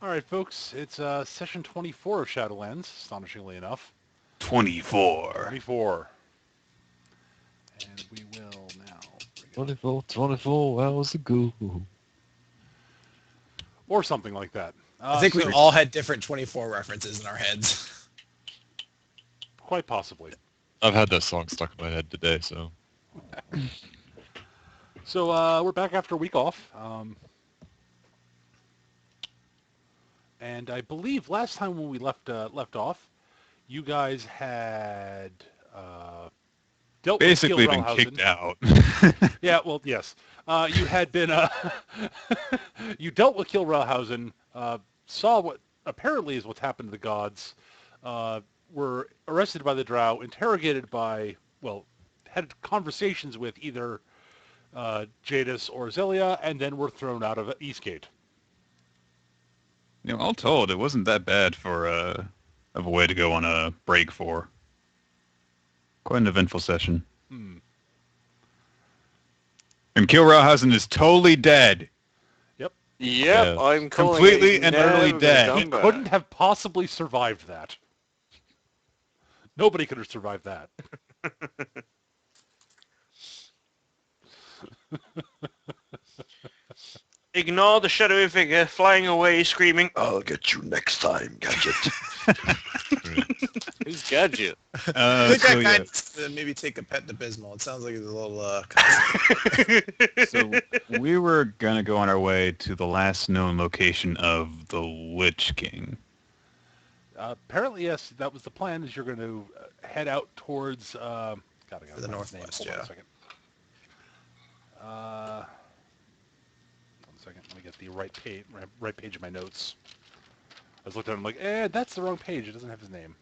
All right, folks, it's session 24 of Shadowlands, astonishingly enough. 24. 24. And we will now bring it 24 hours ago. or something like that. I think we all had different 24 references in our heads. Quite possibly. I've had that song stuck in my head today, so. So we're back after a week off. And I believe last time when we left off, you guys had dealt Basically with been Gil kicked out. Yeah, well, yes. You had been, you dealt with Kilrauhausen, saw what apparently is what's happened to the gods, were arrested by the Drow, interrogated by, well, had conversations with either Jadis or Zelia, and then were thrown out of Eastgate. All told, it wasn't that bad for of a way to go on a break for. Quite an eventful session. Hmm. And Kilrauhausen is totally dead. Yep. Yep, Yeah. I'm calling Completely it. He's and utterly never dead. gonna He come back. couldn't have possibly survived that. Nobody could have survived that. Ignore the shadowy figure flying away, screaming, "I'll get you next time, Gadget." Who's Gadget? I think so, I yeah. might maybe take a pet abysmal. It sounds like it's a little... So we were going to go on our way to the last known location of the Lich King. Apparently, yes, that was the plan, is you're going to head out towards... God, I got The my northwest, name. Hold on yeah. a second. One second, let me get the right page of my notes. I was looking at it, I'm like, that's the wrong page. It doesn't have his name.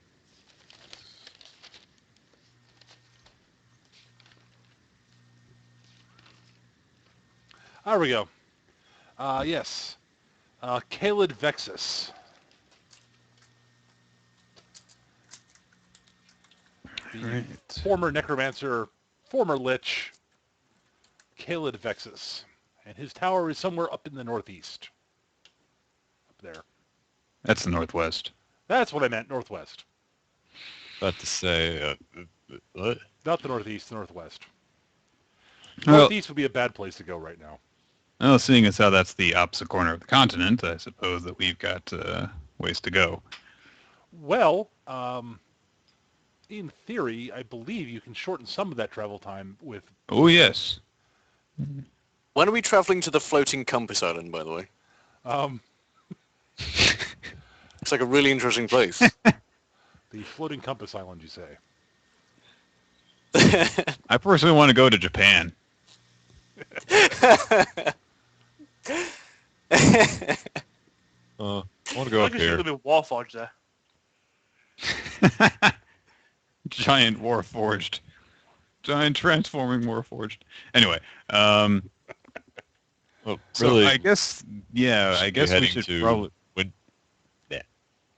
There we go. Yes. Khaleed Vexis. The Right. former necromancer, former lich, Khaleed Vexis. And his tower is somewhere up in the northeast. Up there. That's the northwest. That's what I meant, northwest. About to say, what? Not the northeast, the northwest. Well, Northeast would be a bad place to go right now. well, seeing as how that's the opposite corner of the continent, I suppose that we've got ways to go. Well, in theory, I believe you can shorten some of that travel time with... Oh, yes. When are we travelling to the floating compass island, by the way? Um, It's like a really interesting place. the floating compass island, you say. I personally want to go to Japan. I want to go up here. There'll be Warforged there. Giant Warforged. Giant transforming Warforged. Anyway, Well, so really, I guess, yeah, I should be guess we heading should to probably...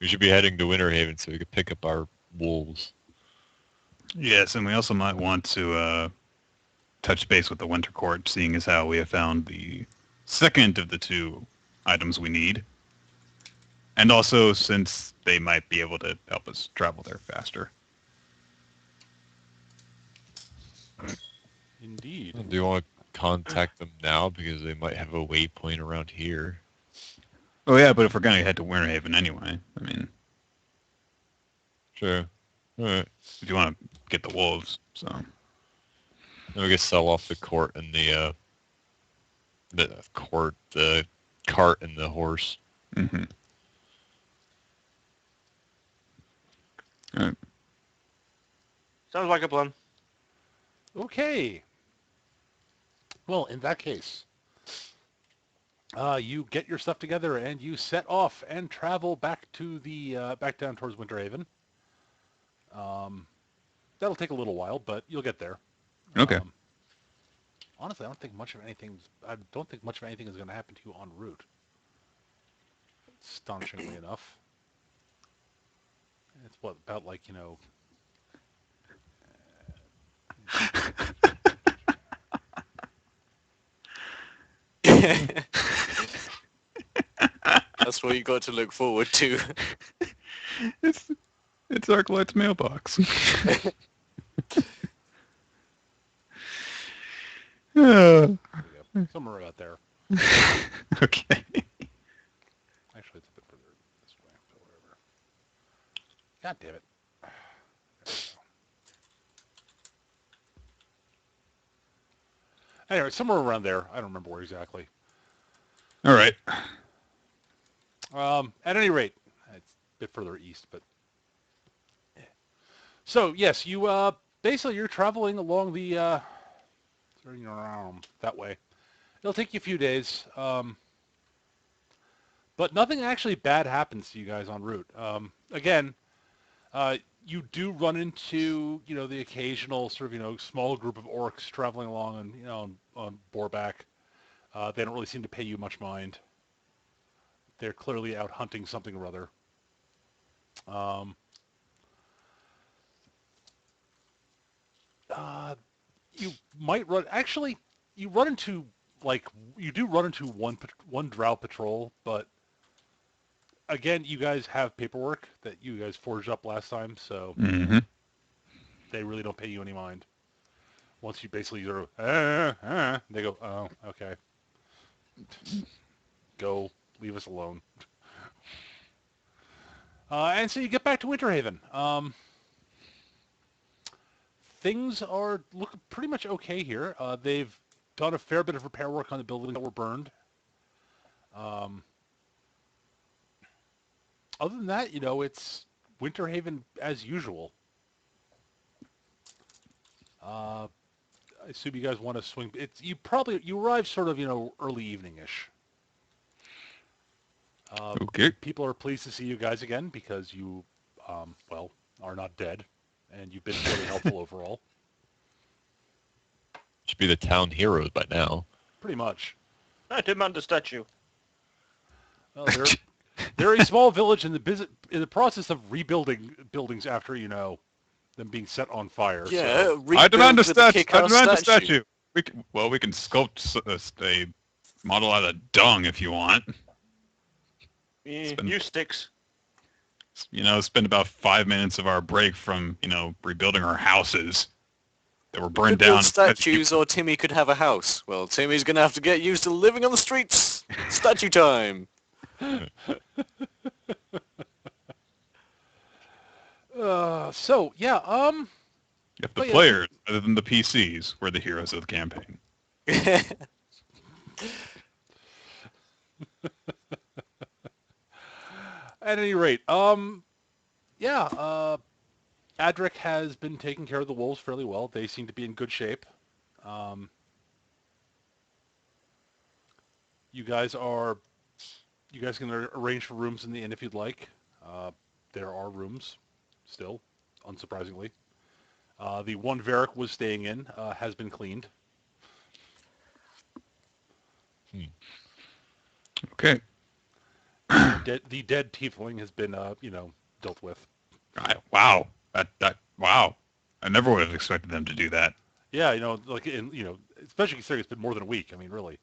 we should be heading to Winterhaven so we could pick up our wolves. Yes, and we also might want to touch base with the Winter Court, seeing as how we have found the second of the two items we need. And also since they might be able to help us travel there faster. Indeed. Do you want to contact them now because they might have a waypoint around here? Oh yeah, but if we're going to head to Winterhaven anyway, I mean, Sure. All right. if you want to get the wolves, so... Then we could sell off the court and the cart and the horse. Mm-hmm. All right. Sounds like a plan. Okay. Well, in that case, you get your stuff together and you set off and travel back to the back down towards Winterhaven. That'll take a little while, but you'll get there. Okay. Honestly, I don't think much of anything is going to happen to you en route. Astonishingly enough. It's what, about like, That's what you got to look forward to. It's Arclight's mailbox. Uh, Somewhere about there. okay. Actually, it's a bit further this way, so whatever. God damn it. There we go. Anyway, somewhere around there. I don't remember where exactly. All right. At any rate, it's a bit further east, but... So, yes, you, basically you're traveling along the, that way. It'll take you a few days, but nothing actually bad happens to you guys en route. Again, you do run into, the occasional sort of, small group of orcs traveling along on Boarback. They don't really seem to pay you much mind. They're clearly out hunting something or other. You might run. Actually, you run into you do run into one drow patrol, but again, you guys have paperwork that you guys forged up last time, so Mm-hmm. they really don't pay you any mind. Once you basically sort of, they go, oh, okay, go, leave us alone. And so you get back to Winterhaven. Things look pretty much okay here. They've done a fair bit of repair work on the buildings that were burned. Other than that, it's Winterhaven as usual. I assume you guys want to swing. You arrive sort of early evening-ish. Okay. People are pleased to see you guys again because you, are not dead, and you've been fairly helpful overall. Should be the town heroes by now. Pretty much. I demand a statue. Well, they're a small village in the process of rebuilding buildings after them being set on fire. Yeah, So. I demand a rebuild with statue. I kick-ass demand a statue. We can sculpt a model out of dung if you want. You sticks. Spend about 5 minutes of our break from rebuilding our houses that were burned Could build down. statues, or Timmy could have a house. Well, Timmy's gonna have to get used to living on the streets. Statue time. So yeah. If the Oh, yeah. players, other than the PCs, were the heroes of the campaign. At any rate, yeah. Adric has been taking care of the wolves fairly well. They seem to be in good shape. You guys can arrange for rooms in the inn if you'd like. There are rooms still, unsurprisingly. The one Varric was staying in has been cleaned. Okay. The dead tiefling has been, dealt with. Wow. Wow. I never would have expected them to do that. Yeah, especially considering it's been more than a week. I mean, really.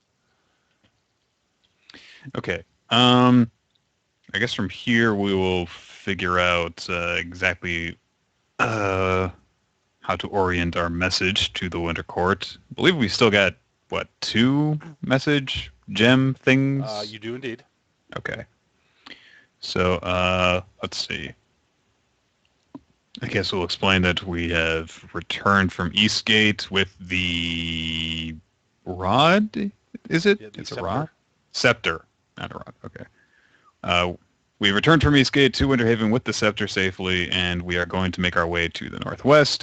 Okay. I guess from here we will figure out exactly how to orient our message to the Winter Court. I believe we still got, 2 message gem things? You do indeed. Okay. So, let's see. I guess we'll explain that we have returned from Eastgate with the rod, is it? Yeah, It's scepter. a rod? Scepter, not a rod. Okay. We returned from Eastgate to Winterhaven with the scepter safely, and we are going to make our way to the northwest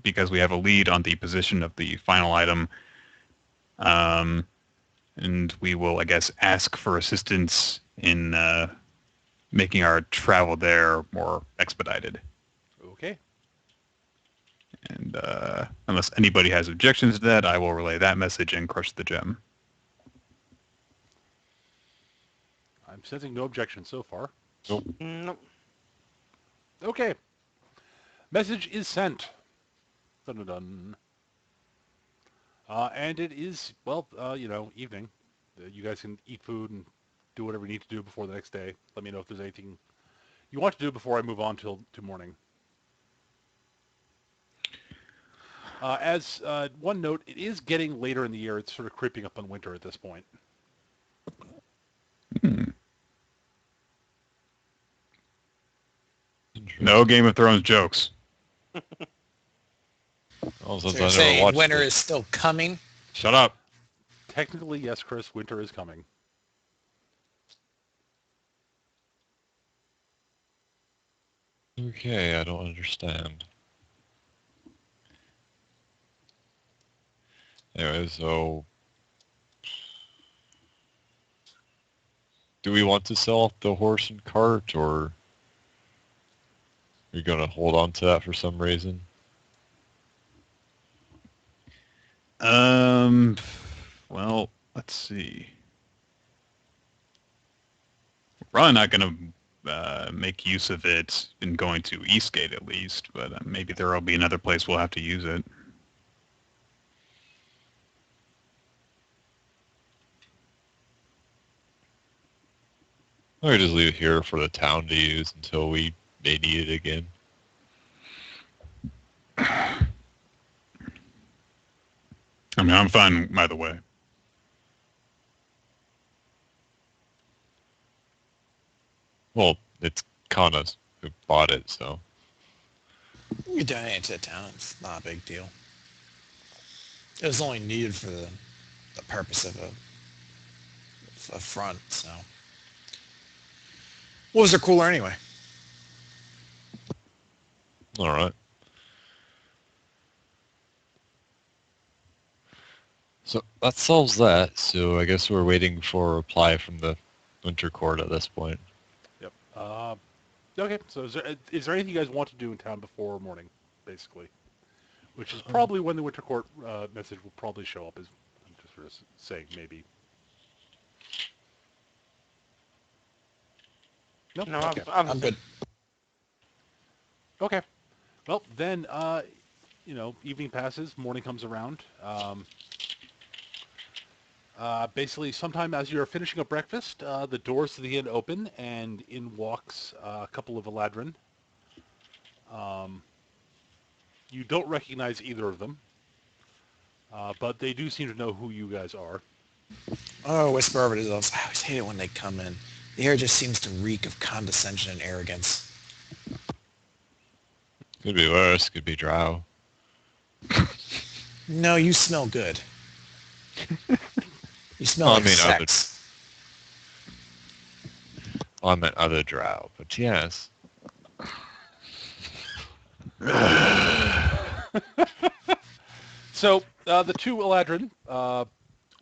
because we have a lead on the position of the final item. And we will, I guess, ask for assistance in making our travel there more expedited. Okay. And unless anybody has objections to that, I will relay that message and crush the gem. I'm sensing no objection so far. Nope. Okay. Message is sent. Dun-dun-dun. And it is, evening. You guys can eat food and do whatever you need to do before the next day. Let me know if there's anything you want to do before I move on to morning. As one note, it is getting later in the year. It's sort of creeping up on winter at this point. No Game of Thrones jokes. Oh, So since you're I never saying watched winter it. is still coming? Shut up. Technically, yes, Chris, winter is coming. Okay, I don't understand. Anyway, so do we want to sell off the horse and cart, or are we gonna hold on to that for some reason? Well, let's see. We're probably not going to make use of it in going to Eastgate at least, but maybe there will be another place we'll have to use it. Or just leave it here for the town to use until we may need it again. I mean, I'm fine either way. Well, it's Kana's who bought it, so. You donate it to the town. It's not a big deal. It was only needed for the purpose of a front, so. What was their cooler anyway? Alright. So that solves that, so I guess we're waiting for a reply from the Winter Court at this point. Yep. Okay, so is there anything you guys want to do in town before morning, basically? Which is probably when the Winter Court message will probably show up, is I'm just sort of saying, maybe. Nope? No, Okay. I'm good. Okay. Well, then, evening passes, morning comes around. Basically, sometime as you're finishing up breakfast, the doors to the inn open, and in walks a couple of Eladrin. You don't recognize either of them, but they do seem to know who you guys are. Oh, whisper over to themselves. I always hate it when they come in. The air just seems to reek of condescension and arrogance. Could be worse, could be drow. No, you smell good. You smell like sex. I meant other drow, but yes. So the two Eladrin,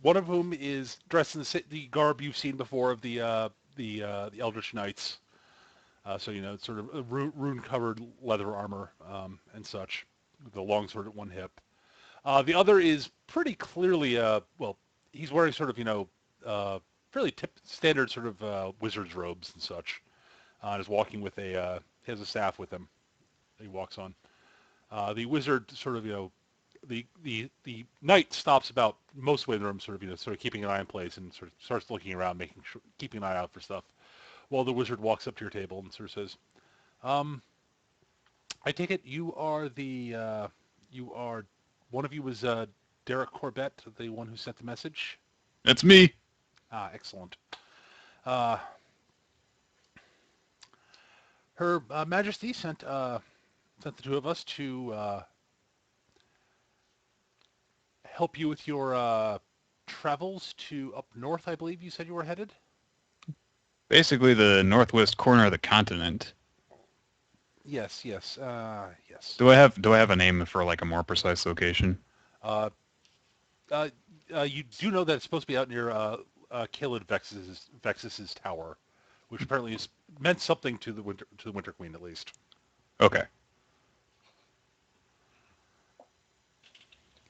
one of whom is dressed in the garb you've seen before of the Eldritch Knights. So it's sort of rune-covered leather armor and such, with the long sword at one hip. The other is pretty clearly, he's wearing sort of fairly standard sort of wizard's robes and such. And is walking with he has a staff with him that he walks on. The wizard sort of the knight stops about most way in the room, sort of keeping an eye in place, and sort of starts looking around, keeping an eye out for stuff. While the wizard walks up to your table and sort of says, "I take it you are one of you was Derek Corbett, the one who sent the message." That's me. Ah, excellent. Her Majesty sent the two of us to help you with your travels to up north, I believe you said you were headed? Basically the northwest corner of the continent. Yes. Yes. Do I have a name for like a more precise location? You do know that it's supposed to be out near Khaleed Vexis's tower, which apparently is meant something to the Winter Queen at least. Okay.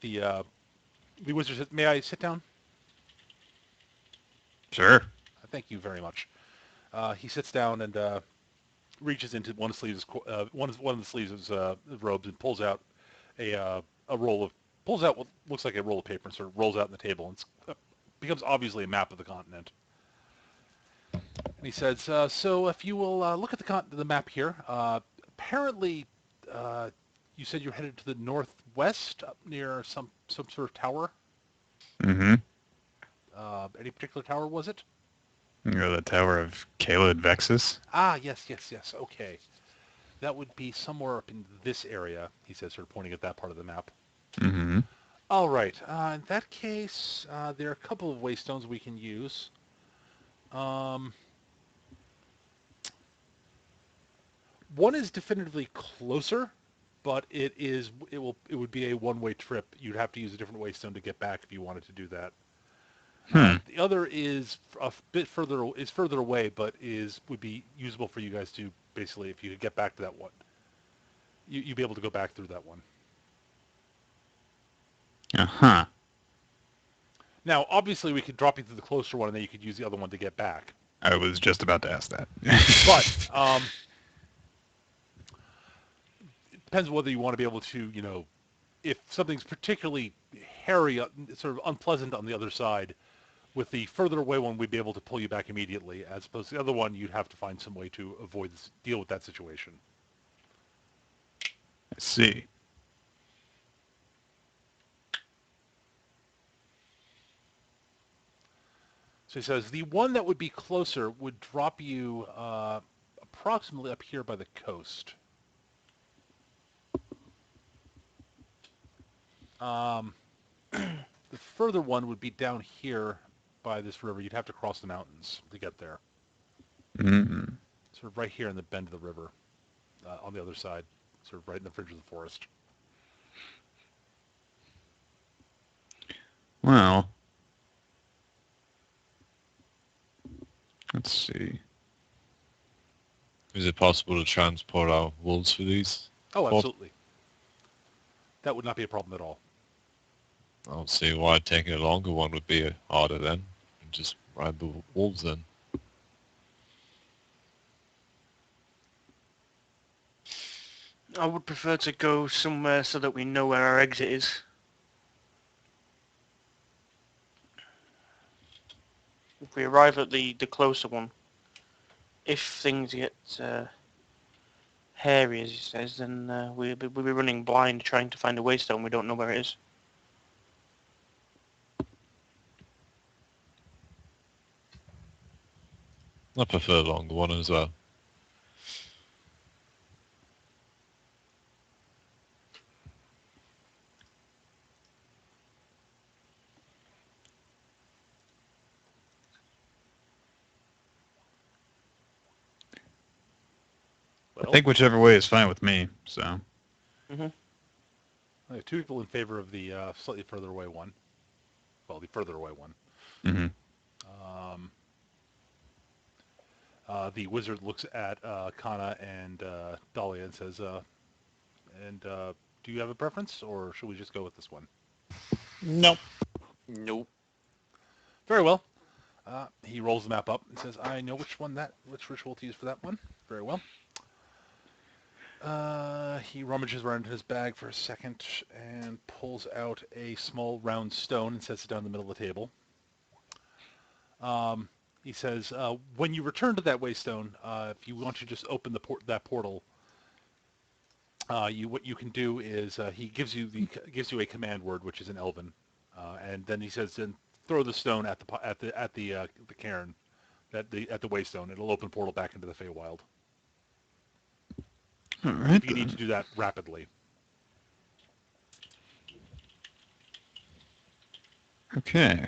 The wizard said, "May I sit down?" Sure. Thank you very much. He sits down and reaches into one of the sleeves of his robes and pulls out pulls out what looks like a roll of paper and sort of rolls out on the table, and it becomes obviously a map of the continent. And he says, so if you will look at the map here, apparently you said you're headed to the northwest up near some sort of tower. Mm-hmm. Any particular tower was it? You know, the Tower of Khaleed Vexis. Ah, yes. Okay. That would be somewhere up in this area, he says, sort of pointing at that part of the map. Mm-hmm. All right. In that case, there are a couple of waystones we can use. One is definitively closer, but it would be a one-way trip. You'd have to use a different waystone to get back if you wanted to do that. The other is a bit further away, but would be usable for you guys to basically, if you could get back to that one, you'd be able to go back through that one. Uh-huh. Now, obviously, we could drop you to the closer one, and then you could use the other one to get back. I was just about to ask that. But it depends whether you want to be able to, if something's particularly hairy, sort of unpleasant on the other side, with the further away one, we'd be able to pull you back immediately, as opposed to the other one, you'd have to find some way to deal with that situation. I see. So he says, the one that would be closer would drop you approximately up here by the coast. The further one would be down here by this river. You'd have to cross the mountains to get there. Mm-hmm. Sort of right here in the bend of the river, on the other side, sort of right in the fringe of the forest. Well, let's see. Is it possible to transport our wolves for these? Oh, absolutely. That would not be a problem at all. I don't see why taking a longer one would be harder then. Just ride the wolves then. I would prefer to go somewhere so that we know where our exit is. If we arrive at the closer one, if things get hairy, as he says, then we'll be running blind trying to find a waystone. We don't know where it is. I prefer the longer one as well. I Well, think whichever way is fine with me, so. I have two people in favor of the slightly further away one. Well, the further away one. Mm-hmm. The wizard looks at Kana and Dahlia and says, do you have a preference, or should we just go with this one? Nope. Nope. Very well. He rolls the map up and says, I know which ritual to use for that one. Very well. He rummages around in his bag for a second and pulls out a small round stone and sets it down in the middle of the table. He says, when you return to that waystone, if you want to just open that portal, what you can do is he gives you a command word, which is an Elven, and then he says, then throw the stone at the cairn, at the waystone. It'll open portal back into the Feywild. All right, You need to do that rapidly. Okay.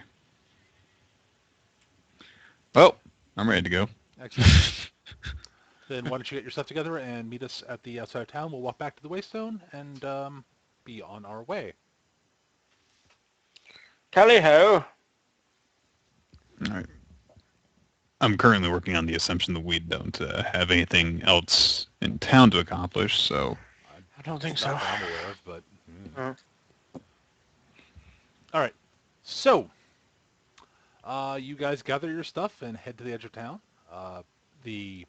Well, I'm ready to go. Excellent. Then why don't you get your stuff together and meet us at the outside of town? We'll walk back to the waystone and be on our way. Tally-ho! All right. I'm currently working on the assumption that we don't have anything else in town to accomplish, so. I don't think Not so. that I'm aware of, but. Uh. All right. So, you guys gather your stuff and head to the edge of town. The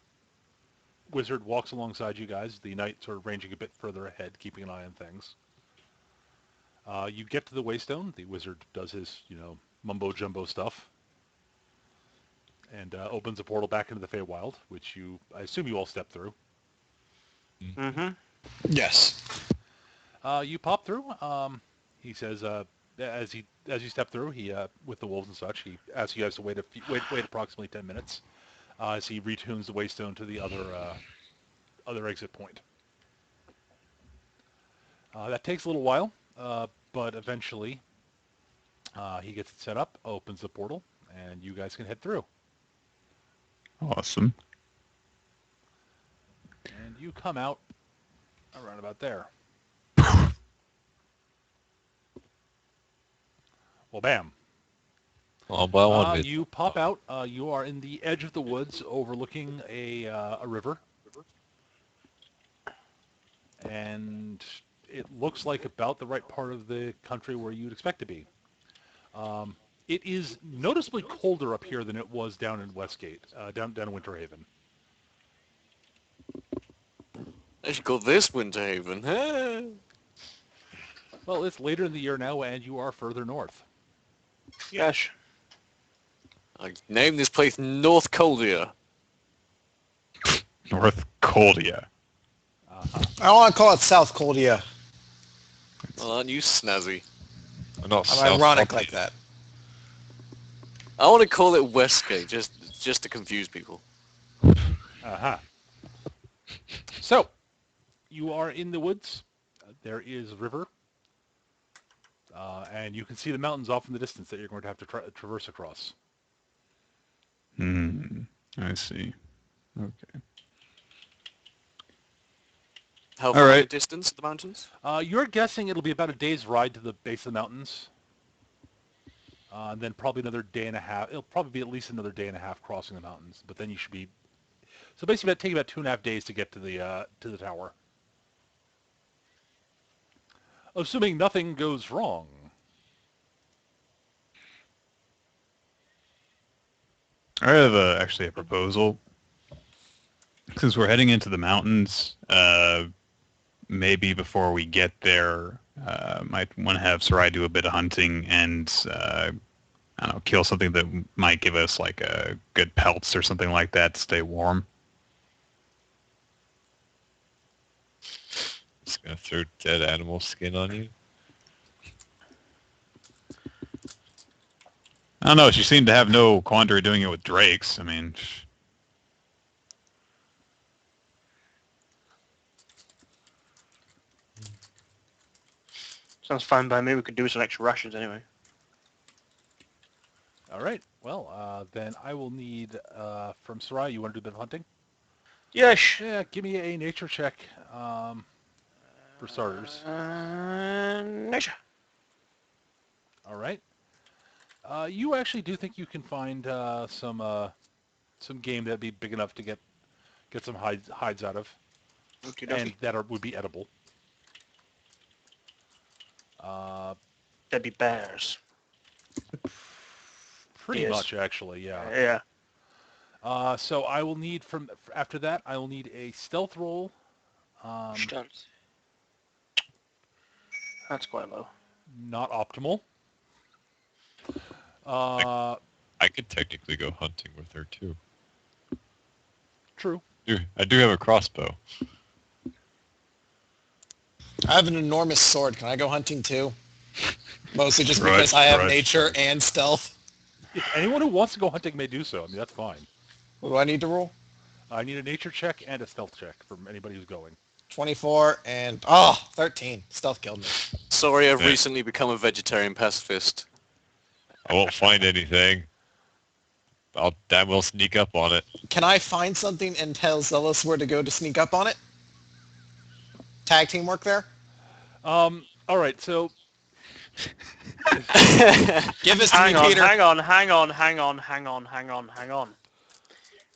wizard walks alongside you guys, the knight sort of ranging a bit further ahead, keeping an eye on things. You get to the waystone. The wizard does his, mumbo-jumbo stuff. and opens a portal back into the Feywild, which I assume you all step through. Mm-hmm. Yes. You pop through. He says, as you step through, he with the wolves and such, he asks you guys to wait approximately 10 minutes as he retunes the waystone to the other exit point. That takes a little while, but eventually he gets it set up, opens the portal, and you guys can head through. Awesome. And you come out around about there. Well, bam. All by one. You pop out. You are in the edge of the woods overlooking a river. And it looks like about the right part of the country where you'd expect to be. It is noticeably colder up here than it was down in Westgate, down in Winterhaven. I should call this Winterhaven. Huh? Well, it's later in the year now, and you are further north. Yes. I named this place North Coldia. North Coldia. I want to call it South Coldia. Well, aren't you snazzy? I'm ironic like that. I want to call it Westgate, just to confuse people. Uh-huh. So, you are in the woods. There is a river. And you can see the mountains off in the distance that you're going to have to traverse across. I see. Okay. How far right. the distance of the mountains? You're guessing it'll be about a day's ride to the base of the mountains. And then probably another day and a half. It'll probably be at least another day and a half crossing the mountains. But then you should be... So basically, it'll take about 2.5 days to get to the tower. Assuming nothing goes wrong. I have actually a proposal. Since we're heading into the mountains, maybe before we get there, might want to have Sarai do a bit of hunting and, I don't know, kill something that might give us like a good pelts or something like that to stay warm. Just gonna throw dead animal skin on you. I don't know. She seemed to have no quandary doing it with drakes. I mean, Sounds fine by me. We could do some extra rations anyway. All right. Well, then I will need from Sarai. You want to do a bit of hunting? Yes. Yeah. Give me a nature check for starters. Nature. All right. You actually do think you can find some game that'd be big enough to get some hides out of, Okie and dokie. that would be edible. That'd be bears. Pretty Yes. much, actually, yeah. Yeah. So I will need after that, I will need a stealth roll. Stunts. That's quite low. Not optimal. I could technically go hunting with her too. True. I do have a crossbow. I have an enormous sword. Can I go hunting too? Mostly just Right, because I have right. nature and stealth. If anyone who wants to go hunting may do so. I mean, that's fine. What do I need to roll? I need a nature check and a stealth check from anybody who's going. 24 and 13. Stealth killed me. Sorry, I've Yeah. recently become a vegetarian pacifist. I won't find anything. I'll damn well sneak up on it. Can I find something and tell Zealous where to go to sneak up on it? Tag team work there? All right. So Give us the hang on, indicator. hang on.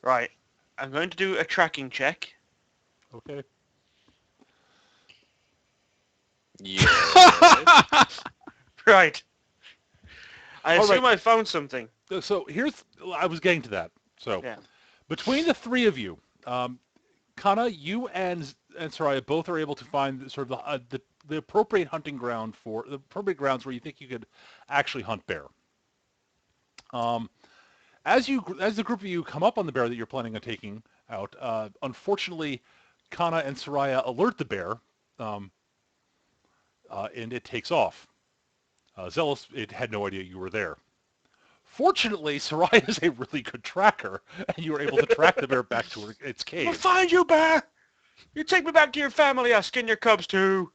Right. I'm going to do a tracking check. okay. Yeah. Right. I All assume right. I found something. So I was getting to that. So Yeah. between the three of you, Kana, you and Soraya both are able to find sort of the appropriate hunting ground for the appropriate grounds where you think you could actually hunt bear. As the group of you come up on the bear that you're planning on taking out, unfortunately, Kana and Soraya alert the bear, and it takes off. Zealous, it had no idea you were there. Fortunately, Soraya is a really good tracker, and you were able to track the bear back to its I'll cave. find you, bear. You take me back to your family. I'll skin your cubs too.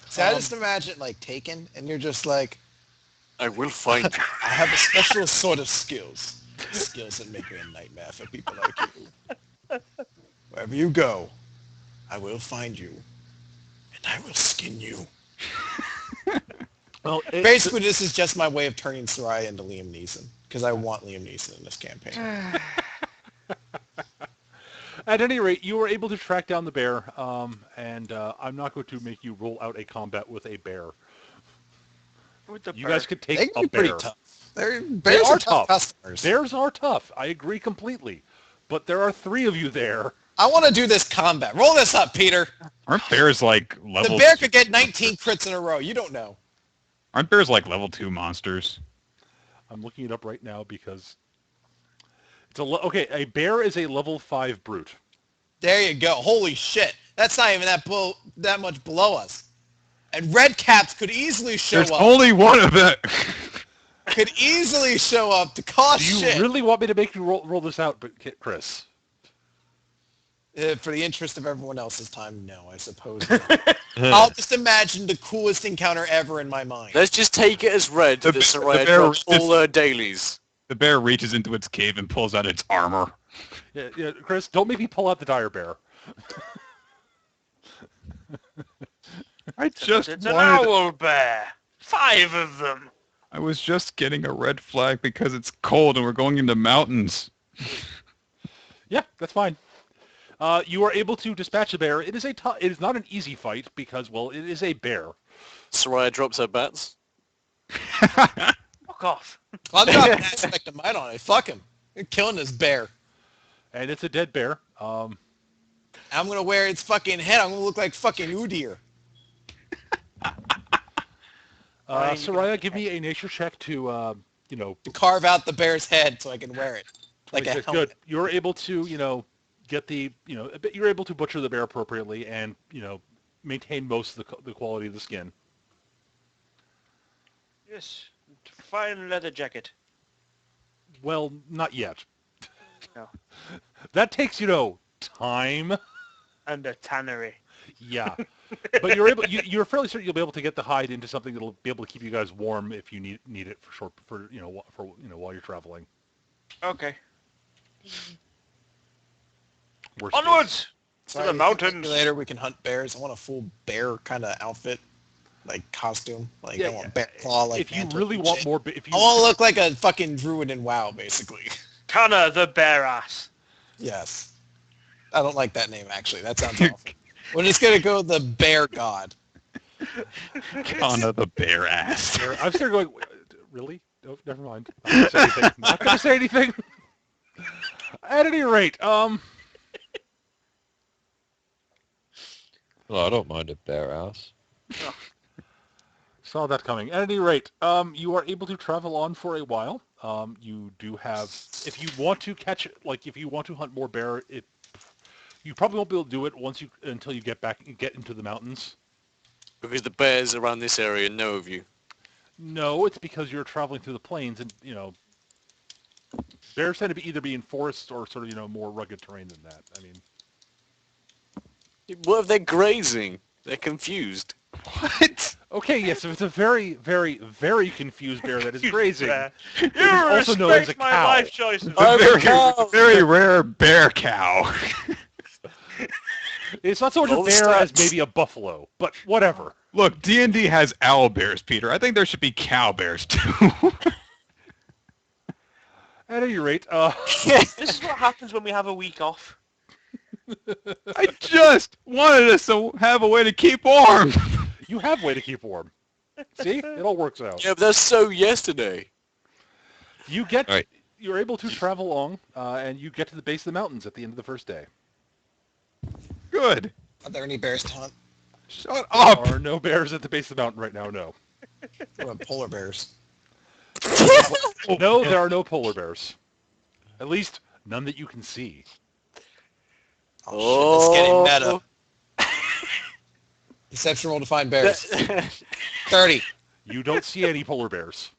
So I just imagine like Taken, and you're just like, I will find you. I have a special sort of skills that make me a nightmare for people like you. Wherever you go, I will find you, and I will skin you. Well, Basically, this is just my way of turning Soraya into Liam Neeson, because I want Liam Neeson in this campaign. At any rate, you were able to track down the bear, and I'm not going to make you roll out a combat with a bear. With the You bear. guys could They take can a be pretty bear. tough. They Bears are are tough customers. Bears are tough. I agree completely. But there are 3 of you there. I want to do this combat. Roll this up, Peter. Aren't bears like level? The bear could get 19 crits in a row. You don't know. Aren't bears like level 2 monsters? I'm looking it up right now because it's okay. A bear is a level 5 brute. There you go. Holy shit. That's not even that much below us. And red caps could easily show There's up. only one of it. Could easily show up to cause Do you shit. really want me to make you roll this out, but Chris? For the interest of everyone else's time, no, I suppose not. I'll just imagine the coolest encounter ever in my mind. Let's just take it as read The that bear Soraya drops reaches- all her dailies. The bear reaches into its cave and pulls out its armor. Yeah, Chris, don't make me pull out the dire bear. I just It's an wanted. owl bear. 5 of them. I was just getting a red flag because it's cold and we're going into mountains. Yeah, that's fine. You are able to dispatch the bear. It is not an easy fight because, well, it is a bear. Soraya drops her bats. Fuck off. I'll drop an aspect of mine on it. Fuck him. You're killing this bear. And it's a dead bear. I'm going to wear its fucking head. I'm going to look like fucking Udyr. Soraya, give me a nature check to, To carve out the bear's head so I can wear it. Like a helmet. good. You're able to, get the, you're able to butcher the bear appropriately and, maintain most of the quality of the skin. Yes. Fine leather jacket. Well, not yet. No. That takes, time. And a tannery. Yeah. But you're fairly certain you'll be able to get the hide into something that'll be able to keep you guys warm if you need it while you're traveling. Okay. Worst case. Onwards! So To the mountains. Later we can hunt bears. I want a full bear kind of outfit. Like costume. Like I want bear claw like if you mantle really and want shit. more, if you I want to look like a fucking druid in WoW, basically. Kana the bear ass. Yes. I don't like that name, actually. That sounds awful. We're just going to go the bear god. Kana the bear ass. I'm still going. Really? Oh, never mind. Not gonna say anything. At any rate, Well, I don't mind a bear ass. saw that coming. At any rate, you are able to travel on for a while. You do have, if you want to catch, if you want to hunt more bear, you probably won't be able to do it until you get into the mountains. Because the bears around this area know of you. No, it's because you're traveling through the plains, and bears tend to either be in forests or sort of more rugged terrain than that. I mean, What if they're grazing? They're confused. What? okay, yes, if it's a very, very, very confused bear that is grazing. Bear. is You also known as a respect my cow. life choices. I'm a Very, cow. very rare bear cow. It's not so much Roll a the bear as stats. maybe a buffalo, but whatever. Look, D&D has owl bears, Peter. I think there should be cow bears too. At any rate, This is what happens when we have a week off. I just wanted us to have a way to keep warm. you have way to keep warm. See, it all works out. Yeah, but that's so yesterday. You get, Right. you're able to travel along, and you get to the base of the mountains at the end of the first day. Good. Are there any bears to hunt? Shut up. There are no bears at the base of the mountain right now. No. What about polar bears? No, there are no polar bears. At least none that you can see. Oh, shit, it's getting meta. Deception roll to find bears. 30. You don't see any polar bears.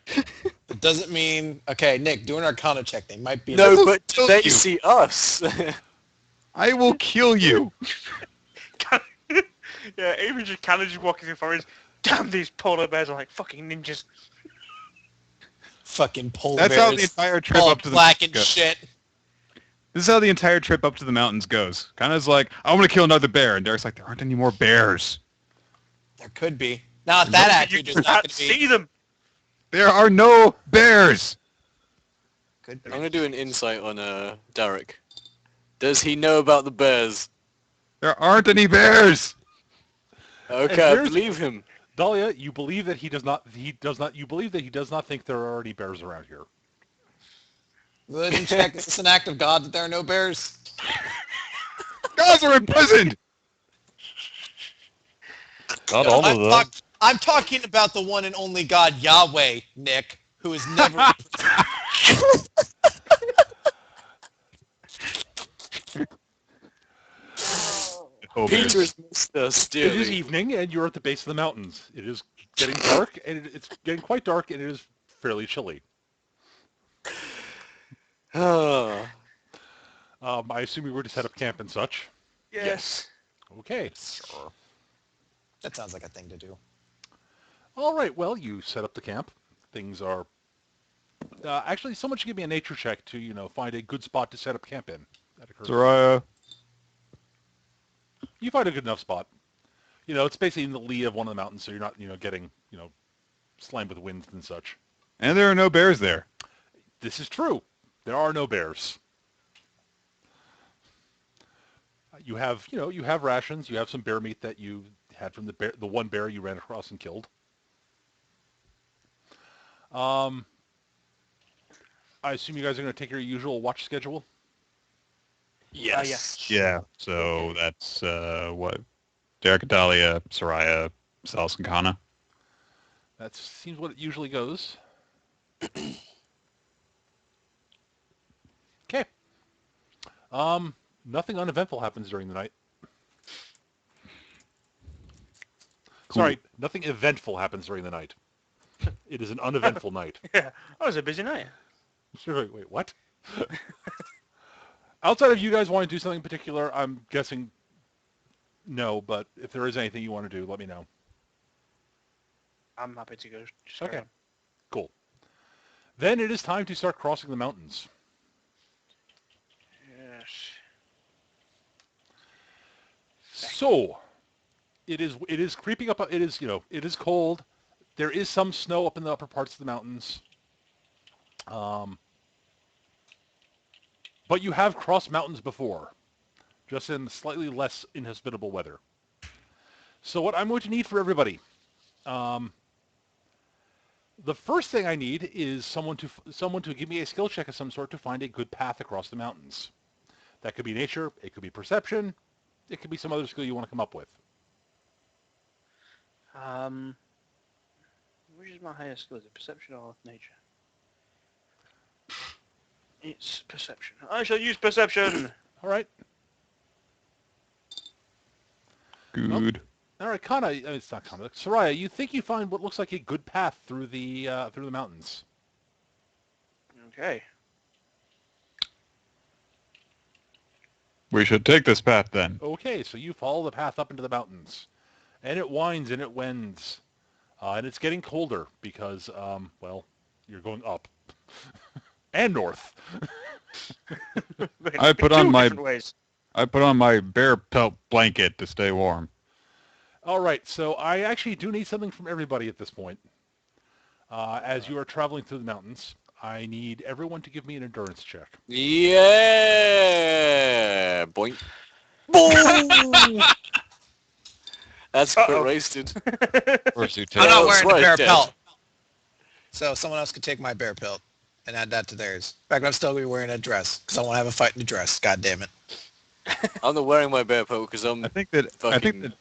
It doesn't mean... Okay, Nick, do an Arcana check. They might be... No, but kill they you. see us. I will kill you. Yeah, even just kind of just walking through the forest. Damn, these polar bears are like fucking ninjas. Fucking polar That's bears. how the entire trip all up to the black mountains and goes. shit. This is how the entire trip up to the mountains goes. Kind of like, I want to kill another bear, and Derek's like, there aren't any more bears. There could be. Not that You attitude. There's not can't going to be. see them. There are no bears. Could be. I'm going to do an insight on Derek. Does he know about the bears? There aren't any bears. Okay, I here's- believe him. Dahlia, you believe that he does not. You believe that he does not think there are already bears around here. Religion check. Is this an act of God that there are no bears? Gods are imprisoned. Not all of them. I'm talking about the one and only God, Yahweh, Nick, who is never... Peter's missed us, It is dearly. evening, and you're at the base of the mountains. It is getting dark, and it's getting quite dark, and it is fairly chilly. Ah. I assume you were to set up camp and such. Yes. Okay. That sounds like a thing to do. All right. Well, you set up the camp. Things are actually someone should give me a nature check to find a good spot to set up camp in. That occurs. Soraya. You find a good enough spot. It's basically in the lee of one of the mountains, so you're not getting slammed with winds and such. And there are no bears there. This is true. There are no bears. You have rations. You have some bear meat that you had from the one bear you ran across and killed. I assume you guys are going to take your usual watch schedule. Yes. Yeah. So that's what? Derek, Dahlia, Soraya, Salas, and Kana. That seems what it usually goes. Okay. Nothing uneventful happens during the night. Cool. Sorry, nothing eventful happens during the night. It is an uneventful night. Yeah. That was a busy night. Wait, what? Outside of you guys want to do something in particular, I'm guessing no, but if there is anything you want to do, let me know. I'm happy to go. Just Okay. carry on. Cool. Then it is time to start crossing the mountains. Yes. So, it is creeping up. It is it is cold. There is some snow up in the upper parts of the mountains. But you have crossed mountains before, just in slightly less inhospitable weather. So what I'm going to need for everybody, the first thing I need is someone to give me a skill check of some sort to find a good path across the mountains. That could be nature, it could be perception, it could be some other skill you want to come up with. Which is my highest skill? Is it perception or nature? It's perception. I shall use perception. All right. Good. All right, Kana, it's not Kana. Soraya, you think you find what looks like a good path through the mountains. Okay. We should take this path then. Okay, so you follow the path up into the mountains. And it winds and it wends. And it's getting colder because, well, you're going up. And north. I put on Two my different ways. bear pelt blanket to stay warm. All right, so I actually do need something from everybody at this point. As you are traveling through the mountains, I need everyone to give me an endurance check. Yeah! Boink. Boom! That's Uh-oh. wasted. Of course you take I'm not Oh, wearing a right, bear Dad. pelt. So someone else could take my bear pelt and add that to theirs. In fact, I'm still going to be wearing a dress because I want to have a fight in a dress. God damn it. I'm not wearing my bear pelt because I'm... I think that Fucking-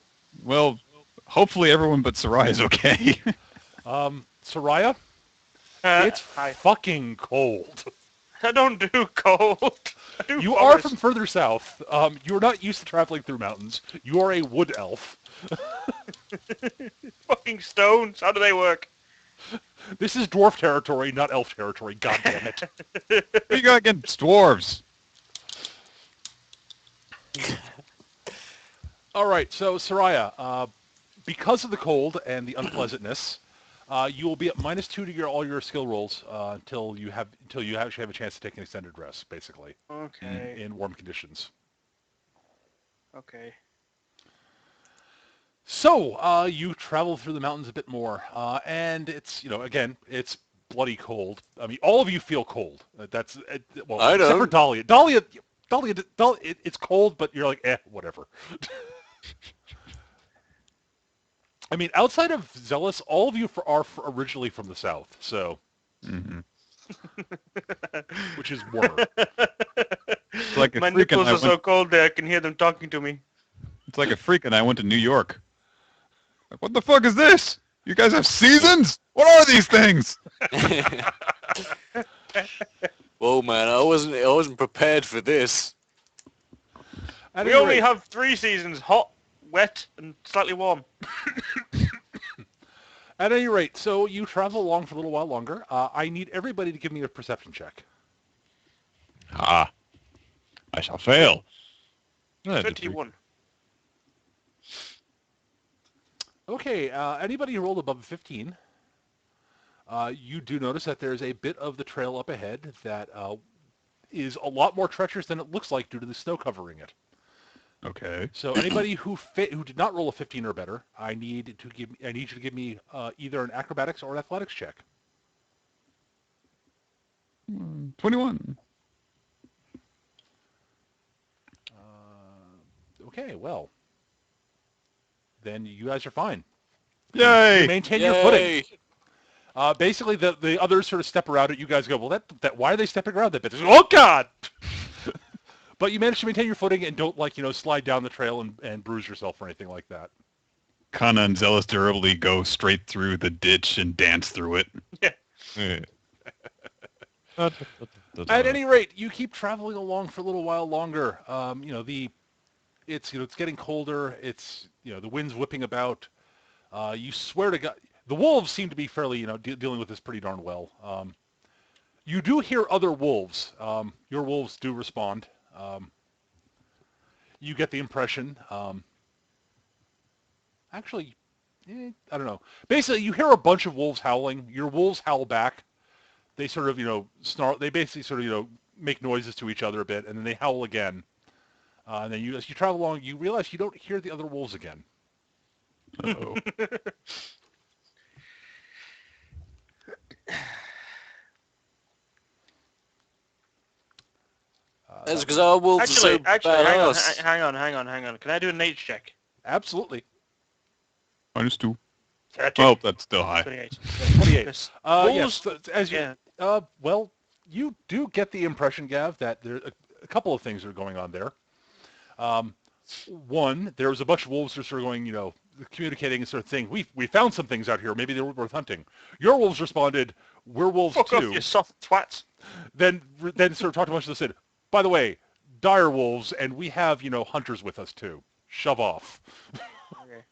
well, hopefully everyone but Soraya is okay. Soraya, It's Hi. fucking cold. I don't do cold. I do You are forest. from further south. You're not used to traveling through mountains. You are a wood elf. Fucking stones. How do they work? This is dwarf territory, not elf territory. God damn it. What you got against dwarves? All right, so Soraya, because of the cold and the unpleasantness, you will be at -2 to all your skill rolls until you actually have a chance to take an extended rest, basically, Okay. in warm conditions. Okay. So you travel through the mountains a bit more, and it's again it's bloody cold. I mean, all of you feel cold. That's well, I except for don't. Dahlia. Dahlia, it's cold, but you're like, whatever. I mean, outside of Zealous, all of you are originally from the south, so Mm-hmm. which is warmer. It's like a My freak and nipples I are so went. cold that I can hear them talking to me. It's like a freak and I went to New York. Like, what the fuck is this? You guys have seasons? What are these things? Whoa, man, I wasn't prepared for this. At We any only rate, have 3 seasons: hot, wet, and slightly warm. At any rate, so you travel along for a little while longer. I need everybody to give me a perception check. Ah, I shall fail. Ah, did we- 21. Okay, anybody who rolled above a 15, you do notice that there's a bit of the trail up ahead that is a lot more treacherous than it looks like due to the snow covering it. Okay. So anybody who did not roll a 15 or better, I need you to give me either an acrobatics or an athletics check. 21. Okay, well, then you guys are fine. You Yay! maintain your footing. Yay! Basically, the others sort of step around it. You guys go, well, that why are they stepping around that bit? Oh, God! But you manage to maintain your footing and don't, slide down the trail and bruise yourself or anything like that. Kana and Zealous durably go straight through the ditch and dance through it. eh. At any rate, you keep traveling along for a little while longer. It's getting colder. It's the wind's whipping about. You swear to God, the wolves seem to be fairly dealing with this pretty darn well. You do hear other wolves. Your wolves do respond. You get the impression. Actually, I don't know. Basically, you hear a bunch of wolves howling. Your wolves howl back. They sort of snarl. They basically sort of make noises to each other a bit, and then they howl again. And then as you travel along, you realize you don't hear the other wolves again. Uh-oh. That's because our wolves are so Actually, badass. hang on. Can I do a nature check? Absolutely. -2. 30. Well, that's still high. 28. 28. Yes. Yes. Wolves- As you, Yeah. well, you do get the impression, Gav, that there a couple of things are going on there. One, there was a bunch of wolves that are sort of going, communicating and sort of thing. We found some things out here. Maybe they were worth hunting. Your wolves responded, "We're wolves Fuck off, too." you soft twats. Then sort of talked to a bunch of them and said, "By the way, dire wolves, and we have hunters with us too. Shove off." Okay.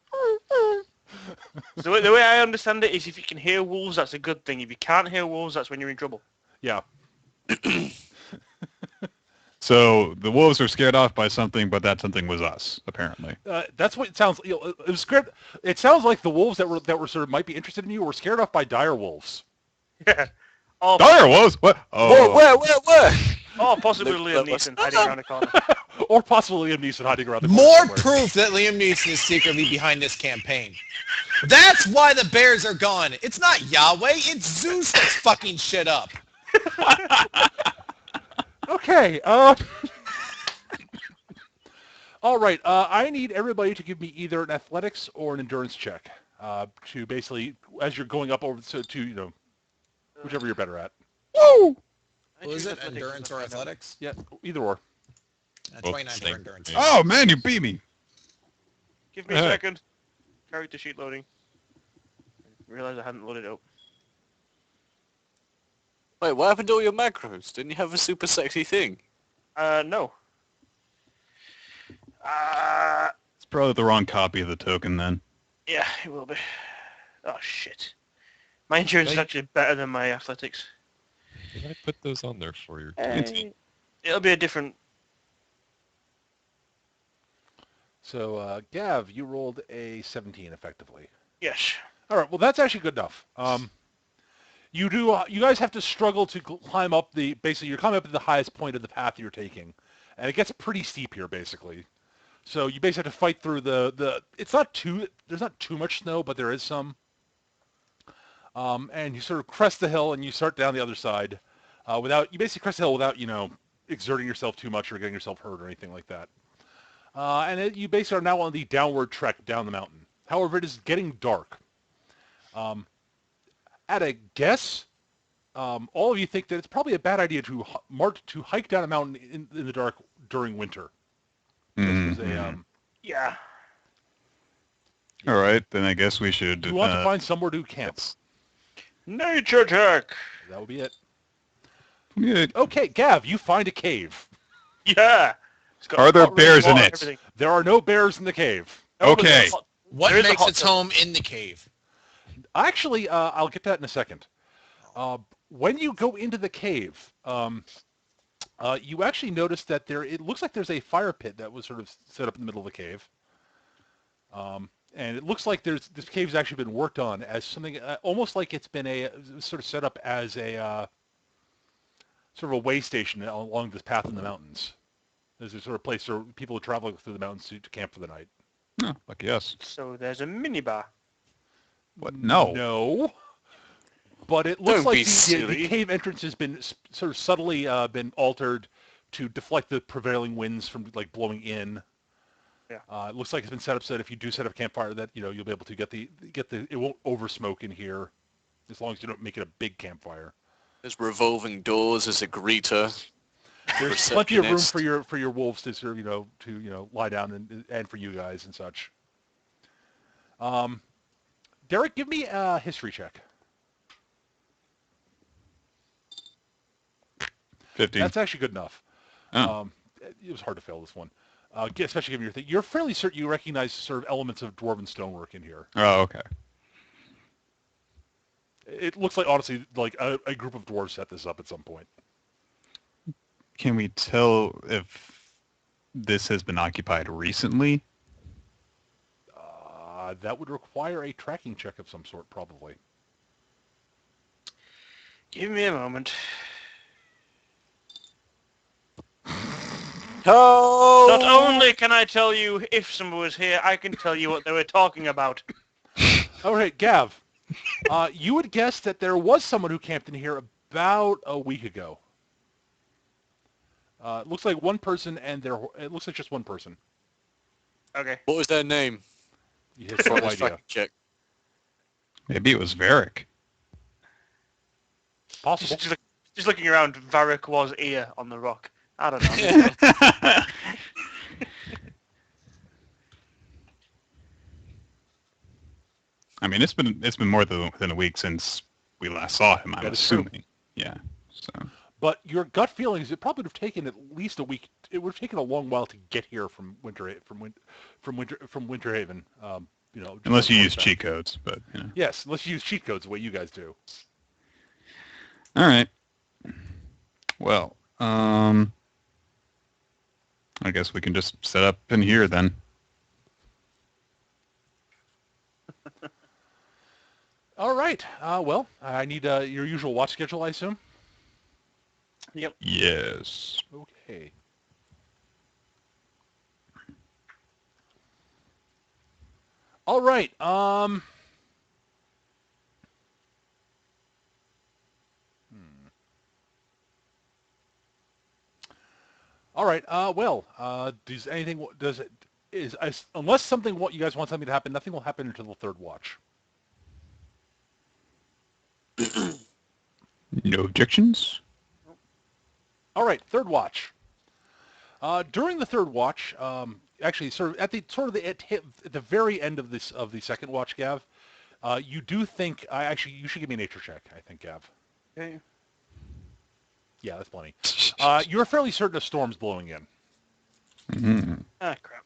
So the way I understand it is if you can hear wolves, that's a good thing. If you can't hear wolves, that's when you're in trouble. Yeah. So the wolves are scared off by something, but that something was us, apparently. That's what it sounds. It was scared. It sounds like the wolves that were sort of might be interested in you were scared off by dire wolves. Yeah. Or, Dire wolves? What? Oh. Where? or possibly Liam that was- Neeson hiding around a corner. Or possibly Liam Neeson hiding around the corner More somewhere. proof that Liam Neeson is secretly behind this campaign. That's why the bears are gone. It's not Yahweh, it's Zeus that's fucking shit up. Okay. All right. I need everybody to give me either an athletics or an endurance check to basically, as you're going up over to whichever you're better at. Woo! What is it, endurance or athletics? Yeah, either or. 29 same. for endurance. Yeah. Oh, man, you beat me. Give me a second. Character sheet loading. Realize I hadn't loaded it up. Wait, what happened to all your macros? Didn't you have a super sexy thing? No. It's probably the wrong copy of the token then. Yeah, it will be. Oh, shit. My endurance is Right. actually better than my athletics. Did I put those on there for your It'll be a different... So, Gav, you rolled a 17 effectively. Yes. All right, well, that's actually good enough. You guys have to struggle to climb up basically, you're climbing up to the highest point of the path you're taking. And it gets pretty steep here, basically. So you basically have to fight through there's not too much snow, but there is some. And you sort of crest the hill and you start down the other side. You basically crest the hill without, exerting yourself too much or getting yourself hurt or anything like that. You basically are now on the downward trek down the mountain. However, it is getting dark. At a guess, all of you think that it's probably a bad idea to hike down a mountain in the dark during winter. Just as a, Yeah. All right, then I guess we should... you want to find somewhere to camp. Nature check! That would be it. Yeah. Okay, Gav, you find a cave. Yeah! It's got Are there hot running bears in water it? and everything. There are no bears in the cave. Oh, but Okay. there's hot- What there is a makes hot its tub. home in the cave? Actually, I'll get to that in a second. When you go into the cave, you actually notice that it looks like there's a fire pit that was sort of set up in the middle of the cave. And it looks like this cave's actually been worked on as something almost like it's been sort of set up as a sort of a way station along this path in the mountains. There's a sort of place where people are traveling through the mountains to camp for the night. Oh, lucky us. So there's a minibar. What? No. No. But it looks Don't like be the silly. cave entrance has been sort of subtly been altered to deflect the prevailing winds from like blowing in. Yeah. It looks like it's been set up so that if you do set up a campfire, that you'll be able to get the it won't over smoke in here, as long as you don't make it a big campfire. There's revolving doors as a greeter. There's plenty of room Receptionist. for your wolves to sort of to lie down and for you guys and such. Derek, give me a history check. 15. That's actually good enough. Oh. It was hard to fail this one, especially given your thing. You're fairly certain you recognize sort of elements of dwarven stonework in here. Oh, okay. It looks like, honestly, like a group of dwarves set this up at some point. Can we tell if this has been occupied recently? That would require a tracking check of some sort, probably. Give me a moment. Oh! Not only can I tell you if someone was here, I can tell you what they were talking about. All right, Gav, you would guess that there was someone who camped in here about a week ago. It looks like one person, and it looks like just one person. Okay. What was their name? You have no Let's idea. fact check. Maybe it was Varric. Possible. Just looking around, Varric was here on the rock. I don't know. I mean, it's been more than a week since we last saw him. I'm That is true. assuming. Yeah. So. But your gut feeling is it probably would have taken at least a week. It would have taken a long while to get here from Winterhaven. Just Unless you like use that. cheat codes, but Yes, unless you use cheat codes the way you guys do. All right. Well, I guess we can just set up in here then. All right. Well, I need your usual watch schedule, I assume. Yep. Yes. Okay. All right. All right. Well, unless something what you guys want something to happen, nothing will happen until the third watch. No objections? All right, third watch. During the third watch, actually, at the very end of the second watch, Gav, you do think you should give me a nature check. I think, Gav. Okay. Yeah, that's plenty. You're fairly certain a storm's blowing in. Mhm. Ah, crap.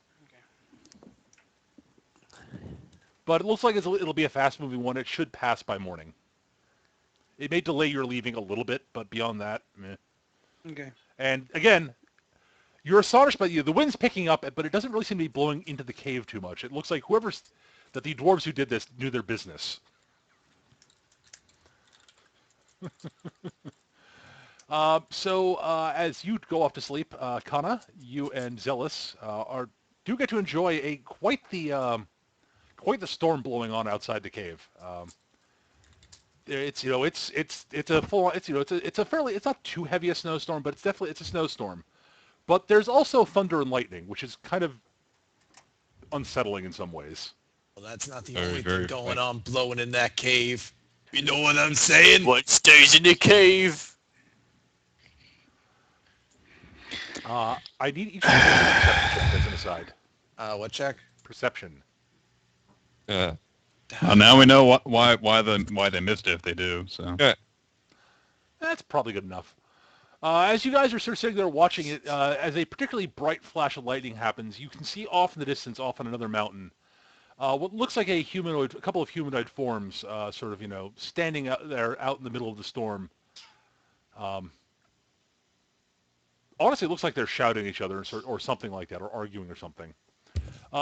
But it looks like it'll be a fast-moving one. It should pass by morning. It may delay your leaving a little bit, but beyond that, meh. Okay. And again, you're astonished by the wind's picking up, but it doesn't really seem to be blowing into the cave too much. It looks like that the dwarves who did this knew their business. As you go off to sleep, Kana, you and Zealous do get to enjoy quite the storm blowing on outside the cave. It's a full it's a fairly, it's not too heavy a snowstorm, but it's a snowstorm. But there's also thunder and lightning, which is kind of unsettling in some ways. Well, that's not the Very, only very thing going funny. on blowing in that cave. You know what I'm saying? What stays in the cave? I need each of you to make a perception check as an aside. What check? Perception. Yeah. Well, now we know why they missed it if they do. So Yeah. That's probably good enough. As you guys are sort of sitting there watching it, as a particularly bright flash of lightning happens, you can see off in the distance, off on another mountain, what looks like a couple of humanoid forms, sort of, standing out there out in the middle of the storm. Honestly, it looks like they're shouting at each other or something like that, or arguing or something.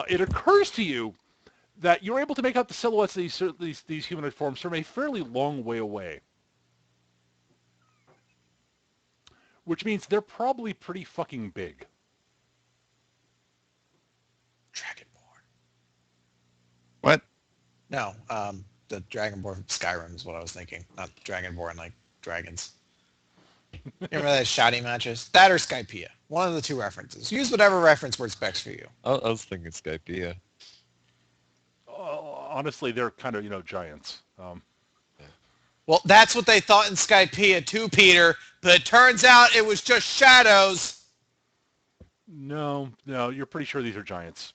It occurs to you that you're able to make out the silhouettes of these humanoid forms from a fairly long way away. Which means they're probably pretty fucking big. Dragonborn. what? No, the Dragonborn from Skyrim is what I was thinking. Not Dragonborn like dragons. Remember that shouting matches? That or Skypiea. One of the two references. Use whatever reference works best for you. I was thinking Skype, yeah. Honestly, they're kind of, giants. Well, that's what they thought in Skypiea too, Peter. But it turns out it was just shadows. No, you're pretty sure these are giants.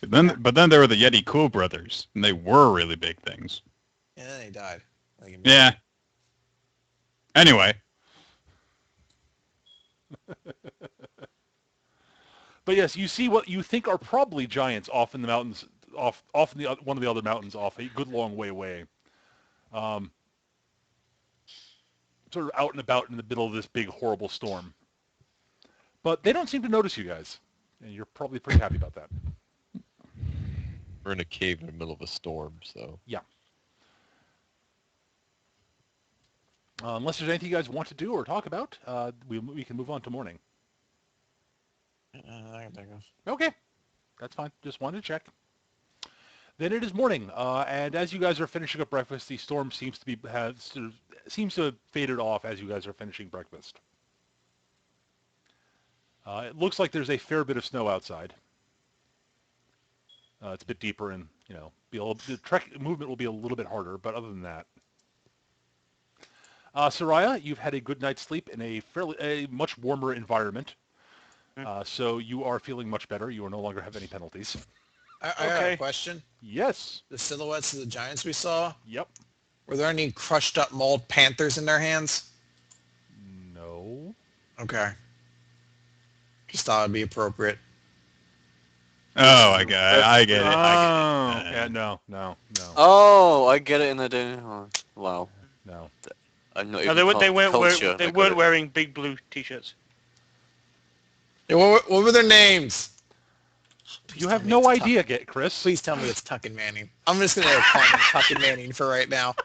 But then there were the Yeti Cool brothers, and they were really big things. And then they died. Yeah. Anyway, But yes, you see what you think are probably giants off in the mountains, off in one of the other mountains, off a good long way away. Sort of out and about in the middle of this big, horrible storm. But they don't seem to notice you guys, and you're probably pretty happy about that. We're in a cave in the middle of a storm, so... Yeah. Unless there's anything you guys want to do or talk about, we can move on to morning. I can think of. Okay, that's fine. Just wanted to check. Then it is morning, and as you guys are finishing up breakfast, the storm seems to have faded off as you guys are finishing breakfast. It looks like there's a fair bit of snow outside. It's a bit deeper, and the trek movement will be a little bit harder. But other than that, Soraya, you've had a good night's sleep in a much warmer environment, so you are feeling much better. You no longer have any penalties. I got a question. Yes. The silhouettes of the giants we saw, Yep. were there any crushed up mauled panthers in their hands? No. Okay. Just thought it'd be appropriate. oh, I get it. I get it. Yeah, no. Oh, I get it in the day. Oh, wow. No. I'm not No, even they weren't culture. they I got weren't it. wearing big blue t-shirts. Yeah, what were their names? You have no idea, Chris. Please tell me it's Tuck and Manning. I'm just going to call them Tuck and Manning for right now.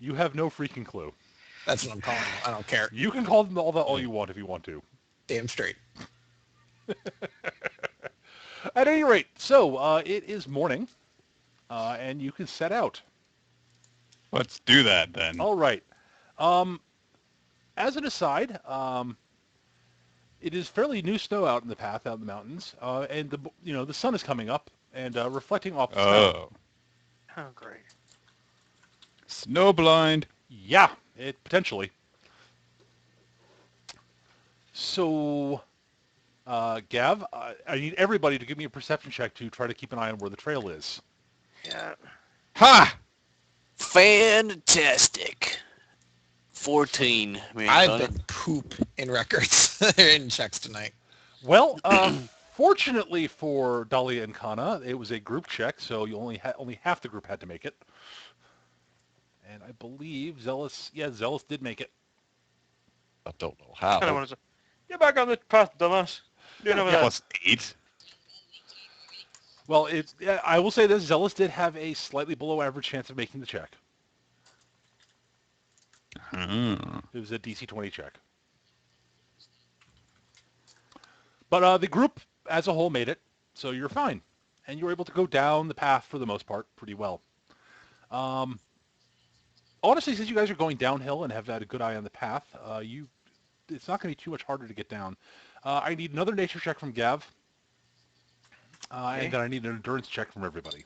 You have no freaking clue. That's what I'm calling them. I don't care. You can call them all you want if you want to. Damn straight. At any rate, so it is morning, and you can set out. Let's do that then. All right. As an aside, it is fairly new snow out in the path, out in the mountains, and the sun is coming up and reflecting off the snow. Oh, Oh, great. snowblind. Yeah, potentially. So, Gav, I need everybody to give me a perception check to try to keep an eye on where the trail is. Yeah. Ha! Fantastic. 14. Me and I've Connor. been poop in records in checks tonight. Well, fortunately for Dahlia and Kana, it was a group check, so you only half the group had to make it. And I believe Zealous did make it. I don't know Kind of how. want to say, get back on the path, dumbass. Doing over there. Plus 8. Well, I will say this, Zealous did have a slightly below average chance of making the check. It was a DC 20 check. But the group as a whole made it, so you're fine. And you were able to go down the path for the most part pretty well. Honestly, since you guys are going downhill and have had a good eye on the path, it's not going to be too much harder to get down. I need another nature check from Gav. Okay. And then I need an endurance check from everybody.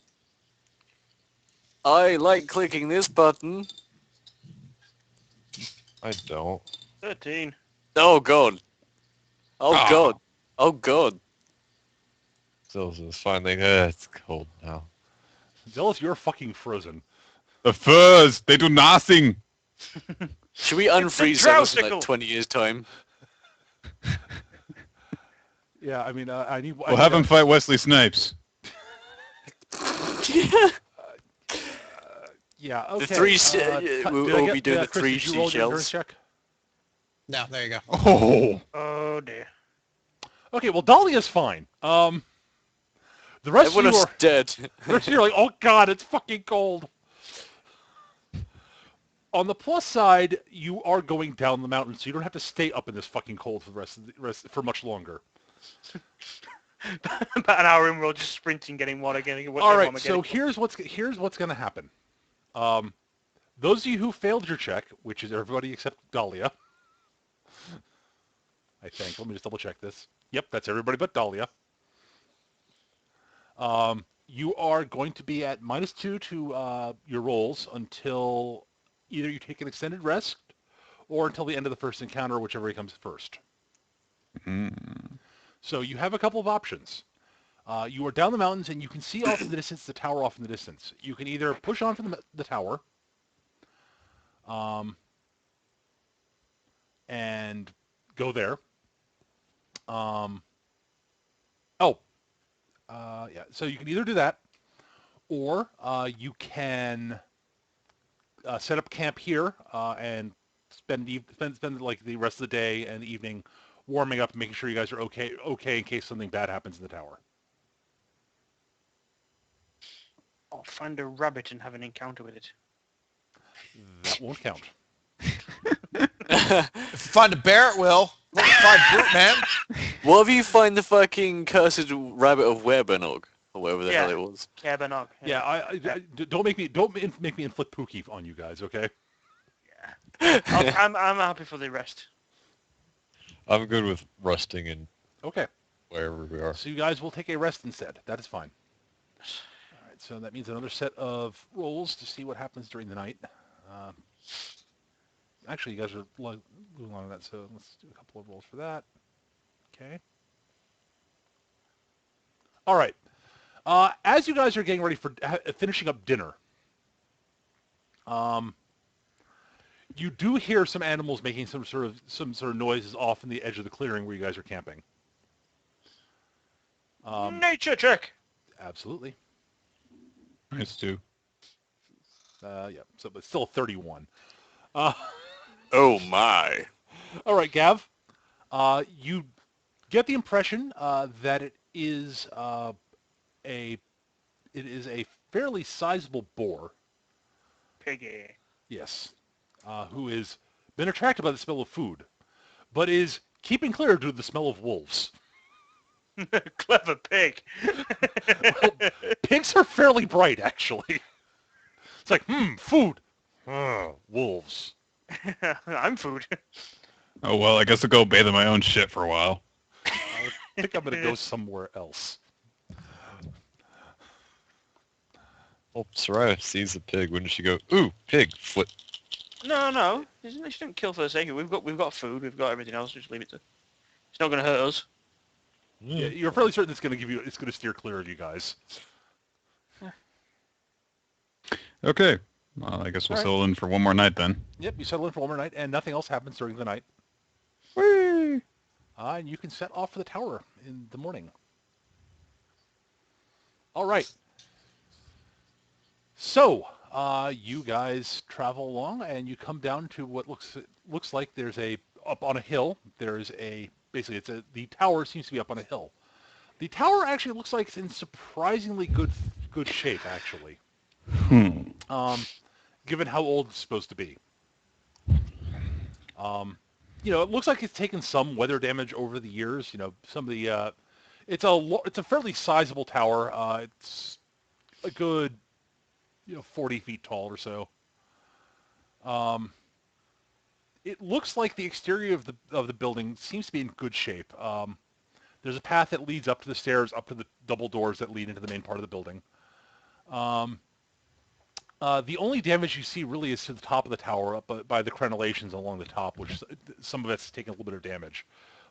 I like clicking this button. I don't. 13. Oh god. Oh Ah. god. Oh god. So it's finally, it's cold now. Zealous, you're fucking frozen. The furs, they do nothing. Should we It's a unfreeze Zealous in drousicle. like 20 years time? Yeah, I mean, I need... We'll have him fight Wesley Snipes. Yeah, okay. The three, Did we'll I be doing the Chris, three did you roll your endurance seashells. check? No, there you go. Oh. Oh dear. Okay, well, Dahlia's fine. The rest Everyone of you else are... dead. The rest of you are like, oh god, it's fucking cold. On the plus side, you are going down the mountain, so you don't have to stay up in this fucking cold for the rest for much longer. About an hour in, we're all just sprinting, getting water, getting water. All right, so here's what's going to happen. Those of you who failed your check, which is everybody except Dahlia, I think. Let me just double check this. Yep, that's everybody but Dahlia. You are going to be at -2 to your rolls until either you take an extended rest or until the end of the first encounter, whichever comes first. So you have a couple of options. You are down the mountains, and you can see off in the distance the tower off in the distance. You can either push on from the tower and go there. Yeah, so you can either do that, or you can set up camp here and spend like the rest of the day and the evening warming up and making sure you guys are okay in case something bad happens in the tower. I'll find a rabbit and have an encounter with it. That won't count. If you find a bear, it will. Look, find brute, man. What if you find the fucking cursed rabbit of Werebenog? Or whatever the hell it was. Cabernog. Yeah, don't make me inflict Pookie on you guys, okay? I'm happy for the rest. I'm good with rusting and Okay. wherever we are. So you guys will take a rest instead. That is fine. All right, so that means another set of rolls to see what happens during the night. Actually, you guys are moving along with that, so let's do a couple of rolls for that. Okay. All right. As you guys are getting ready for finishing up dinner, you do hear some animals making some sort of noises off in the edge of the clearing where you guys are camping. Nature check. Absolutely. Nice too. Yeah. So, but still 31. Oh my. All right, Gav. You get the impression that it is a fairly sizable boar. Piggy. Yes. Who has been attracted by the smell of food, but is keeping clear due to the smell of wolves. Clever pig. Well, pigs are fairly bright, actually. It's like, food. Wolves. I'm food. Oh well, I guess I'll go bathe in my own shit for a while. I think I'm going to go somewhere else. Oh, Soraya sees the pig. Wouldn't she go, ooh, pig, foot? No. She didn't kill for the sake of it. We've got food. We've got everything else. Just leave it to. It's not going to hurt us. Yeah, you're fairly certain it's going to steer clear of you guys. Okay. Well, I guess we'll All right. settle in for one more night then. Yep, you settle in for one more night, and nothing else happens during the night. Whee! And you can set off for the tower in the morning. All right. So, you guys travel along, and you come down to what looks like there's up on a hill. There's basically the tower seems to be up on a hill. The tower actually looks like it's in surprisingly good shape, actually, given how old it's supposed to be. It looks like it's taken some weather damage over the years. Some of the it's a fairly sizable tower. It's a good 40 feet tall or so. It looks like the exterior of the building seems to be in good shape. There's a path that leads up to the stairs, up to the double doors that lead into the main part of the building. The only damage you see really is to the top of the tower, up by the crenellations along the top, which some of it's taken a little bit of damage.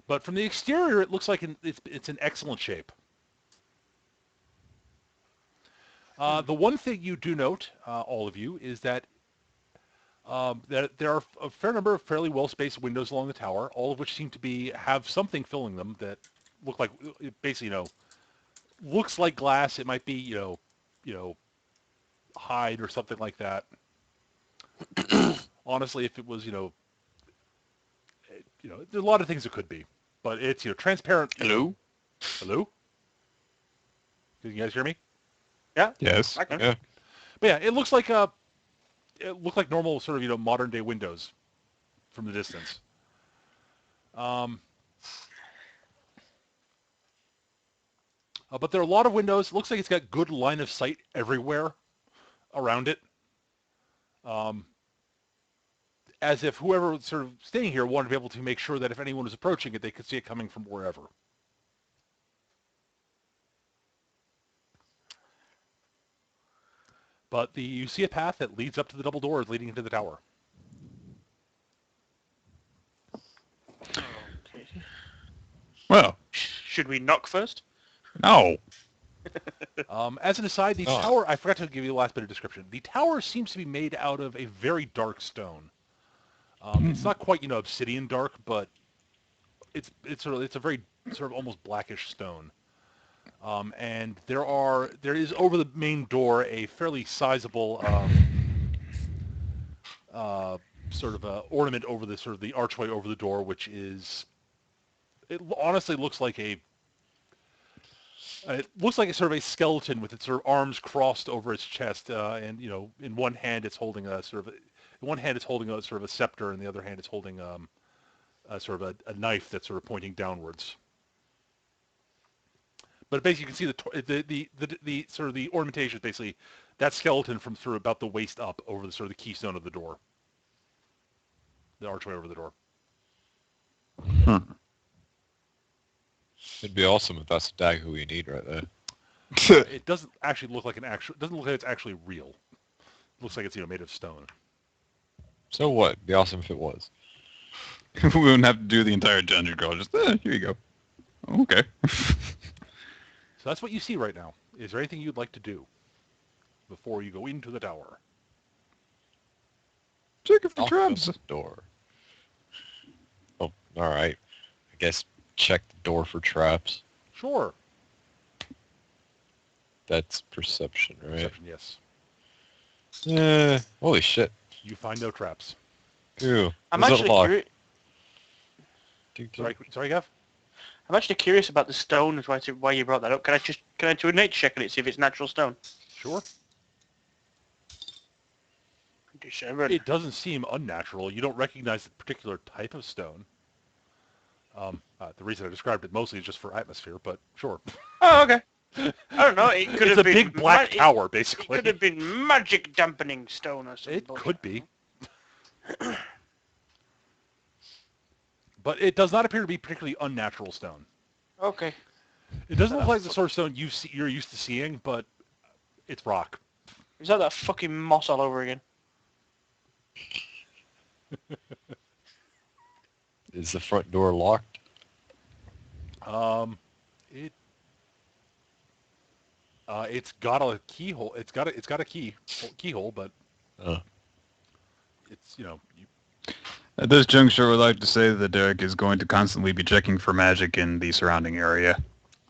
But from the exterior, it looks like it's in excellent shape. The one thing you do note, all of you, is that there are a fair number of fairly well-spaced windows along the tower, all of which seem to have something filling them that look like, basically, looks like glass. It might be, hide or something like that. Honestly, if it was, there's a lot of things it could be, but it's, transparent. Hello? Hello? Can you guys hear me? Yeah. Yes. I can. Yeah. But yeah, it looks like normal sort of, modern day windows from the distance. But there are a lot of windows. It looks like it's got good line of sight everywhere around it. As if whoever was sort of staying here wanted to be able to make sure that if anyone was approaching it, they could see it coming from wherever. But you see a path that leads up to the double doors leading into the tower. Okay. Well, Should we knock first? no. As an aside, the Oh. tower, I forgot to give you the last bit of description. The tower seems to be made out of a very dark stone. It's not quite, obsidian dark, but it's a very sort of almost blackish stone. And there is over the main door a fairly sizable sort of ornament over the sort of the archway over the door, which it honestly looks like it looks like a sort of a skeleton with its sort of arms crossed over its chest, and in one hand it's holding a sort of a scepter, and the other hand it's holding a sort of a knife that's sort of pointing downwards. But basically, you can see the sort of the ornamentation is basically that skeleton from sort of about the waist up over the sort of the keystone of the door, the archway over the door. Huh. It'd be awesome if that's the dagger we need right there. It doesn't actually look like it doesn't look like it's actually real. It looks like it's made of stone. So what? It'd be awesome if it was. We wouldn't have to do the entire dungeon crawl. Just, here you go. Okay. So that's what you see right now. Is there anything you'd like to do before you go into the tower? Check if the Knock traps. on the door. Oh, all right. I guess check the door for traps. Sure. That's perception, right? Perception, yes. Holy shit. You find no traps. Ew. I'm Was it actually locked? curious. Sorry, Gav? I'm actually curious about the stone. Why you brought that up? Can I do a nature check on it, see if it's natural stone? Sure. December. It doesn't seem unnatural. You don't recognize the particular type of stone. The reason I described it mostly is just for atmosphere, but sure. Oh, okay. I don't know. It could It's have a been big black tower, It basically. could have been magic dampening stone or something. It could be. But it does not appear to be particularly unnatural stone. Okay. It doesn't look like the sort of stone you're used to seeing, but it's rock. Is that fucking moss all over again? Is the front door locked? It's got a keyhole. It's got a keyhole, but It's, you know, At this juncture, I would like to say that Derek is going to constantly be checking for magic in the surrounding area.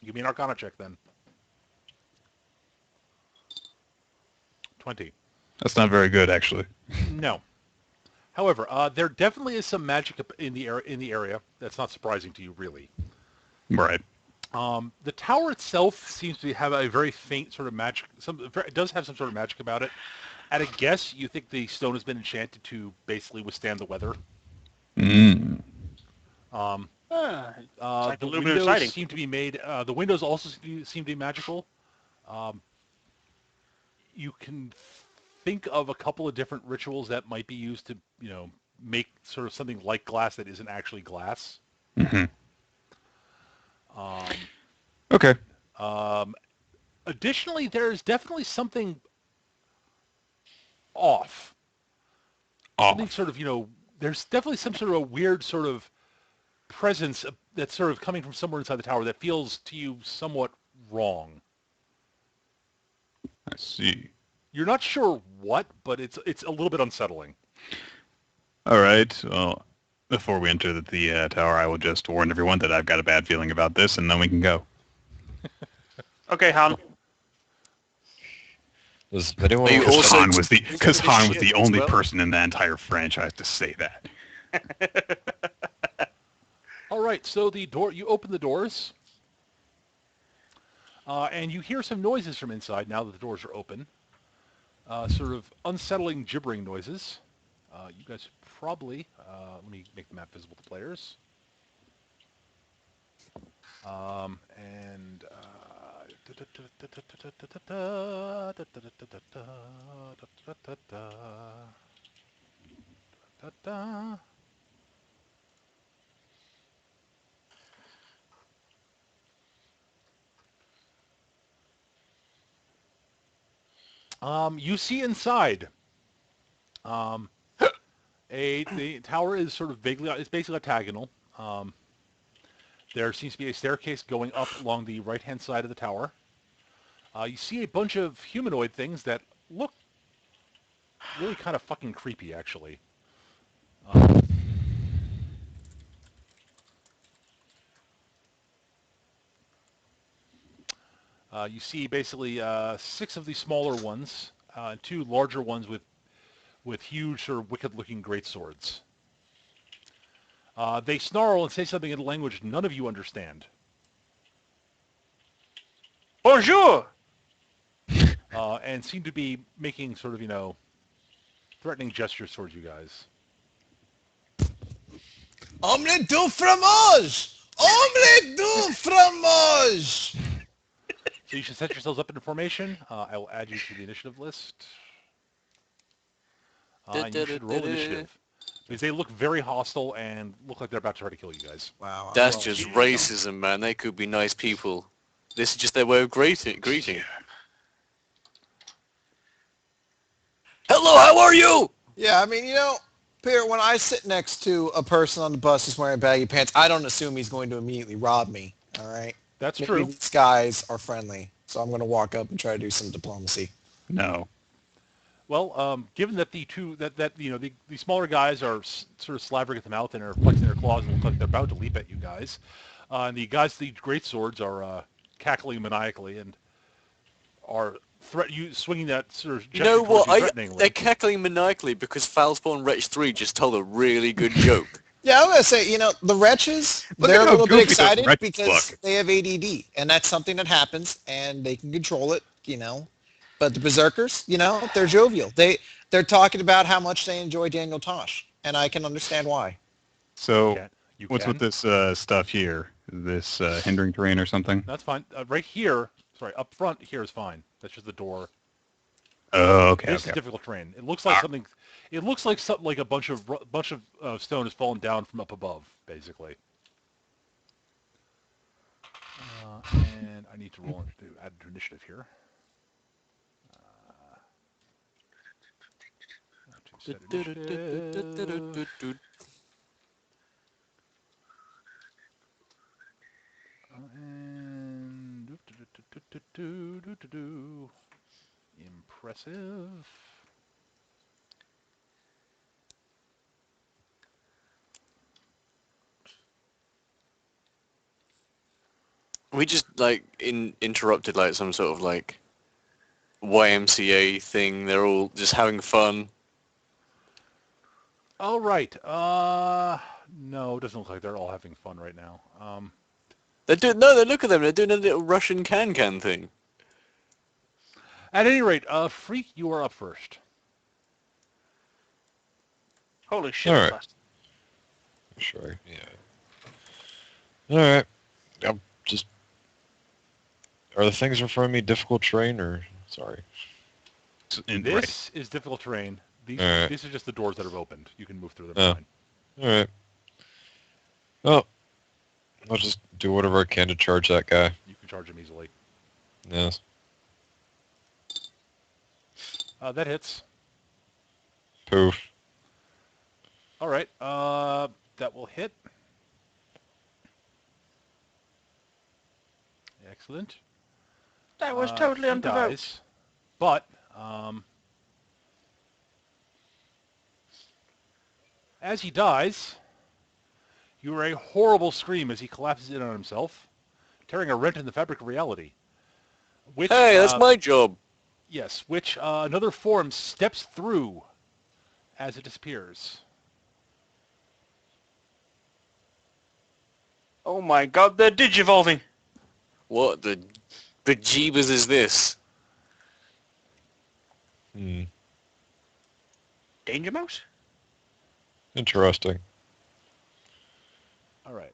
give me an Arcana check then. 20. That's not very good, actually. No. However, there definitely is some magic in the area. That's not surprising to you, really. Right. The tower itself seems to have a very faint sort of magic. It does have some sort of magic about it. At a guess, you think the stone has been enchanted to basically withstand the weather. Mm. Um, It's like the aluminum windows siding. seem to be made. The windows also seem to be magical. Um, you can think of a couple of different rituals that might be used to, you know, make sort of something like glass that isn't actually glass. Mm-hmm. Um, Okay. Additionally, there's definitely something off. Something Off. sort of, you know, there's definitely some sort of a weird sort of presence that's sort of coming from somewhere inside the tower that feels to you somewhat wrong. I see. You're not sure what, but it's a little bit unsettling. All right. Well, before we enter the tower, I will just warn everyone that I've got a bad feeling about this, and then we can go. Okay, Han. Does anyone Are you want to Because also Han was the taking because this Han was shit the as only well? person in the entire franchise to say that. All right, so you open the doors, and you hear some noises from inside now that the doors are open. Sort of unsettling, gibbering noises. You guys probably, let me make the map visible to players. And you see inside. Um, the tower is sort of vaguely, it's basically octagonal. There seems to be a staircase going up along the right-hand side of the tower. You see a bunch of humanoid things that look really kind of fucking creepy, actually. You see basically 6 of the smaller ones, and 2 larger ones with huge sort of wicked-looking greatswords. They snarl and say something in a language none of you understand, Bonjour. and seem to be making sort of, you know, threatening gestures towards you guys. Omelette du fromage! Omelette du fromage! So you should set yourselves up in formation. I will add you to the initiative list. And you should roll initiative. Because they look very hostile and look like they're about to try to kill you guys. Wow. That's well, just geez. racism, man. They could be nice people. This is just their way of greeting. Hello, how are you? Yeah, I mean, you know, Peter, when I sit next to a person on the bus who's wearing baggy pants, I don't assume he's going to immediately rob me, all right? That's Maybe true. these guys are friendly, so I'm going to walk up and try to do some diplomacy. No. Well, given that the smaller guys are sort of slavering at the mouth and are flexing their claws and look like they're about to leap at you guys, and the guys with the great swords are cackling maniacally and are swinging that sort of You gesture know towards what? you threateningly. They're cackling maniacally because Foulspawn Wretch 3 just told a really good joke. Yeah, I'm going to say, you know, the wretches, Look they're at a how little bit goofy those excited wretches because look. they have ADD, and that's something that happens, and they can control it, you know. But the berserkers, you know, they're jovial. They're talking about how much they enjoy Daniel Tosh, and I can understand why. So, You what's with can. this stuff here? This hindering terrain or something? That's fine. Right here, sorry, up front here is fine. That's just the door. Oh, okay, This is okay. difficult terrain. It looks like something. It looks like something like a bunch of stone has fallen down from up above, basically. And I need to add to initiative here. To set initiative. And impressive. We just like interrupted like some sort of like YMCA thing. They're all just having fun. All right. No, it doesn't look like they're all having fun right now. They're doing no. They look at them. They're doing a little Russian can thing. At any rate, Freak, you are up first. Holy shit, All that's right. fast. Sure. Yeah. All right. I'm just. Are the things in front of me difficult terrain or? Sorry. Right. This is difficult terrain. These All right. these are just the doors that have opened. You can move through them Oh. fine. All right. Well, I'll just do whatever I can to charge that guy. You can charge them easily. Yes. That hits. Poof. All right. That will hit. Excellent. That was totally He unprovoked. dies, but as he dies, you hear a horrible scream as he collapses in on himself, tearing a rent in the fabric of reality. Which, Hey, that's my job. yes, which another form steps through as it disappears. Oh my god, they're digivolving. What the jeebus is this? Hmm. Danger Mouse? Interesting. All right.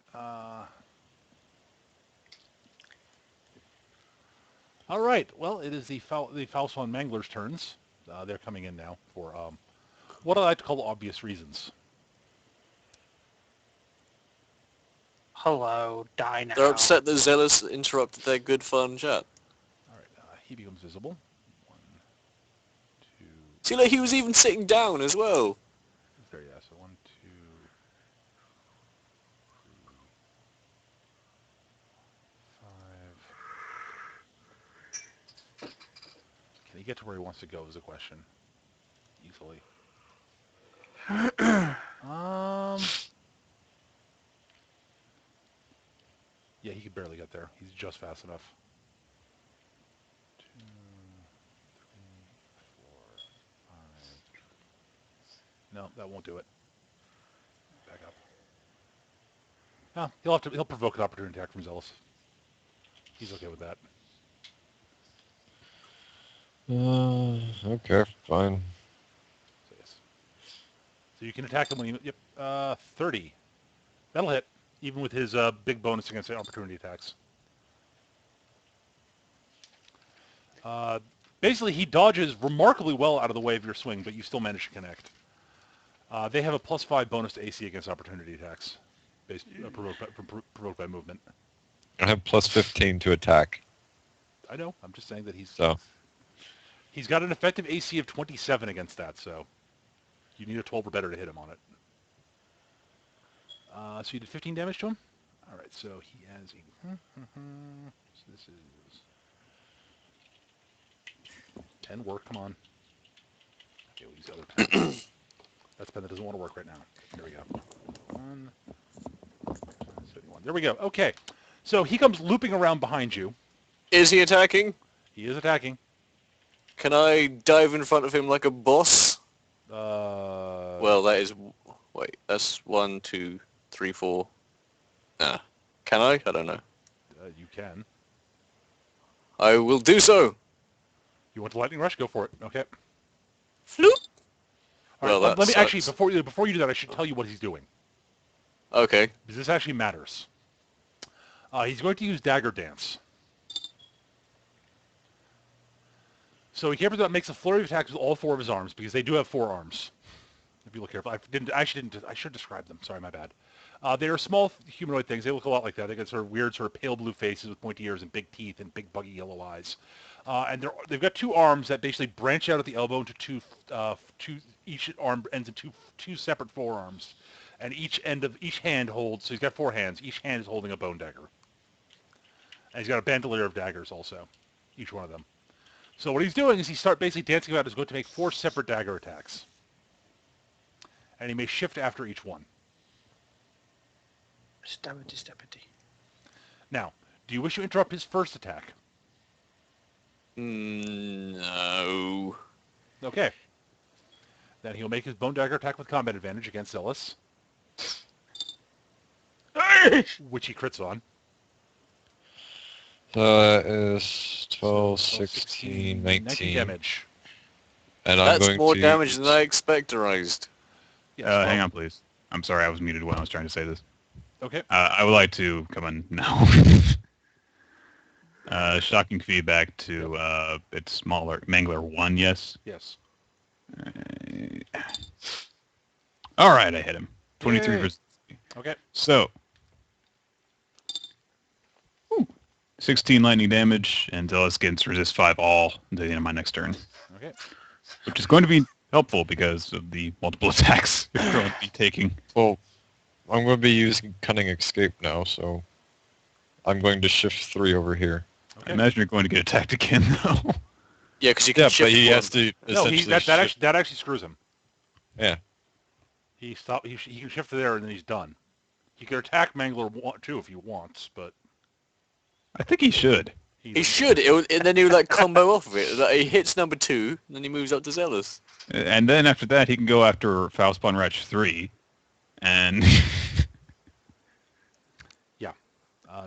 All right. Well, it is the Falson Mangler's turns. They're coming in now for what I like to call obvious reasons. Hello, die now. They're upset that Zealous interrupted their good fun chat. All right. He becomes visible. 1, 2. See, like he was even sitting down as well. There, yeah. So 1, 2, 3, 5. Can he get to where he wants to go is a question. Easily. Yeah, he could barely get there. He's just fast enough. 2, 3, 4, 5. No, that won't do it. Back up. No, he'll provoke an opportunity attack from Zealous. He's okay with that. Okay, fine. So yes. So you can attack him when he. Yep. 30. That'll hit, even with his big bonus against the opportunity attacks. Basically, he dodges remarkably well out of the way of your swing, but you still manage to connect. They have a +5 bonus to AC against opportunity attacks, provoked by movement. I have plus 15 to attack. I know. I'm just saying that So. he's got an effective AC of 27 against that, so you need a 12 or better to hit him on it. So you did 15 damage to him? All right, so he has a... So this is... 10 work, come on. Okay, we'll use the other 10. That's pen that doesn't want to work right now. There we go. 1, 71. There we go. Okay. So he comes looping around behind you. Is he attacking? He is attacking. Can I dive in front of him like a boss? Well, Well, that is... Wait, that's 1, 2, 3, 4... Nah. Can I? I don't know. you can. I will do so. You want the lightning rush? Go for it. Okay. Floop. All Well, right. that Let me actually sucks. before you do that, I should tell you what he's doing Okay. because this actually matters. He's going to use Dagger Dance. So he makes a flurry of attacks with all 4 of his arms because they do have 4 arms. If you look carefully, I should describe them. Sorry, my bad. They are small humanoid things. They look a lot like that. They got sort of weird, sort of pale blue faces with pointy ears and big teeth and big buggy yellow eyes. And they've got 2 arms that basically branch out at the elbow into two. Each arm ends in two separate forearms, and each hand holds. So he's got 4 hands. Each hand is holding a bone dagger. And he's got a bandolier of daggers also, each one of them. So what he's doing is he starts basically dancing about is going to make 4 separate dagger attacks. And he may shift after each one. Stabbity, stabbity. Now, Do you wish to interrupt his first attack? No. Okay. Then he'll make his Bone Dagger attack with combat advantage against Zealous, which he crits on. So that is 12, 16, 16, 19 19. damage. And I'm That's going more to damage than I expectorized. Yes, well, Hang on, please. I'm sorry, I was muted when I was trying to say this. Okay. I would like to come on now. Shocking feedback to its smaller Mangler 1, yes. Yes. All right, I hit him. 23 Yay. versus. Okay. So, 16 lightning damage, and Zealous gets resist 5 all until the end of my next turn, Okay. which is going to be helpful because of the multiple attacks you're going to be taking. Well, I'm going to be using Cunning Escape now, so I'm going to shift 3 over here. Okay. I imagine you're going to get attacked again, though. Yeah, because you can Yeah, shift but he one. has to No, essentially that shift. actually screws him. Yeah. He can shift to there and then he's done. He could attack Mangler 2 if he wants, but I think he should. He should, and then he would like combo off of it. Like, he hits number 2, and then he moves up to Zealous. And then after that, he can go after Foulspawn Wretch 3, and...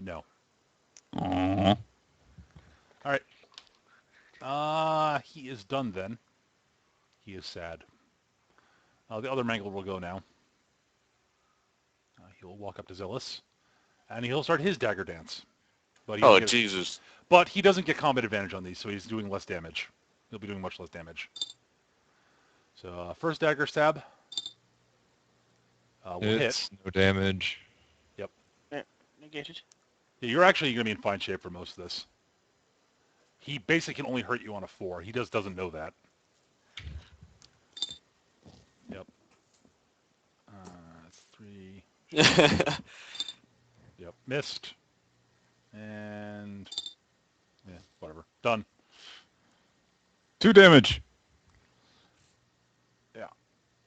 no. Aww. He is done then. He is sad. The other Mangler will go now. He'll walk up to Zealous, and he'll start his dagger dance. But he Oh, doesn't get- Jesus. But he doesn't get combat advantage on these, so he's doing less damage. He'll be doing much less damage. So first dagger stab. Will hit. It's no damage. Negated. Yeah, you're actually going to be in fine shape for most of this. He basically can only hurt you on a 4. He doesn't know that. Yep. 3. Yep. Missed. And... yeah, whatever. Done. 2 damage.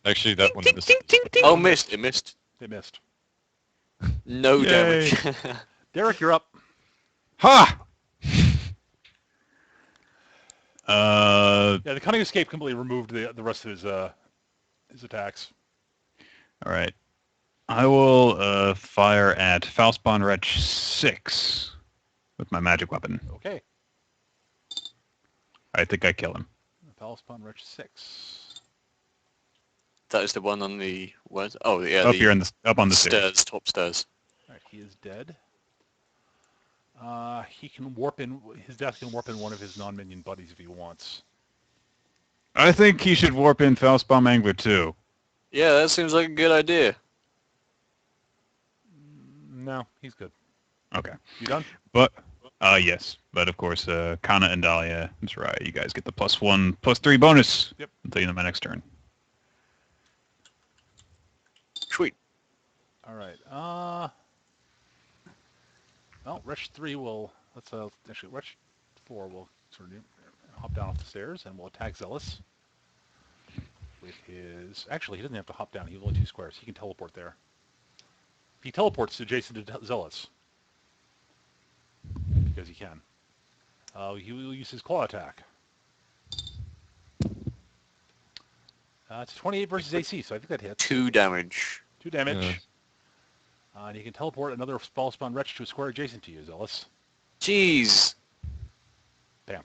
Actually, that one missed. Oh, missed. It missed. They missed. No Yay. damage. Derek, you're up. Ha! Yeah, the Cunning Escape completely removed the rest of his attacks. All right. I will fire at Foulspawn Wretch 6 with my magic weapon. Okay. I think I kill him. Foulspawn Wretch 6. That is the one on the... what? Oh, yeah. Up the here up on the stairs. top stairs. Alright, he is dead. He can warp in... his death can warp in one of his non-minion buddies if he wants. I think he should warp in Foulspawn Mangler 2. Yeah, that seems like a good idea. No, he's good. Okay. You done? But, yes. But of course, Kana and Dahlia, that's right. You guys get the +1/+3 bonus. Yep. Until the end of my next turn. Sweet. Alright, well, Wretch 3 will... actually, Wretch 4 will sort of hop down off the stairs and will attack Zealous. With his... actually, he doesn't have to hop down. He's only 2 squares. He can teleport there. If he teleports adjacent to Zealous, because he can, he will use his claw attack. It's 28 versus AC, so I think that hits. 2 damage. 2 damage. Yeah. And you can teleport another Foulspawn Wretch to a square adjacent to you, Zealous. Jeez. Bamf.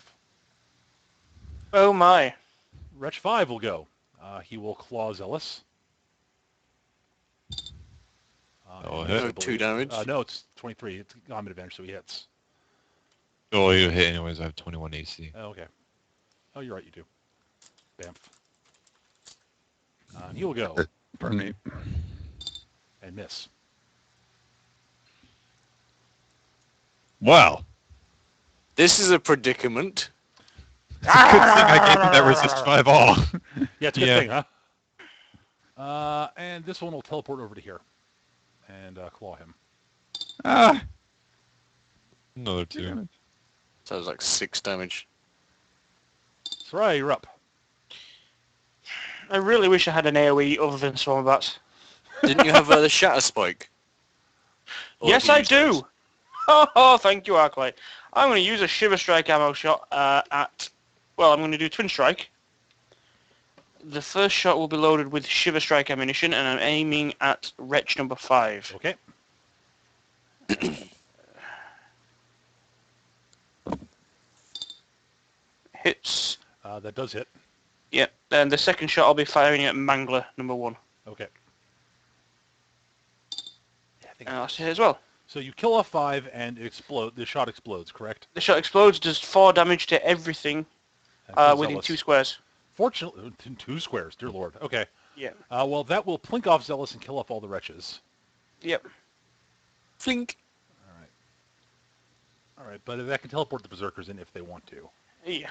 Oh my. Wretch 5 will go. He will claw Zealous. Oh, and hit. No, 2 damage. No, it's 23. It's combat advantage, so he hits. Oh, you hit anyways. I have 21 AC. Oh, okay. Oh, you're right, you do. Bamf. And he will go Pardon me. and miss. Wow. This is a predicament. It's a good thing I gave him that resist 5 all. Yeah, it's a good Yeah. thing, huh? And this one will teleport over to here and claw him. Ah. Another 2. So it was like 6 damage. Soraya, you're up. I really wish I had an AoE other than Swarm Bats. Didn't you have the Shatter Spike? Or Yes, have you I used do. those? Oh, thank you, Arclight. I'm going to use a Shiver Strike ammo shot well, I'm going to do Twin Strike. The first shot will be loaded with Shiver Strike ammunition, and I'm aiming at Wretch number 5. Okay. Hits. That does hit. Yep. And the second shot I'll be firing at Mangler number 1. Okay. Yeah, I think And that's a hit as well. so you kill off 5 and the shot explodes, correct? The shot explodes, does 4 damage to everything And within Zealous. 2 squares. Fortunately, 2 squares, dear lord. Okay. Yeah. Well, that will plink off Zealous and kill off all the wretches. Yep. Flink. All right. All right, but that can teleport the berserkers in if they want to. Yeah.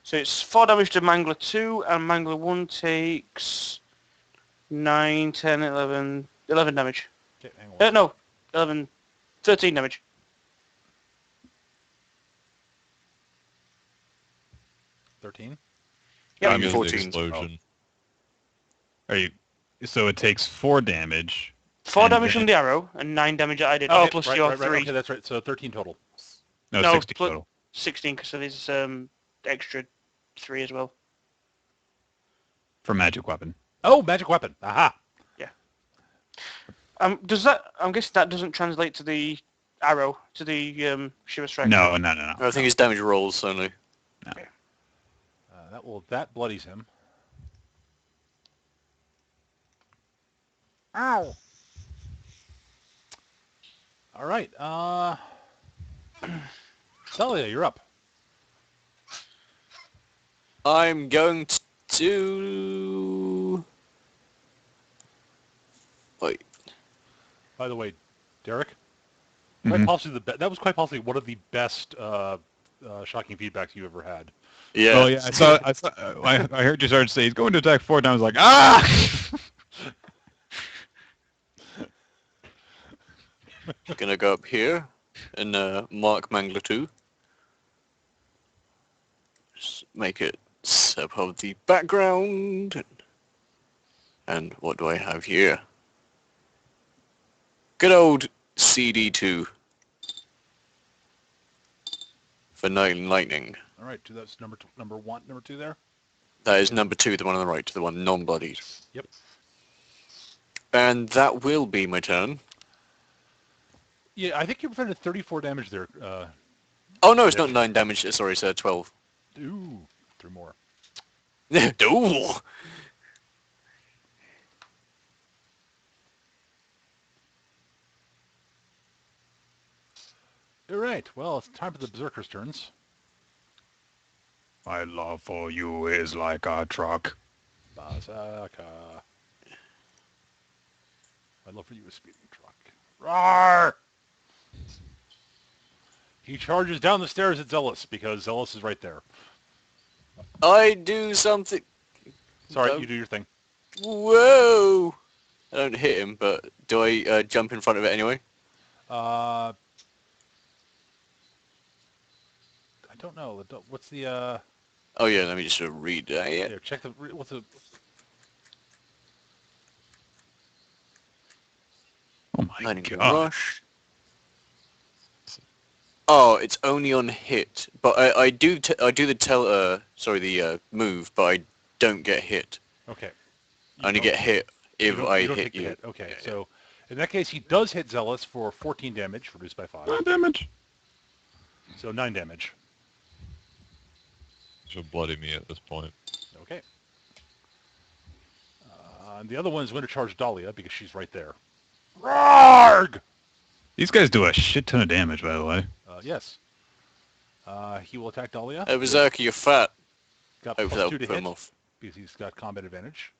So it's 4 damage to Mangler 2, and Mangler 1 takes 9, 10, 11 damage. Okay, hang on. No, 13 damage. 13? Yep. I'm in the 14. explosion. Are you? So it takes 4 damage. 4 And damage then- from the arrow, and 9 damage I did. Okay, Plus right, your right, 3. right. Okay, that's right. So 13 total. No, No, 60 pl- total. 16, because there's extra 3 as well. For magic weapon. Oh, magic weapon. Aha. Does that? I'm guessing that doesn't translate to the arrow, to the Shiver Strike. No. I think it's damage rolls only. That bloodies him. Ow. All right. Celia, you're up. I'm going to... Wait. By the way, Derek, Mhm. quite possibly that was quite possibly one of the best shocking feedbacks you ever had. Yeah. Oh yeah, I heard you start to say he's going to attack 4 times. I was like, ah! Gonna go up here and mark Mangler 2. Just make it above the background. And what do I have here? Good old CD2 for Night and Lightning. All right, so that's number 1, number 2 there. That is number 2, the one on the right, the one non-bloodied. Yep. And that will be my turn. Yeah, I think you prevented 34 damage there. Oh no, it's not 9 damage. Sorry, it's 12. Ooh, 3 more. Ooh. All right, well, it's time for the berserkers' turns. My love for you is like a truck. Basaka. My love for you is speeding truck. Roar! He charges down the stairs at Zealous because Zealous is right there. I do something. Sorry, Don't- you do your thing. Whoa! I don't hit him, but do I jump in front of it anyway? I don't know. What's the Oh yeah, let me just read that. Yeah. here, check the what's the Oh my Lightning god. rush. Oh, it's only on hit, but I do the move, but I don't get hit. okay. I only get hit You if don't- I you don't hit take the you. hit. Okay, Yeah, so in that case, he does hit Zealous for 14 damage, reduced by 5. 9 damage. So 9 damage. She'll bloody me at this point. Okay. And the other one is going to charge Dahlia because she's right there. Rarg! These guys do a shit ton of damage, by the way. Yes. He will attack Dahlia. Hey, Berserker, you're fat. Got Hope plus that'll 2 to put hit him off. because he's got combat advantage.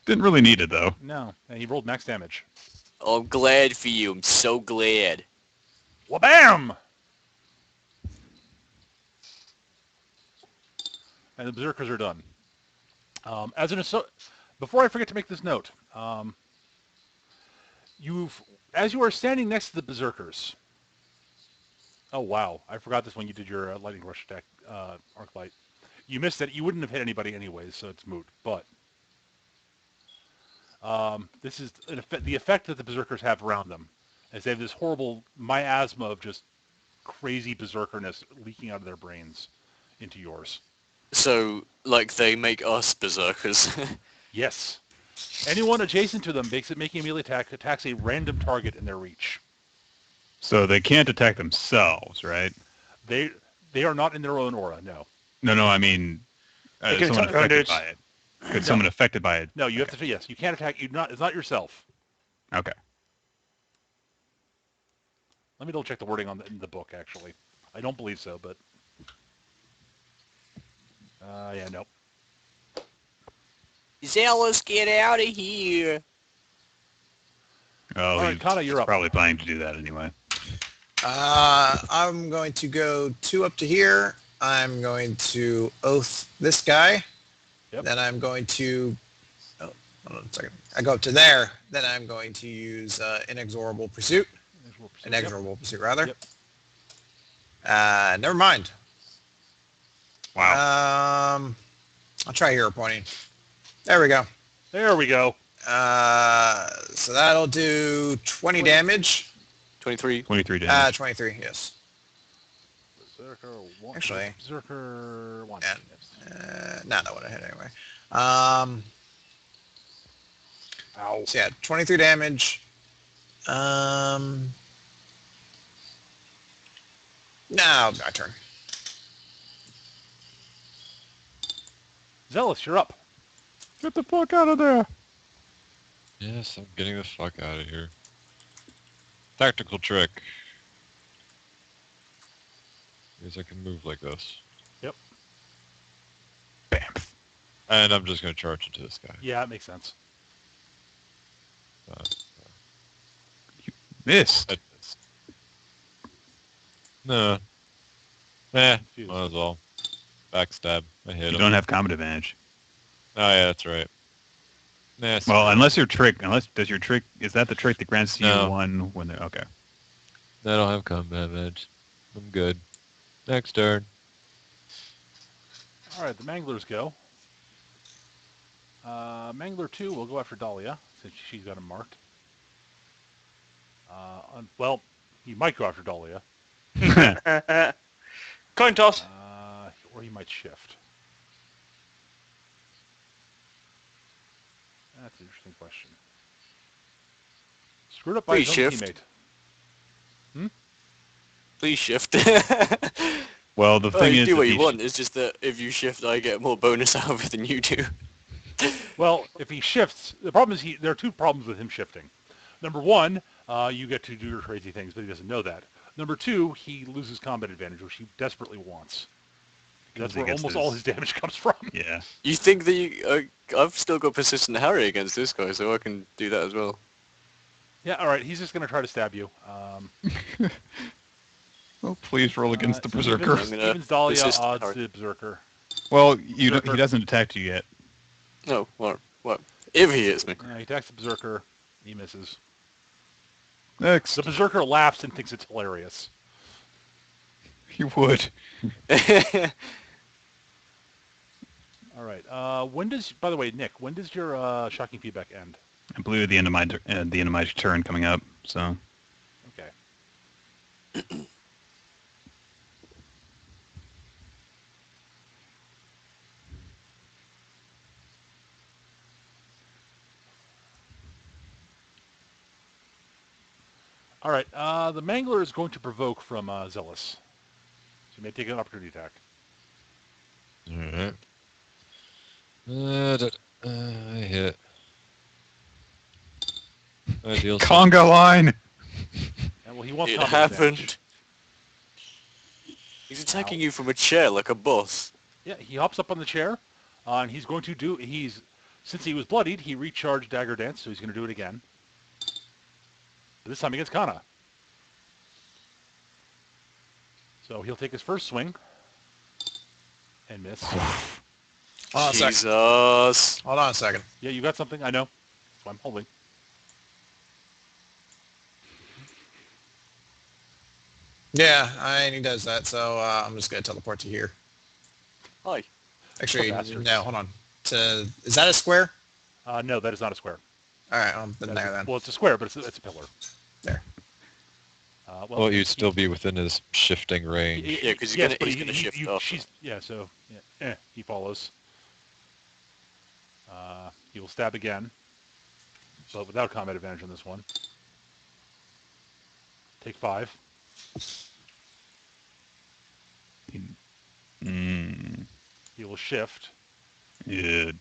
Didn't really need it though. No, and he rolled max damage. Oh, I'm glad for you. I'm so glad. Wabam! And the berserkers are done. Before I forget to make this note, as you are standing next to the berserkers. Oh wow, I forgot this when you did your lightning rush attack, Arclight. You missed it. You wouldn't have hit anybody anyways, so it's moot. But this is the effect that the berserkers have around them, as they have this horrible miasma of just crazy berserkerness leaking out of their brains into yours. So, like, they make us berserkers. Yes. Anyone adjacent to them making a melee attack attacks a random target in their reach. So they can't attack themselves, right? They are not in their own aura, no. No, I mean, They can someone attack affected undeads. by it. Could No. someone affected by it? No, you have to, yes, you can't attack, it's not yourself. Okay. Let me double check the wording in the book, actually. I don't believe so, but... yeah, no. Zealous, get out of here! Oh, All right, he's Kana, you're up. probably planning to do that anyway. I'm going to go 2 up to here. I'm going to oath this guy. Yep. Then I'm going to... Oh, hold on a second. I go up to there. Then I'm going to use Inexorable Pursuit. Inexorable Pursuit, rather. Yep. Never mind. Wow. I'll try hero pointing. There we go. There we go. So that'll do 20 damage. 23. 23 damage. 23, yes. Berserker 1. Actually. Berserker 1. Yeah. Yes. Nah, that would have hit anyway. Ow. So yeah, 23 damage. Now my turn. Zealous, you're up. Get the fuck out of there. Yes, I'm getting the fuck out of here. Tactical trick. Guess I can move like this. Yep. Bam. And I'm just going to charge into this guy. Yeah, it makes sense. Missed. I missed. No. Nah, Confused. might as well. Backstab. I hit You him. don't have combat advantage. Oh yeah, that's right. Nah, Well, unless your trick, is that the trick that grants you No. 1 when they're, okay. I don't have combat advantage. I'm good. Next turn. All right, the Manglers go. Mangler 2 will go after Dahlia, since she's got him marked. Well, he might go after Dahlia, Coin toss. or he might shift. That's an interesting question. Screwed up by Please his own shift. teammate. Please shift. Well, the Well, thing you is, do if what you he want. It's just that if you shift, I get more bonus out of it than you do. Well, if he shifts, the problem is there are 2 problems with him shifting. Number 1, you get to do your crazy things, but he doesn't know that. Number 2, he loses combat advantage, which he desperately wants. That's he where gets almost this- all his damage comes from. Yeah. You think that you... I've still got persistent Harry against this guy, so I can do that as well. Yeah, all right, he's just going to try to stab you. Oh, please roll against the Stevens- berserker. I'm gonna Stevens Dahlia resist odds Harry. to Berserker. Well, he Berserker. doesn't attack you yet. No, what? If he hits me. He attacks the Berserker. He misses. Next. The Berserker laughs and thinks it's hilarious. He would. All right. By the way, Nick, when does your shocking feedback end? I believe at the end of my turn coming up. So Okay. All right. The Mangler is going to provoke from Zealous. So you may take an opportunity attack. Alright. I hit. I deal conga line. And well, he wants It combat happened. advantage. He's attacking you from a chair like a boss. Yeah, he hops up on the chair, and he's going to do. Since he was bloodied, he recharged Dagger Dance, so he's going to do it again. But this time against Kana. So he'll take his first swing and miss. Hold on a second. Jesus. Hold on a second. Yeah, you got something? I know. That's why I'm holding. Yeah, he does that, so I'm just going to teleport to here. Hi. Actually, Bastard. no, hold on. Is that a square? No, that is not a square. All right, then That there is then. well, it's a square, but it's a pillar. Well, you'd still be within his shifting range. Yeah, 'cause he's yes, gonna- but he's gonna shift you, off. She's so he follows. He will stab again, but without combat advantage on this one. Take 5. Mm, He will shift. yeah.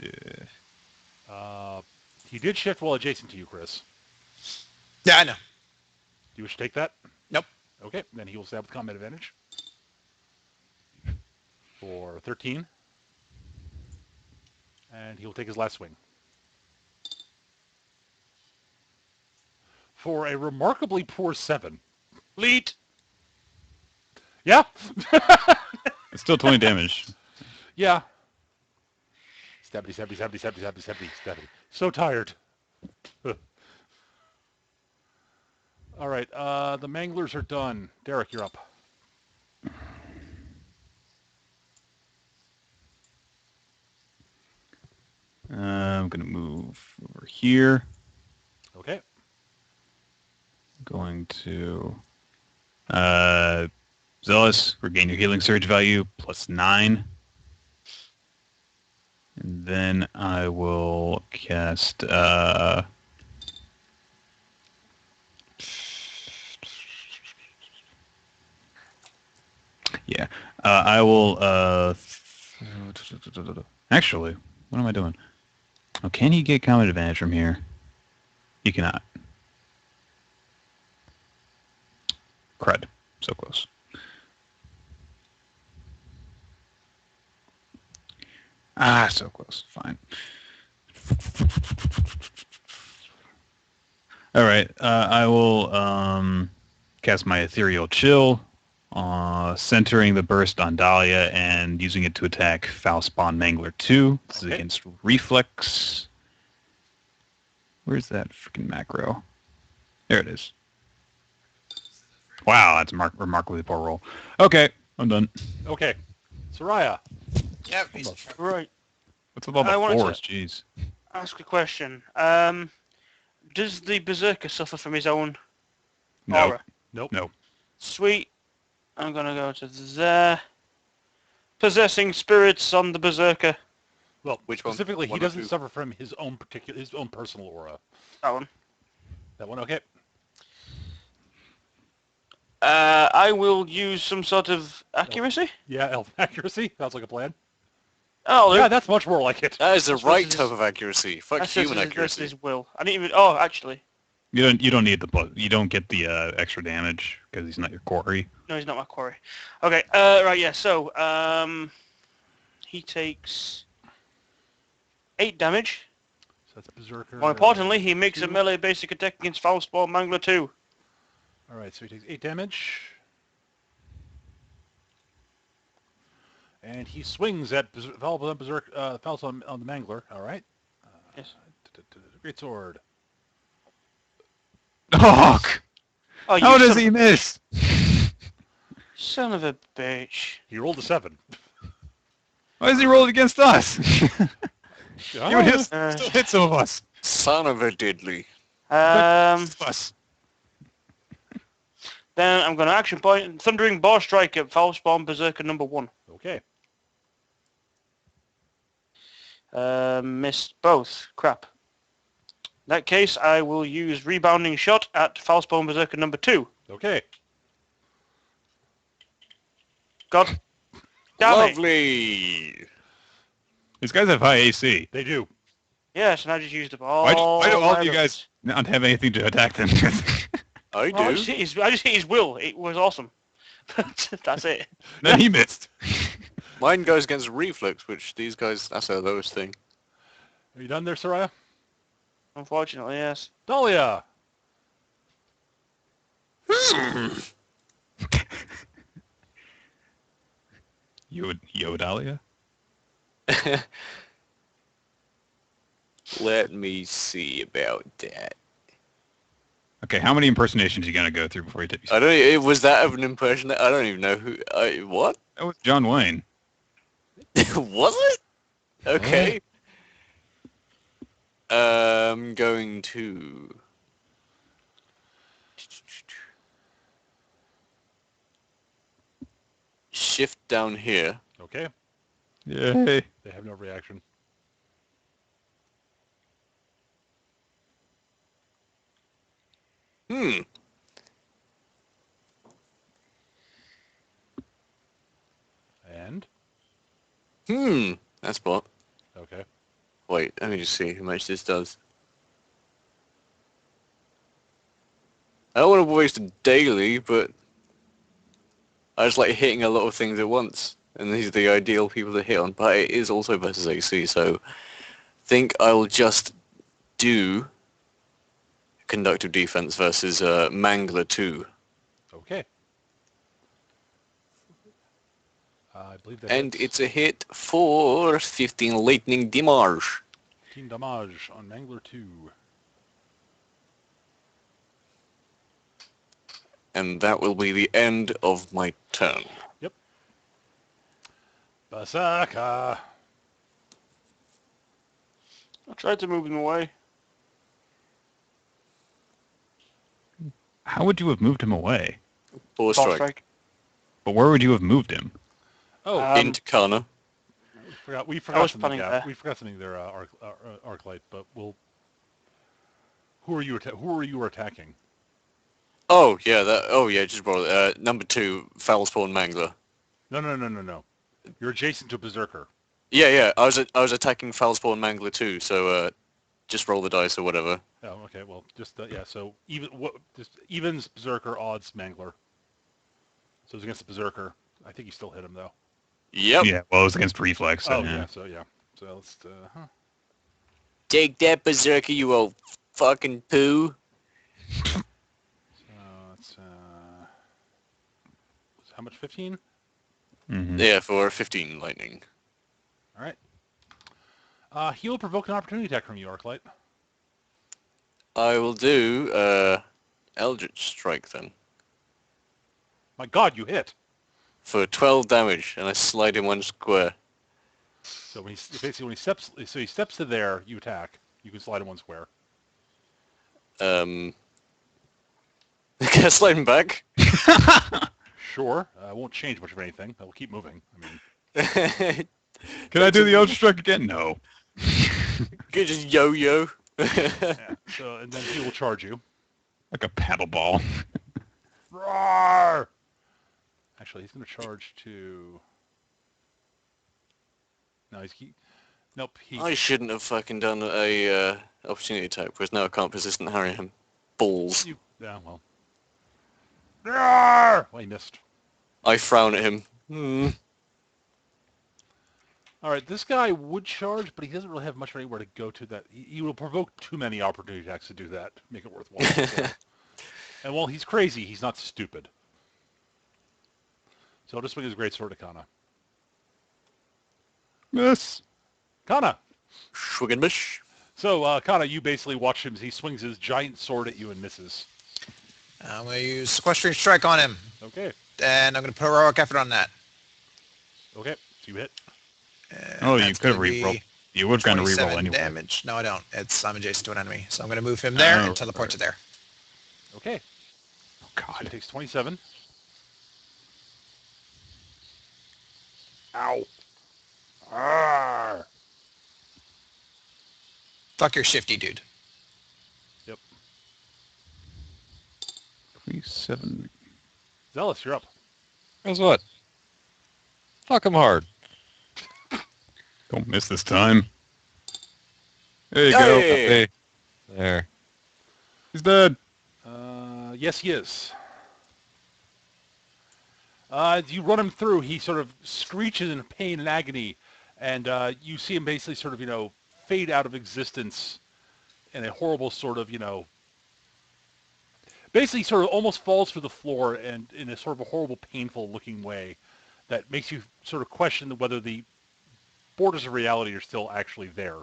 He did shift while adjacent to you, Chris. Yeah, I know. Do you wish to take that? Nope. Okay, then he will stab with combat advantage. For 13. And he will take his last swing. For a remarkably poor 7. Lead. Yeah? It's still 20 damage. Yeah. Stabby. So tired. All right, the manglers are done. Derek, you're up. I'm going to move over here. Okay. Going to Zealous, regain your healing surge value plus 9. And then I will cast I will actually, what am I doing? Oh, can he get combat advantage from here? He cannot. Crud. So close. So close. Fine. All right. I will cast my Ethereal Chill, centering the burst on Dahlia and using it to attack Foulspawn Mangler 2. This is against Reflex. Where's that freaking macro? There it is. Wow, that's a remarkably poor roll. Okay, I'm done. Okay. Soraya. Yep. Right. What's with all the I wanted to- fours? Jeez. Ask a question. Does the Berserker suffer from his own No. aura? Nope. No. Sweet. I'm going to go to there. Possessing spirits on the Berserker. Well, Which one? specifically, he One or doesn't two? suffer from his own personal aura. That one. That one, okay. I will use some sort of accuracy. Yeah, elf accuracy. Sounds like a plan. Oh, Yeah, that's much more like it. That is the That's what right it is. type of accuracy. Fuck that's human that's accuracy. his will. I didn't even. Oh, actually, You don't need the plus. You don't get the extra damage because he's not your quarry. no, he's not my quarry. Okay. Right. Yeah. So, he takes 8 damage. So that's Berserker. More importantly, he makes a 2. melee basic attack against Foulspawn Mangler 2. All right, so he takes 8 damage. And he swings at Foulspawn on the Mangler. All right. Yes. Great sword. Oh, Oh, you how does son he of miss? Son of a bitch. He rolled a 7. Why is he rolling against us? He would hit, Uh, still hit some of us. Son of a diddly. Us. Then I'm going to action point Thundering Boar Strike at Foulspawn Berserker number 1. Okay. Missed both. Crap. In that case, I will use Rebounding Shot at Foulspawn Berserker number 2. Okay. God damn it. Lovely. These guys have high AC. They do. Yes, and I just used up all Why do all my of you abilities. guys not have anything to attack them? I Oh, I do. just hit his will. It was awesome. That's it. Then he missed. Mine goes against reflex, which these guys, that's their lowest thing. Are you done there, Soraya? Unfortunately, yes. Dahlia. Yodalia? Let me see about that. Okay, how many impersonations are you gonna go through before you take? I don't. Was that of an impression? I don't even know who. What? That was John Wayne. Was it? Okay. I'm going to. shift down here. Okay. Yay. They have no reaction. Hmm. And? That's what. Okay. Wait, let me just see how much this does. I don't want to waste a daily, but I just like hitting a lot of things at once. And these are the ideal people to hit on. But it is also versus AC, so I think I'll just do conductive defense versus Mangler 2. Okay. I believe that And hits. it's a hit for 15 lightning damage. 15 damage on Mangler 2. And that will be the end of my turn. Yep. Basaka. I tried to move him away. How would you have moved him away? Force Boss strike. strike. But where would you have moved him? Oh, Into Kana. we I forgot was something. planning Gav. there. We forgot something there, Arclight. But we'll. Who are you? Who are you attacking? Oh yeah, just roll it. Number 2, Foulspawn Mangler. No. You're adjacent to Berserker. Yeah. I was attacking Foulspawn Mangler 2, so just roll the dice or whatever. Oh, okay. Well, just yeah. So just evens Berserker, odds Mangler. So it's against the Berserker. I think you still hit him though. Yep. Yeah, well, it was against reflex. So, Oh yeah. yeah. So yeah. So let's. Take that, Berserker, you old fucking poo. So it's how much? 15. Mhm. Yeah, for 15 lightning. All right. He will provoke an opportunity attack from you, Arclight. I will do Eldritch Strike then. My God, you hit. For 12 damage, and I slide in 1 square. So when he steps to there, you attack. You can slide in 1 square. Can I slide him back? Sure. Won't change much of anything. I will keep moving. I mean, Can I do the Eldritch Strike again? No. Could just yo-yo. yeah. So and then he will charge you. Like a paddle ball. Roar! Actually, he's going to charge to. No, Nope. I shouldn't have fucking done a opportunity attack, because now I can't persistent harry him. Balls. Yeah. Well. Roar! Well, he missed. I frown at him. All right, this guy would charge, but he doesn't really have much anywhere to go to. That he will provoke too many opportunity attacks to do that, to make it worthwhile. So. And while he's crazy, he's not stupid. So I'll just swing his greatsword at Kana. Miss. Kana. Shwig and mish. So Kana, you basically watch him as he swings his giant sword at you and misses. I'm going to use Sequestering Strike on him, Okay. and I'm going to put heroic effort on that. Okay. So you hit. And Oh, you that's could have gonna be re-rolled. You would kind of re-roll 27 anyway. damage. No, I don't. I'm adjacent to an enemy, so I'm going to move him there Oh, and teleport to there. Okay. Oh, So he God. takes 27. Ow. Arr. Fuck your shifty dude. Yep. 27. Zealous, you're up. Guess what? Fuck him hard. Don't miss this time. There you go. Hey! Hey. There. He's dead. Yes, he is. You run him through. He sort of screeches in pain and agony, and you see him basically sort of, fade out of existence in a horrible sort of, basically sort of almost falls to the floor and in a sort of a horrible, painful-looking way that makes you sort of question whether the borders of reality are still actually there.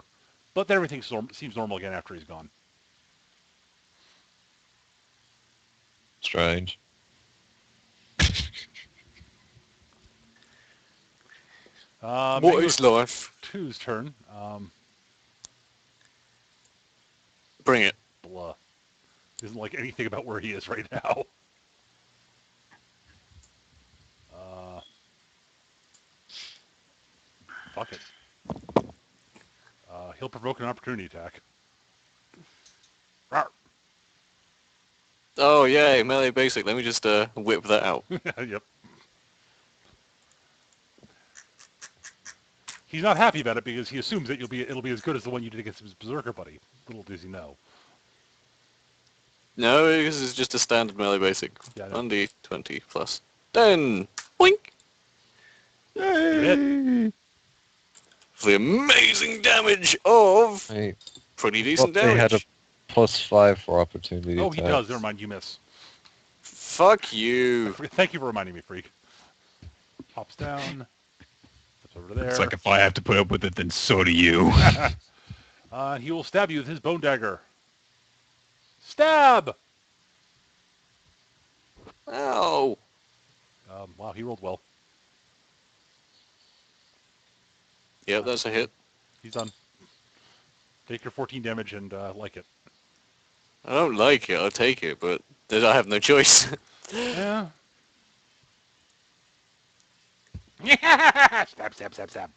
But then everything seems normal again after he's gone. Strange. What Mangler is life? 2's turn. Bring it. Blah. Doesn't like anything about where he is right now. fuck it. He'll provoke an opportunity attack. Rawr. Oh, yay, melee basic. Let me just whip that out. Yep. He's not happy about it because he assumes that it'll be as good as the one you did against his berserker buddy. Little does he know. No, this is just a standard melee basic. Yeah, I know. 1d20 plus 10. Boink! Hit. For the amazing damage of I pretty decent thought they had a damage. +5 for opportunity Oh, he attacks. does. Never mind. You miss. Fuck you. Thank you for reminding me, freak. Hops down. Steps over to there. It's like if I have to put up with it, then so do you. He will stab you with his bone dagger. Stab! Ow. Wow, he rolled well. Yep, that's a hit. He's done. Take your 14 damage and like it. I don't like it, I'll take it, but I have no choice. Yeah. Stab, stab, stab, stab.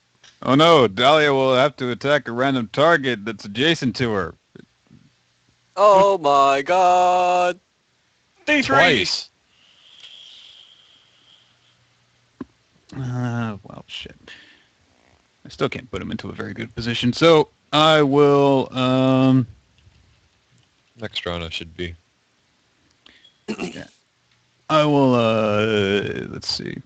Oh no, Dahlia will have to attack a random target that's adjacent to her. Oh my god. D3! Twice. Well, shit. I still can't put him into a very good position, so I will, Next round it should be. let's see.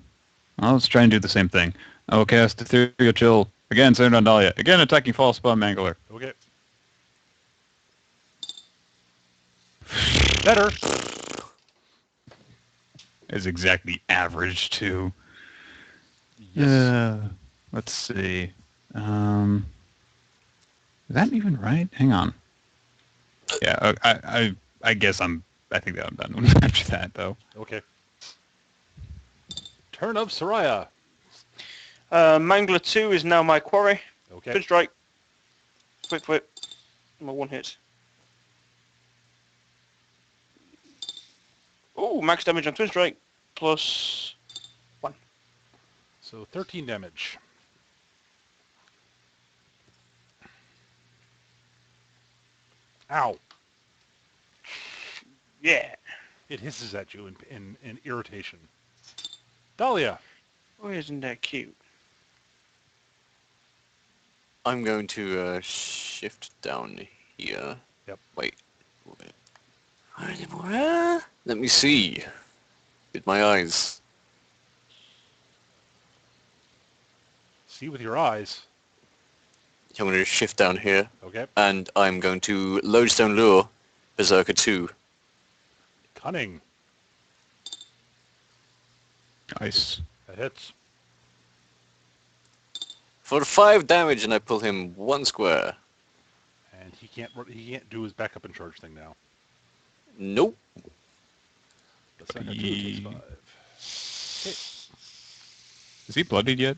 Let's try and do the same thing. I will cast Ethereal Chill, again, centered on Dahlia. Again, attacking False Spawn Mangler. Okay. Better. Is exactly average, too. Yes. Let's see. Is that even right? Hang on. Yeah, I guess I think that I'm done after that, though. Okay. Turn of Soraya. Mangler 2 is now my quarry. Okay. Twin strike. Quick whip. My one hit. Oh, max damage on twin strike. Plus 1. So 13 damage. Ow. Yeah. It hisses at you in irritation. Dahlia. Oh, isn't that cute? I'm going to shift down here. Yep. Wait. Let me see. With my eyes. See with your eyes. I'm going to shift down here. Okay. And I'm going to Lodestone Lure Berserker 2. Cunning. Nice. That hits. For 5 damage, and I pull him 1 square. And he can't do his backup and charge thing now. Nope. The second two takes 5. Okay. Is he bloodied yet?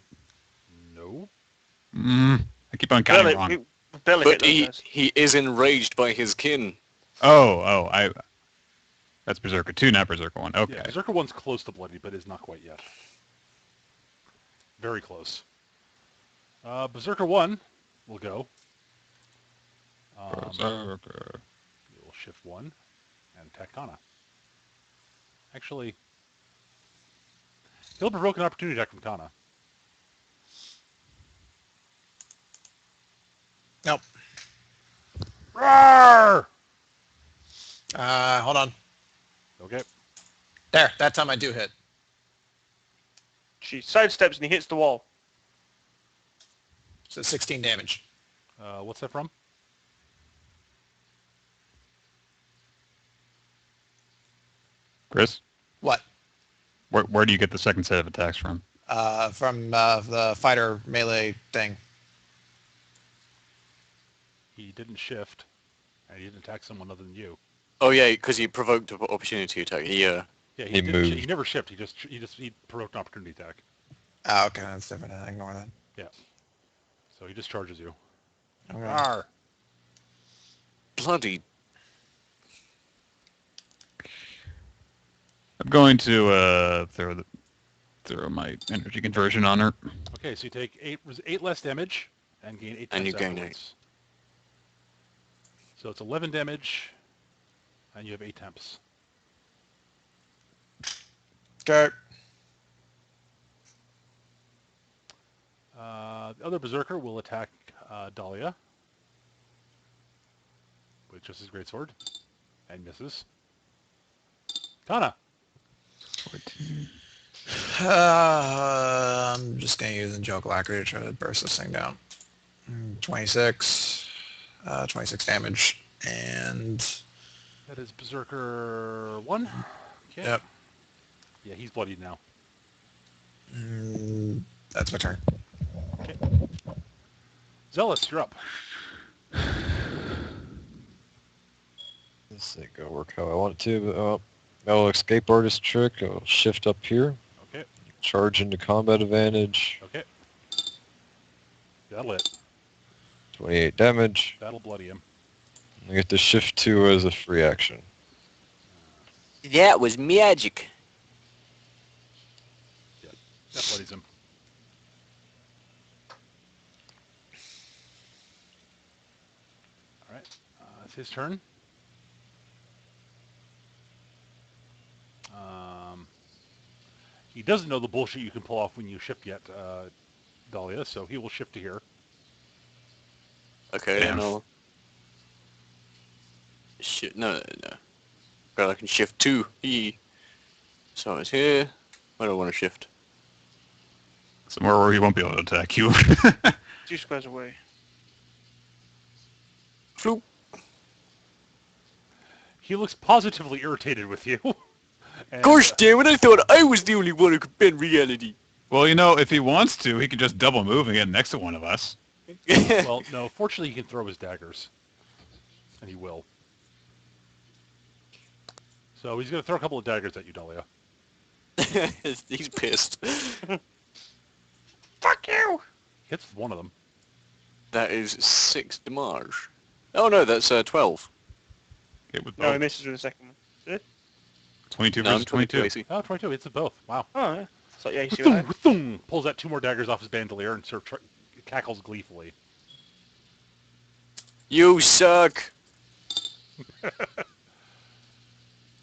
No. I keep on counting wrong. We barely hit But those guys. he is enraged by his kin. That's Berserker 2, not Berserker 1. Okay. Yeah, Berserker 1's close to bloody, but is not quite yet. Very close. Berserker 1 will go. Berserker. You'll shift 1 and attack Kana. Actually, he'll provoke an opportunity attack from Kana. Nope. Roar! Hold on. Okay. There. That time I do hit. She sidesteps and he hits the wall. So 16 damage. What's that from? Chris, What? where do you get the second set of attacks from? From the fighter melee thing. He didn't shift, and he didn't attack someone other than you. Oh yeah, because he provoked an opportunity attack. Yeah, He didn't. moved. He never shift. He provoked an opportunity attack. Oh, okay. That's different. I ignore that. So he just charges you. Okay. Rawr. Bloody. I'm going to throw the throw my energy conversion on her. Okay, so you take 8 less damage and gain 8 And temps you gain afterwards. So it's 11 damage, and you have 8 temps. Okay. The other Berserker will attack Dahlia with just his greatsword, and misses. Kana. 14. I'm just going to use Angelic Alacrity to try to burst this thing down. 26. 26 damage. And... That is Berserker 1. Okay. Yep. Yeah, he's bloodied now. That's my turn. Okay. Zealous, you're up. This ain't gonna work how I want it to, but I'll escape artist trick. I'll shift up here. Okay. Charge into combat advantage. Okay. That'll hit. 28 damage. That'll bloody him. I get to shift 2 as a free action. That was magic. That bloodies him. All right. It's his turn. He doesn't know the bullshit you can pull off when you shift yet, Dahlia, so he will shift to here. Okay, Damn. and I'll... No. But I can shift 2. So it's here. I don't want to shift. Somewhere where he won't be able to attack you. 2 squares away. Floop. He looks positively irritated with you. And, Gosh damn it, I thought I was the only one who could bend reality. Well, you know, if he wants to, he could just double move and get next to one of us. well, no, fortunately he can throw his daggers. And he will. So he's going to throw a couple of daggers at you, Dahlia. He's pissed. Fuck you! Hits one of them. That is 6 damage. Oh no, that's 12. Okay, with No, he both. misses with the second one. 22 No, versus 22 22. AC. Oh, 22. Hits them both. Wow. Oh, yeah. So, yeah, you see what I... Thung, pulls out 2 more daggers off his bandolier and sort of cackles gleefully. You suck!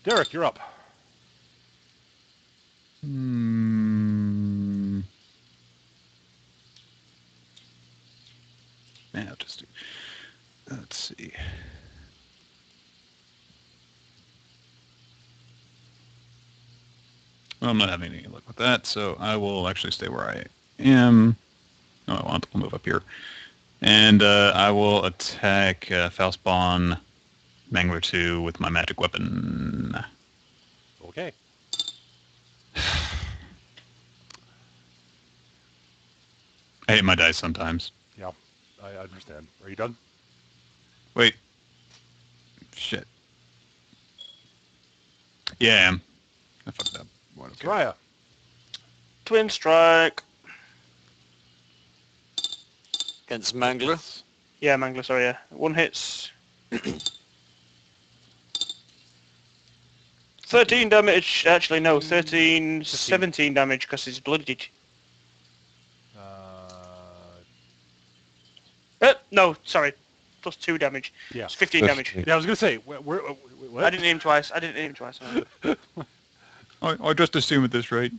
Derek, you're up. Man, I'll just do... Let's see. Well, I'm not having any luck with that, so I will actually stay where I am. No, I won't. I'll move up here. And I will attack Faustbon Mangler 2 with my magic weapon. Okay. I hate my dice sometimes. Yeah, I understand. Are you done? Wait. Shit. Yeah, I am. I fucked up. What, okay. Raya. Twin strike. Against Mangler. Yeah, Mangler, sorry, yeah. 1 hits. 13 damage. Actually, no. 13, 17 damage because he's bloodied. No, sorry. Plus 2 damage. Yeah. It's 15 damage. Yeah, I was going to say, what? I didn't aim twice. I just assume at this rate.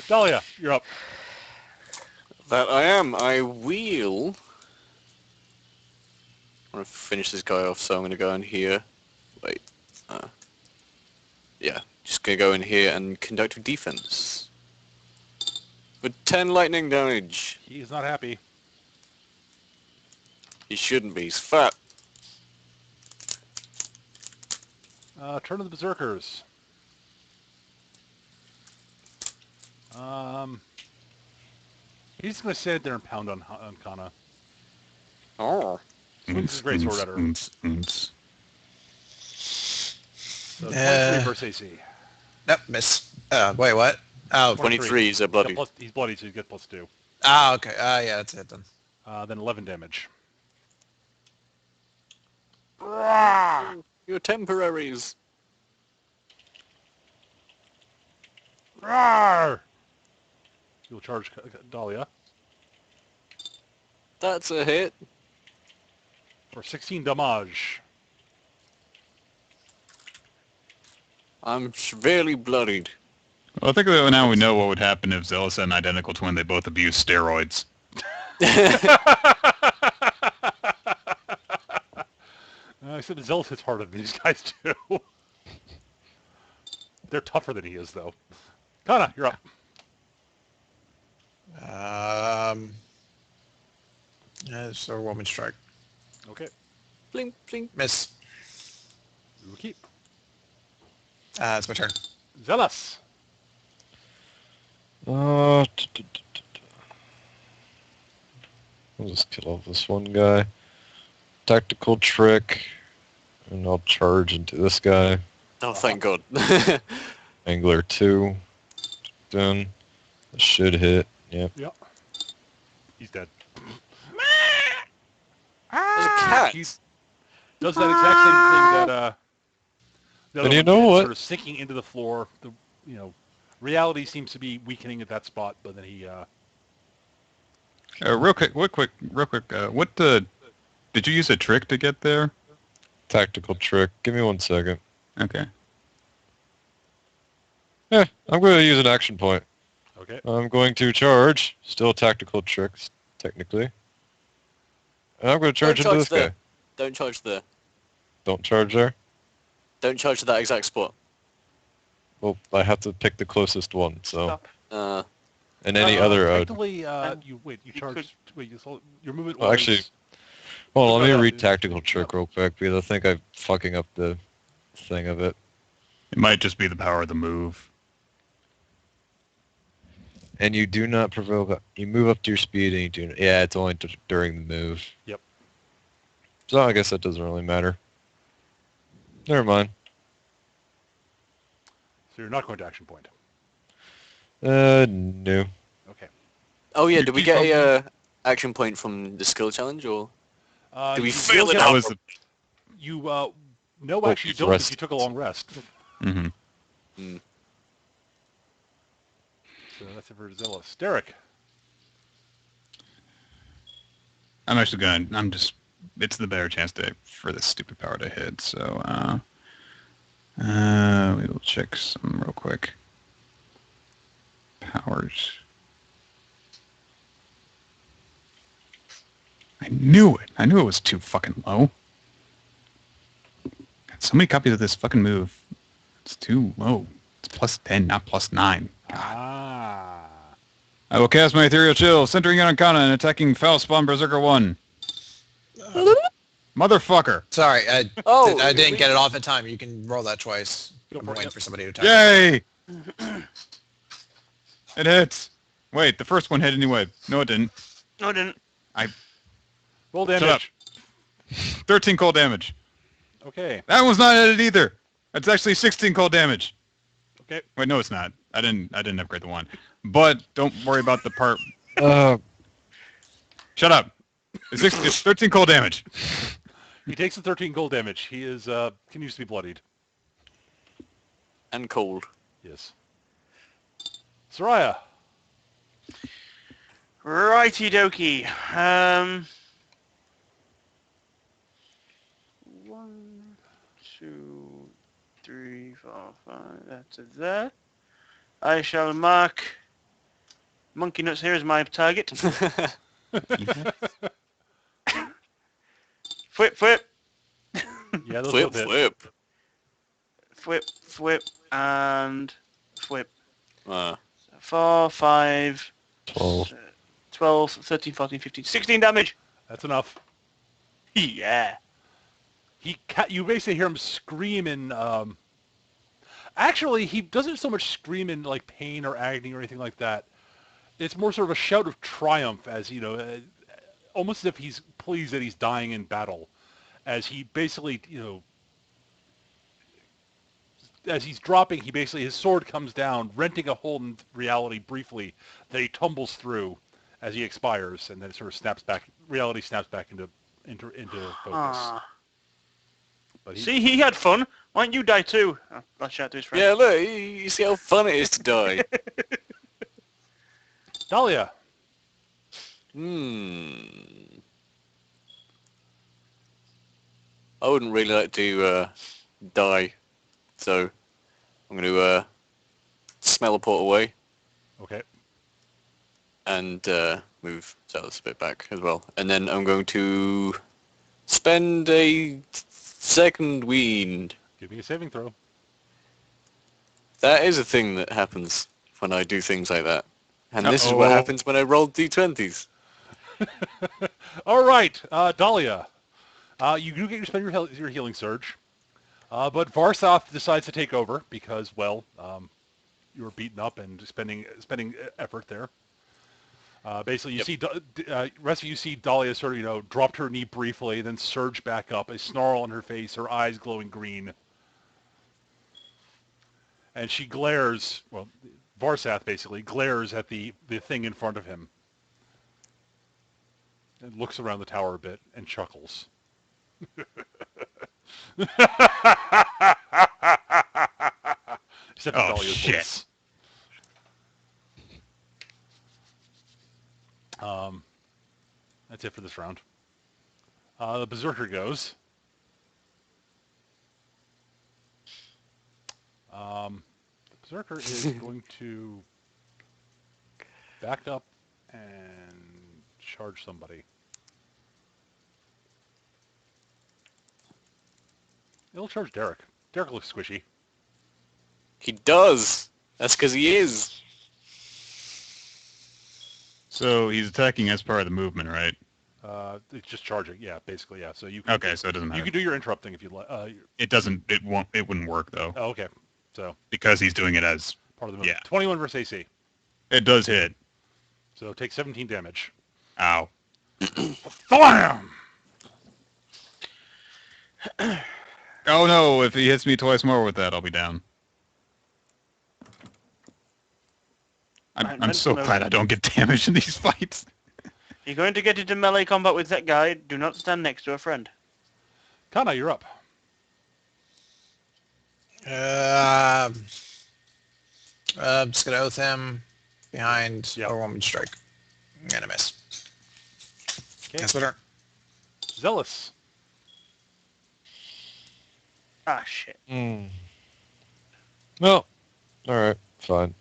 Dahlia, you're up. That I am. I will... I want to finish this guy off, so I'm going to go in here. Wait. Yeah, just going to go in here and conduct a defense. With 10 lightning damage. He's not happy. He shouldn't be. He's fat. Turn of the Berserkers. He's going to stand there and pound on Kana. Oh. Swings his greatsword at her. So 23 versus AC. Nope, miss. Wait, what? Oh, 23 is a bloody. He's bloody, so you get +2. okay. Yeah, that's it then. Then 11 damage. Your temporaries. Rawr! You'll charge Dahlia That's a hit. for 16 damage. I'm severely bloodied. Well, I think that now we know what would happen if Zealous had an identical twin. They both abused steroids. I said Zealous hits harder than these guys do. They're tougher than he is, though. Kana, you're up. So woman strike. Okay. Blink, blink. Miss. We will keep. It's my turn. Zealous. I'll just kill off this one guy. Tactical trick. And I'll charge into this guy. Oh, thank God. Angler 2. Done. That should hit. Yep. Yep. He's dead. There's a cat. He does that exact same thing that the other And you one know did, what? sort of sinking into the floor. Reality seems to be weakening at that spot, but then he Real quick. What did you use a trick to get there? Tactical trick. Give me 1 second. Okay. Yeah, I'm going to use an action point. okay. I'm going to charge. Still tactical tricks, technically. And I'm going to charge into this guy. Don't charge there. Don't charge there. Don't charge to that exact spot. Well, I have to pick the closest one, so... Stop. And any other... Technically, and you you charged. could- Wait, your movement Well, was... actually, hold on, let me Go read ahead. tactical trick real quick, because I think I'm fucking up the thing of it. It might just be the power of the move. And you do not provoke... You move up to your speed, and you do... Yeah, it's only during the move. Yep. So I guess that doesn't really matter. Never mind. So you're not going to action point. No. Okay. Oh yeah, You did we keep get on- a action point from the skill challenge, or did we you fail will it get- That out? was the... You, no, Oh, actually you don't, because rest. you took a long rest. Mm-hmm. So that's it for Zealous. Derek. I'm just... It's the better chance for this stupid power to hit, so... we will check some real quick. Powers. I knew it. I knew it was too fucking low. Got so many copies of this fucking move. It's too low. It's plus 10, not plus 9. God. Ah. I will cast my Ethereal Chill, centering it on Kana and attacking Foul Spawn Berserker 1. Motherfucker. Sorry, I Oh, didn't get it off in time. You can roll that twice. Go I'm for it, waiting yep. for somebody to attack. Yay! It hits. Wait, the first one hit anyway. No, it didn't. No, I didn't. Roll Shut damage. 13 cold damage. Okay. That one's not hit either. That's actually 16 cold damage. Okay. Wait, no, it's not. I didn't upgrade the one. But don't worry about the part. Shut up. It's 13 cold damage. He takes the 13 gold damage. He is continues to be bloodied. and cold. Yes. Soraya. Righty dokie. 1, 2, 3, 4, 5. That's it there. I shall mark Monkey Nuts here as my target. Flip, flip. Yeah, those Flip, both hit. flip. Flip, flip, and flip. Uh, 4, 5, 12. 12, 13, 14, 15, 16 damage. That's enough. Yeah. You basically hear him scream in. Actually, he doesn't so much scream in like pain or agony or anything like that. It's more sort of a shout of triumph, as almost as if he's pleased that he's dying in battle, as he basically, as he's dropping, his sword comes down, renting a hole in reality briefly that he tumbles through as he expires, and then it sort of snaps back. Reality snaps back into focus. Ah. But See, he had fun. Why don't you die too? Oh, let's shout to his friend. Yeah, look, you see how fun it is to die. Dahlia. I wouldn't really like to die, so I'm going to smell a port away Okay. and move Zealous a bit back as well. And then I'm going to spend a second wind. Give me a saving throw. That is a thing that happens when I do things like that. And this is what Uh-oh. happens when I roll d20s. All right, Dahlia. You do get to spend your healing surge, but Varsaath decides to take over because, well, you were beaten up and spending effort there. Basically, you see rest of you see Dahlia sort of dropped her knee briefly, then surge back up, a snarl on her face, her eyes glowing green, and she glares. Well, Varsaath basically glares at the thing in front of him, and looks around the tower a bit and chuckles. Except for Oh, Dahlia's shit. voice. That's it for this round. The Berserker goes. The Berserker is going to back up and charge somebody. It'll charge Derek. Derek looks squishy. He does. That's because he is. So he's attacking as part of the movement, right? It's just charging. Yeah, basically, yeah. So you can, Okay, so it doesn't matter. you can do your interrupting if you'd like. It doesn't. It won't. It wouldn't work though Oh, okay. So because he's doing it as. part of the movement. Yeah. 21 versus AC. It does hit. So take 17 damage. Ow. Bam! Oh no! If he hits me twice more with that, I'll be down. I'm so glad I don't get damaged in these fights. If you're going to get into melee combat with that guy, do not stand next to a friend. Kana, you're up. I'm just gonna oath him behind Yep. or woman strike. I'm gonna miss. Okay. That's what her. Zealous. Ah, shit. No. Alright, fine.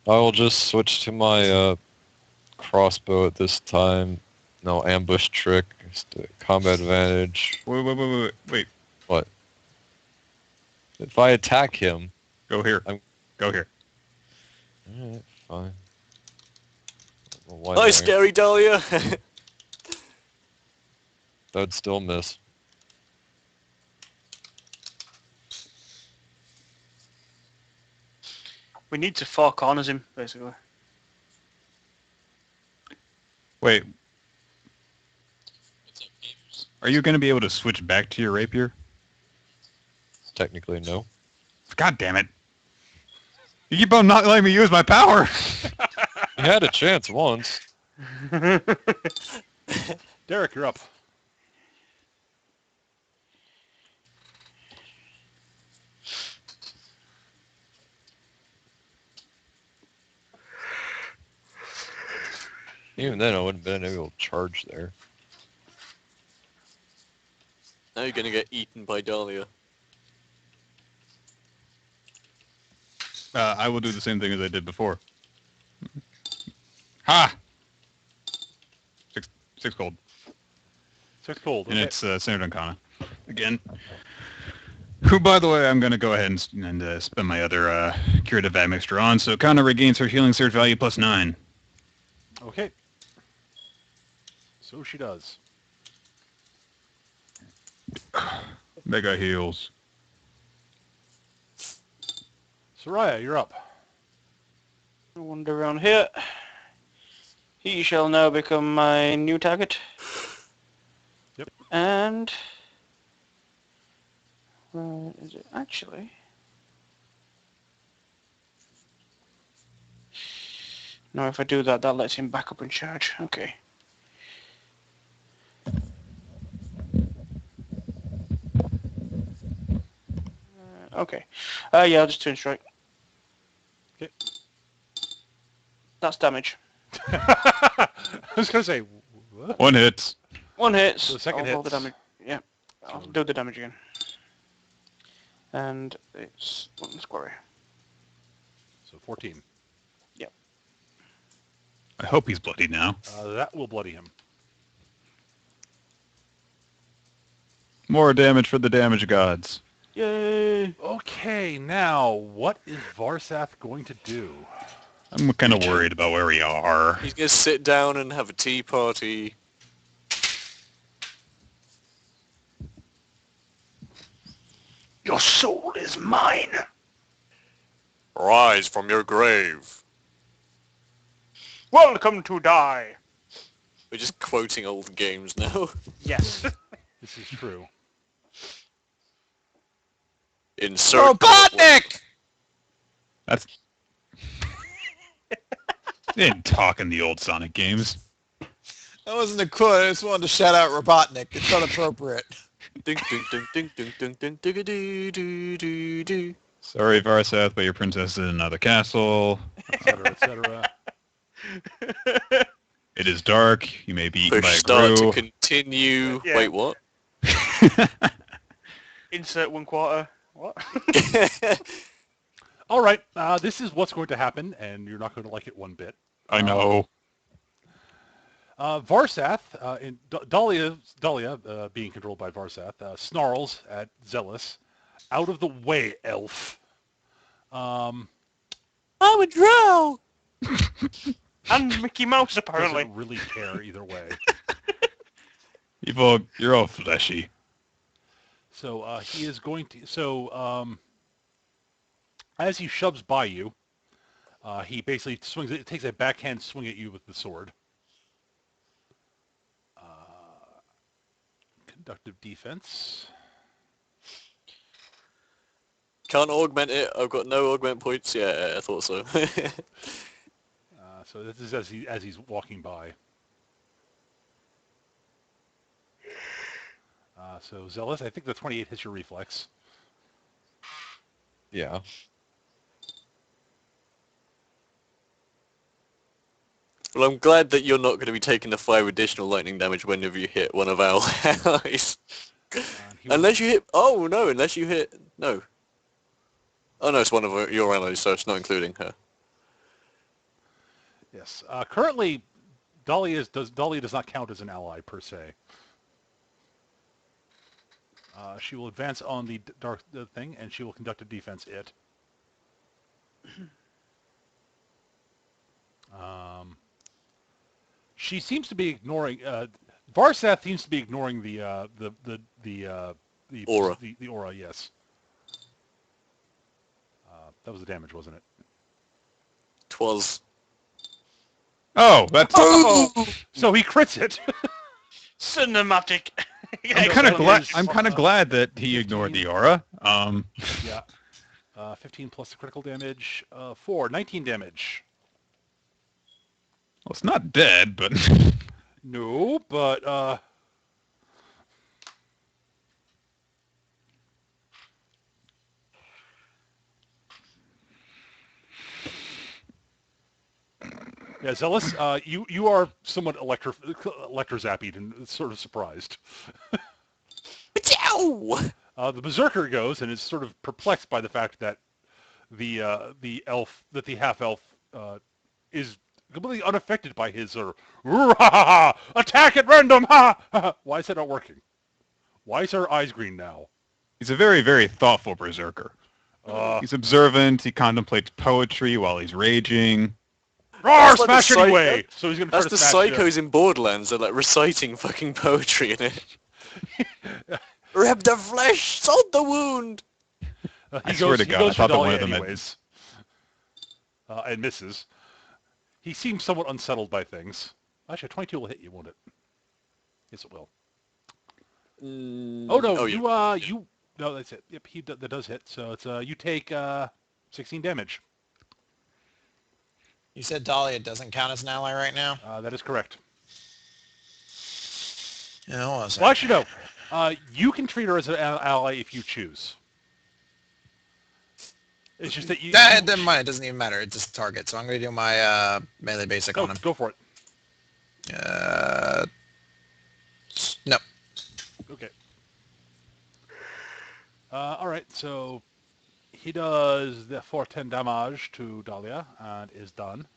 I will just switch to my crossbow at this time. No ambush trick. Just a combat advantage. Wait. What? If I attack him... Go here. Go here. Alright, fine. Why Hi, not? scary Dahlia. That'd still miss. We need to four corners him, basically. Wait. Are you going to be able to switch back to your rapier? Technically, no. God damn it! You keep on not letting me use my power. You had a chance once. Derek, you're up. Even then, I wouldn't have been able to charge there. Now you're going to get eaten by Dahlia. I will do the same thing as I did before. Ha! Six gold. 6 cold. And Okay. it's centered on Kana. Again. Who, by the way, I'm going to go ahead and spend my other curative admixture on. So Kana regains her healing surge value plus 9. Okay. So she does. Mega heals. Soraya, you're up. Wander around here. He shall now become my new target. Yep. And... where is it? Actually... no, if I do that, that lets him back up and charge. Okay. Okay. Yeah, I'll just twin strike. Okay. That's damage. I was going to say, what? One hit. One hits. So the second I'll roll hits. the damage. Yeah. I'll do the damage again. And it's one square. So 14. I hope he's bloody now. That will bloody him. More damage for the damage gods. Yay! Okay, now, what is Varsaath going to do? I'm kind of worried about where we are. He's going to sit down and have a tea party. Your soul is mine. Rise from your grave. Welcome to die. We're just quoting old games now. Yes. This is true. Insert. Robotnik! That's... They didn't talk in the old Sonic games. That wasn't a quote. I just wanted to shout out Robotnik. It's not appropriate. Ding ding ding ding ding ding ding ding ding ding ding ding. Sorry, Varsaath, but your princess is in another castle. Etc., etc. It is dark. You may be eaten by Push a start to grue. continue. Yeah. Wait, what? Insert 1/4. What? All right, this is what's going to happen, and you're not going to like it one bit. I know. Varsaath, Dahlia being controlled by Varsaath, snarls at Zealous. Out of the way, elf. I'm a drow. And Mickey Mouse, apparently. Doesn't really care either way. You're all fleshy. So he is going to... So as he shoves by you, he basically swings. It takes a backhand swing at you with the sword. Conductive defense. Can't augment it. I've got no augment points. Yeah, I thought so. So this is as he's walking by. So Zealous, I think the 28 hits your reflex. Yeah. Well, I'm glad that you're not going to be taking the 5 additional lightning damage whenever you hit one of our allies. Unless you hit... Oh, no, unless you hit... No. Oh, no, it's one of your allies, so it's not including her. Yes. Currently, Dahlia does not count as an ally per se. She will advance on the dark thing, and she will conduct a defense it. She seems to be ignoring. Varsaath seems to be ignoring the Aura. The aura, yes. That was the damage, wasn't it? 'Twas. Oh, that's... So he crits it. Cinematic. I'm kind of glad that he ignored the aura. Yeah. 15 plus the critical damage. 19 damage. Well, it's not dead, but... No, but yeah, Zealous, you are somewhat electro-zappied and sort of surprised. Ow! The Berserker goes and is sort of perplexed by the fact that the half-elf is completely unaffected by his attack at random. Why is that not working? Why is her eyes green now? He's a very, very thoughtful berserker. He's observant. He contemplates poetry while he's raging. Roar! That's like Smash the it away! So he's gonna try That's to the smash psychos in Borderlands. They're like reciting fucking poetry in it. Rip the flesh, salt the wound. I swear to he God, goes I thought for that one Dahlia of them had- anyways, and misses. He seems somewhat unsettled by things. Actually, 22 will hit you, won't it? Yes, it will. Oh no, you no, that's it. Yep, that does hit. So it's you take 16 damage. You said Dahlia doesn't count as an ally right now? That is correct. Yeah, hold on a second. Well, actually, no. You can treat her as an ally if you choose. It's just that you... Never mind, it doesn't even matter. It's just target. So I'm going to do my melee basic Oh, on him. go for it. No. Okay. All right, so he does the 410 damage to Dahlia and is done.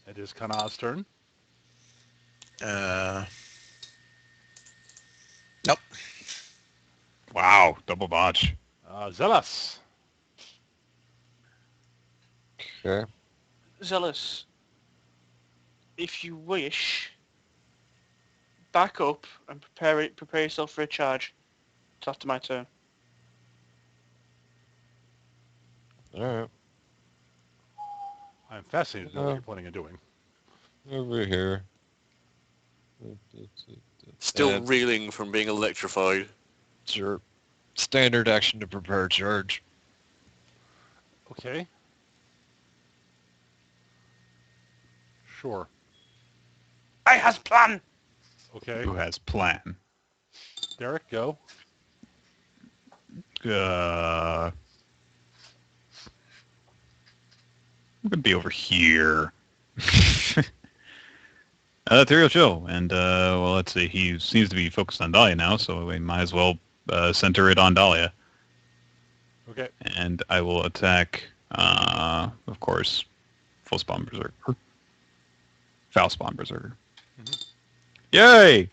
It is Kanaa's turn. Nope. Wow, double botch. Zealous. Okay. Zealous, if you wish, back up and prepare yourself for a charge. It's after my turn. Alright. I'm fascinated to know what you're planning on doing. Over here. Still And reeling from being electrified. it's your standard action to prepare a charge. Okay. Sure. I has plan. Okay. Who has plan? Derek, go. I'm gonna be over here. Ethereal Chill, and well, let's see. He seems to be focused on Dahlia now, so we might as well center it on Dahlia. Okay. And I will attack, of course, full spawn berserker, foul spawn berserker. Mhm. Yay!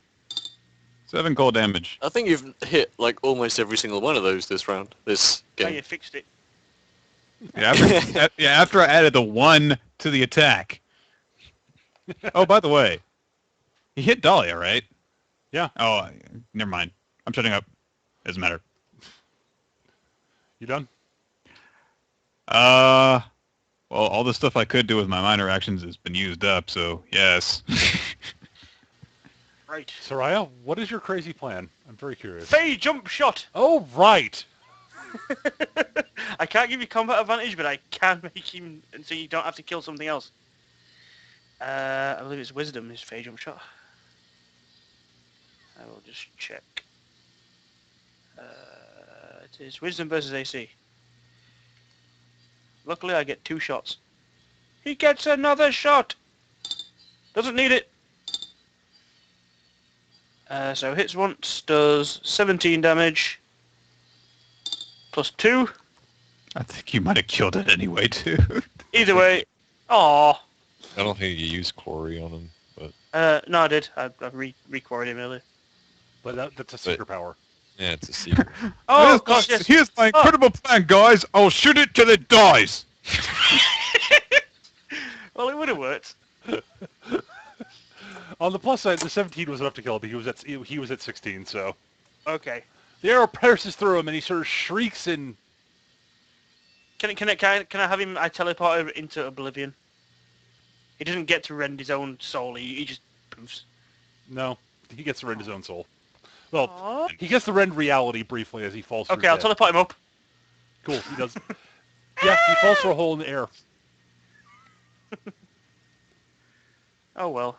7 cold damage. I think you've hit like almost every single one of those this round. This Now game. you fixed it. Yeah, after I added the 1 to the attack. Oh, by the way, he hit Dahlia, right? Yeah. Oh, never mind. I'm shutting up. Doesn't matter. You done? Well, all the stuff I could do with my minor actions has been used up, so yes. Right. Soraya, what is your crazy plan? I'm very curious. Fey jump shot. Oh, right. I can't give you combat advantage, but I can make him, and so you don't have to kill something else. I believe it's wisdom, his Fey jump shot. I will just check. It is wisdom versus AC. Luckily, I get 2 shots. He gets another shot. Doesn't need it. So hits once, does 17 damage, plus 2. I think you might have killed it anyway, too. Either way, aww. I don't think you use Quarry on him, but No, I did. I re-quarried him earlier. But that's a secret power. yeah, it's a secret. Oh, gosh, yes. Here's my incredible plan, guys. I'll shoot it till it dies. Well, it would have worked. On the plus side, the 17 was enough to kill him. He was at 16, so Okay. the arrow pierces through him, and he sort of shrieks in. Can I have him? I teleport him into oblivion. He doesn't get to rend his own soul. He just poofs. No, he gets to rend his own soul. Well, Aww. he gets to rend reality briefly as he falls through Okay, I'll dead. teleport him up. Cool, he does. Yeah, he falls through a hole in the air. Oh well.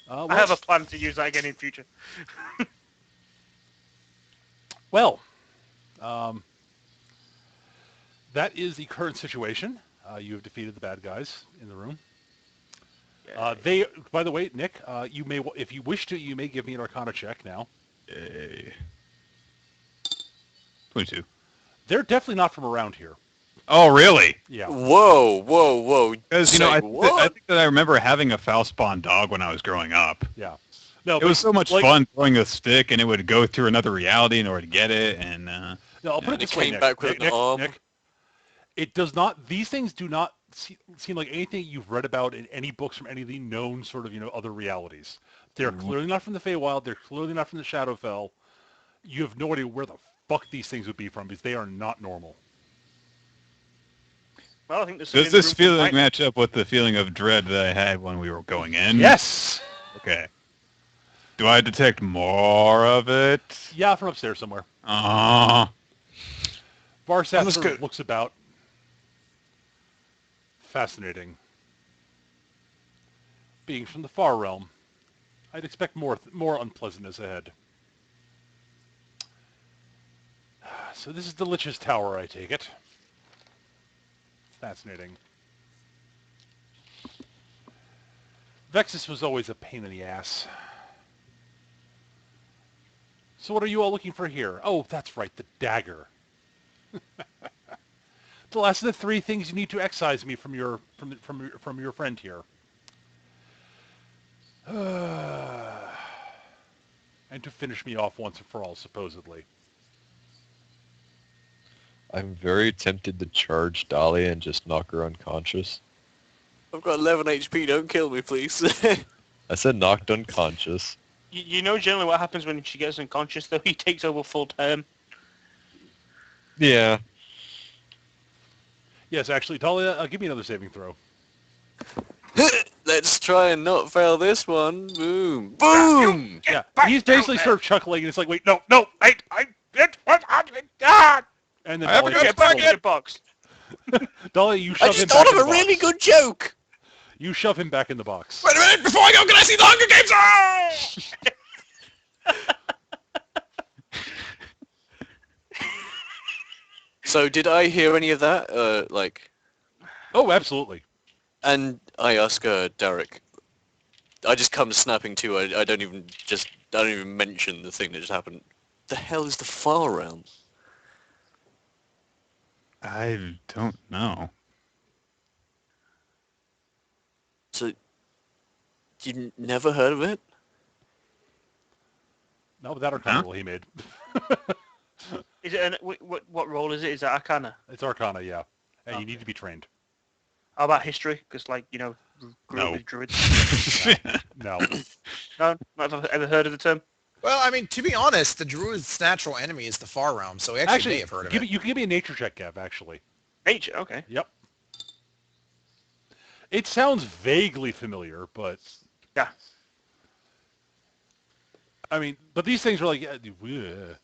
Well, I have a plan to use that again in future. Well, that is the current situation. You have defeated the bad guys in the room. They, by the way, Nick, you may, if you wish to, you may give me an Arcana check now. Yay. 22. They're definitely not from around here. Oh, really? Yeah. Whoa. Because, Say I what? think that I remember having a foul spawn dog when I was growing up. Yeah. No, It was so much like, fun throwing a stick, and it would go through another reality in order to get it, and No, I'll put it And it this way, came Nick. back with an arm. Nick, it does not. These things do not seem like anything you've read about in any books from any of the known sort of other realities. They're clearly not from the Feywild. They're clearly not from the Shadowfell. You have no idea where the fuck these things would be from because they are not normal. Well, I think there's does this feeling match up with the feeling of dread that I had when we were going in? Yes. Okay. Do I detect more of it? Yeah, from upstairs somewhere. Varsaath sort of looks about. Fascinating. Being from the far realm, I'd expect more unpleasantness ahead. So this is the Lich's Tower, I take it. Fascinating. Vexis was always a pain in the ass. So what are you all looking for here? Oh, that's right, the dagger. The last of the 3 things you need to excise me from your friend here. And to finish me off once and for all, supposedly. I'm very tempted to charge Dahlia and just knock her unconscious. I've got 11 HP. Don't kill me, please. I said knocked unconscious. You know generally what happens when she gets unconscious, though? He takes over full term. Yeah. Yes, actually, Talia, give me another saving throw. Let's try and not fail this one. Boom. Boom! Yeah, he's basically sort of chuckling, and it's like, wait, no, what happened? God! And then Dahlia, Get back in the box. Dahlia, you I shove just him thought back of in a the really box. good joke. You shove him back in the box. Wait a minute! Before I go, can I see the Hunger Games? So did I hear any of that? Oh, absolutely. And I ask Derek. I just come snapping to. I don't even mention the thing that just happened. The hell is the Far Realm? I don't know. So you never heard of it? No, but that Arcana roll he made. Is it what role is it? Is that Arcana? It's Arcana, yeah. And Oh. you need to be trained. How about history? Because, grew up No. with druids. No. No, not ever heard of the term. Well, I mean, to be honest, the druid's natural enemy is the Far Realm, so we actually may have heard of it. You can give me a nature check, Gav, actually. Nature, okay. Yep. It sounds vaguely familiar, but... Yeah. I mean, but these things are like... Ugh.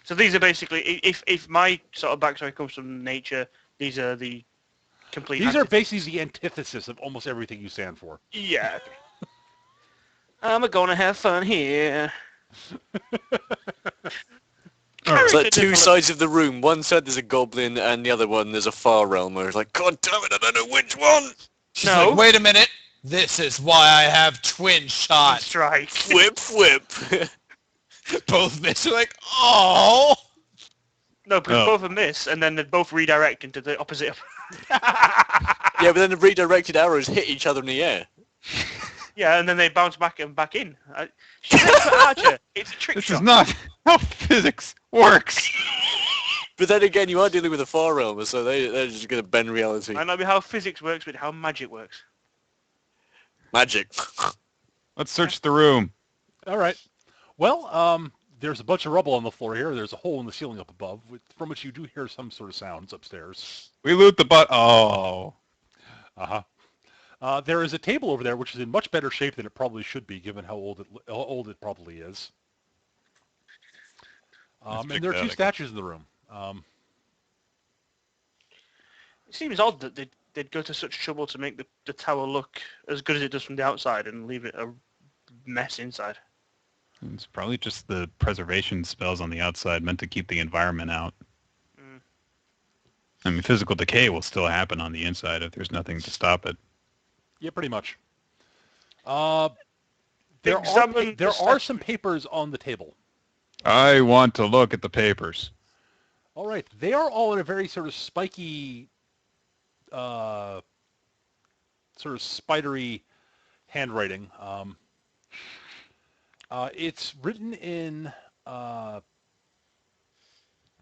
So these are basically, if my sort of backstory comes from nature, these are the complete... These are basically the antithesis of almost everything you stand for. Yeah. I'm gonna have fun here. It's like two sides of the room. One side there's a goblin, and the other one there's a Far Realm. Where it's like, God damn it, I don't know which one. She's No. like, wait a minute. This is why I have twin shot. That's right. Flip, flip. Both miss. You're like, oh. No, because Oh. both of them miss, and then they both redirect into the opposite. Yeah, but then the redirected arrows hit each other in the air. Yeah, and then they bounce back and back in. She's an expert archer. It's a trick This shot. is not how physics works. But then again, you are dealing with a Far Realm, so they're just going to bend reality. Might not be how physics works, but how magic works. Magic. Let's search the room. All right. Well, there's a bunch of rubble on the floor here. There's a hole in the ceiling up above, from which you do hear some sort of sounds upstairs. We loot the butt. Oh. Uh-huh. There is a table over there, which is in much better shape than it probably should be, given how old it probably is. And there are 2 pathetic. statues in the room. It seems odd that they'd go to such trouble to make the tower look as good as it does from the outside and leave it a mess inside. It's probably just the preservation spells on the outside meant to keep the environment out. Mm. I mean, physical decay will still happen on the inside if there's nothing to stop it. Yeah, pretty much. There Examine the are some statue. papers on the table. I want to look at the papers. All right. They are all in a very sort of spiky, sort of spidery handwriting. It's written in...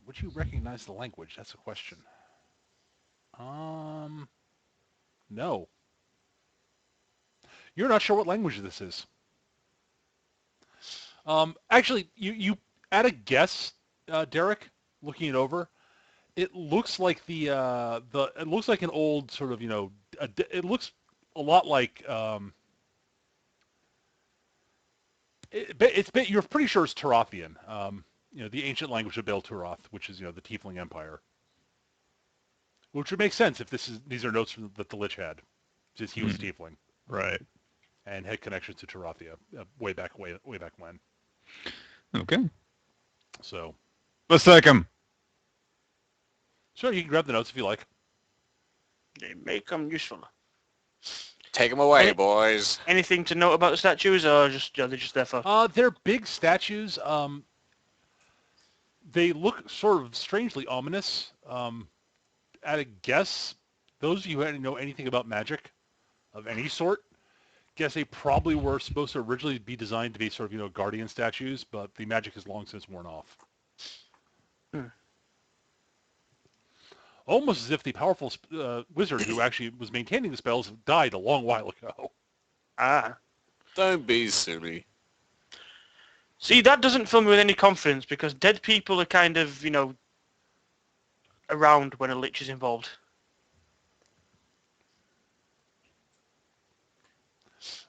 would you recognize the language? That's a question. No. You're not sure what language this is. Actually, you at a guess, Derek, looking it over, it looks like it looks like an old sort of, it looks a lot like you're pretty sure it's Tarathian, the ancient language of Bel Turath, which is, the Tiefling Empire. Which would make sense if these are notes that the Lich had, since he was a Tiefling Right. and had connections to Tarathia way back when. Okay. So, Let's take him. Sure, you can grab the notes if you like. They may come useful. Take them away, Any- boys. Anything to note about the statues, or just are they just there for? They're big statues. They look sort of strangely ominous. At a guess, those of you who know anything about magic of any sort, guess they probably were supposed to originally be designed to be sort of, guardian statues, but the magic has long since worn off. Hmm. Almost as if the powerful wizard who actually was maintaining the spells died a long while ago. Ah. Don't be silly. See, that doesn't fill me with any confidence because dead people are kind of, around when a lich is involved.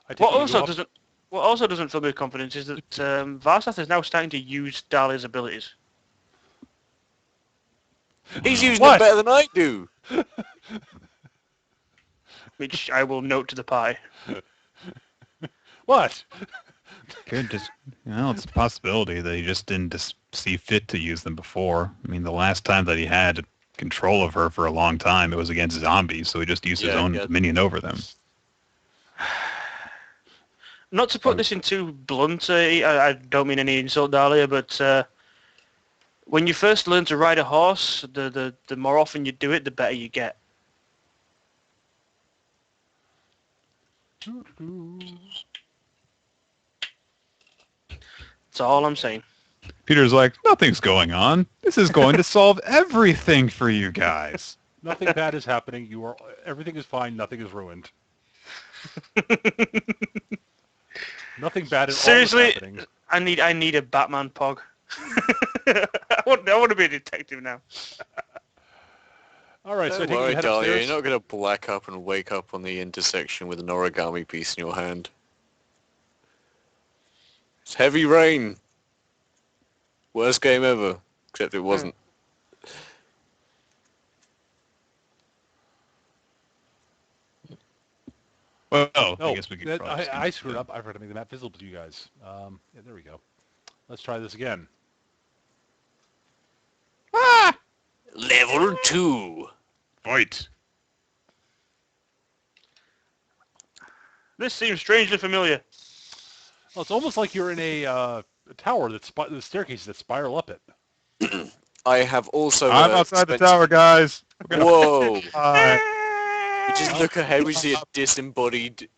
I take What it you also go up- doesn't what also doesn't fill me with confidence is that Varsaath is now starting to use Dahlia's abilities. He's using What? them better than I do. Which I will note to the pie. What? Could just, it's a possibility that he just didn't see fit to use them before. I mean, the last time that he had control of her for a long time, it was against zombies, so he just used his Yeah, own yeah. dominion over them. Not to put this in too blunt, I don't mean any insult, Dahlia, but when you first learn to ride a horse, the more often you do it, the better you get. That's all I'm saying. Peter's like, nothing's going on. This is going to solve everything for you guys. Nothing bad is happening. Everything is fine. Nothing is ruined. Nothing bad at Seriously? all is happening. I need a Batman pog. I want to be a detective now. All right, so I Don't take it worry, you head Dahlia. upstairs. You're not going to black up and wake up on the intersection with an origami piece in your hand. It's heavy rain. Worst game ever. Except it wasn't. Well, No, I guess we could probably I screwed up. I forgot to make the map visible to you guys. Yeah, there we go. Let's try this again. Level 2. Fight. This seems strangely familiar. Well, it's almost like you're in a tower the staircases that spiral up it. I have also... I'm outside the spent- tower, guys. We're gonna Whoa. fly. We just look ahead, we see a disembodied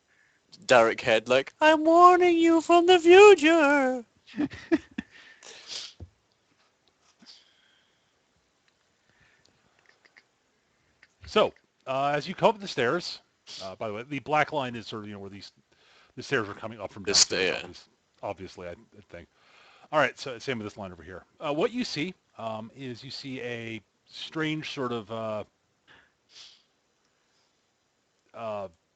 Derek head like, I'm warning you from the future. So, as you come up the stairs, by the way, the black line is sort of, where the stairs are coming up from The downstairs. stair. Obviously, I think. All right, so same with this line over here. What you see is you see a strange sort of,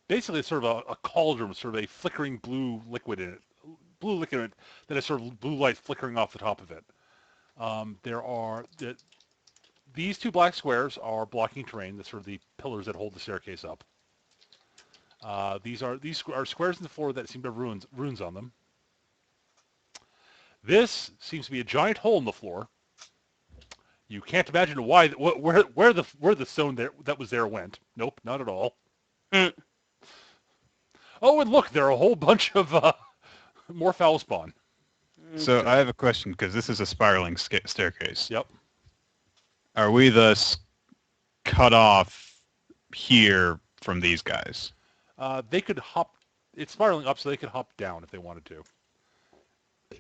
basically it's sort of a cauldron with sort of a flickering blue liquid in it that has sort of blue light flickering off the top of it. These two black squares are blocking terrain. That's sort of the pillars that hold the staircase up. These are squares in the floor that seem to have runes on them. This seems to be a giant hole in the floor. You can't imagine where the stone that was there went. Nope, not at all. Mm. Oh, and look, there are a whole bunch of more foul spawn. So I have a question, because this is a spiraling staircase. Yep. Are we thus cut off here from these guys? They could hop. It's spiraling up, so they could hop down if they wanted to.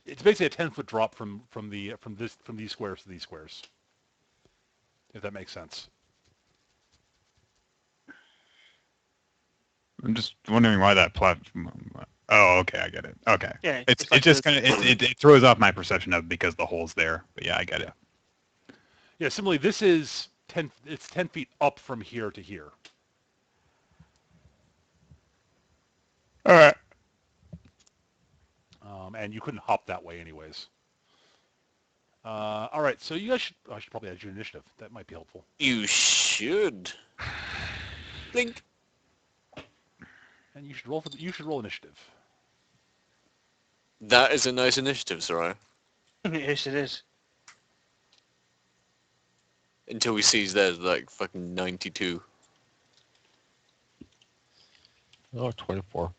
It's basically a 10-foot drop from these squares to these squares. If that makes sense. I'm just wondering why that platform. Oh, okay, I get it. Okay, Yeah, it's like just the- kind of it throws off my perception of it because the hole's there. But yeah, I get it. Yeah. Similarly, this is 10. It's 10 feet up from here to here. All right. And you couldn't hop that way anyways. All right, so you guys I should probably add your initiative. That might be helpful. You should. Blink. And you should roll initiative. That is a nice initiative, Sarai. Yes, it is. until he sees there's like fucking 92. Oh, 24.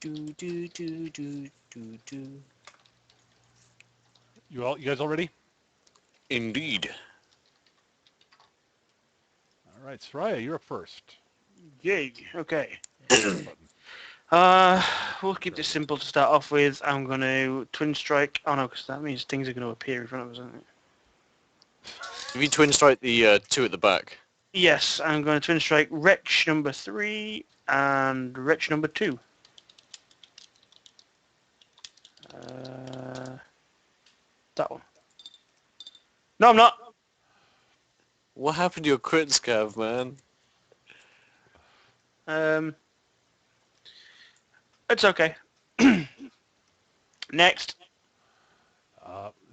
Do do do do do do. You guys all ready? Indeed. All right, Soraya, you're up first. Yay. Okay. Button. We'll keep this simple to start off with. I'm going to twin strike. Oh no, because that means things are going to appear in front of us, isn't it? If you twin strike the two at the back. Yes, I'm going to twin strike Wretch number 3 and Wretch number 2. That one. No, I'm not. What happened to your crit scav, man? It's okay. Next.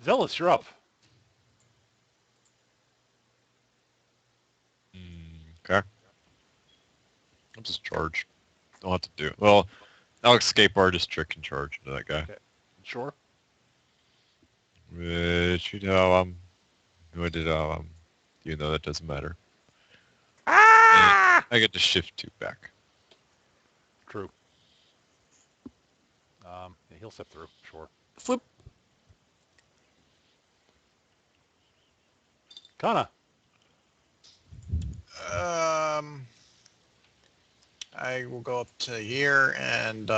Zealous, you're up. Okay. I'll just charge. Don't have to do it. Well, I'll escape artist trick and charge into that guy. Okay. Sure. Which you know, what did even though that doesn't matter. Ah! I get to shift 2 back. True. Yeah, he'll step through. Sure. Flip. Kana. I will go up to here and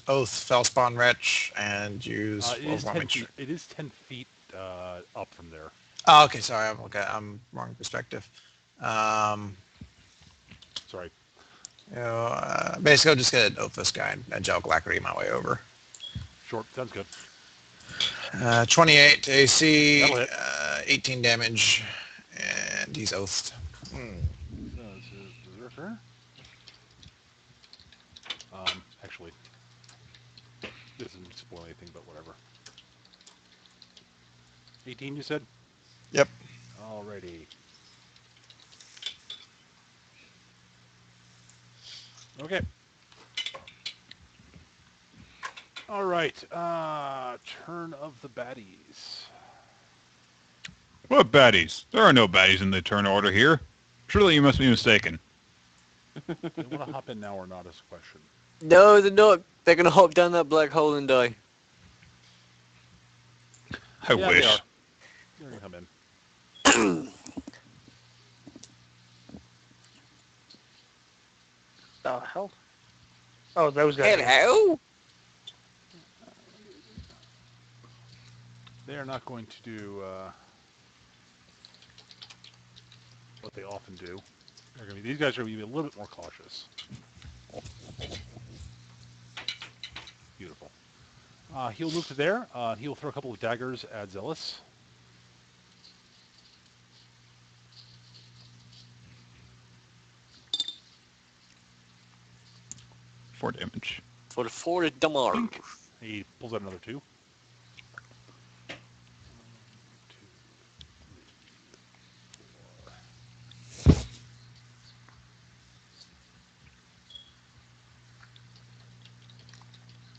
Oath Fellspawn Wretch and use. It is 10 feet. It is 10 feet up from there. Oh, okay. Sorry. I'm wrong perspective. Sorry. Basically, I'll just get an Oath this guy and Angelic Alacrity my way over. Sure. Sounds good. 28 to AC, That'll hit. 18 damage, and he's oathed. This is Berserker. Actually, this doesn't spoil anything, but whatever. 18, you said? Yep. Alrighty. Okay. All right. Turn of the baddies. What baddies? There are no baddies in the turn order here. Surely you must be mistaken. Do you want to hop in now or not is a question. No, they're not. They're gonna hop down that black hole and die. I Yeah, wish. they are. They're going to come in. The hell? Oh, those guys. Hello? They are not going to do what they often do. They're going to be, these guys are going to be a little bit more cautious. Beautiful. He'll move to there. He'll throw a couple of daggers at Zealous. For damage. For the 4 damage. He pulls out another 2.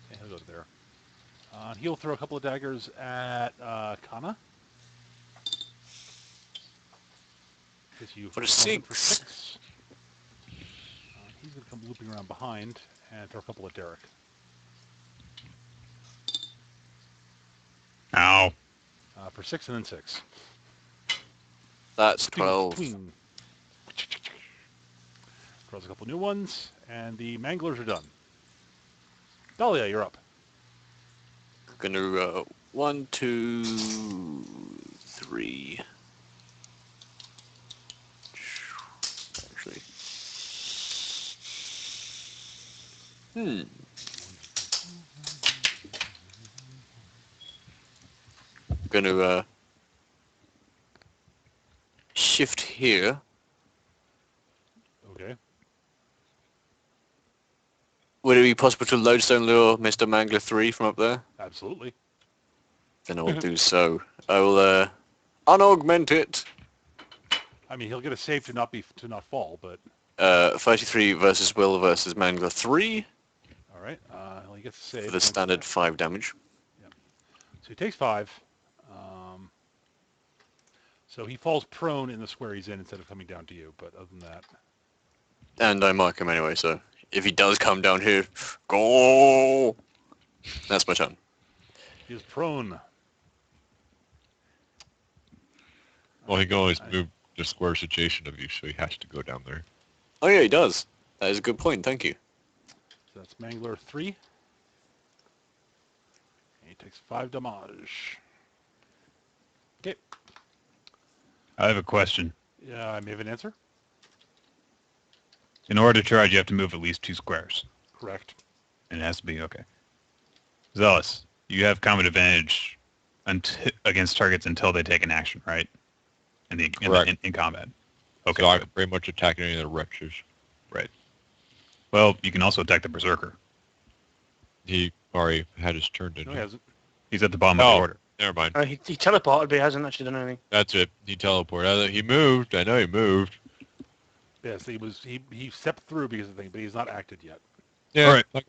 Okay, he'll go to there. He'll throw a couple of daggers at Kana. Hits you For the for 6. 6. He's going to come looping around behind and throw a couple at Derek. Ow. For 6 and then 6. That's Twing, 12. twing. Throws a couple new ones, and the manglers are done. Dahlia, you're up. Gonna 1, 2, 3. Actually. Gonna shift here. Okay. Would it be possible to lodestone lure Mr. Mangler 3 from up there? Absolutely. Then I will do so. I will unaugment it. I mean, he'll get a save to not fall, but 33 versus Will versus Mangler 3 all right. He gets a save. for the against standard that. 5 damage. So he takes 5. So he falls prone in the square he's in instead of coming down to you. But other than that, And I mark him anyway, so if he does come down here, go! That's my turn. he is prone. Well, he can always move the squares adjacent of you, so he has to go down there. Oh yeah, he does. That is a good point, thank you. So that's Mangler 3. He takes 5 damage. Okay. I have a question. Yeah, I may have an answer. In order to charge, you have to move at least 2 squares. Correct. And it has to be, okay. Zealous, you have combat advantage against targets until they take an action, right? Correct. In combat. Okay, So I good. can pretty much attack any of the wretches. Well, you can also attack the Berserker. He already had his turn, No, didn't he he? hasn't. He's at the bottom of the Oh. order. Never mind. He teleported, but he hasn't actually done anything. That's it. He teleported. He moved. I know he moved. Yes, he stepped through because of the thing, but he's not acted yet. Yeah, Alright. I'm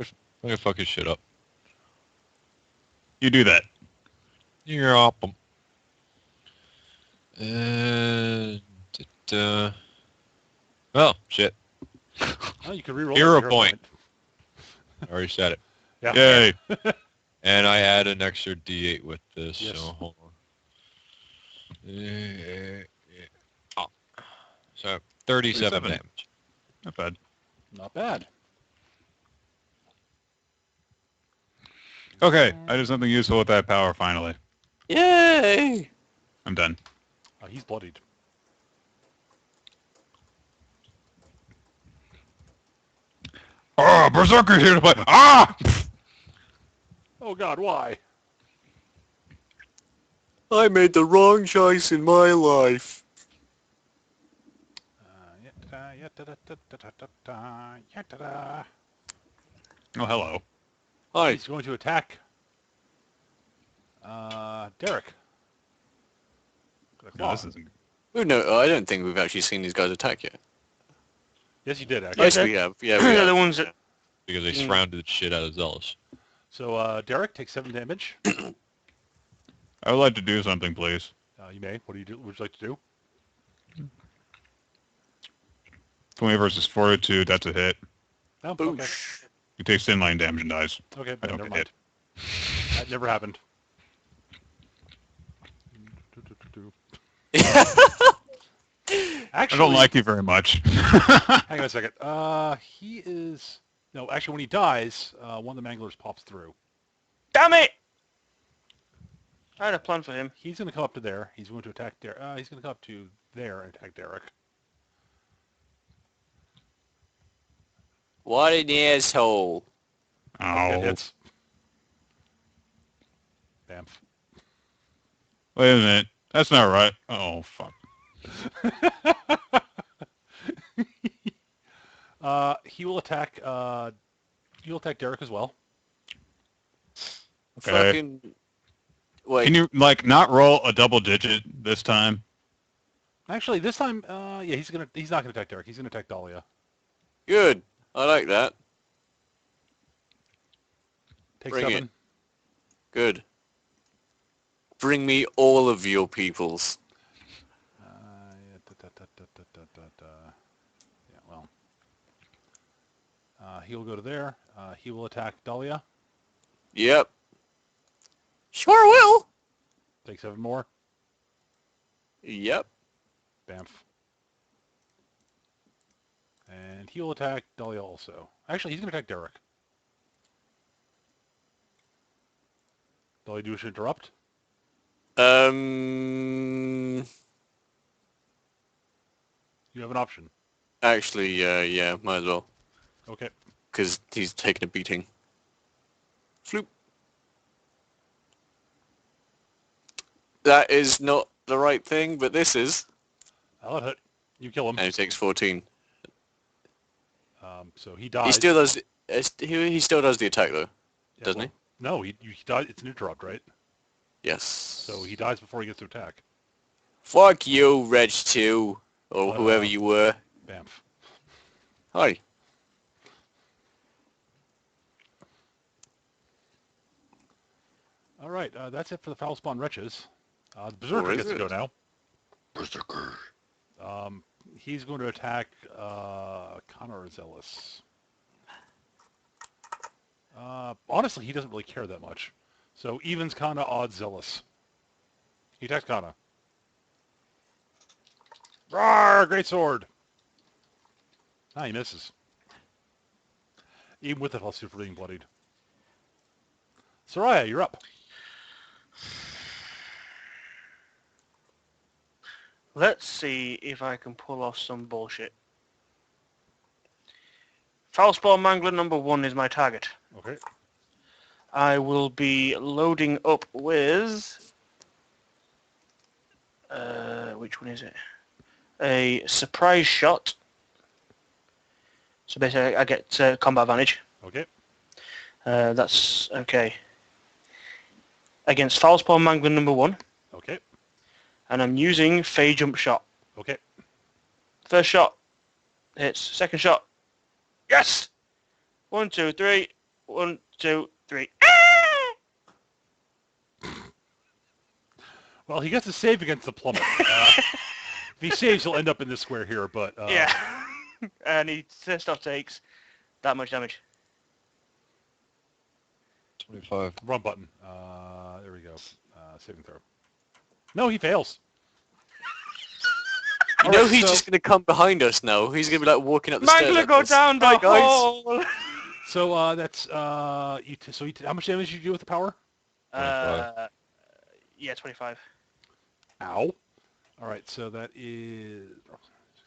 gonna fuck his shit up. You do that. You're up 'em. And well, shit. Oh, you can reroll. Hero that point. I already said it. Yeah. Yay! And I add an extra D8 with this. Yes. So hold on. Oh. So 37 damage. Not bad. Not bad. Okay, I did something useful with that power finally. Yay! I'm done. He's bloodied. Oh, Berserker's here to play. Ah! Oh God, why? I made the wrong choice in my life. Oh, hello. Hi. He's going to attack Derek. With a No, claw. this isn't. Oh, no, I don't think we've actually seen these guys attack yet. Yes, you did actually. Yes, they- we have. Yeah, we They're have. the ones that... Because they Mm. surrounded the shit out of Zealous. So Derek takes 7 damage. I would like to do something, please. You may. What would you like to do? 20 versus Fortitude, that's a hit. Oh, okay. Boosh. He takes 10 line damage and dies. Okay, I don't never get mind. That never happened. I Actually, don't like you very much. hang on a second. He is... No, actually, when he dies, one of the Manglers pops through. Damn it! I had a plan for him. He's going to come up to there. He's going to attack Derek. He's going to come up to there and attack Derek. What an asshole. That Oh, hits. Bamf. wait a minute. That's not right. Oh, fuck. He will attack. He'll attack Derek as well. Okay. Fucking... Wait. Can you, like, not roll a double digit this time? Actually, this time, yeah, he's not gonna attack Derek. He's gonna attack Dahlia. Good. I like that. Take Bring 7. it. Good. Bring me all of your peoples. Yeah, well. He'll go to there. He will attack Dahlia. Yep. Sure will. Take 7 more. Yep. Bamf. And he will attack Dahlia also. Actually, he's going to attack Derek. Dahlia, do you wish to interrupt? You have an option. Actually, yeah, might as well. Okay. Because he's taking a beating. Floop. That is not the right thing, but this is. I'll hit. You kill him. And he takes 14. So he dies. He still does. He still does the attack though, Yeah, doesn't well, he? No, he dies. It's an interrupt, right? Yes. So he dies before he gets to attack. Fuck you, Reg 2. or whoever you were. Bamf. Hi. All right, that's it for the foul spawn wretches. The Or berserker is gets to go it? now. Berserker. He's going to attack Connor Zealous. Honestly, he doesn't really care that much. So evens Kana, odds Zealous. He attacks Kana. Rawr! Great sword! Ah, he misses. Even with it, I'll see for being bloodied. Soraya, you're up. Let's see if I can pull off some bullshit. Foulspawn Mangler number 1 is my target. Okay. I will be loading up with... which one is it? A surprise shot. So basically I get combat advantage. Okay. That's okay. Against Foulspawn Mangler number 1. Okay. And I'm using Fey Jump Shot. Okay. First shot hits. Second shot. Yes! 1, 2, 3. 1, 2, 3. Well, he gets to save against the plummet. If he saves, he'll end up in this square here, but... Yeah. And he first off takes that much damage. 25. Run button. There we go. Saving throw. No, he fails. You know Alright, he's so- just going to come behind us now. He's going to be like walking up the stairs. Mangler like go this. down the Hi, guys. hole! So that's how much damage did you do with the power? 25. Yeah, 25. Ow. All right, so that is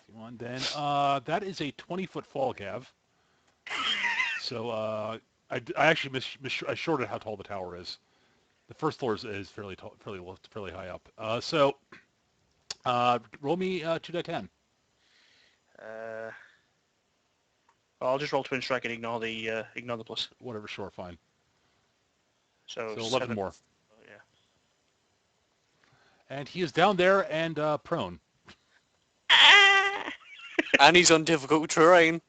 61. Then that is a 20-foot fall, Gav. So I actually I shorted how tall the tower is. The first floor is fairly tall, fairly high up. So roll me 2d10. I'll just roll Twin Strike and ignore the plus. Whatever, sure, fine. So, So 11 7 more. Yeah. And he is down there and prone. And he's on difficult terrain.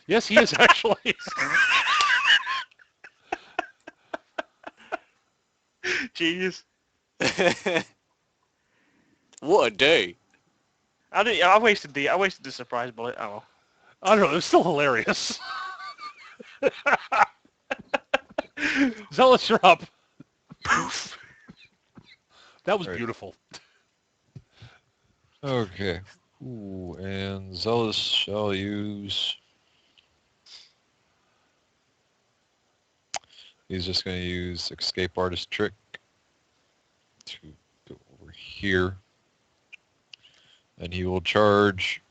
Yes, he is actually. Genius. What a day. I wasted the surprise bullet. Oh well. I don't know. It was still hilarious. Zealous, you're up. Poof. That was Right. beautiful. Okay. Ooh, and Zealous shall use... He's just going to use Escape Artist Trick to go over here. And he will charge...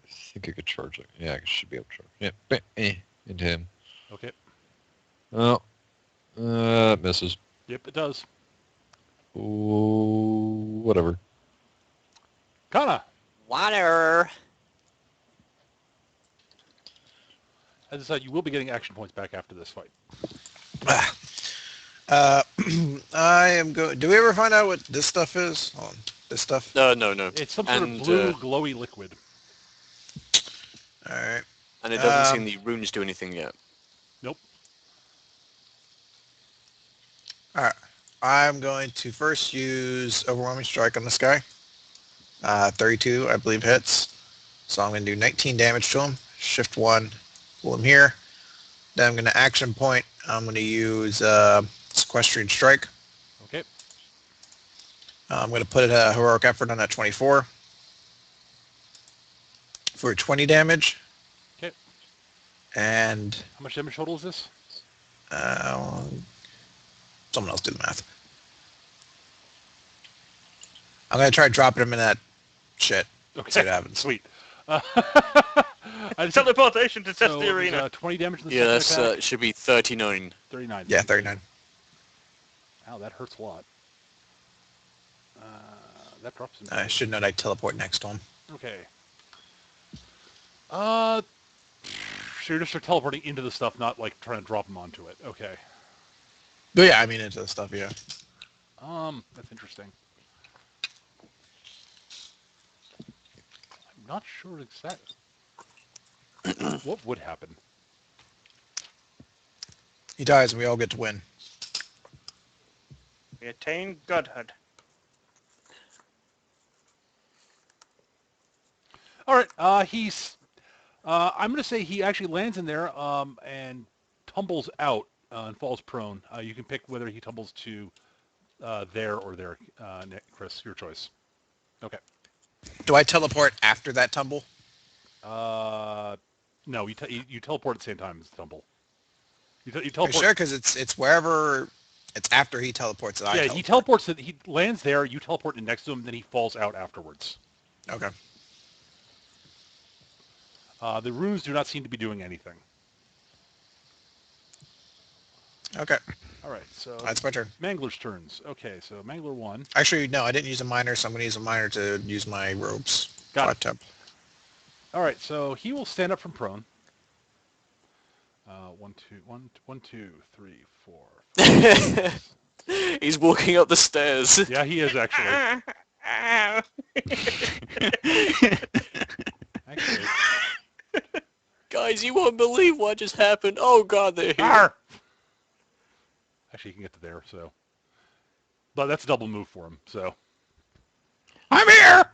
I think I could charge it. Yeah, I should be able to charge. Yeah, into him. Okay. Oh, misses. Yep, it does. Ooh, whatever. Kana, Water. as I said, you will be getting action points back after this fight. I am going. Do we ever find out what this stuff is? Hold on. This stuff. No. It's some sort of And, blue, glowy liquid. All right. And it doesn't seem the runes do anything yet. Nope. All right. I'm going to first use Overwhelming Strike on this guy. 32, I believe, hits. So I'm going to do 19 damage to him. Shift 1, pull him here. Then I'm going to action point. I'm going to use Sequestrian Strike. Okay. I'm going to put a Heroic Effort on that 24 for 20 damage. Okay. And How much damage total is this? someone else do the math. I'm going to try dropping him in that shit. Okay. See what happens. Sweet. I just Teleportation to test so the it was, arena. 20 damage in the Yeah, second that's attack. should be 39. 39. Yeah, 39. Ow, that hurts a lot. That drops him. I should note I teleport next to him. Okay. So you're just teleporting into the stuff, not like trying to drop him onto it. Okay. But yeah, I mean into the stuff, yeah. That's interesting. not sure exactly what would happen. He dies and we all get to win. We attain godhood. All right. I'm going to say he actually lands in there and tumbles out and falls prone. You can pick whether he tumbles to there or there, Chris. Your choice. Okay. Do I teleport after that tumble? No, you teleport at the same time as the tumble. You Are you teleport. sure? Because it's wherever. It's after he teleports that I Yeah, teleport. he teleports. He lands there. You teleport in next to him. Then he falls out afterwards. Okay. The runes do not seem to be doing anything. Okay. All right, so That's my turn. Mangler's turns. Okay, so Mangler 1. Actually, no, I didn't use a miner, so I'm going to use a miner to use my robes. Got it. Temp. All right, so he will stand up from prone. 1, 2, 3, 4, 5. He's walking up the stairs. Yeah, he is actually. Actually. Guys, you won't believe what just happened. Oh god, they're here. Arr! Actually, he can get to there, so. But that's a double move for him, so. I'm here!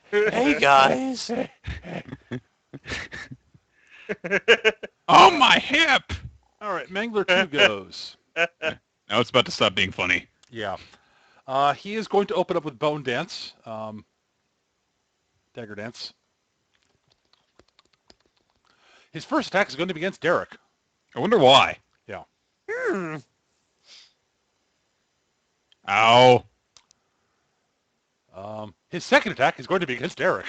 Hey guys. Oh, my hip! All right, Mangler 2 goes. Now it's about to stop being funny. Yeah. He is going to open up with Bone Dance. Dagger Dance. His first attack is going to be against Derek. I wonder why. Yeah. Ow. His second attack is going to be against Derek.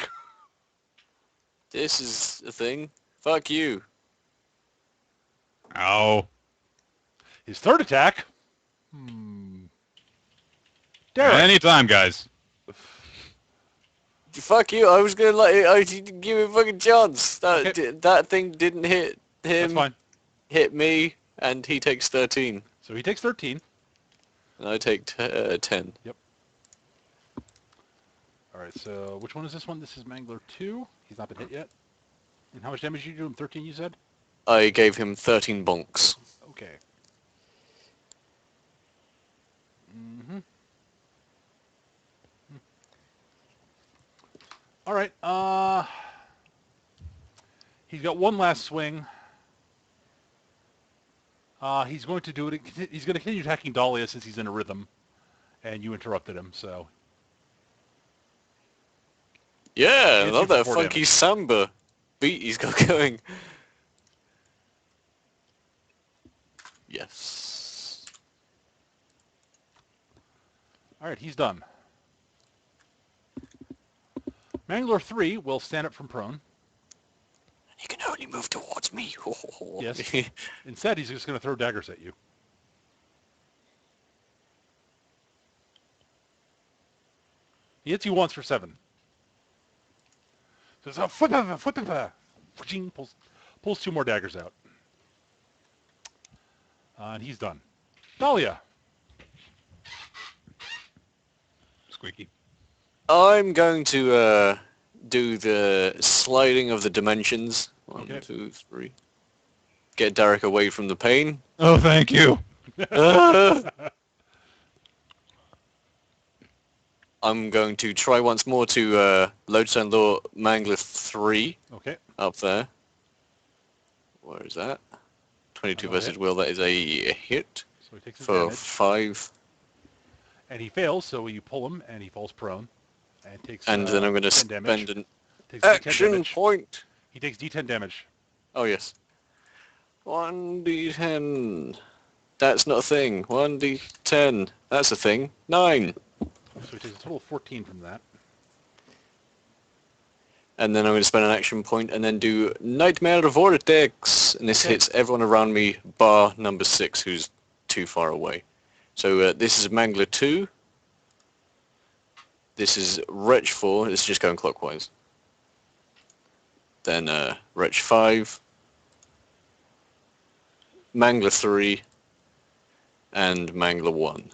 This is a thing. Fuck you. Ow. His third attack. Derek. Anytime, guys. Fuck you. I was gonna give him a fucking chance. Okay. That thing didn't hit That's him. fine. Hit me, and he takes 13, So he takes 13. and I take 10. All right, so which one is this one? This is Mangler 2. He's not been hit yet. And how much damage did you do him? 13, you said? I gave him 13 bonks. Okay. Mm-hmm. All right. He's got one last swing. He's going to do it. He's going to continue attacking Dahlia since he's in a rhythm, and you interrupted him. So Yeah, I Hits love you for that 4 funky damage. samba beat he's got going. Yes. all right, he's done. Mangler 3 will stand up from prone. He can only move towards me. Yes. Instead, he's just going to throw daggers at you. He hits you once for 7. So it's a pulls 2 more daggers out. And he's done. Dahlia. Squeaky. I'm going to do the sliding of the dimensions. One, Okay. 2, 3. Get Derek away from the pain. Oh, thank you. I'm going to try once more to Lodestone Law Mangler 3 Okay. up there. Where is that? 22 Oh, versus hit. Will. That is a hit So he takes his for damage. 5. And he fails, so you pull him, and he falls prone. And takes And then I'm going to 10 spend damage. an Takes D10 action damage. point. He takes D10 damage. Oh, yes. 1d10. That's not a thing. 1d10. That's a thing. 9. So he takes a total of 14 from that. And then I'm going to spend an action point and then do Nightmare Vortex. And this Okay. hits everyone around me, bar number 6, who's too far away. So this is Mangler 2. This is Wretch 4. It's just going clockwise. Then Wretch 5. Mangler 3. And Mangler 1.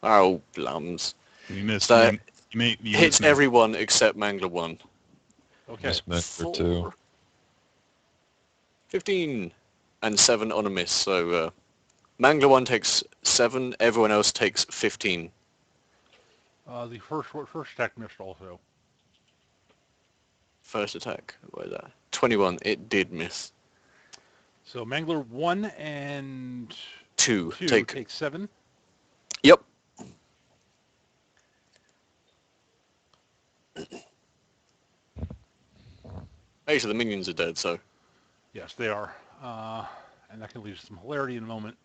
Oh, blums. You missed. So you hits missed me. everyone except Mangler 1. Okay. Miss Mangler too. 4, 15, and 7 on a miss. So Mangler 1 takes 7. Everyone else takes 15. The first attack missed also. First attack. What is that? 21. It did miss. So Mangler 1 and 2. 2 take 7. Yep. Actually, the minions are dead, so... Yes, they are. And that can lead to some hilarity in a moment.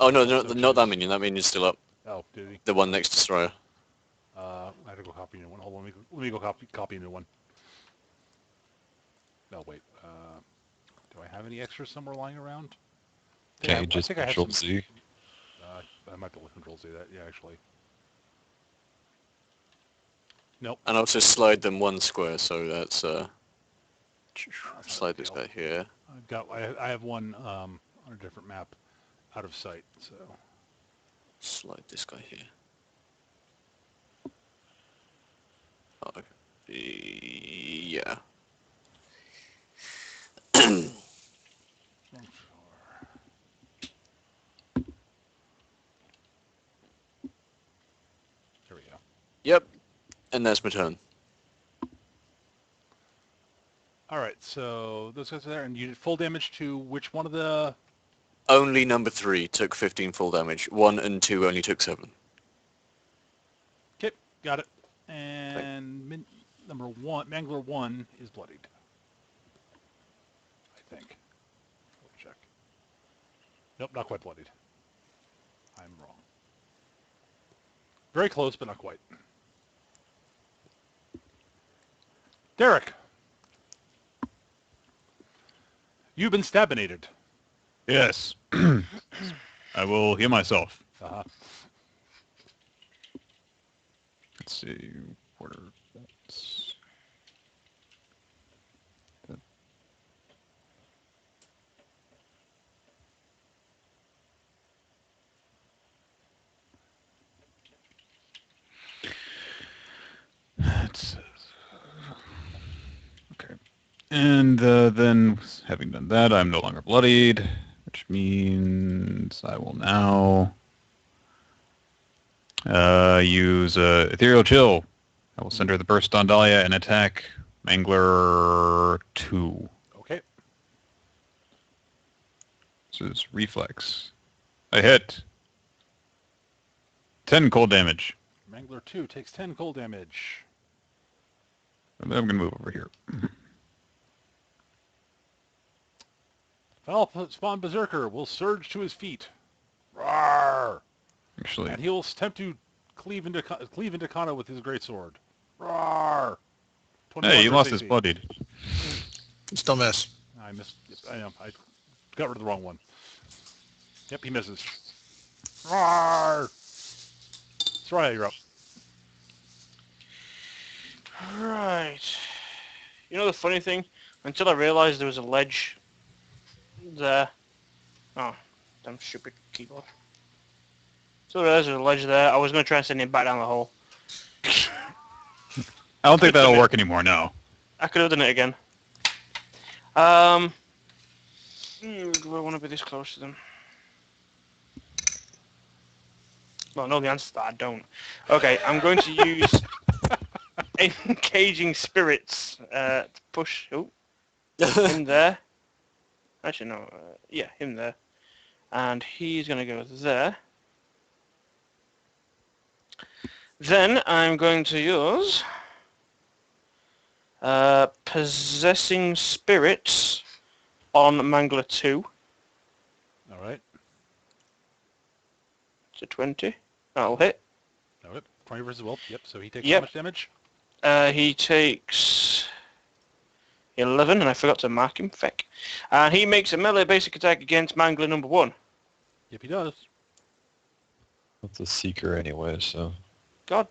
Oh, no, not that minion. That minion's still up. Oh, did he? The one next to Destroyer. I had to go copy a new one. Hold on, let me go copy a new one. No, wait. Do I have any extras somewhere lying around? Can't you just Control Z? I might be able to Control Z that. Yeah, actually. Nope. And I'll just slide them 1 square, so that's... slide this guy here. I have one on a different map, out of sight. So. Slide this guy here. Oh, yeah. There we go. Yep. And that's my turn. All right, so those guys are there, and you did full damage to which one of the... Only number 3 took 15 full damage. 1 and 2 only took 7. Okay, got it. And number 1, Mangler 1 is bloodied. I think. We'll check. Nope, not quite bloodied. I'm wrong. Very close, but not quite. Derek! You've been stabinated. Yes. I will heal myself. Uh-huh. Let's see. Where that's... Okay. And then, having done that, I'm no longer bloodied, which means I will now use Ethereal Chill. I will center the burst on Dahlia and attack Mangler 2. Okay. This is Reflex. I hit. 10 cold damage. Mangler 2 takes 10 cold damage. And then I'm going to move over here. Foul Spawn Berserker will surge to his feet. Roar! Actually, And he will attempt to cleave into Kana with his greatsword. Roar! hey, he lost versus his AC. bloodied. Still miss. I missed. I know. I got rid of the wrong one. Yep, he misses. Roar! Soraya, you're up. Right. You know the funny thing? Until I realised there was a ledge there. Oh, damn stupid keyboard. So there's a ledge there. I was going to try and send him back down the hole. I don't think that'll work anymore, no. I could have done it again. Do I want to be this close to them? Well, I know the answer to that. I don't. Okay, I'm going to use Engaging Spirits to push... Oh, him there. Actually, no. Yeah, him there. And he's going to go there. Then I'm going to use Possessing Spirits on Mangler 2. All right. It's a 20. That'll hit. All right. 20 versus will. Yep. So he takes Yep. how much damage? He takes 11, and I forgot to mark him. Feck. And he makes a melee basic attack against Mangler number 1. Yep, he does. That's a Seeker anyway, so... God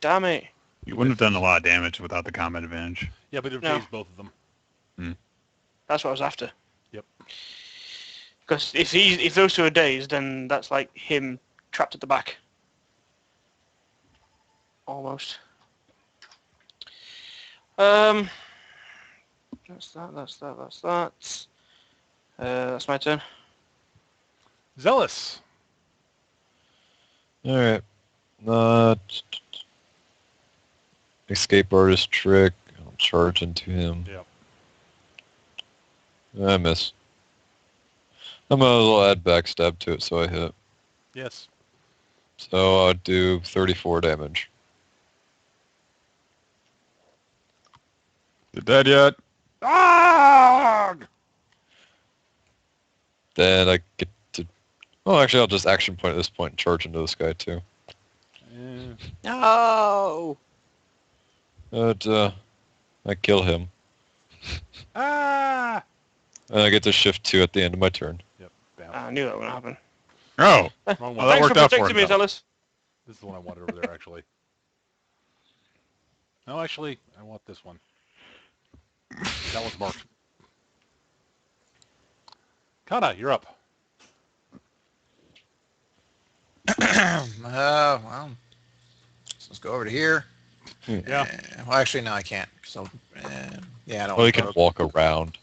damn it. You wouldn't have done a lot of damage without the combat advantage. Yeah, but it No. phased both of them. That's what I was after. Yep. Because if those two are dazed, then that's like him trapped at the back. Almost. That's that. That's my turn. Zealous. All right. Escape artist trick. I'll charge into him. Yep. I miss. I might as well add backstab to it so I hit. Yes. So I'll do 34 damage. You dead yet? Ah! Then I get to... Oh, actually, I'll just action point at this point and charge into this guy, too. No! But, I kill him. Ah! And I get to shift 2 at the end of my turn. Yep. Bam. I knew that was going to happen. Oh! Wrong Well, one. that Thanks worked for out for protecting me, him, though. Zealous. This is the one I wanted over there, actually. No, actually, I want this one. That one's marked. Kana, you're up. Well, so let's go over to here. Yeah. Well, actually, no, I can't. So, yeah, I don't. Well, you want can to walk around.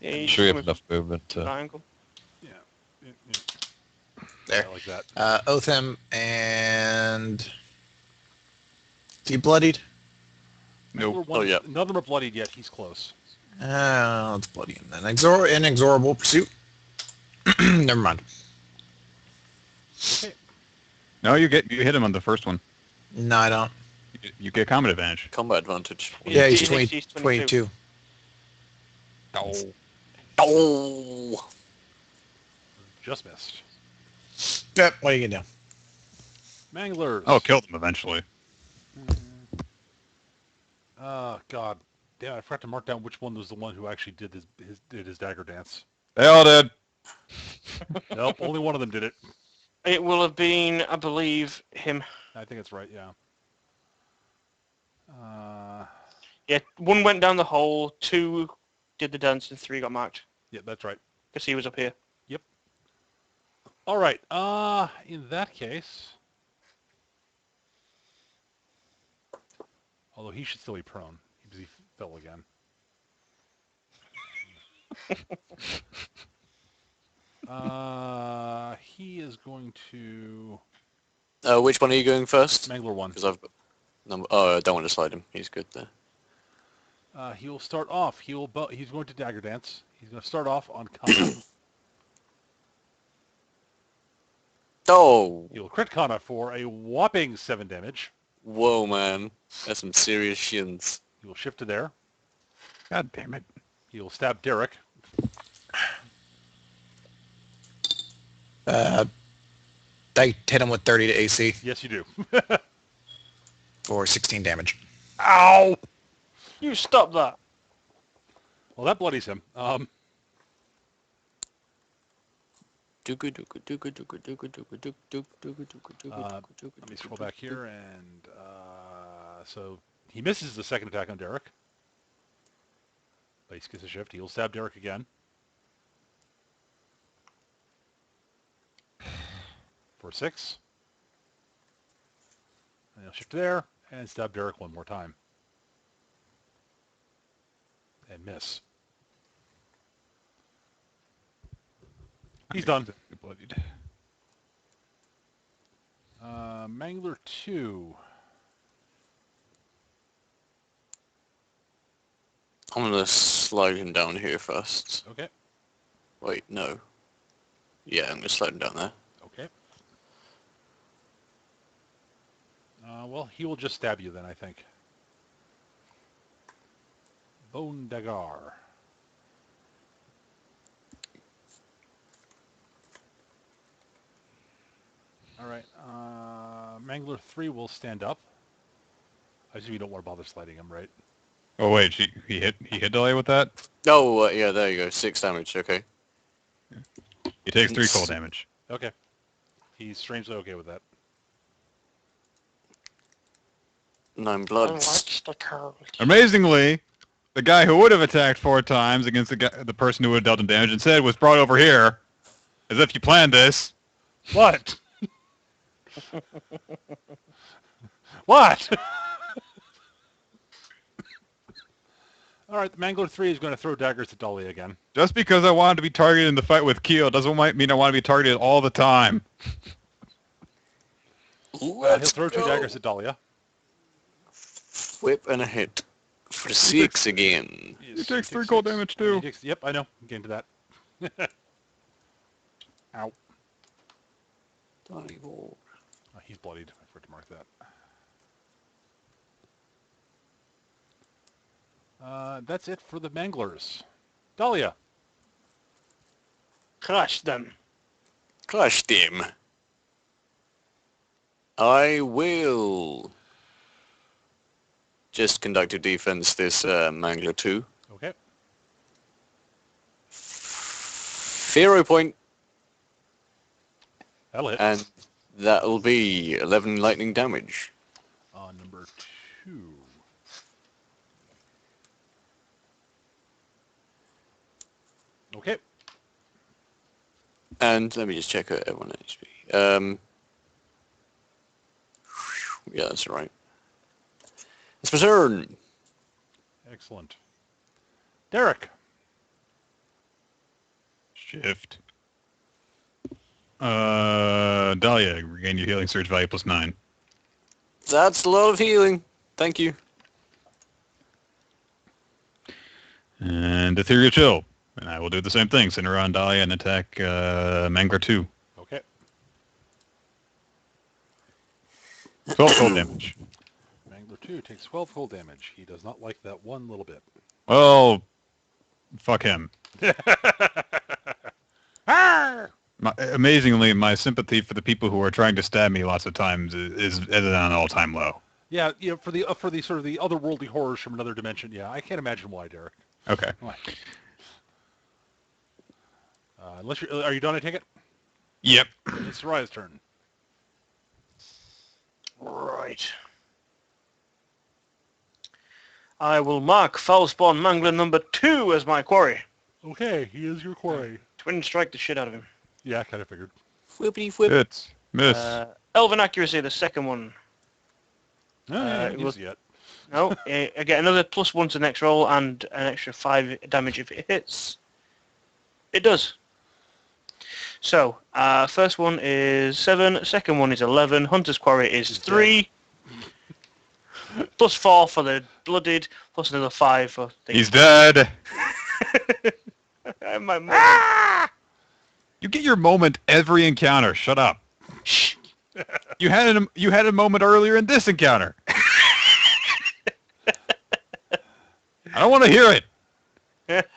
Yeah, I'm you sure you just have enough movement to... triangle. Yeah. There. Yeah, like that. Oath him and... Is he bloodied? Nope. Oh, yeah. None of them are bloodied yet. He's close. Let's bloody him then. Inexorable pursuit. Never mind. Okay. No, you hit him on the first one. No, I don't. You get combat advantage. Combat advantage. Yeah, he's He's 20, 22. 22. Oh! Just missed. Yep, what are you going to do? Manglers. Oh, killed him eventually. Oh, God. Damn, I forgot to mark down which one was the one who actually did his dagger dance. They all did. Nope, only one of them did it. It will have been, I believe, him. I think it's right, yeah. Yeah, one went down the hole, two did the dance, and three got marked. Yeah, that's right. Because he was up here. All right. In that case, although he should still be prone because he fell again. He is going to Which one are you going first? Mangler one. Because I've got number. Oh, I don't want to slide him. He's good there. He will start off. He's going to dagger dance. He's going to start off on Kana. Oh! He will crit Kana for a whopping 7 damage. Whoa, man. That's some serious shins. He will shift to there. God damn it. He will stab Derek. I hit him with 30 to AC Yes, you do. for 16 damage. Ow! You stop that. Well, that bloodies him. Let me scroll back here, and so he misses the second attack on Derek. But he gets a shift. He'll stab Derek again. For 6. And he'll shift to there, and stab Derek one more time. And miss. He's done. Bloodied. Mangler 2. I'm going to slide him down here first. Okay. Wait, no. Yeah, I'm going to slide him down there. Okay. Well, he will just stab you then, I think. Bone Dagger. All right. Mangler 3 will stand up. I assume you don't want to bother sliding him, right? Oh wait, he hit delay with that? Oh, yeah, there you go. 6 damage, okay. He takes 3 cold damage. Okay. He's strangely okay with that. 9 bloods. Watch the cold. Amazingly, the guy who would have attacked 4 times against the person who would have dealt him damage instead was brought over here, as if you planned this. What? What? All right, the Mangler 3 is going to throw daggers at Dahlia again. Just because I wanted to be targeted in the fight with Keel doesn't mean I want to be targeted all the time. He'll throw 2 daggers at Dahlia. Whip and a hit. For 6 again. He takes 3 cold damage too. Yep, I know. I'm getting to that. Ow. Oh, Oh, he's bloodied. I forgot to mark that. That's it for the Manglers. Dahlia. Crush them. Crush them. I will just conduct a defense this Mangler 2. Okay. 0 point, That'll hit. and that'll be 11 lightning damage. Number 2. Okay. And let me just check out everyone HP. Yeah, that's right. It's my turn. Excellent. Derek. Shift. Dahlia, regain your healing surge value +9. That's a lot of healing. Thank you. And Ethereal Chill. And I will do the same thing. Send her on Dahlia and attack Mangler 2. Okay. 12 cold damage. Mangler 2 takes 12 cold damage. He does not like that one little bit. Well, fuck him. Amazingly, my sympathy for the people who are trying to stab me lots of times is at an all-time low. Yeah, for the sort of the otherworldly horrors from another dimension. Yeah, I can't imagine why, Derek. Okay. Why? Are you done? I take it. Yep. It's Soraya's turn. Right. I will mark Foulspawn Mangler number 2 as my quarry. Okay, he is your quarry. Twin strike the shit out of him. Yeah, I kind of figured. Whippity whip. Hits. Miss. Elven accuracy, the second one. No, I haven't it used was- it yet. No, I get another +1 to the next roll and an extra 5 damage if it hits. It does. So, first one is 7, second one is 11, Hunter's Quarry is 3, +4 for the blooded, plus another 5 for the... He's dead. My moment. You get your moment every encounter. Shut up. Shh. You had a moment earlier in this encounter. I don't want to hear it.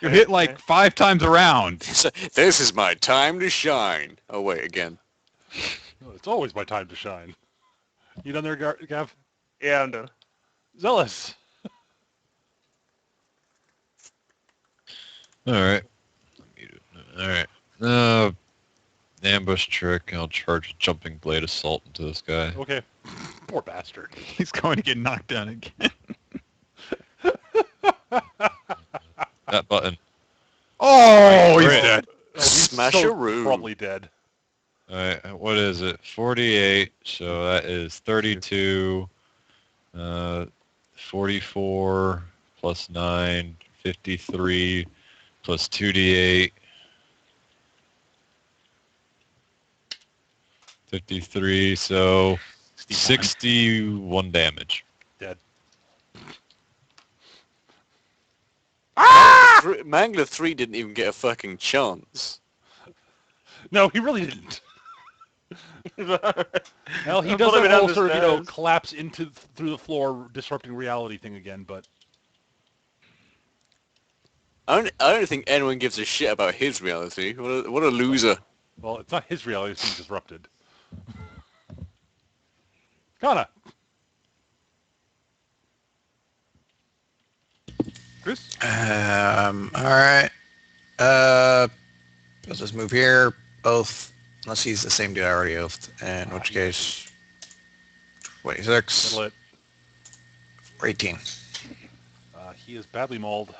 You hit like 5 times around. So, this is my time to shine. Oh, wait, again. No, it's always my time to shine. You done there, Gav? Yeah, I'm done. Zealous. All right. All right. Ambush trick. I'll charge a jumping blade assault into this guy. Okay. Poor bastard. He's going to get knocked down again. That button. Oh, he's Crit. dead. Oh, he's Smash-a-roo. probably dead. All right. What is it? 48. So that is 32. 44 plus 9. 53 plus 2d8. 53. So 61 damage. Dead. Mangler 3 didn't even get a fucking chance. No, he really didn't. Well, he I'm does pulling that it whole down sort the of, stairs. collapse through the floor, disrupting reality thing again, but... I don't think anyone gives a shit about his reality. What a loser. Well, it's not his reality that's being disrupted. Kana. Chris? All right. I'll just move here. Both, unless he's the same dude I already oathed. In which case, 26 That'll hit. or 18. He is badly mauled.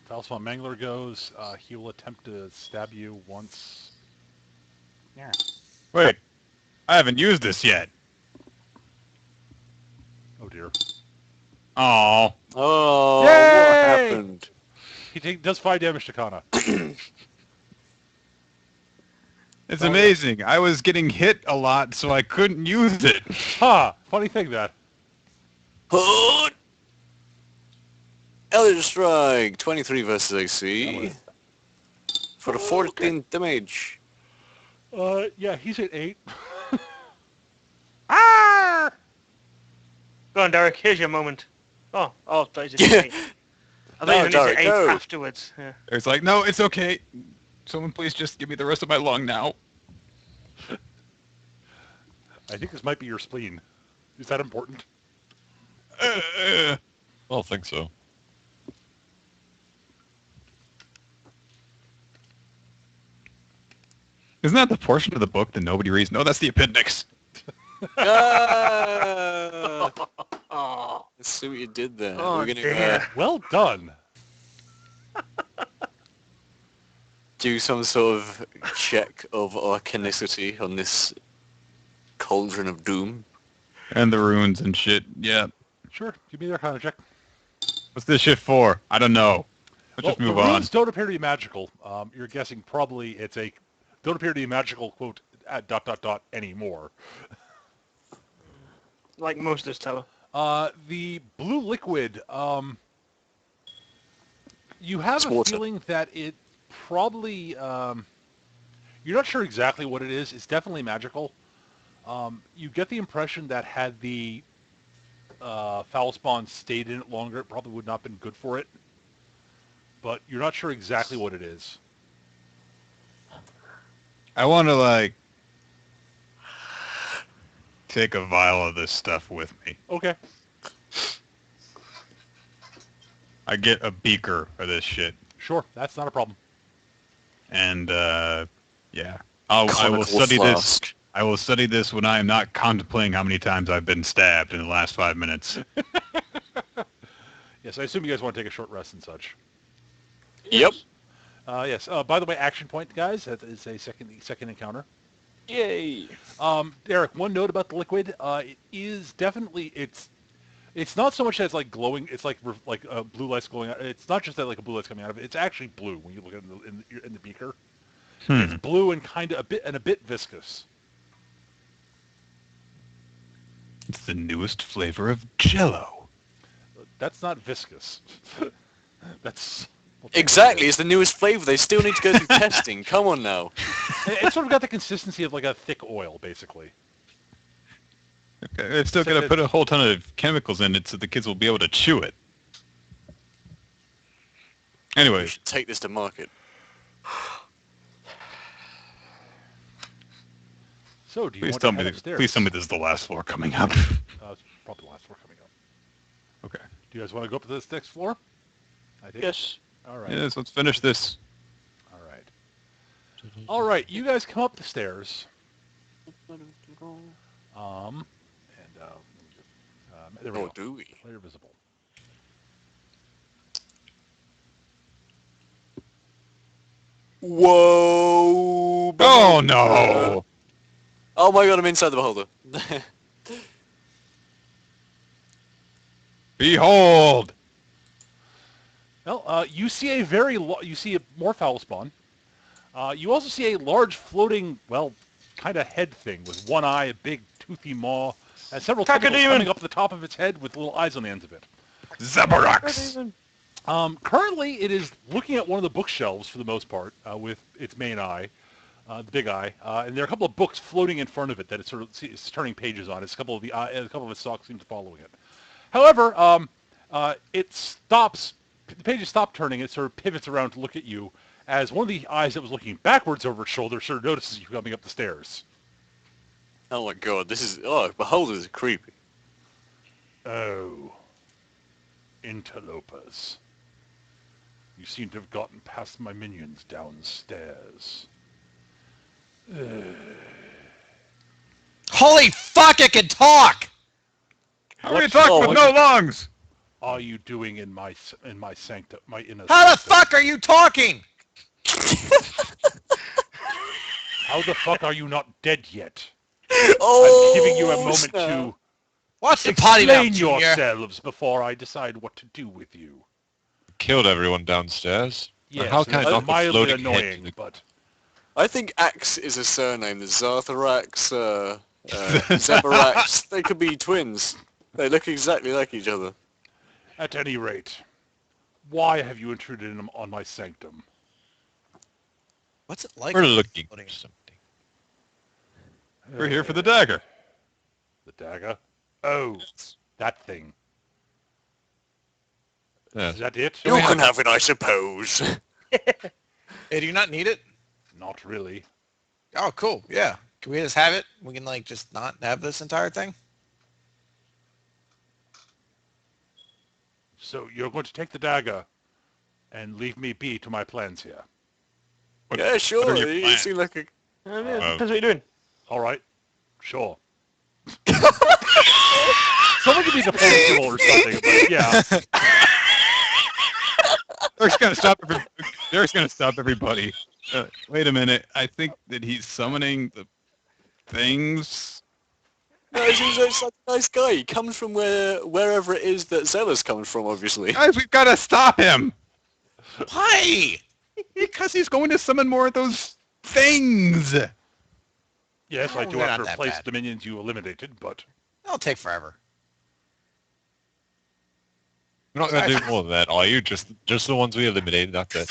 Falspawn Mangler goes. He will attempt to stab you once. Yeah. Wait. I haven't used this yet. Oh dear. Oh, Oh, Yay! what happened? He does 5 damage to Kana. it's Oh, yeah. amazing. I was getting hit a lot, so I couldn't use it. Ha! Funny thing that. Oh! Eldritch Strike, 23 versus AC. For the 14 damage. Yeah, he's at 8. Ah! Go on, Derek. Here's your moment. Oh, that is a Yeah. 8. I No, thought you Derek, said 8 go. afterwards. Yeah. It's like, no, it's okay. Someone please just give me the rest of my lung now. I think this might be your spleen. Is that important? I don't think so. Isn't that the portion of the book that nobody reads? No, that's the appendix. Ah! Oh, Let's see what you did there. Oh, We're going to dear. Well done. do some sort of check of arcanicity on this cauldron of doom. And the runes and shit. Yeah. Sure, give me their kind of check. What's this shit for? I don't know. Let's just The move on. runes don't appear to be magical. You're guessing probably it's a... Don't appear to be magical, quote, at ... anymore. like most of this tower. The blue liquid, you have It's a water. feeling that it probably, you're not sure exactly what it is. It's definitely magical. You get the impression that had the foul spawn stayed in it longer, it probably would not have been good for it. But you're not sure exactly what it is. I want to, like, take a vial of this stuff with me. Okay. I get a beaker of this shit. Sure, that's not a problem. And, yeah. I will Conical study this. flask. I will study this when I am not contemplating how many times I've been stabbed in the last 5 minutes. Yes, I assume you guys want to take a short rest and such. Yep. Yes. By the way, action point, guys. That is a second encounter. Yay. Eric, one note about the liquid. It is definitely it's not so much that it's like glowing. It's like blue lights glowing out. It's not just that like a blue light's coming out of it. It's actually blue when you look at it in the beaker. It's blue and kind of a bit viscous. It's the newest flavor of Jell-O. That's not viscous. That's Exactly, it's the newest flavor. They still need to go through testing. Come on now. It's sort of got the consistency of like a thick oil, basically. Okay, they've still got to put a whole ton of chemicals in it so the kids will be able to chew it. We Anyway, should take this to market. So, do you please want tell to me head this. upstairs? Please tell me this is the last floor coming up. It's probably the last floor coming up. Okay. Do you guys want to go up to this next floor? I think. Yes. All right. Yes, let's finish this. All right. All right. You guys come up the stairs. There we Or go. do we? Clear visible. Whoa! Oh no! Oh my god, I'm inside the beholder. Behold! Well, you see you see a more foul spawn. You also see a large floating, well, kind of head thing with one eye, a big toothy maw, and several tentacles Cacodemon! coming up the top of its head with little eyes on the ends of it. Zabarax! Currently, it is looking at one of the bookshelves for the most part with its main eye, the big eye, and there are a couple of books floating in front of it that it's sort of it's turning pages on. A couple of its stalks seem to following it. However, it stops. The pages stop turning. It sort of pivots around to look at you as one of the eyes that was looking backwards over its shoulder sort of notices you coming up the stairs. Oh my god, this is... Oh, beholders are creepy. Oh, interlopers. You seem to have gotten past my minions downstairs. Holy fuck, it can talk! How are you talking with no lungs? Are you doing in my sanctum, my inner How the sanctum? fuck are you talking? How the fuck are you not dead yet? Oh, I'm giving you a moment snap. to Watch the potty mouth, explain Junior. yourselves before I decide what to do with you. Killed everyone downstairs. Yes, How and can I that's knock a mildly floating head to annoying, the... but I think Axe is a surname. The Zartharax, Zebarax, they could be twins. They look exactly like each other. at any rate, why have you intruded on my sanctum? What's it like? We're looking floating? for something. We're here for the dagger. The dagger? Oh, that thing. Yes. Is that it? You can have it, I suppose. Hey, do you not need it? Not really. Oh, cool. Yeah. Can we just have it? We can like just not have this entire thing? So you're going to take the dagger and leave me be to my plans here. Yeah, What sure. are your You plans? seem like a... Yeah, depends what you're doing. All right, sure. Someone could be the political or something, but yeah. Derek's gonna stop. Derek's gonna stop everybody. Wait a minute. I think that he's summoning the things. No, he's such a nice guy. He comes from wherever it is that Zealous comes from, obviously. Guys, we've got to stop him Why? because he's going to summon more of those things. Yes, I Oh, do they're have not to that replace bad. the minions you eliminated, but That'll take forever. You're not going to do more than that, are you? Just the ones we eliminated, that's it.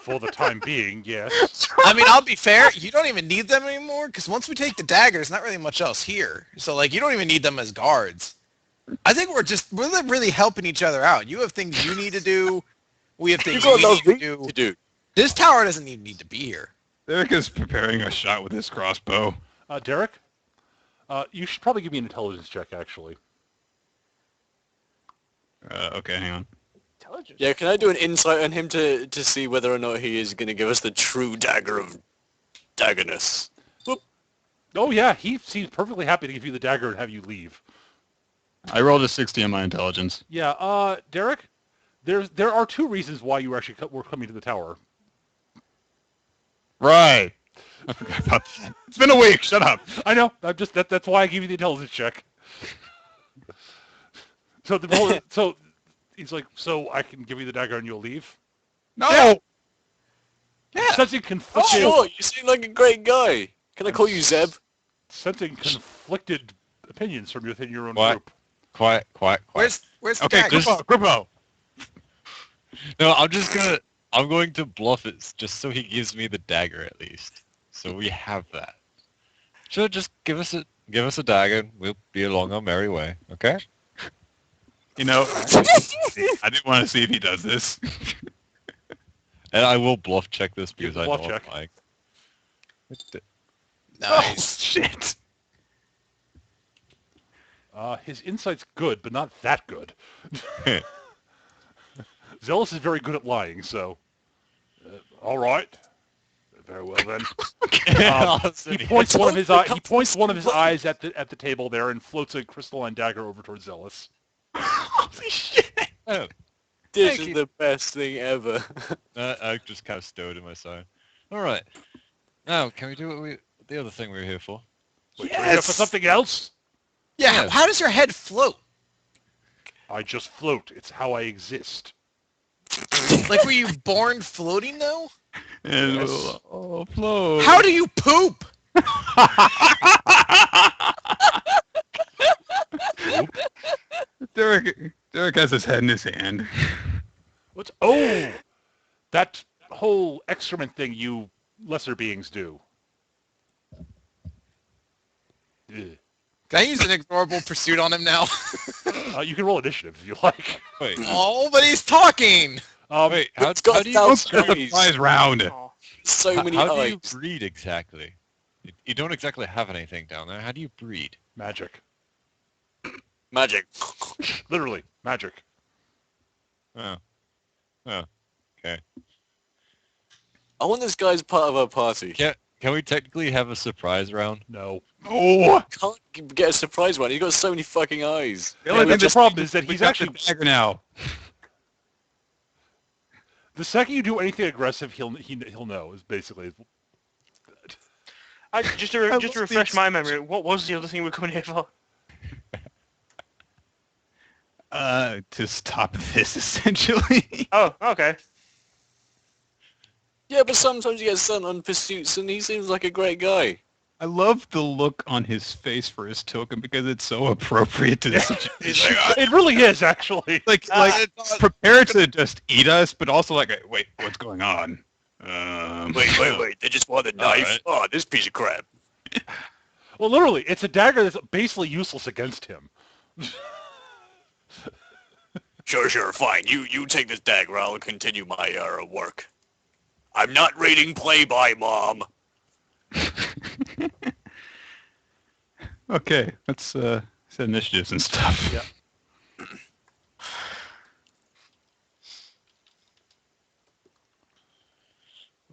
for the time being, yes. I mean, I'll be fair. You don't even need them anymore because once we take the dagger, there's not really much else here. So, like, you don't even need them as guards. I think we're really helping each other out. You have things you need to do. We have You things got we those need to things do. to do. This tower doesn't even need to be here. Derek is preparing a shot with his crossbow. Derek, you should probably give me an intelligence check, actually. Okay, hang on. Intelligence. Yeah, can I do an insight on him to see whether or not he is going to give us the true dagger of daggerness? Oh yeah, he seems perfectly happy to give you the dagger and have you leave. I rolled a 60 on my intelligence. Yeah, Derek, there are two reasons why you actually were coming to the tower. Right. I forgot about that. It's been a week. Shut up. I know. That's why I gave you the intelligence check. So he's like, so I can give you the dagger and you'll leave. No. Yeah. Sensing conflicted, Sure, you seem like a great guy. Can I call you Zeb? sensing conflicted opinions from within your own What? group. Quiet. Where's the Okay, dagger? Grippo. No, I'm going to bluff it just so he gives me the dagger at least. So we have that. Sure, just give us a dagger and we'll be along our merry way, okay? You know, I didn't want to see if he does this. And I will bluff check this Give because the I bluff know check. I'm Nice. Shit. His insight's good, but not that good. Zealous is very good at lying, so... all right. Very well, then. He points one of his eyes at the table there and floats a crystalline dagger over towards Zealous. Holy shit. Oh, This Thank is you. the best thing ever. I just kind of stowed in my side. All right. Now, can we do the other thing we were here for? Wait, are you here for something else? Yeah. Yeah. How does your head float? I just float. It's how I exist. Like, were you born floating though? And Yes. we'll all float. How do you poop? Derek has his head in his hand. What's... oh! That whole excrement thing you lesser beings do. Ugh. Can I use an ignorable pursuit on him now? You can roll initiative if you like. Wait, Oh, but he's talking. wait. How It's got do you thousands It's of a eyes. surprise round. Oh. So many how do eyes. you breed exactly? You don't exactly have anything down there. How do you breed? Magic. Magic. Literally, magic. Oh, okay. I want this guy as part of our party. Can we technically have a surprise round? No. Oh! Can't get a surprise one. He's got so many fucking eyes. The Yeah, only but thing the problem is that we he's got the actually... dagger now. The second you do anything aggressive, he'll know. Is basically. Just to refresh my memory, what was the other thing we're coming here for? To stop this, essentially. Oh, okay. Yeah, but sometimes he gets sent on pursuits, and he seems like a great guy. I love the look on his face for his token because it's so appropriate to the situation. It really is, actually. Like prepared to just eat us, but also like, wait, what's going on? Wait. They just want a knife. Alright. Oh, this piece of crap. Well, literally, it's a dagger that's basically useless against him. Sure, fine. You take this dagger. I'll continue my work. I'm not reading Playboy, Mom. Okay, let's set initiatives and stuff. Yeah.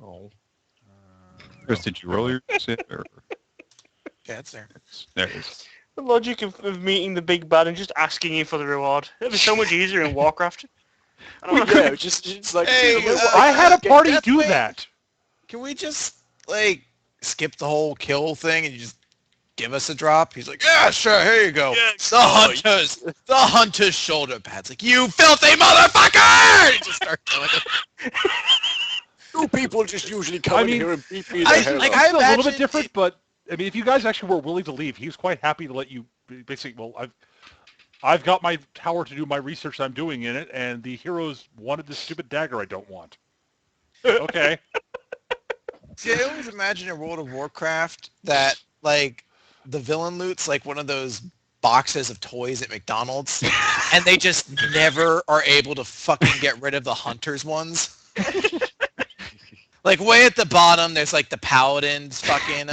Oh. Chris, did you roll your shit? Or... Yeah, it's there. There it is. The logic of meeting the big bad and just asking him for the reward. It'd be so much easier in Warcraft. I don't know. Yeah, it's like... Hey, I had a party that's do way- that. Can we just, like, skip the whole kill thing and you just give us a drop? He's like, yeah, sure, here you go. Yeah, The hunter's shoulder pads. Like, you filthy motherfucker! He just starts killing him. You people just usually come I in mean, here and beat me the I- hell like, up. I It's a little bit imagine different, but I mean, if you guys actually were willing to leave, he was quite happy to let you. Basically, well, I've got my tower to do my research I'm doing in it, and the heroes wanted this stupid dagger I don't want. Okay. See, I always imagine in World of Warcraft that, like, the villain loot's like one of those boxes of toys at McDonald's, and they just never are able to fucking get rid of the hunter's ones. Like, way at the bottom, there's, like, the paladin's fucking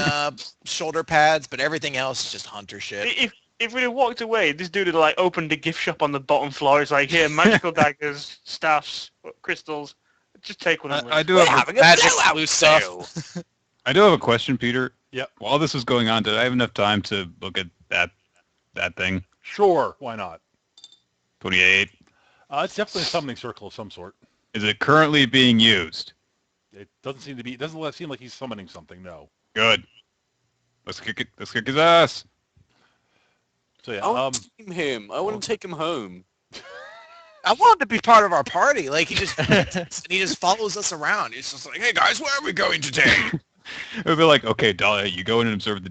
shoulder pads, but everything else is just hunter shit. If we'd have walked away, this dude had like opened a gift shop on the bottom floor. It's like, here, magical daggers, staffs, crystals. Just take one and I leave. do We're have having a magic sellout blue sale. I do have a question, Peter. Yep. While this was going on, did I have enough time to look at that thing? Sure, why not? 28. It's definitely a summoning circle of some sort. Is it currently being used? It doesn't seem to be. It doesn't seem like he's summoning something. No. Good. Let's kick it. Let's kick his ass. So yeah. I want to team him. I want to take him home. I want him to be part of our party. Like, he just follows us around. He's just like, hey, guys, where are we going today? It would be like, okay, Dahlia, you go in and observe the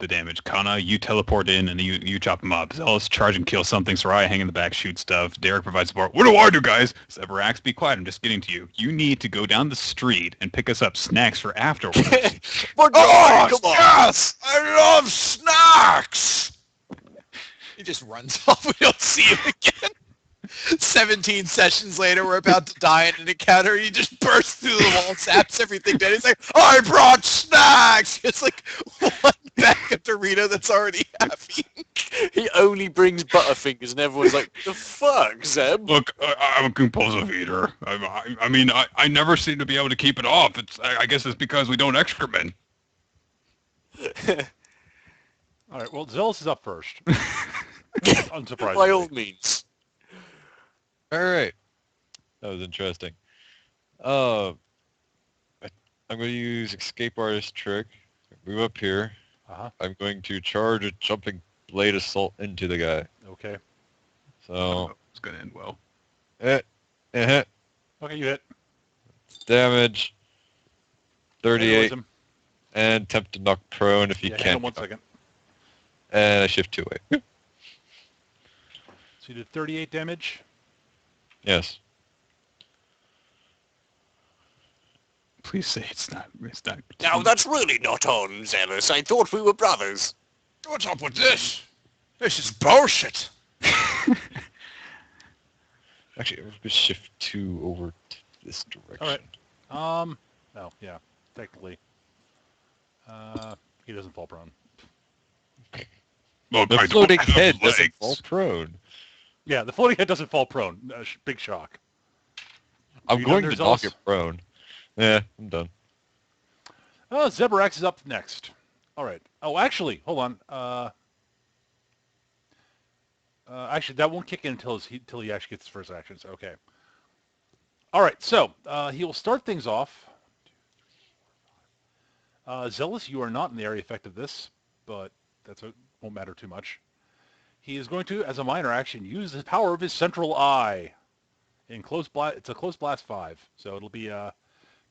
damage. Kana, you teleport in and you chop him up. Zealous, charge and kill something. Soraya, hang in the back, shoot stuff. Derek provides support. What do I do, guys? Severax, be quiet. I'm just getting to you. You need to go down the street and pick us up snacks for afterwards. But Oh, come on. yes! I love snacks! He just runs off. We don't see him again. 17 sessions later, we're about to die in an encounter. He just bursts through the wall, zaps everything dead. He's like, I brought snacks! It's like one bag of Dorito that's already happy. He only brings Butterfingers, and everyone's like, the fuck, Zeb? Look, I'm a compulsive eater. I mean, I never seem to be able to keep it off. I guess it's because we don't excrement. All right. Well, Zealous is up first. Unsurprisingly. By all means. All right. That was interesting. I'm going to use Escape Artist trick. Move up here. Uh-huh. I'm going to charge a jumping blade assault into the guy. Okay. So, It's going to end well. hit, Okay, you hit. damage, 38, Him. and attempt to knock prone if you Yeah, hang on can. 1 second. And I shift 2 away. So you did 38 damage. Yes. Please say it's not. Now, that's really not on, Zealous. I thought we were brothers. What's up with this? This is bullshit. Actually, I'm going to shift 2 over to this direction. All right. No, yeah, technically. He doesn't fall prone. Well, The I floating don't have head doesn't legs. fall prone. Yeah, the floating head doesn't fall prone. Big shock. I'm you going done to there, knock Zealous? it prone. Yeah, I'm done. Oh, Zebarax is up next. All right. Oh, actually, hold on. Actually, that won't kick in until he actually gets his first actions. Okay. All right. So he will start things off. Zealous, you are not in the area effect of this, but won't matter too much. He is going to, as a minor action, use the power of his central eye. In close blast, it's a close blast 5, so it'll be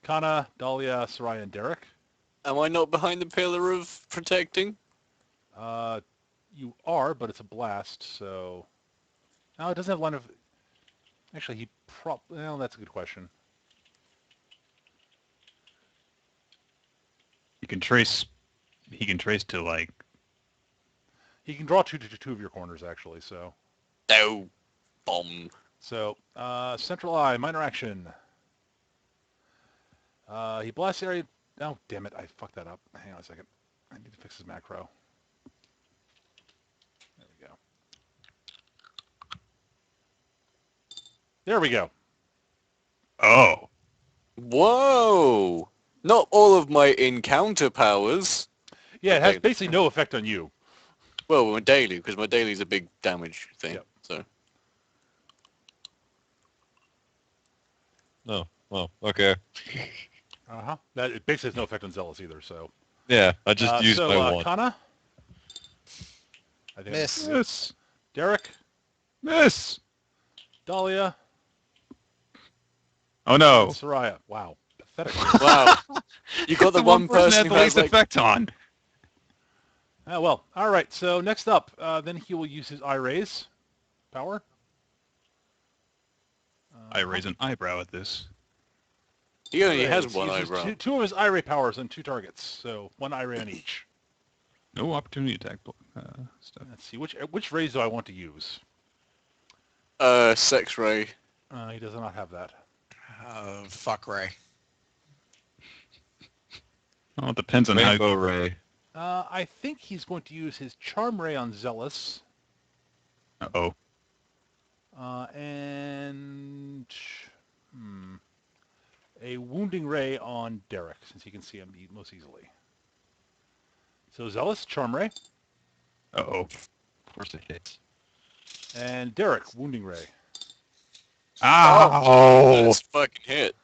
Kana, Dahlia, Soraya, and Derek. Am I not behind the pillar of protecting? You are, but it's a blast, so... No, it doesn't have line of... Actually, well, that's a good question. He can trace to like. He can draw two of your corners, actually, so... No. Bomb. So, Central Eye, minor action. He blasts the area... Oh, damn it, I fucked that up. Hang on a second. I need to fix his macro. There we go. There we go. Oh. Whoa! Not all of my encounter powers. Yeah, it has Okay. basically no effect on you. Well, my daily, because my daily's a big damage thing. Yep. So Oh, well, okay. Uh-huh. It basically has no effect on Zealous either, so... Yeah, I just used my one. Kana? I think Miss. Miss. Derek? Miss. Dahlia? Oh no. And Soraya. Wow. Pathetic. wow, you got the one person that who the has least like. effect on. Well, all right. So next up, then he will use his eye raise power. I raise an eyebrow at this. He only He has uses one eyebrow. two of his eye ray powers on 2 targets, so 1 eye ray on each. No opportunity attack stuff. Let's see, which raise do I want to use? Sex ray. He does not have that. Fuck Ray. Well, it depends on how. Rainbow Ray. I think he's going to use his Charm Ray on Zealous. Uh-oh. And a Wounding Ray on Derek, since he can see him most easily. So Zealous, Charm Ray. Uh-oh. Of course it hits. And Derek, Wounding Ray. Ow! That's fucking hit.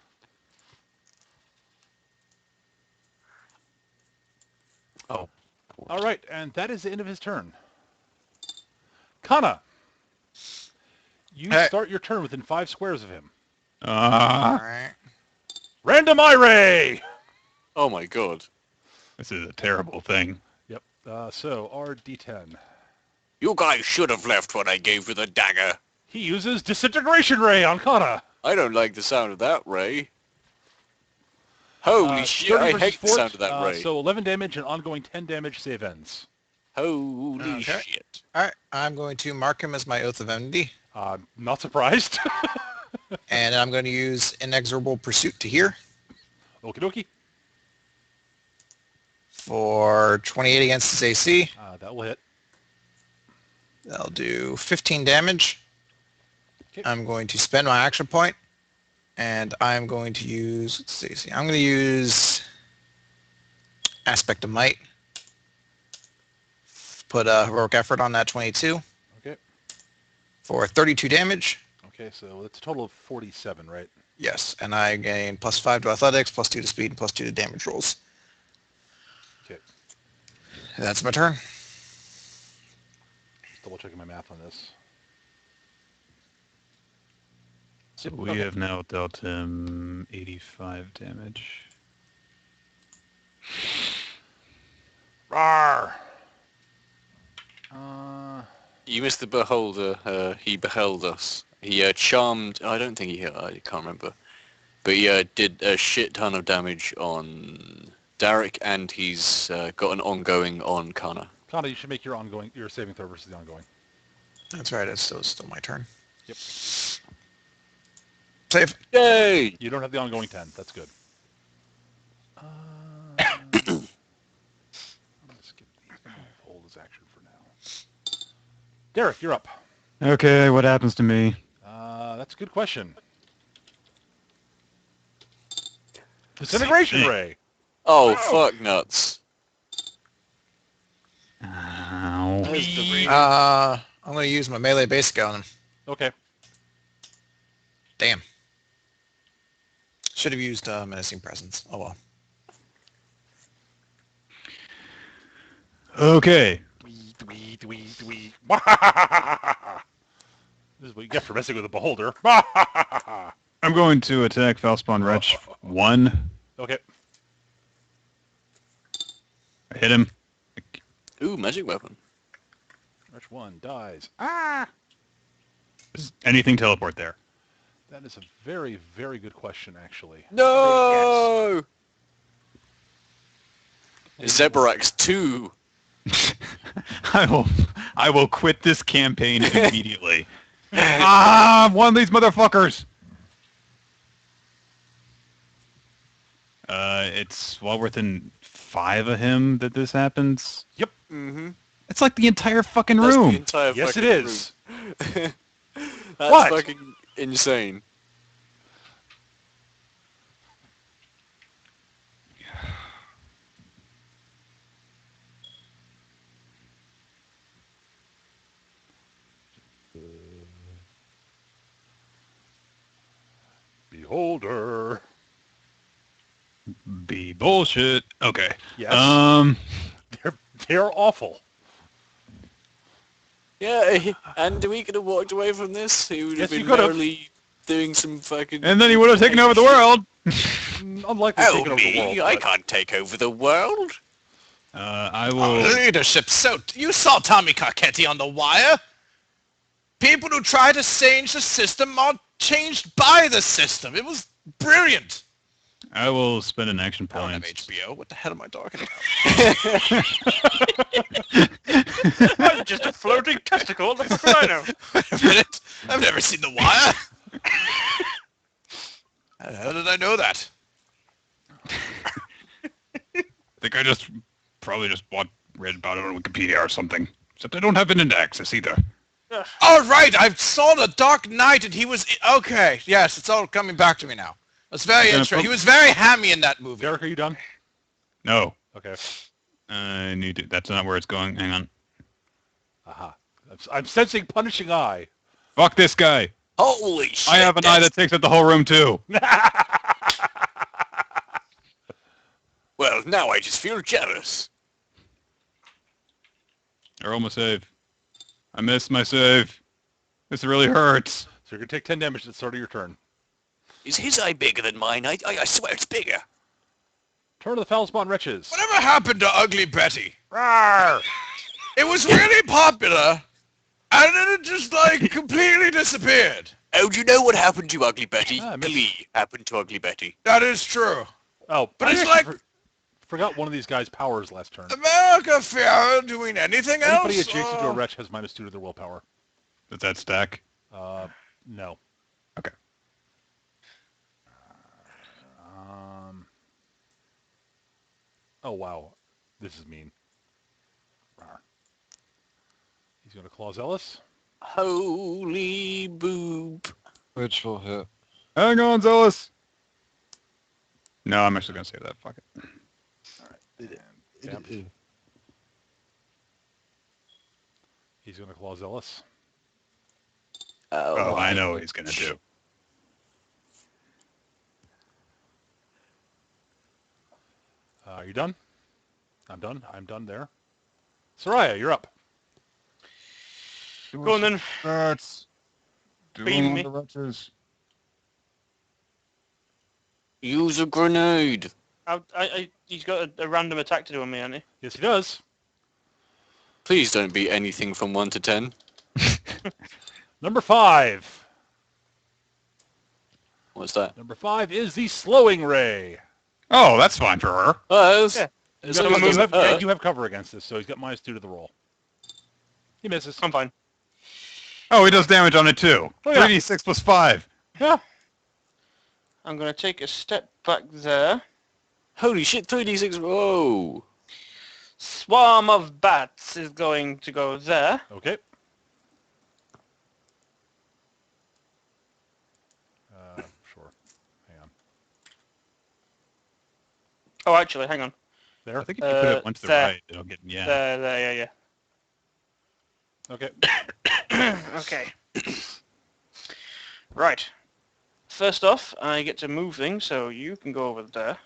Oh. All right, and that is the end of his turn. Kana, you Hey. start your turn within 5 squares of him. Alright. Random eye ray! Oh my god. This is a terrible thing. Yep, so RD10. You guys should have left when I gave you the dagger. He uses Disintegration Ray on Kana. I don't like the sound of that ray. Holy shit, 30 I versus hate the fort, sound of that ray. So 11 damage and ongoing 10 damage save ends. Holy Okay. shit. Alright, I'm going to mark him as my Oath of Enmity, Not surprised. and I'm going to use Inexorable Pursuit to here Okie dokie. for 28 against his AC. That will hit. That'll do 15 damage. Okay. I'm going to spend my action point, and I'm going to use, let's see, I'm going to use Aspect of Might. Put a Heroic Effort on that 22 Okay. for 32 damage. Okay, so it's a total of 47, right? Yes, and I gain +5 to Athletics, +2 to Speed, and +2 to damage rolls. Okay. And that's my turn. Just double checking my math on this. So we Okay. have now dealt him 85 damage. Rawr! You missed the beholder. He beheld us. He charmed. I don't think he hit. I can't remember. But he did a shit ton of damage on Derek, and he's got an ongoing on Kana. Kana, you should make your saving throw versus the ongoing. That's right, it's still my turn. Yep. Save. Yay! You don't have the ongoing 10. That's good. I'm going to skip these. I'm going to hold his action for now. Derek, you're up. Okay, what happens to me? That's a good question. Disintegration thing. Ray. Oh, fuck nuts. Ow. That is the reason. I'm going to use my melee basic on him. Okay. Damn. Should have used Menacing Presence. Oh well. Okay. Dwee, dwee, dwee, dwee. This is what you get for messing with a beholder. I'm going to attack Falspawn Wretch 1. Okay. I hit him. Ooh, magic weapon. Wretch 1 dies. Ah! Does anything teleport there? That is a very, very good question, actually. No! Zebarax 2. I will quit this campaign immediately. One of these motherfuckers! It's well within 5 of him that this happens. Yep. Mm-hmm. It's like the entire fucking That's room. the entire Yes, it fucking is. room. That's What? fucking insane. Beholder. Be bullshit. Okay. Yes. They're awful. Yeah, and we could have walked away from this. He would Yes, have you been could have. merrily doing some fucking... And then he would have taken over the world. Unlikely Oh, taking over the world. me? I but- can't take over the world. I will. Leadership. So, you saw Tommy Carcetti on The Wire. People who try to change the system are changed by the system. It was brilliant. I will spend an action I don't have point. HBO. What the hell am I talking about? I'm just a floating testicle. What the fuck would I know? Wait a minute. I've never seen The Wire. How did I know that? I think I probably just read about it on Wikipedia or something. Except I don't have internet access either. Oh, right. I saw The Dark Knight and he was... Okay. Yes, it's all coming back to me now. That's very Yeah, interesting. He was very hammy in that movie. Derek, are you done? No. Okay. I need to. That's not where it's going. Hang on. Aha. I'm sensing punishing eye. Fuck this guy. Holy shit. I have an eye that takes up the whole room too. Well, now I just feel jealous. I roll my save. I missed my save. This really hurts. So you're going to take 10 damage at the start of your turn. Is his eye bigger than mine? I swear it's bigger. Turn to the Falspawn Wretches. Whatever happened to Ugly Betty? Rawr! It was really popular, and then it just, like, completely disappeared. Oh, do you know what happened to Ugly Betty? Ah, I missed- Glee happened to Ugly Betty. That is true. Oh, But I it's actually like- forgot one of these guys' powers last turn. America Fair doing anything else? Anybody adjacent to a wretch has -2 to their willpower. Does that stack? No. Okay. Oh, wow. This is mean. Rawr. He's going to claw Zealous. Holy boob. Which will hit. Hang on, Zealous. No, I'm actually gonna say that. Fuck it. Damn. He's going to claw Zealous. Oh, I know what he's gonna do. Are you done? I'm done. I'm done there. Soraya, you're up. Go on then. That's Beam me. the wretches. Use a grenade. He's got a random attack to do on me, hasn't he? Yes, he does. Please don't be anything from 1 to 10. Number 5. What's that? Number 5 is the Slowing Ray. Oh, that's fine for her. Yeah. As You long as it have, doesn't hurt. you have cover against this, so he's got -2 to the roll. He misses. I'm fine. Oh, he does damage on it too. Oh, yeah. 3d6 plus 5. Yeah. I'm going to take a step back there. Holy shit, 3d6. Whoa. Swarm of bats is going to go there. Okay. Sure. Hang on. Oh, actually, hang on. There. I think if you put it one to the there. right, it'll get yeah. There, yeah. Okay. Okay. Right. First off, I get to move things, so you can go over there.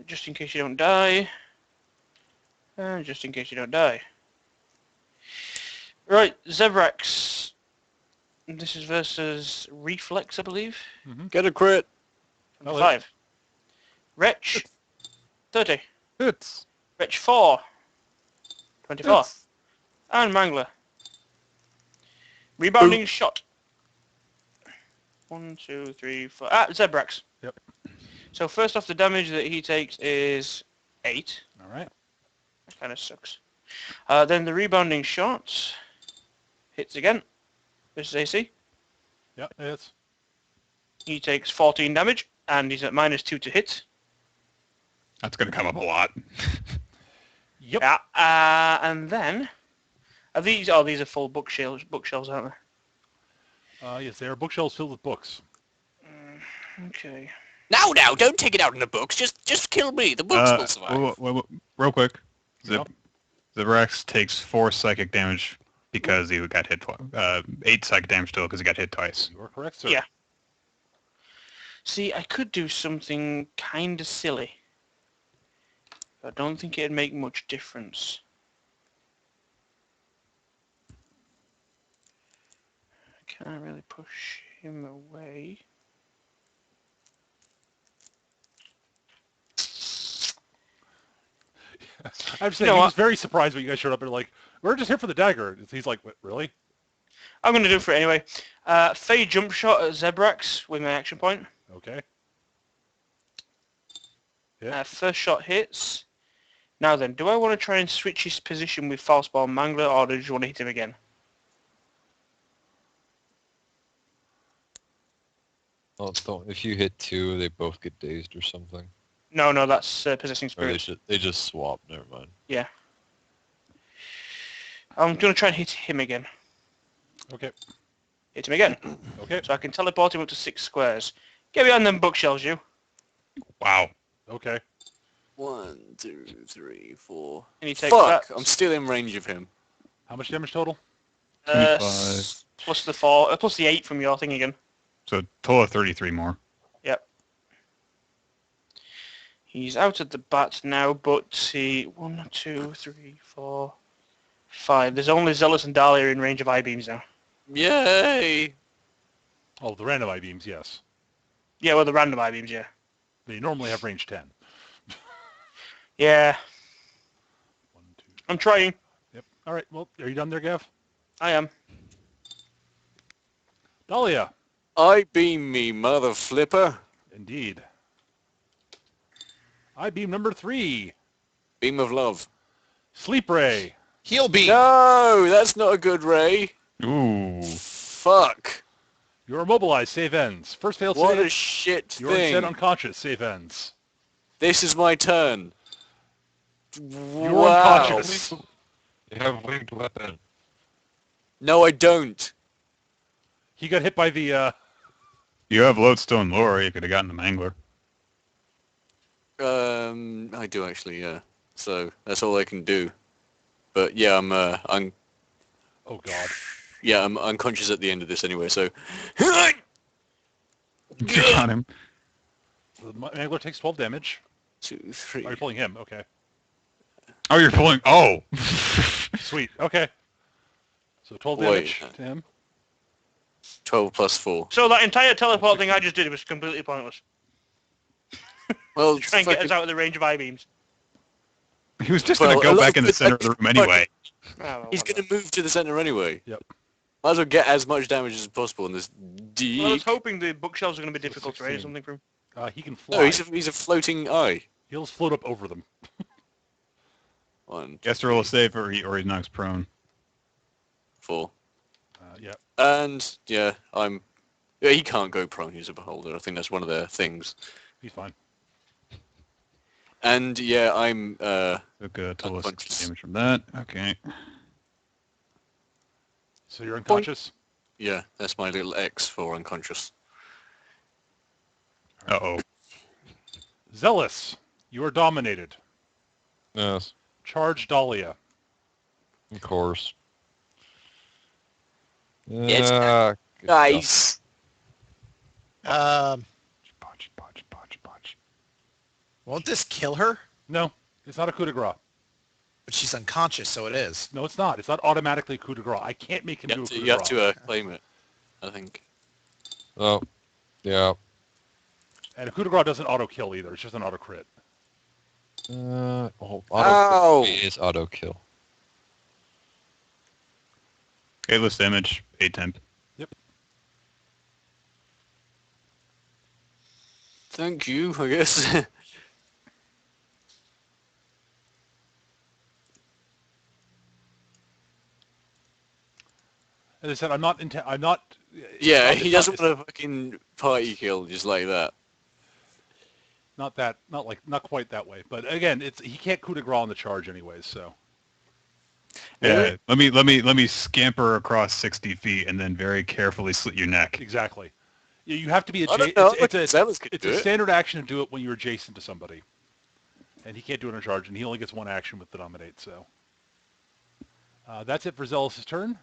Just in case you don't die. Just in case you don't die. Right, Zebrax. This is versus Reflex, I believe. Get a crit. Oh, 5. Wretch. 30. Hits. Wretch 4. 24. Hits. And Mangler. Rebounding shot. 1, 2, 3, 4. Zebrax. Yep. So first off, the damage that he takes is 8. All right. That kind of sucks. Then the rebounding shot hits again. This is AC. Yep, it is. He takes 14 damage, and he's at -2 to hit. That's going to come up a lot. Yep. Yeah. And then these are full bookshelves, aren't Yes, they are bookshelves filled with books. they? Okay. Now, don't take it out in the books. Just kill me. The books will survive. Real quick. Yep. Zebrax takes 4 psychic damage because he got hit twice. 8 psychic damage total because he got hit twice. You are correct, sir. Yeah. See, I could do something kind of silly. I don't think it'd make much difference. I can't really push him away. I'm saying he was very surprised when you guys showed up and like, we're just here for the dagger. He's like, what, really? I'm going to do it for it anyway. Fey jump shot at Zebrax with my action point. Okay. Yeah. First shot hits. Now then, do I want to try and switch his position with False Bomb Mangler, or do you want to hit him again? Oh, don't. If you hit 2, they both get dazed or something. No, that's Possessing Or Spirit. they just swap. Never mind. Yeah. I'm going to try and hit him again. Okay. Hit him again. Okay. So I can teleport him up to 6 squares. Get behind them bookshelves, you. Wow. Okay. 1, 2, 3, 4. And he takes Fuck! that. I'm still in range of him. How much damage total? 25. Plus the 4, plus the 8 from your thing again. So total of 33 more. Yep. He's out at the bat now, but he 1, 2, 3, 4, 5. There's only Zealous and Dahlia in range of I-beams now. Yay! Oh, the random I-beams, yes. Yeah, well, the random I-beams, yeah. They normally have range 10. Yeah. 1, 2. I'm trying. Yep. All right. Well, are you done there, Gav? I am. Dahlia. I beam me, mother flipper. Indeed. I-beam number 3. Beam of love. Sleep Ray. Heal beam. No, that's not a good ray. Ooh. Fuck. You're immobilized. Save ends. First failed What save. a shit You're instead thing. unconscious. Save ends. This is my turn. You're Wow. unconscious. You have winged weapon. No, I don't. He got hit by the, You have Lodestone Lore. You could have gotten the Mangler. I do actually, yeah. So that's all I can do. But yeah, I'm oh god. yeah, I'm unconscious at the end of this anyway. So You got him. The Mangler takes 12 damage. 2, 3. Oh, you're pulling him. Okay. Oh, you're pulling. Oh. Sweet. Okay. So 12 Wait. damage to him. 12 plus 4. So that entire teleport thing I just did was completely pointless. Well, Try and get fucking- us out of the range of I-beams. He was just Well, going to a go lot back in of the it- center of the room anyway. Oh, well, he's whatever. going to move to the center anyway. Yep. Might as well get as much damage as possible in this deep. Well, I was hoping the bookshelves were going to be difficult terrain or 16. something for him. He can fly. No, he's a floating eye. He'll just float up over them. 1, He has to roll a save or he knocks prone. 4. Yeah. And yeah, yeah, he can't go prone. He's a beholder. I think that's one of their things. He's fine. And yeah, I'm Took a total of 6 Unconscious. damage from that. Okay. So you're unconscious? yeah, that's my little X for unconscious. Uh-oh. Zealous. You are dominated. Yes, Charge Dahlia. of course. Yes. Good stuff. Nice. Botch, botch, botch, botch. Won't this kill her? No, it's not a coup de grace. But she's unconscious, so it is. No, it's not. It's not automatically coup de grace. I can't make him do a coup de You have grace. to claim it, I think. Oh, yeah. And a coup de grace doesn't auto kill either. It's just an auto crit. Auto Ow! is auto kill. Okay, list damage, 8 temp. Thank you, I guess. As I said, I'm not. Yeah, it's he not- doesn't it's want a fucking party kill just like that. Not that. Not quite that way. But again, he can't coup de grace on the charge anyways. So Yeah, let me scamper across 60 feet and then very carefully slit your neck. exactly. You have to be I don't adjacent. know. It's Could a do it. standard action to do it when you're adjacent to somebody, and he can't do it on a charge, and he only gets one action with the dominate. So that's it for Zealous' turn.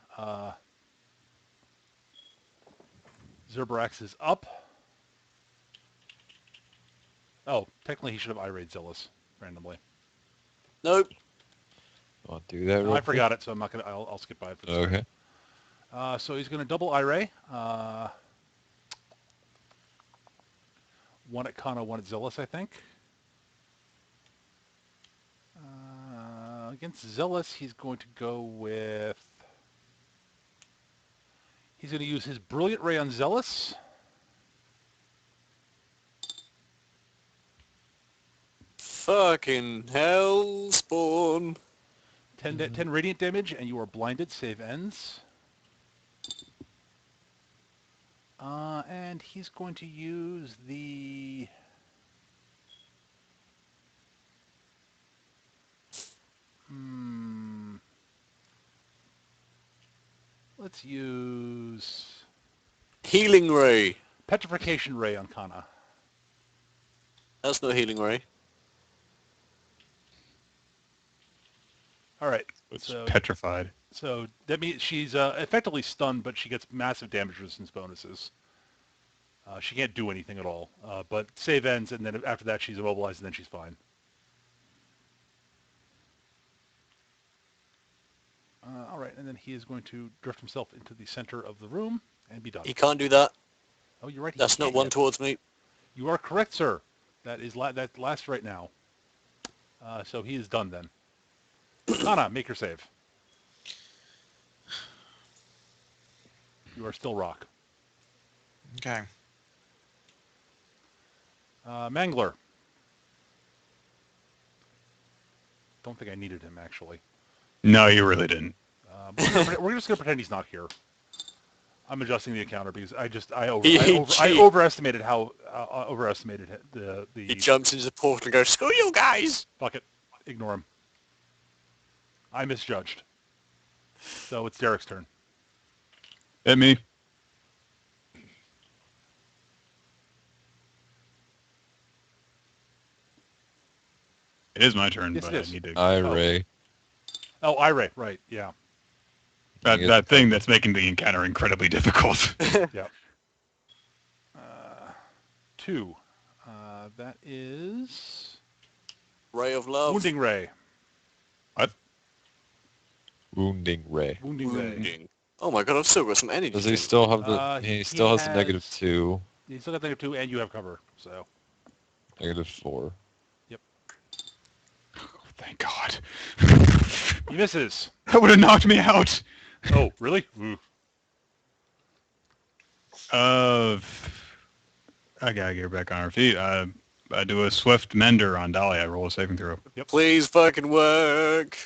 Zerbrax is up. Oh, technically he should have irate Zealous randomly. Nope. I'll do that. No, I forgot it, so I'm not gonna. I'll skip by it for this Okay. turn. So he's gonna double irate. One at Kana, one at Zealous, I think. Against Zealous, he's going to go with... He's going to use his Brilliant Ray on Zealous. Fucking hell, spawn. 10 radiant damage, and you are blinded. Save ends. And he's going to use the... Let's use... Healing ray. Petrification Ray on Kana. That's not healing ray. All right. It's So, petrified. so that means she's effectively stunned, but she gets massive damage resistance bonuses. She can't do anything at all. But save ends, and then after that she's immobilized, and then she's fine. All right, and then he is going to drift himself into the center of the room and be done. He can't do that. Oh, you're right. he That's not can't one yet. towards me. You are correct, sir. That is that lasts right now. So he is done then. Kana, make your save. You are still rock. Okay. Mangler. Don't think I needed him, actually. No, you really didn't. We're just going to pretend he's not here. I'm adjusting the encounter because I He overestimated how overestimated the He jumps into the portal and goes, "Screw you guys!" Fuck it. Ignore him. I misjudged. So it's Derek's turn. Hit me. It is my turn, Yes, but it I is. need to... Ray. Oh, Irate, right, yeah. That thing that's making the encounter incredibly difficult. Yeah. 2. That is... Ray of love. Wounding Ray. What? Wounding Ray. Wounding Ray. Wounding. Oh my god, I've still got some energy. Does he still have the? He He still has the has- -2, You still got -2, and you have cover, so... -4. Thank God. He misses. That would have knocked me out. Oh, really? Ooh. I gotta get her back on her feet. I do a swift mender on Dolly. I roll a saving throw. Please fucking work.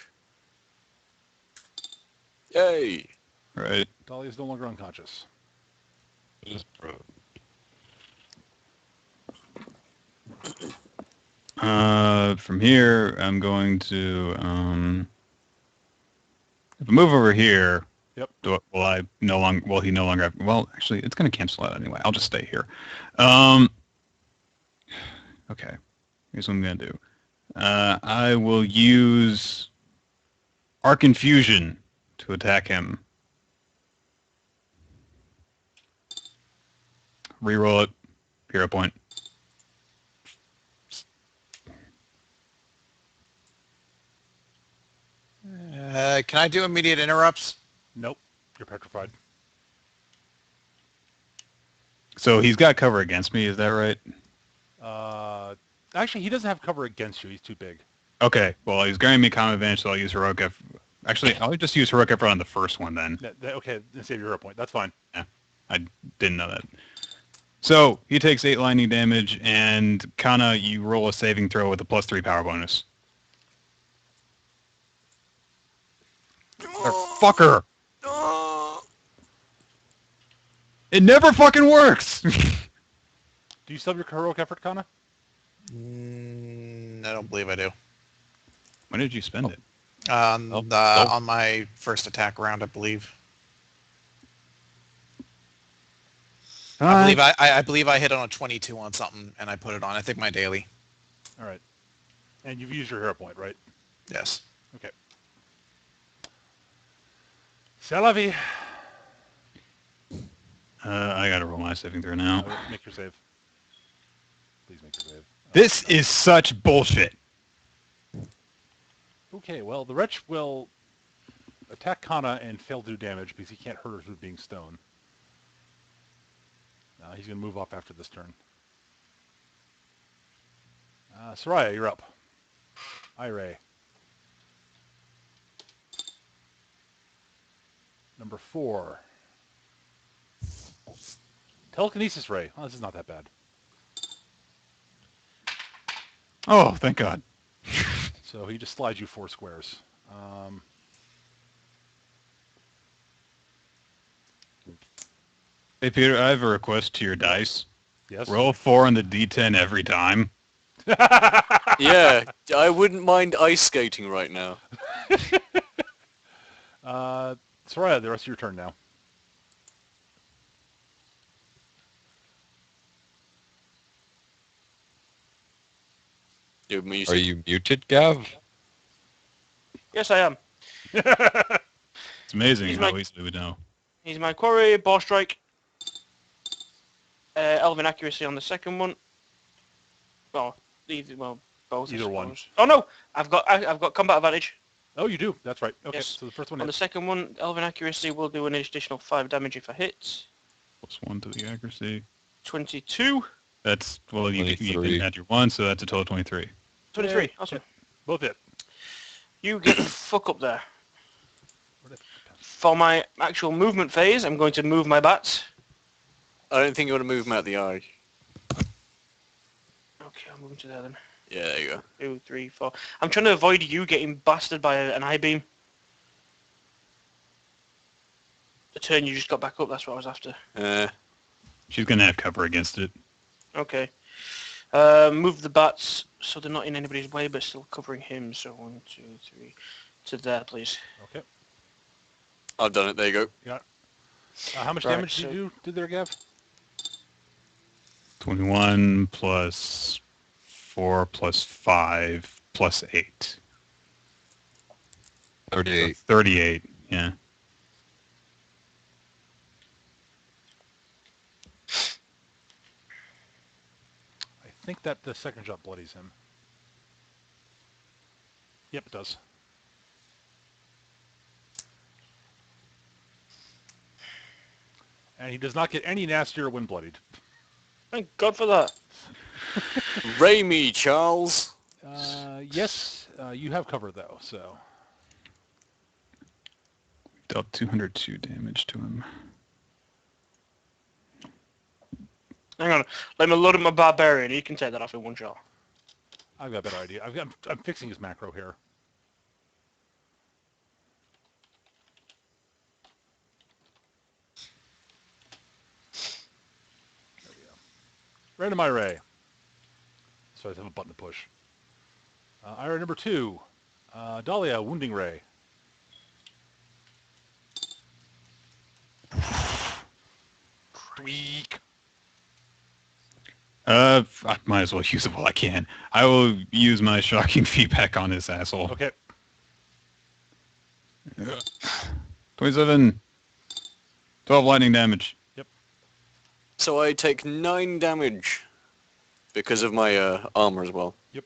Yay. Right. Dolly is no longer unconscious. From here, I'm going to if I move over here. Yep. Will I no longer? Will he no longer have? Well, actually, it's going to cancel out anyway. I'll just stay here. Okay. Here's what I'm going to do. I will use Arc Infusion to attack him. Reroll it. Hero point. Can I do immediate interrupts? Nope. You're petrified. So he's got cover against me, is that right? Actually, he doesn't have cover against you. He's too big. Okay, well, he's granting me common advantage, so I'll use heroic effort. Actually, I'll just use heroic effort on the first one then. Okay, save your hero point. That's fine. I didn't know that. So he takes 8 lightning damage, and Kana, you roll a saving throw with a +3 power bonus. Fucker! It never fucking works! Do you still have your heroic effort, Kana? I don't believe I do. When did you spend it? On my first attack round, I believe. I believe I hit on a 22 on something, and I put it on. I think my daily. All right. And you've used your hero point, right? Yes. Okay. C'est la vie. I gotta roll my saving throw now. Make your save. Please make your save. This is such bullshit. Okay, well, the wretch will attack Kana and fail to do damage because he can't hurt her through being stone. He's going to move off after this turn. Soraya, you're up. Ire. Number 4. Telekinesis Ray. Oh, this is not that bad. Oh, thank God. So he just slides you 4 squares. Hey, Peter, I have a request to your dice. Yes? Roll 4 on the D10 every time. Yeah, I wouldn't mind ice skating right now. Soraya, the rest of your turn now. Your music. Are you muted, Gav? Yes, I am. It's amazing He's how my- easily we know. He's my quarry, bow strike, elven accuracy on the second one. Well, both. I Either one. suppose. Oh no, I've got combat advantage. Oh, you do. That's right. Okay, Yes. so the first one On the hits. second one, elven accuracy will do an additional 5 damage if I hit. +1 to the accuracy. 22. That's, well, you 23. didn't add your 1, so that's a total of 23. 23. Yay. Awesome. Both hit. You get the fuck up there. For my actual movement phase, I'm going to move my bats. I don't think you want to move him out the eye. Okay, I'm moving to there then. Yeah, there you go. 2, 3, 4. I'm trying to avoid you getting blasted by an eye beam. The turn you just got back up, that's what I was after. She's going to have cover against it. Okay. Move the bats so they're not in anybody's way, but still covering him. So 1, 2, 3, to there, please. Okay. I've done it. There you go. How much Right, damage did you do there, Gav? 21 plus 4 plus 5 plus 8. 38. 38, yeah. I think that the second shot bloodies him. Yep, it does. And he does not get any nastier when bloodied. Thank God for that. Ray me, Charles. Yes, you have cover though, so. Dealt 202 damage to him. Hang on. Let me load up my barbarian. He can take that off in one shot. I've got a better idea. I'm fixing his macro here. There we go. Random Ire. So I have a button to push. Ire number 2. Dahlia, Wounding Ray. Tweak. I might as well use it while I can. I will use my shocking feedback on this asshole. Okay. 27. 12 lightning damage. So I take 9 damage because of my armor as well. Yep.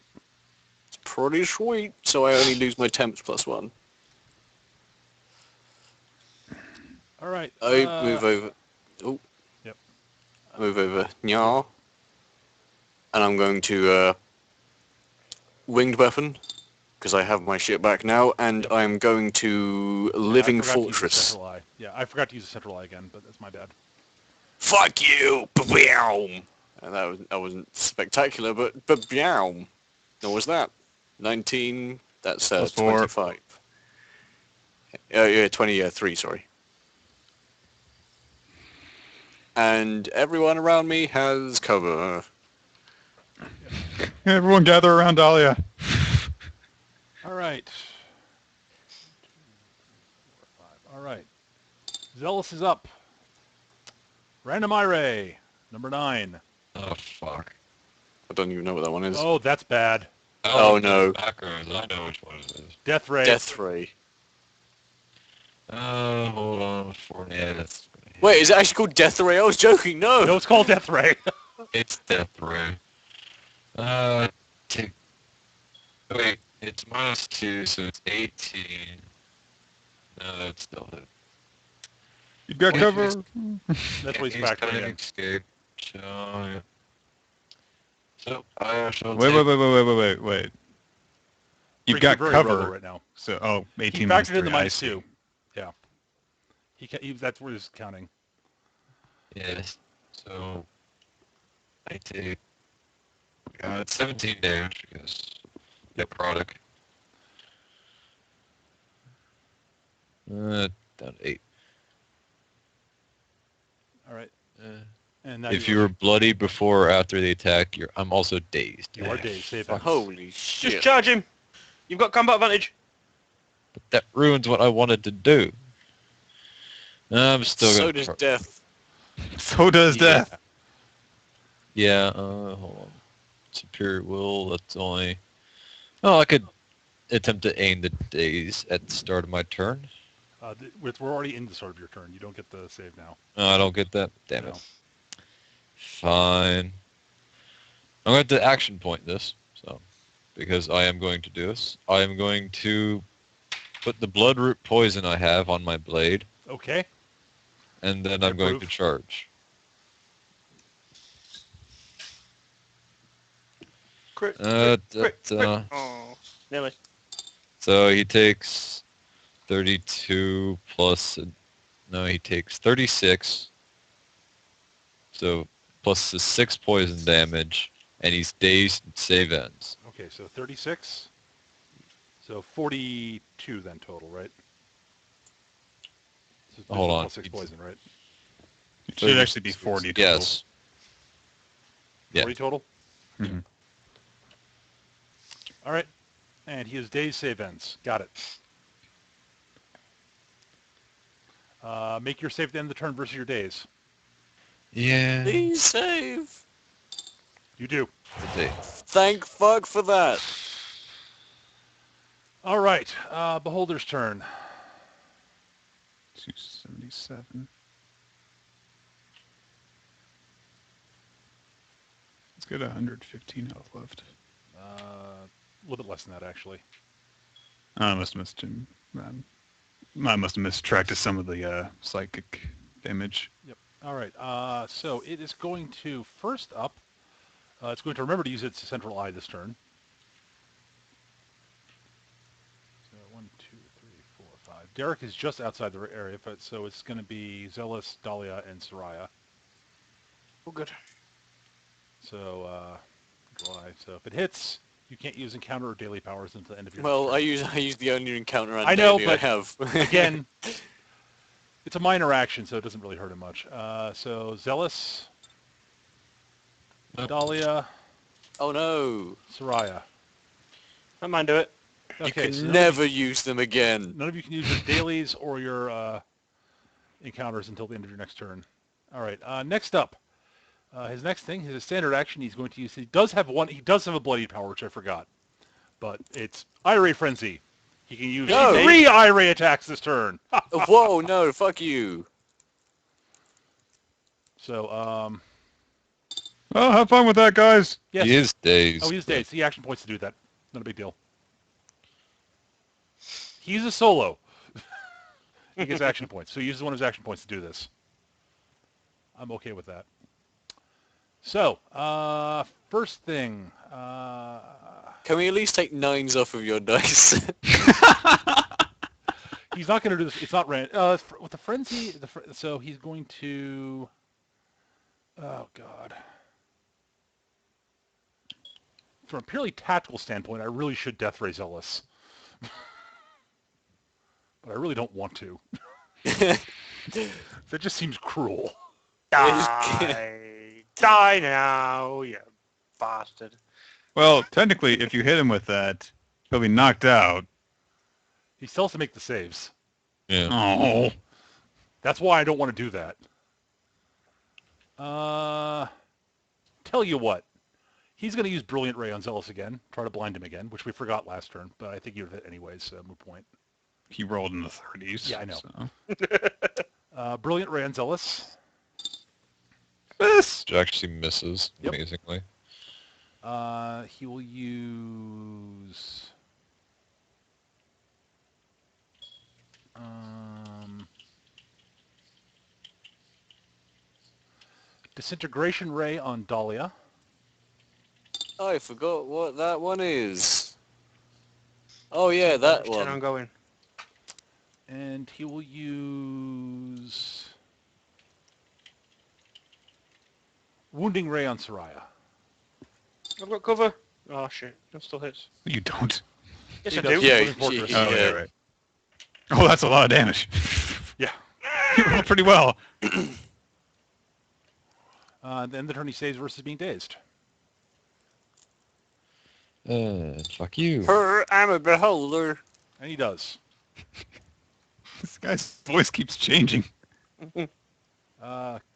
It's pretty sweet. So I only lose my temps +1. All right. I move over. Oh. Yep. Move over. Nya. And I'm going to winged weapon because I have my shit back now, and Yep. I'm going to And living I forgot to use the fortress. central eye. Yeah, I forgot to use the central eye again, but that's my bad. Fuck you! Ba-boom! And that wasn't spectacular, but ba-boom! What was that? 19. That's Plus 4. 25. Yeah, 23. Sorry. And everyone around me has cover. Everyone gather around Dahlia. All right. All right. Zealous is up. Random Ire, number 9. Oh, fuck. I don't even know what that one is. Oh, that's bad. Oh, no. Backgrounds. I know which one it is. Death Ray. Death Ray. Hold on. Yeah, that's... Wait, is it actually called Death Ray? I was joking. No. No, it's called Death Ray. It's Death Ray. Take... Wait, it's -2, so it's 18. No, that's still it. You got Wait, cover. That's what he's got factoring an in. escape. So, yeah. So, I shall Wait. Freaking You've got very robo cover. right now. So, 18 He minus factored in the 3, I minus see. 2. Yeah. That's where he's counting. Yes. So, I take 17 damage because necrotic. Down to 8. All right. Uh, And now if you were bloody before or after the attack, I'm also dazed. You are dazed. Save Fuck. it. Holy shit. Just charge him. You've got combat advantage. But that ruins what I wanted to do. I'm still So gonna... does Death. So does Yeah. death. Yeah, hold on. Superior will, that's only... Oh, I could attempt to aim the daze at the start of my turn. We're already in the start of your turn. You don't get the save now. Oh, I don't get that? Damn No. it. Fine. I'm going to action point this, so... Because I am going to do this. I am going to put the bloodroot poison I have on my blade, Okay. and then I'm going to Approve. charge. Crit. Crit. Oh, nearly. So he takes 32 plus... No, he takes 36. So plus the 6 poison damage, and he's dazed and save ends. Okay, so 36. So 42 then total, right? So this Hold is on. plus 6 poison, right? It should actually be 40 total. Yes. Yeah. 40 total? Mhm. All right. And he has days save ends. Got it. Make your save at the end of the turn versus your days. Yeah. Please save. You do. Okay. Thank fuck for that. All right. Beholder's turn. 277. Let's get 115 health left. A little bit less than that, actually. I must have missed him. I must have mistracked some of the psychic damage. Yep. All right. So it is going to, first up, it's going to remember to use its central eye this turn. So 1, 2, 3, 4, 5. Derek is just outside the area, but so it's going to be Zealous, Dahlia, and Soraya. Oh, good. So, dry. So if it hits, you can't use encounter or daily powers until the end of your Well, turn. I use the only encounter and I know, daily I but have. Again, it's a minor action, so it doesn't really hurt him much. So Zealous, Nope. Dahlia, Oh no. Soraya. I mind do it. You Okay, can so never use them again. none of you can use your dailies or your encounters until the end of your next turn. All right. Next up, his next thing, his standard action. He's going to use. He does have a bloody power, which I forgot, but it's Ire Frenzy. He can use No. 3 Ire attacks this turn. Whoa, no, fuck you. So, Oh, have fun with that, guys. yes. He is dazed. Oh, he's dazed. He action points to do that. Not a big deal. He's a solo. He gets action points. So he uses one of his action points to do this. I'm okay with that. So, first thing. Can we at least take 9s off of your dice? He's not going to do this. It's not random. With the frenzy, so he's going to. Oh God. From a purely tactical standpoint, I really should Death Ray Zealous, but I really don't want to. That just seems cruel. Die. Die now, you bastard. Well, technically, if you hit him with that, he'll be knocked out. He still has to make the saves. Yeah. Oh. That's why I don't want to do that. Tell you what. He's going to use Brilliant Ray on Zealous again. Try to blind him again, which we forgot last turn, but I think you'd hit anyways, so moot point. He rolled in the 30s. Yeah, I know. So. Brilliant Ray on Zealous. This. Which actually misses, Yep. amazingly. He will use... Disintegration Ray on Dahlia. I forgot what that one is. Oh yeah, that Turn one. on going. And he will use... Wounding Ray on Soraya. I've got cover. Oh shit, that still hits. You don't. Yes, He I does. do. Yeah, Living Fortress. yeah. Oh, yeah, right. Oh, that's a lot of damage. Yeah. You rolled pretty well. Then the turn he saves versus being dazed. Fuck you. I'm a beholder. And he does. This guy's voice keeps changing.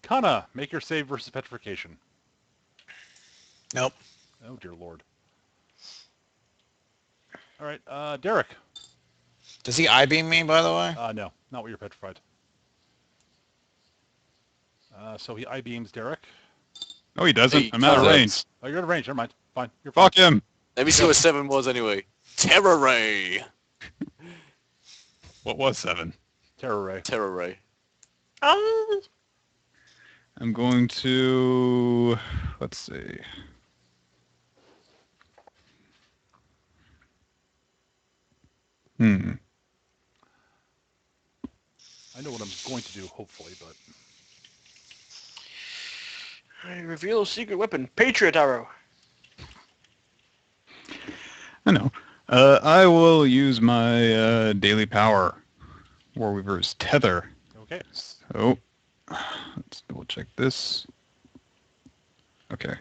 Kana, make your save versus petrification. Nope. Oh, dear lord. All right, Derek. Does he I-beam me, by the way? No, not when you're petrified. So he I-beams Derek. No, he doesn't. Hey, I'm out of Kana. range. Oh, you're out of range. Never mind. Fine. You're fine. Fuck him. Let me see what 7 was anyway. Terror Ray. What was 7? Terror Ray. Terror Ray. I'm going to... Let's see. I know what I'm going to do, hopefully, but... Reveal secret weapon. Patriot arrow. I know. I will use my daily power. Warweaver's Tether. Okay. So, let's double check this. Okay.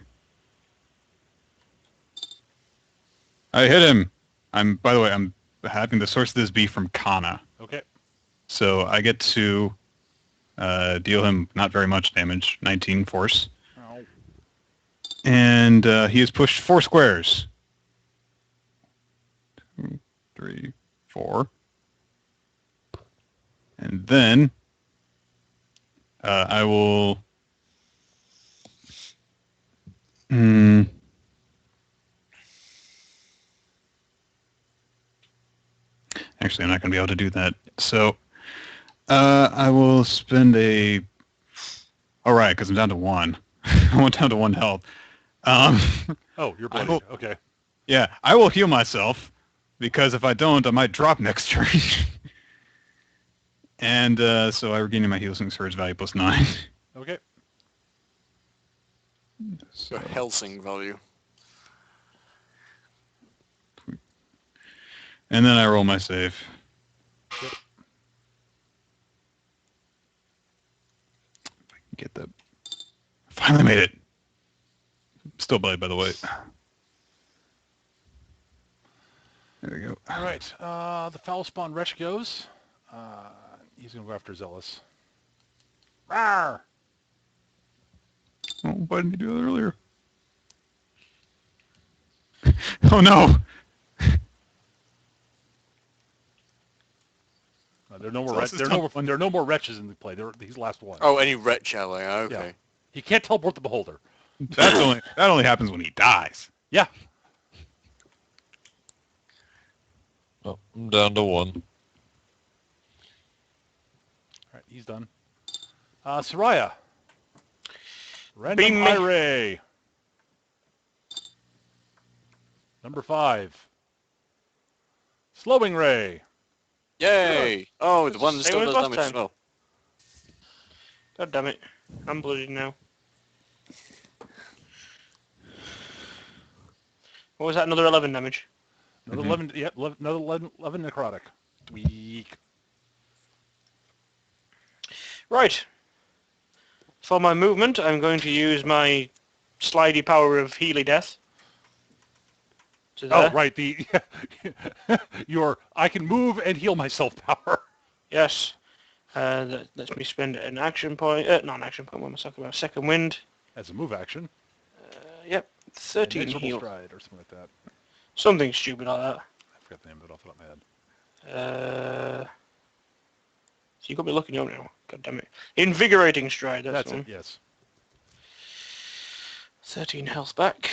I hit him. By the way, I'm having the source of this be from Kana. Okay. So I get to deal him not very much damage, 19 force. Ow. And he has pushed 4 squares. 2, 3, 4. And then I will... Actually, I'm not going to be able to do that. So I will spend a... All right, because I'm down to 1. I went down to 1 health. Oh, you're bloody. will- Okay. Yeah, I will heal myself, because if I don't, I might drop next turn. And so I regain my healing surge value plus 9. Okay. So, Your Helsing value. and then I roll my save. Yep. If I can get that. Finally made it. Still bloody, by the way. There we go. All right. The foul spawn wretch goes. He's going to go after Zealous. Rawr! Oh, why didn't you do that earlier? Oh no! There are no more. Zealous is done. There are no more wretches in the play. He's the last one. Oh, any wretch ally. Okay. Yeah. He can't teleport the beholder. That only happens when he dies. Yeah. Oh, I'm down to 1. he's done. Soraya. Random Beam me. eye. Number 5. Slowing ray. Yay! Oh, the one that Same still as does last damage time. as well. God damn it. I'm blooded now. What was that? Another 11 damage. Another Mhm. 11. Yep, another 11 necrotic. Weak. Right. For my movement, I'm going to use my slidey power of Healy Death. To Oh, there. right. The your I can move and heal myself power. Yes. That lets me spend an action point. Not an action point. What am I talking about? Second wind. As a move action. Yep. 13 Inexorable heal. stride or something like that. Something stupid like that. I forgot the name of it off the top of my head. So you got me looking over now. God damn it. Invigorating stride. That's That's one. it. Yes. 13 health back.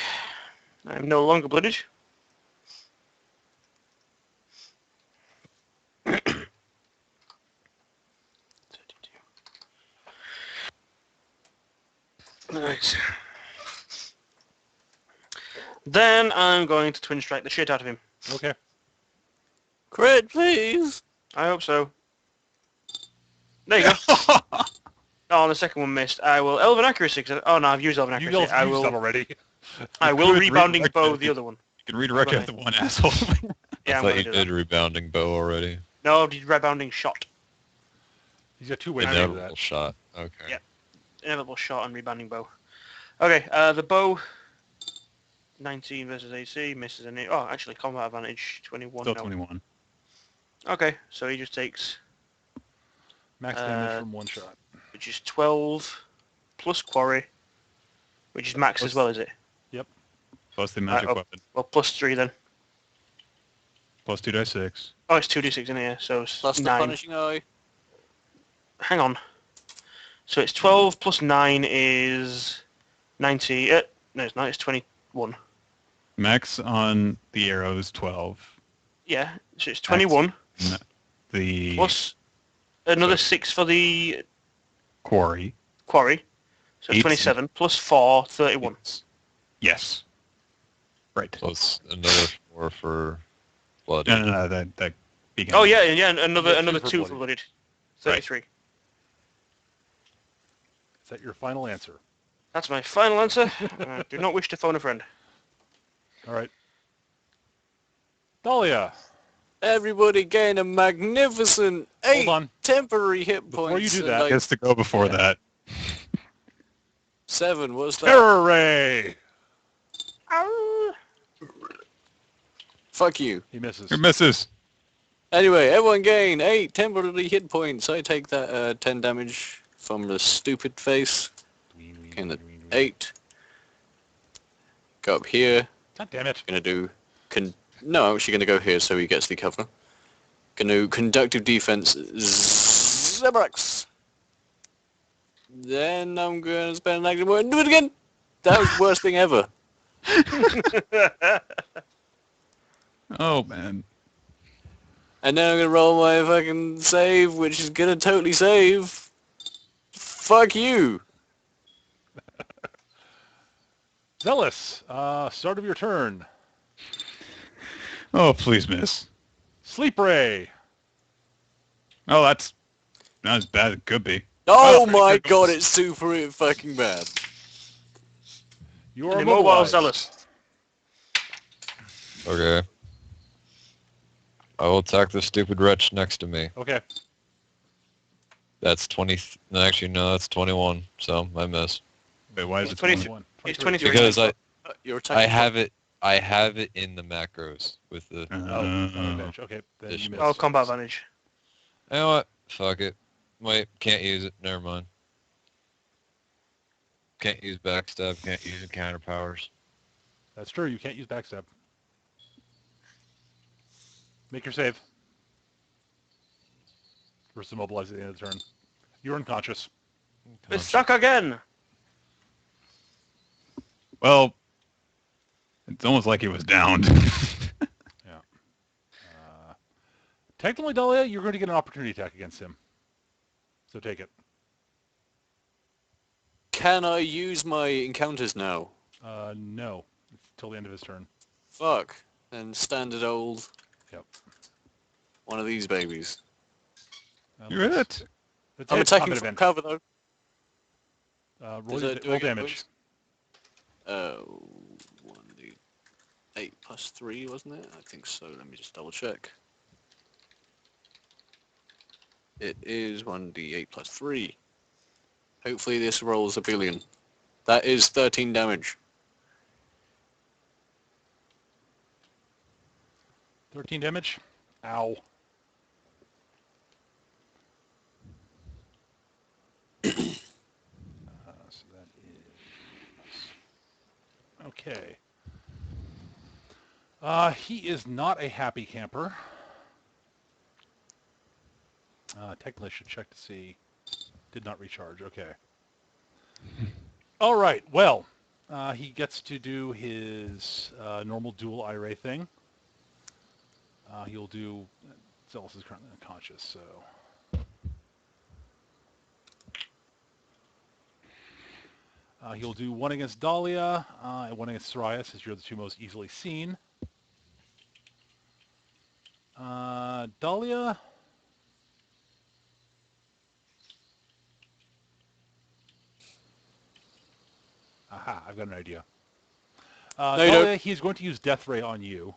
I'm no longer blooded. Right. Then I'm going to twin strike the shit out of him. Okay. Crit, please! I hope so. There you go. Oh, the second one missed. I will Elven Accuracy. Oh no, I've used Elven You Accuracy. used that already. I will could Rebounding redirect Bow it. the other one. You can redirect it at the one asshole. Yeah, I I'm thought gonna you do did that. rebounding bow already. No, I did Rebounding Shot. He's got 2 ways to do Inevitable that. shot. Okay. Yeah. Inevitable Shot and Rebounding Bow. Okay, the bow. 19 versus AC, misses any... Oh, actually, combat advantage, 21. Still No. 21. Okay, so he just takes, Max damage from one shot. which is 12 plus quarry, which is max Plus- as well, is it? Plus the magic Right, weapon. Well, plus 3 then. Plus 2d6. Oh, it's 2d6 in here, so it's Plus the 9. punishing eye. Hang on. So it's 12 plus 9 is 90... no, it's not, it's 21. Max on the arrow is 12. Yeah, so it's 21 The plus another So- 6 for the quarry. quarry. So it's Eight. 27 plus 4, 31. Yes. Right. Plus another 4 for blood. No, that beacon. Oh yeah, another Yeah, 2 another for 2 bloodied. for blooded. Right. 33. Is that your final answer? That's my final answer. I do not wish to phone a friend. All right. Dahlia, Everybody gain a magnificent 8 on. temporary hit Before points. you do and, that- like, Gets to go before that. 7, what's that? Terror Ray. Fuck you. He misses. It misses. Anyway, everyone gain 8 temporary hit points. I take that 10 damage from the stupid face. Gain the 8. Go up here. God damn it. Gonna do... No, I'm actually gonna go here so he gets the cover. Gonna do conductive defense. Zebrax. Then I'm gonna spend an action point and do it again. That was the worst thing ever. Oh, man. And then I'm gonna roll my fucking save, which is gonna totally save. Fuck you. Zealous, start of your turn. Oh, please miss. Sleep Ray. Oh, that's not as bad as it could be. Oh Oh, my pretty god, good. it's super fucking bad. You are And immobile immobilized. Zealous. Okay. I will attack the stupid wretch next to me. Okay. That's 20... No, actually, no, that's 21. So, I miss. Wait, why is it 20 20? 21. It's 23. 23. Because You're attacking. I have it in the macros with the... Oh, not advantage. Okay, then you This- miss. Oh, combat advantage. You know what? Fuck it. Wait, can't use it. Never mind. Can't use backstab, can't use encounter powers. That's true. You can't use backstab. Make your save. Versus immobilize at the end of the turn. You're unconscious. It's stuck again. Well, it's almost like he was downed. Technically, Dahlia, you're going to get an opportunity attack against him. So take it. Can I use my encounters now? No. It's till the end of his turn. Fuck. And standard old Yep. one of these babies. You're it. It's I'm a attacking combat from event. cover though. Roll, Do I roll get damage. bonus? 1d8 plus 3, wasn't it? I think so. Let me just double check. It is 1d8 plus 3. Hopefully this rolls a billion. That is 13 damage. 13 damage. Ow. So that is... Okay. He is not a happy camper. Technically I should check to see. Did not recharge. Okay. All right. Well, he gets to do his normal dual eye thing. He'll do... Zealous is currently unconscious, so... He'll do one against Dahlia and one against Soraya, since you're the two most easily seen. Dahlia... Aha, I've got an idea. No, you Dahlia, don't. he's going to use Death Ray on you.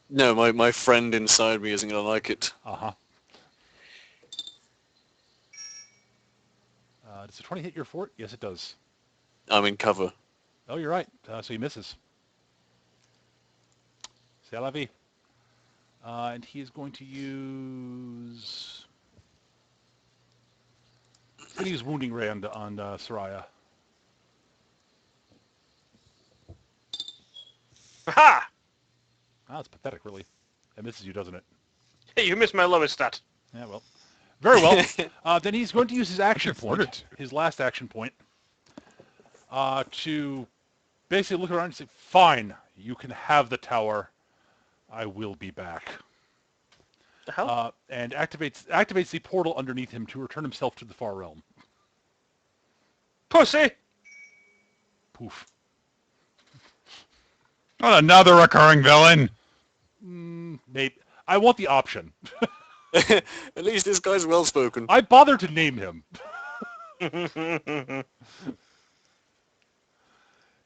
No, my friend inside me isn't going to like it. Uh-huh. Does a 20 hit your fort? Yes, it does. I'm in cover. Oh, you're right. So he misses. C'est la vie. And he is going to use... He's going to use Wounding Ray on Soraya. Ha! It's pathetic, really. It misses you, doesn't it? Hey, you missed my lowest stat. Yeah, well. Very well. Then he's going to use his action afford point, it. his last action point, to basically look around and say, fine, you can have the tower. I will be back. The hell? And activates the portal underneath him to return himself to the far realm. Pussy! Poof. Not another recurring villain. Maybe. I want the option. At least this guy's well spoken. I bothered to name him.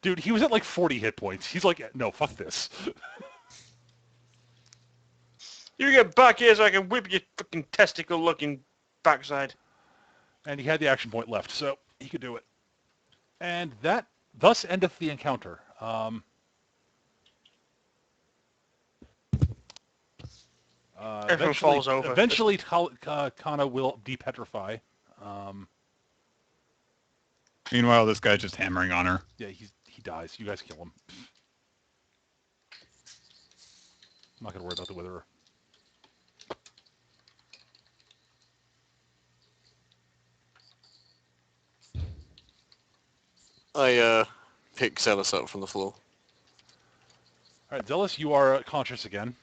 Dude, he was at like 40 hit points. He's like, no, fuck this. You get back here so I can whip your fucking testicle-looking backside. And he had the action point left, so he could do it. And that thus endeth the encounter. Everyone falls over. Eventually, Kana will depetrify. Meanwhile, this guy's just hammering on her. Yeah, he dies. You guys kill him. I'm not going to worry about the Witherer. I pick Zealous up from the floor. All right, Zealous, you are conscious again.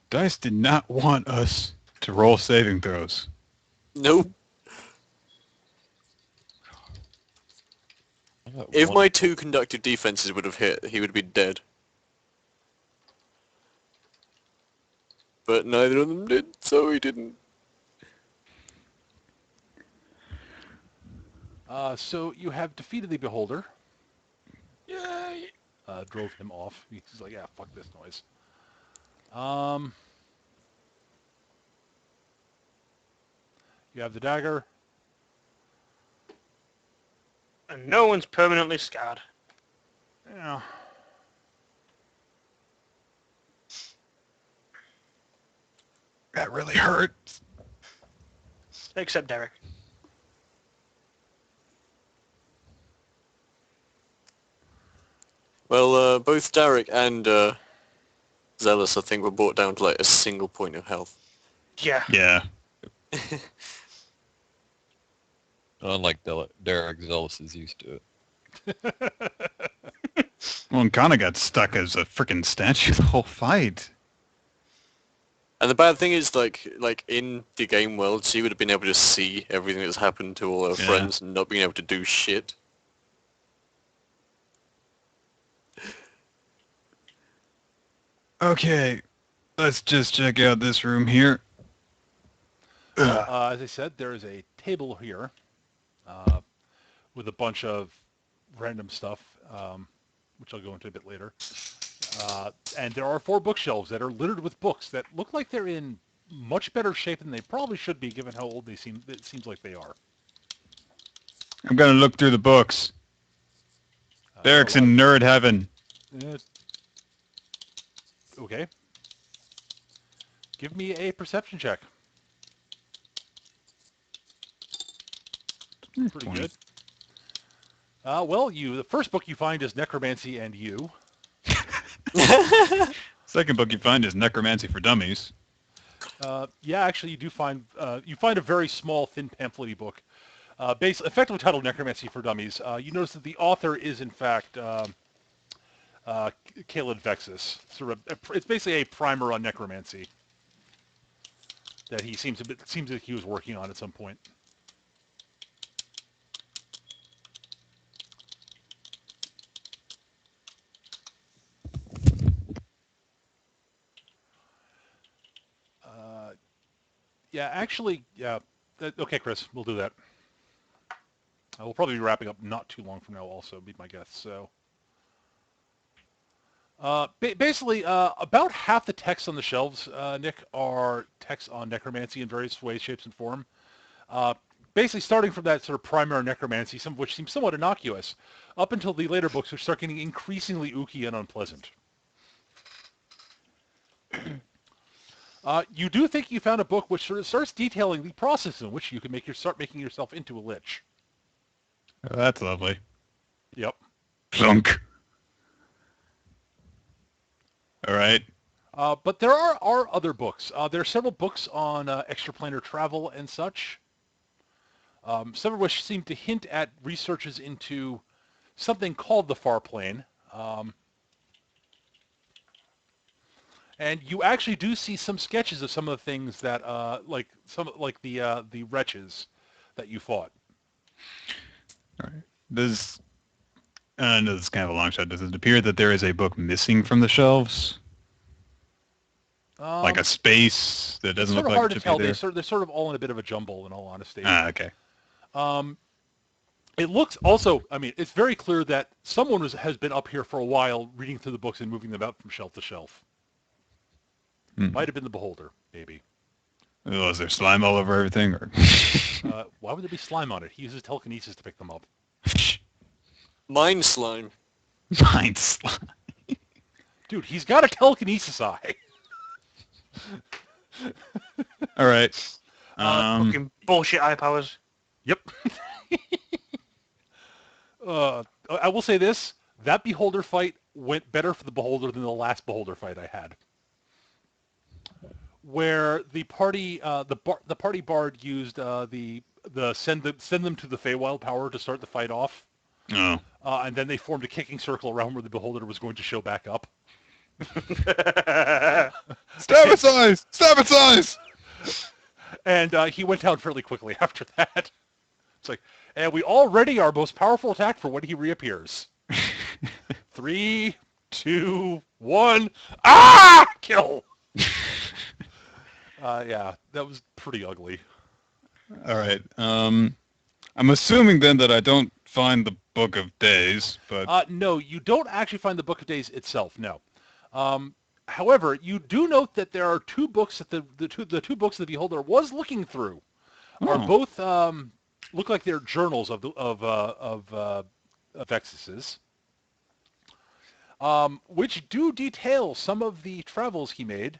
Dice did not want us to roll saving throws. Nope. If my 2 conductive defenses would have hit, he would be dead. But neither of them did, so he didn't. So you have defeated the Beholder. Yay! Drove him off. He's like, yeah, fuck this noise. You have the dagger. And no one's permanently scarred. Yeah. That really hurts. Except Derek. Well, both Derek and Zealous, I think, were brought down to like a single point of health. Yeah. Yeah. Unlike Derek, Zealous is used to it. Well, and Kana got stuck as a freaking statue the whole fight. And the bad thing is, like in the game world, she would have been able to see everything that's happened to all her Yeah. friends and not being able to do shit. Okay, let's just check out this room here. As I said, there is a table here uh, with a bunch of random stuff, which I'll go into a bit later. And there are 4 bookshelves that are littered with books that look like they're in much better shape than they probably should be, given how old they seem. It seems like they are. I'm gonna look through the books. Derek's in nerd heaven. Okay. Give me a perception check. Pretty 20. good. Well, the first book you find is Necromancy and You. Second book you find is Necromancy for Dummies. Yeah, actually, you do find a very small, thin pamphlet book, effectively titled Necromancy for Dummies. You notice that the author is, in fact, Khaleed Vexis. It's basically a primer on necromancy that he seems like he was working on at some point. Yeah, actually, yeah. Okay, Chris, we'll do that. We'll probably be wrapping up not too long from now also, be my guess. So, basically, about half the texts on the shelves, Nick, are texts on necromancy in various ways, shapes, and form. Basically, starting from that sort of primary necromancy, some of which seems somewhat innocuous, up until the later books, which start getting increasingly ooky and unpleasant. You do think you found a book which sort of starts detailing the process in which you can start making yourself into a lich. Oh, that's lovely. Yep. Plunk. All right. But there are other books. There are several books on extraplanar travel and such. Some of which seem to hint at researches into something called the far plane. And you actually do see some sketches of some of the things that, like the wretches that you fought. All right. I know this is kind of a long shot. Does it appear that there is a book missing from the shelves? Like a space that doesn't look Sort of like hard it to should tell. be there? They're sort of all in a bit of a jumble, in all honesty. Ah, okay. It looks also, I mean, it's very clear that someone has been up here for a while reading through the books and moving them out from shelf to shelf. Might have been the beholder, maybe. Oh, is there slime all over everything? Or Why would there be slime on it? He uses telekinesis to pick them up. Mind slime. Mind slime. Dude, he's got a telekinesis eye. All right. Fucking bullshit eye powers. Yep. I will say this. That beholder fight went better for the beholder than the last beholder fight I had. Where the party, the party bard used the send them to the Feywild power to start the fight off. Oh. And then they formed a kicking circle around where the beholder was going to show back up. Stab its eyes! Stab its eyes! And he went down fairly quickly after that. It's like, and we all ready our most powerful attack for when he reappears. 3, 2, 1. Ah! Kill! Yeah, that was pretty ugly. All right. I'm assuming then that I don't find the Book of Days, but No, you don't actually find the Book of Days itself, no. However, you do note that there are 2 books that the two books the Beholder was looking through are both look like they're journals of Vexis's, which do detail some of the travels he made,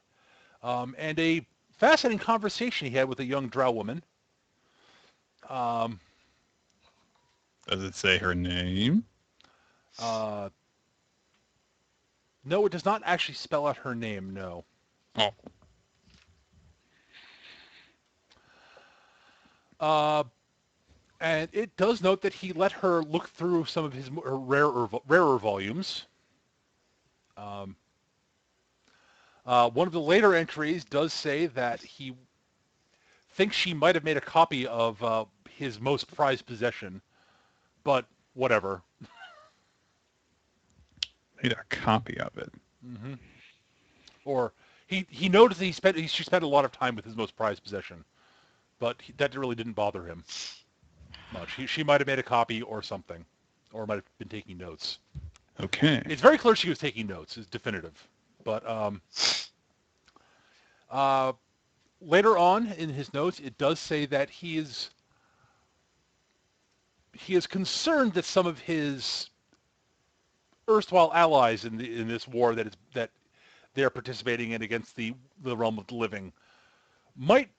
and a fascinating conversation he had with a young drow woman. does it say her name? No, it does not actually spell out her name, no. Oh. And it does note that he let her look through some of his rarer volumes. One of the later entries does say that he thinks she might have made a copy of his most prized possession, but whatever. Made a copy of it. Hmm. Or he noticed that she spent a lot of time with his most prized possession, but that really didn't bother him much. She might have made a copy or something, or might have been taking notes. Okay. It's very clear she was taking notes. It's definitive. But later on in his notes, it does say that he is concerned that some of his erstwhile allies in this war that they're participating in against the realm of the living might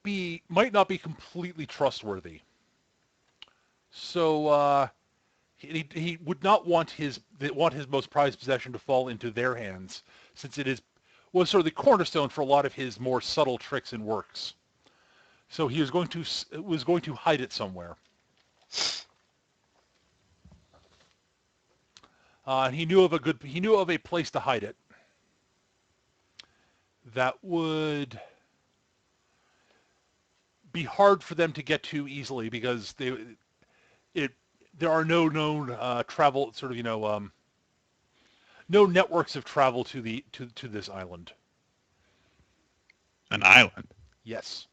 not be completely trustworthy. So he would not want his most prized possession to fall into their hands, since was sort of the cornerstone for a lot of his more subtle tricks and works. So he was going to hide it somewhere. And he knew of a place to hide it that would be hard for them to get to easily, because there are no known travel, sort of, no networks of travel to this island. An island. Yes.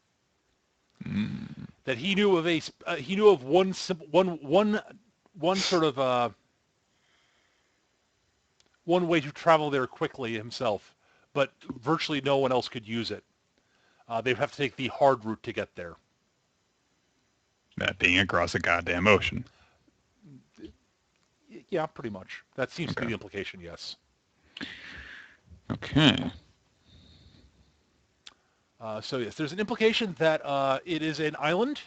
Mm. That he knew of one sort of one way to travel there quickly himself, but virtually no one else could use it. They'd have to take the hard route to get there. That being across a goddamn ocean. Yeah, pretty much. That seems to be Okay. the implication, yes. Okay. So yes, there's an implication that it is an island,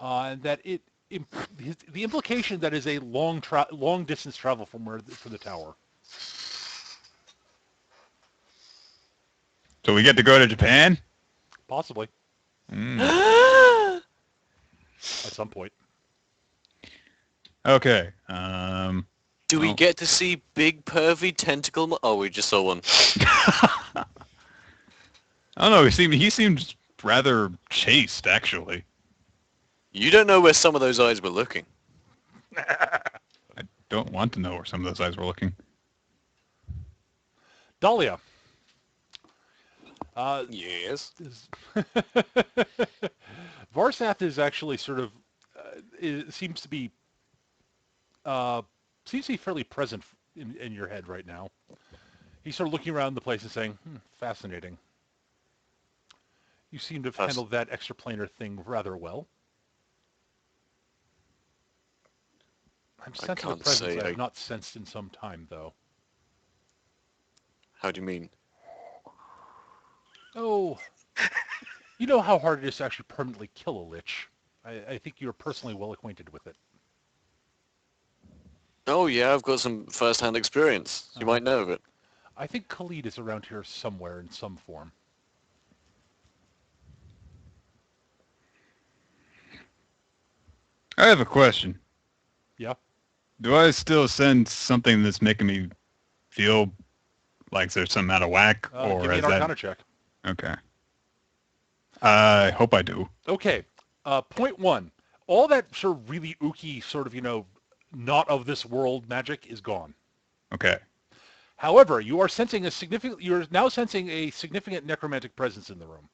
and that the implication that is a long distance travel from the tower. So we get to go to Japan? Possibly Mm. at some point. Okay. Do we Oh. get to see big pervy tentacle? Oh, we just saw one. I don't know. He seemed rather chaste, actually. You don't know where some of those eyes were looking. I don't want to know where some of those eyes were looking. Dahlia. Yes. Varsaath is actually sort of seems to be fairly present in your head right now. He's sort of looking around the place and saying, fascinating. You seem to have handled that extraplanar thing rather well. I'm sensing a can't presence say I have I- not sensed in some time, though. How do you mean? Oh, you know how hard it is to actually permanently kill a lich. I think you're personally well acquainted with it. Oh yeah, I've got some first-hand experience. You might know of it. I think Khaleed is around here somewhere in some form. I have a question. Yeah? Do I still sense something that's making me feel like there's something out of whack? Or Give me is an that... Arcana check. Okay. I hope I do. Okay. Point one. All that sort of really ooky, sort of, not of this world magic is gone. Okay. However, you're now sensing a significant necromantic presence in the room.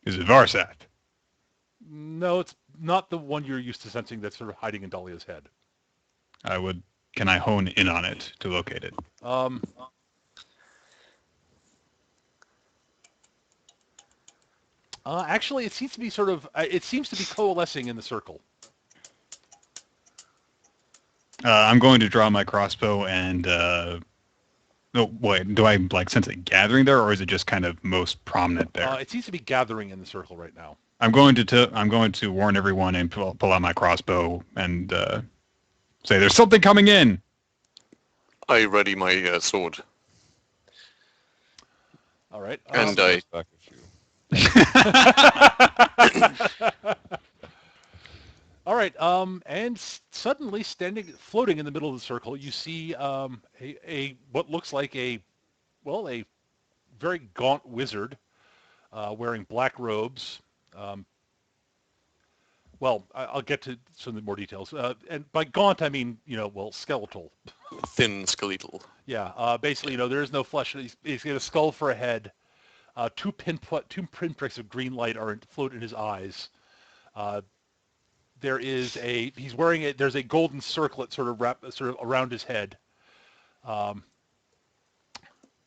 Is it Varsaath? No, it's not the one you're used to sensing that's sort of hiding in Dahlia's head. Can I hone in on it to locate it? Actually, it seems to be coalescing in the circle. I'm going to draw my crossbow and... No, wait, do I sense it gathering there, or is it just kind of most prominent there? It seems to be gathering in the circle right now. I'm going to warn everyone and pull out my crossbow and say there's something coming in. I ready my sword. All right. And I... Back a few. All right. And suddenly, floating in the middle of the circle, you see a what looks like a very gaunt wizard wearing black robes. Um, I'll get to some of the more details. And by gaunt, I mean skeletal. Thin skeletal. Yeah. Basically, there is no flesh. He's got a skull for a head. Two pinpricks of green light float in his eyes. Uh, he's wearing it. There's a golden circlet sort of around his head. Um,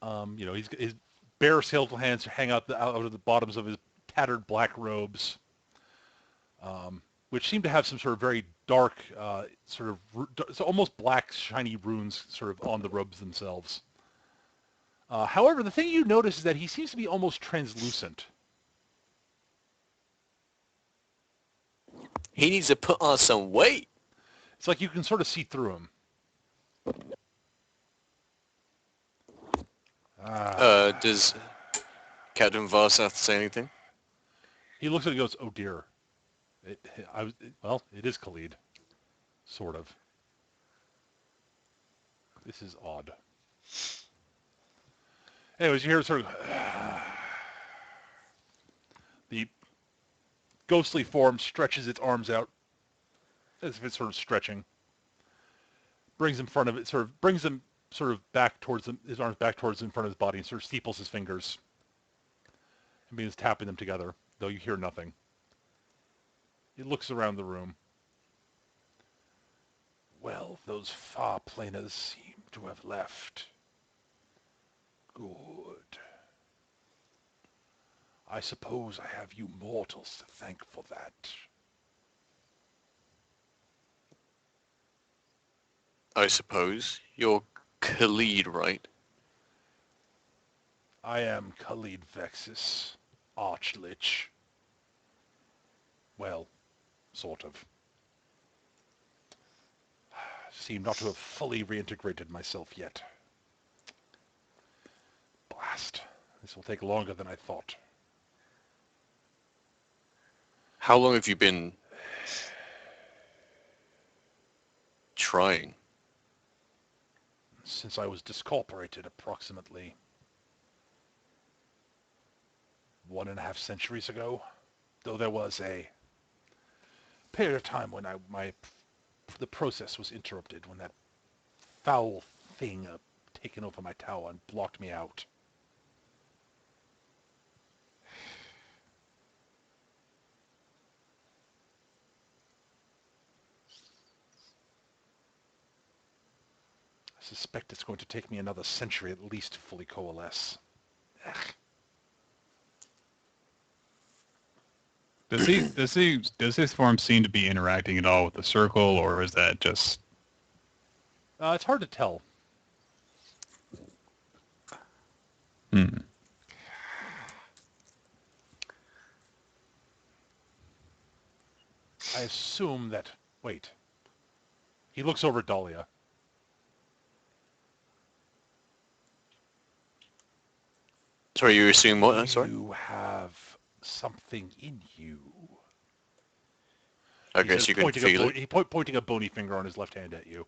his bare skeletal hands hang out of the bottoms of his tattered black robes, which seem to have some sort of very dark, so almost black, shiny runes sort of on the robes themselves. However, the thing you notice is that he seems to be almost translucent. He needs to put on some weight. It's like you can sort of see through him. Does Captain Varsaath say anything? He looks at it and goes, "Oh dear." It is Khaleed. Sort of. This is odd. Anyways, you hear sort of the ghostly form stretches its arms out as if it's sort of stretching. Brings him back towards him, his arms back towards him in front of his body, and sort of steeples his fingers and begins tapping them together, though you hear nothing. He looks around the room. Well, those far planers seem to have left. Good. I suppose I have you mortals to thank for that. I suppose. You're Khaleed, right? I am Khaleed Vexis, Arch-Lich. Well, sort of. Seem not to have fully reintegrated myself yet. Blast. This will take longer than I thought. How long have you been trying? Since I was discorporated approximately 1.5 centuries ago, though there was a period of time when the process was interrupted when that foul thing taken over my tower and blocked me out. I suspect it's going to take me another century at least to fully coalesce. Ugh. Does his form seem to be interacting at all with the circle, or is that just? It's hard to tell. Hmm. I assume that... Wait. He looks over at Dahlia. Sorry, you assume what? Sorry? You have something in you. I He guess says, you can feel it. Pointing a bony finger on his left hand at you.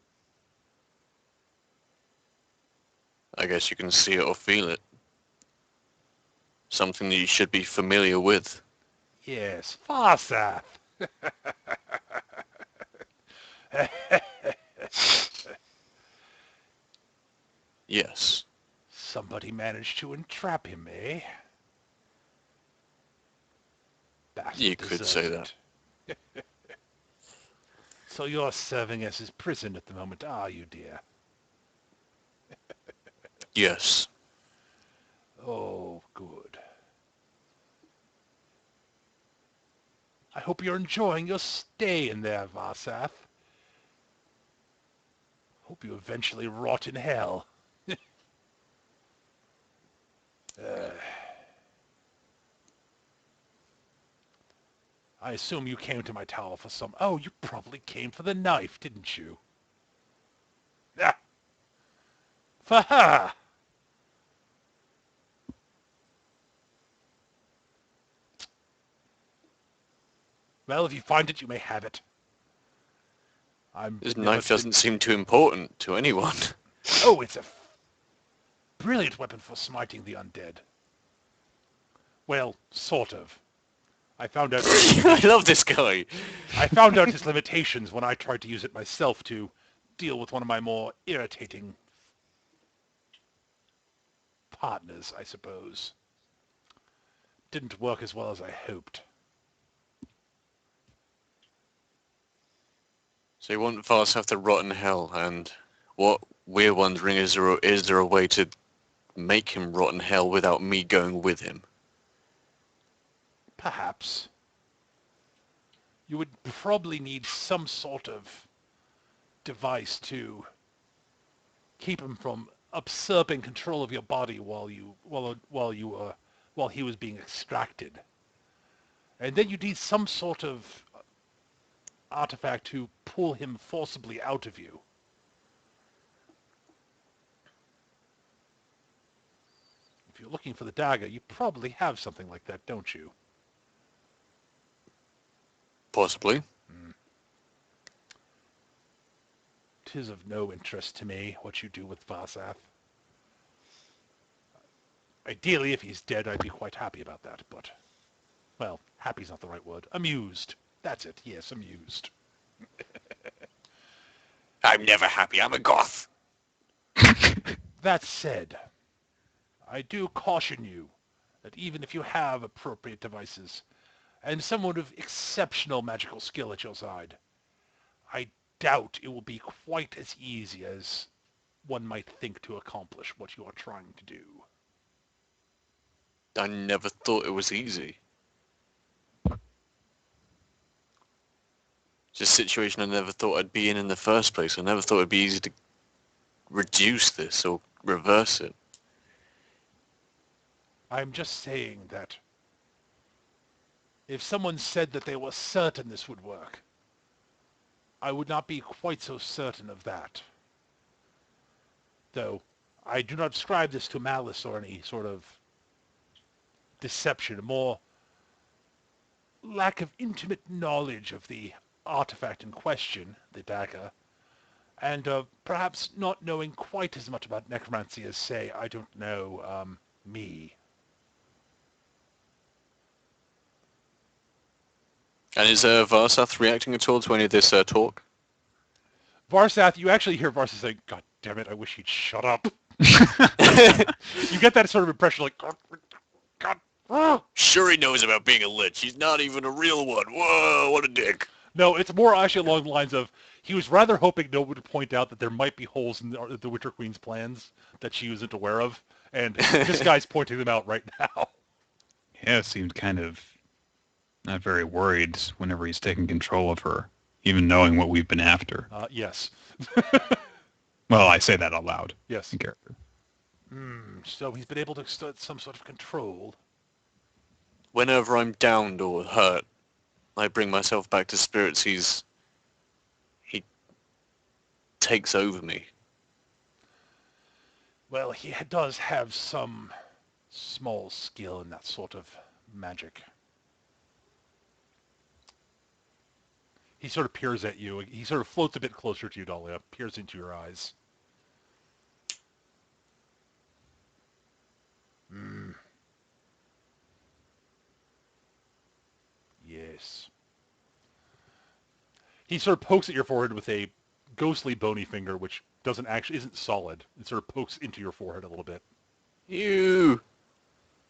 I guess you can see it or feel it. Something that you should be familiar with. Yes, Varsaath. Yes. Somebody managed to entrap him, eh? Bastard You could say deserved it. So you're serving as his prison at the moment, are you, dear? Yes. Oh, good. I hope you're enjoying your stay in there, Varsaath. Hope you eventually rot in hell. I assume you came to my tower for some... Oh, you probably came for the knife, didn't you? Ah! For her! Well, if you find it, you may have it. This never knife doesn't seem too important to anyone. Oh, it's a brilliant weapon for smiting the undead. Well, sort of. I found out I love this guy. I found out his limitations when I tried to use it myself to deal with one of my more irritating partners, I suppose. Didn't work as well as I hoped. So you want Varsaath to rot in hell, and what we're wondering is there a way to make him rot in hell without me going with him? Perhaps. You would probably need some sort of device to keep him from usurping control of your body while he was being extracted. And then you need some sort of artifact to pull him forcibly out of you. If you're looking for the dagger, you probably have something like that, don't you? Possibly. 'Tis of no interest to me what you do with Varsaath. Ideally, if he's dead, I'd be quite happy about that, but... Well, happy's not the right word. Amused. That's it. Yes, amused. I'm never happy. I'm a goth. That said, I do caution you that even if you have appropriate devices and someone of exceptional magical skill at your side, I doubt it will be quite as easy as one might think to accomplish what you are trying to do. I never thought it was easy. Just a situation I never thought I'd be in the first place. I never thought it'd be easy to reduce this or reverse it. I'm just saying that if someone said that they were certain this would work, I would not be quite so certain of that. Though, I do not ascribe this to malice or any sort of deception, more lack of intimate knowledge of the artifact in question, the dagger, and perhaps not knowing quite as much about necromancy as, say, I don't know, me. And is Varsaath reacting at all to any of this talk? Varsaath, you actually hear Varsaath saying, God damn it, I wish he'd shut up. You get that sort of impression like, God, Sure he knows about being a lich. He's not even a real one. Whoa, what a dick. No, it's more actually along the lines of he was rather hoping no one would point out that there might be holes in the Winter Queen's plans that she wasn't aware of, and this guy's pointing them out right now. Yeah, seemed kind of not very worried whenever he's taking control of her, even knowing what we've been after. Yes. Well, I say that out loud. Yes. In character. So he's been able to exert some sort of control. Whenever I'm downed or hurt, I bring myself back to spirits. He takes over me. Well, he does have some small skill in that sort of magic. He sort of peers at you. He sort of floats a bit closer to you, Dahlia, peers into your eyes. Yes. He sort of pokes at your forehead with a ghostly bony finger, which isn't solid. It sort of pokes into your forehead a little bit. Ew.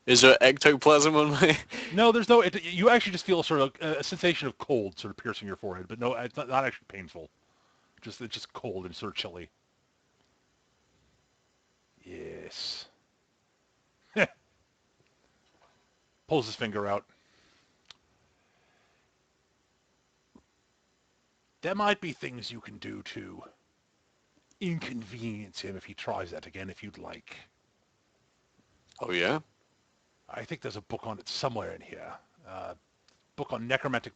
Is there ectoplasm on my... No, there's no... you actually just feel sort of a sensation of cold sort of piercing your forehead, but no, it's not actually painful. It's just cold and sort of chilly. Yes. Pulls his finger out. There might be things you can do to inconvenience him if he tries that again, if you'd like. Oh, yeah? I think there's a book on it somewhere in here. Book on necromantic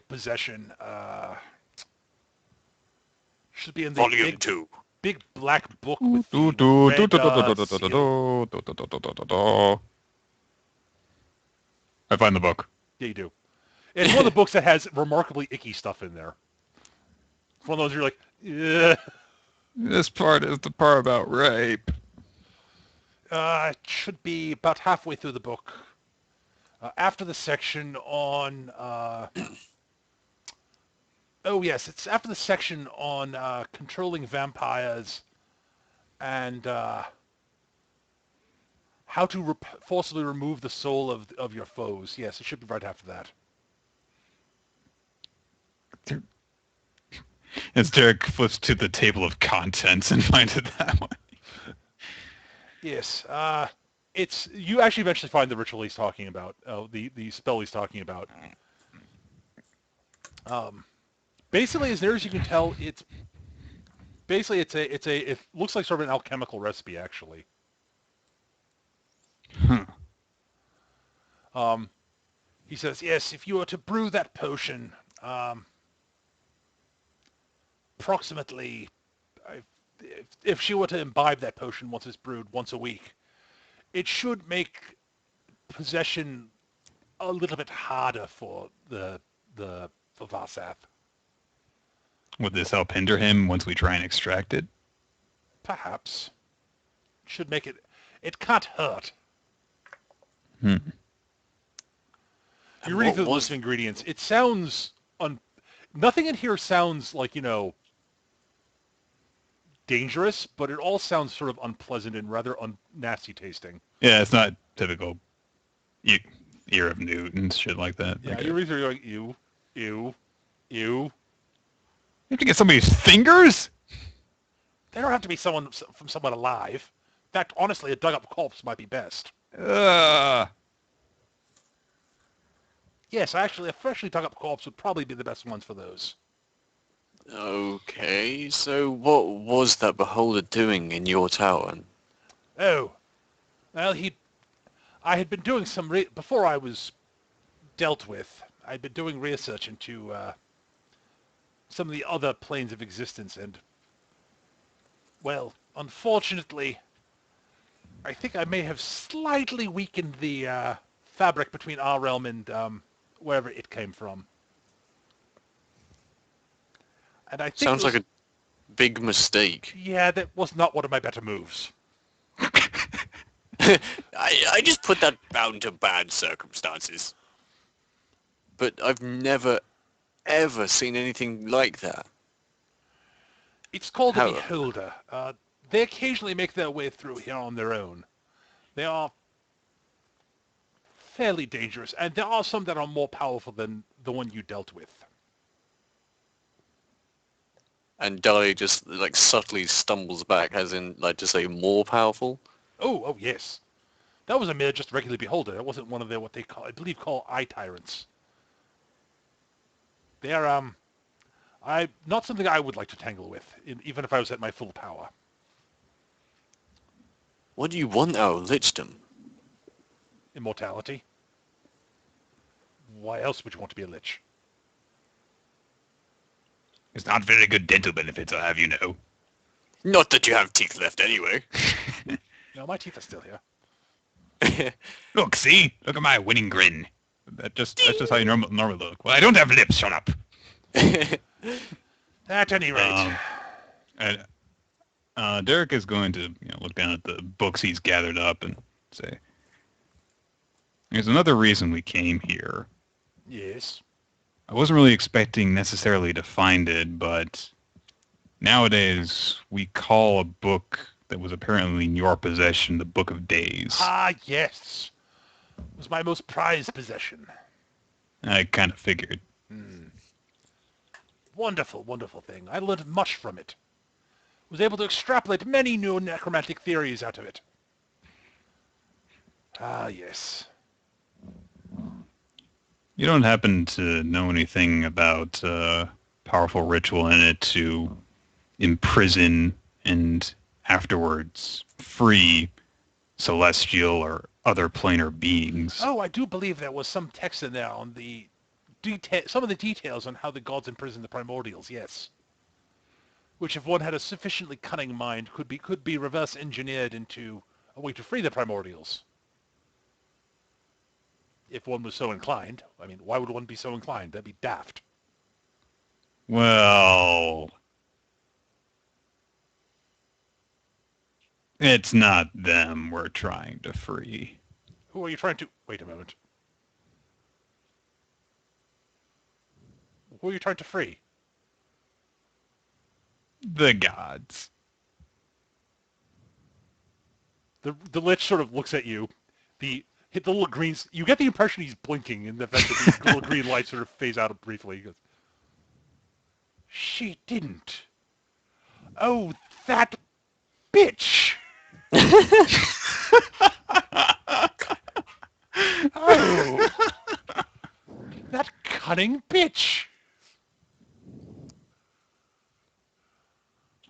possession. Should be in the Volume 2. big black book with the red seal. I find the book. Yeah, you do. It's one of the books that has remarkably icky stuff in there. one of those you're like, yeah. This part is the part about rape. It should be about halfway through the book. After the section on... oh, yes, it's after the section on controlling vampires and how to forcibly remove the soul of your foes. Yes, it should be right after that. As Derek flips to the table of contents and finds it that way. Yes, it's you actually eventually find the ritual he's talking about, the spell he's talking about. Basically, as near as you can tell, it looks like sort of an alchemical recipe actually. Huh. He says, yes, if you were to brew that potion, approximately, if she were to imbibe that potion once it's brewed once a week, it should make possession a little bit harder for for Varsaath. Would this help hinder him once we try and extract it? Perhaps. Should make it... It can't hurt. Hmm. You're reading What through the was- list of ingredients. It sounds... Nothing in here sounds like, dangerous, but it all sounds sort of unpleasant and rather nasty tasting. Yeah, it's not typical ear of newt and shit like that. Yeah, Like you're either like, ew, ew, ew. you have to get somebody's fingers? They don't have to be someone alive. In fact, honestly, a dug-up corpse might be best. Ugh. Yes, actually, a freshly dug-up corpse would probably be the best ones for those. Okay, so what was that beholder doing in your tower? Oh, well, I had been doing before I was dealt with, I'd been doing research into some of the other planes of existence, and, well, unfortunately, I think I may have slightly weakened the fabric between our realm and wherever it came from. And I think Sounds like a big mistake. Yeah, that was not one of my better moves. I just put that down to bad circumstances. But I've never, ever seen anything like that. It's called a How- beholder. They occasionally make their way through here on their own. They are fairly dangerous, and there are some that are more powerful than the one you dealt with. And Dali just like subtly stumbles back, as in like to say more powerful. Oh, yes. That was a mere just regular beholder. That wasn't one of their, what they call, I believe, eye tyrants. They are, not something I would like to tangle with, even if I was at my full power. What do you want out of lichdom? Immortality. Why else would you want to be a lich? It's not very good dental benefits, I'll have you know. Not that you have teeth left anyway. No, my teeth are still here. Look, see? Look at my winning grin. That's just how you normally look. Well, I don't have lips, shut up. At any rate. And Derek is going to look down at the books he's gathered up and say, there's another reason we came here. Yes. I wasn't really expecting necessarily to find it, but nowadays we call a book that was apparently in your possession the Book of Days. Ah, yes. It was my most prized possession. I kind of figured. Wonderful, wonderful thing. I learned much from it. Was able to extrapolate many new necromantic theories out of it. Ah, yes. You don't happen to know anything about powerful ritual in it to imprison and afterwards free celestial or other planar beings? Oh, I do believe there was some text in there on the some of the details on how the gods imprisoned the primordials, yes. Which, if one had a sufficiently cunning mind, could be reverse engineered into a way to free the primordials. If one was so inclined. I mean, why would one be so inclined? That'd be daft. Well, It's not them we're trying to free. Who are you trying to... Wait a moment. Who are you trying to free? The gods. The Lich sort of looks at you. The little greens... You get the impression he's blinking, and the fact that these little green lights sort of phase out briefly. He goes, she didn't. Oh, that bitch! Oh, that cunning bitch!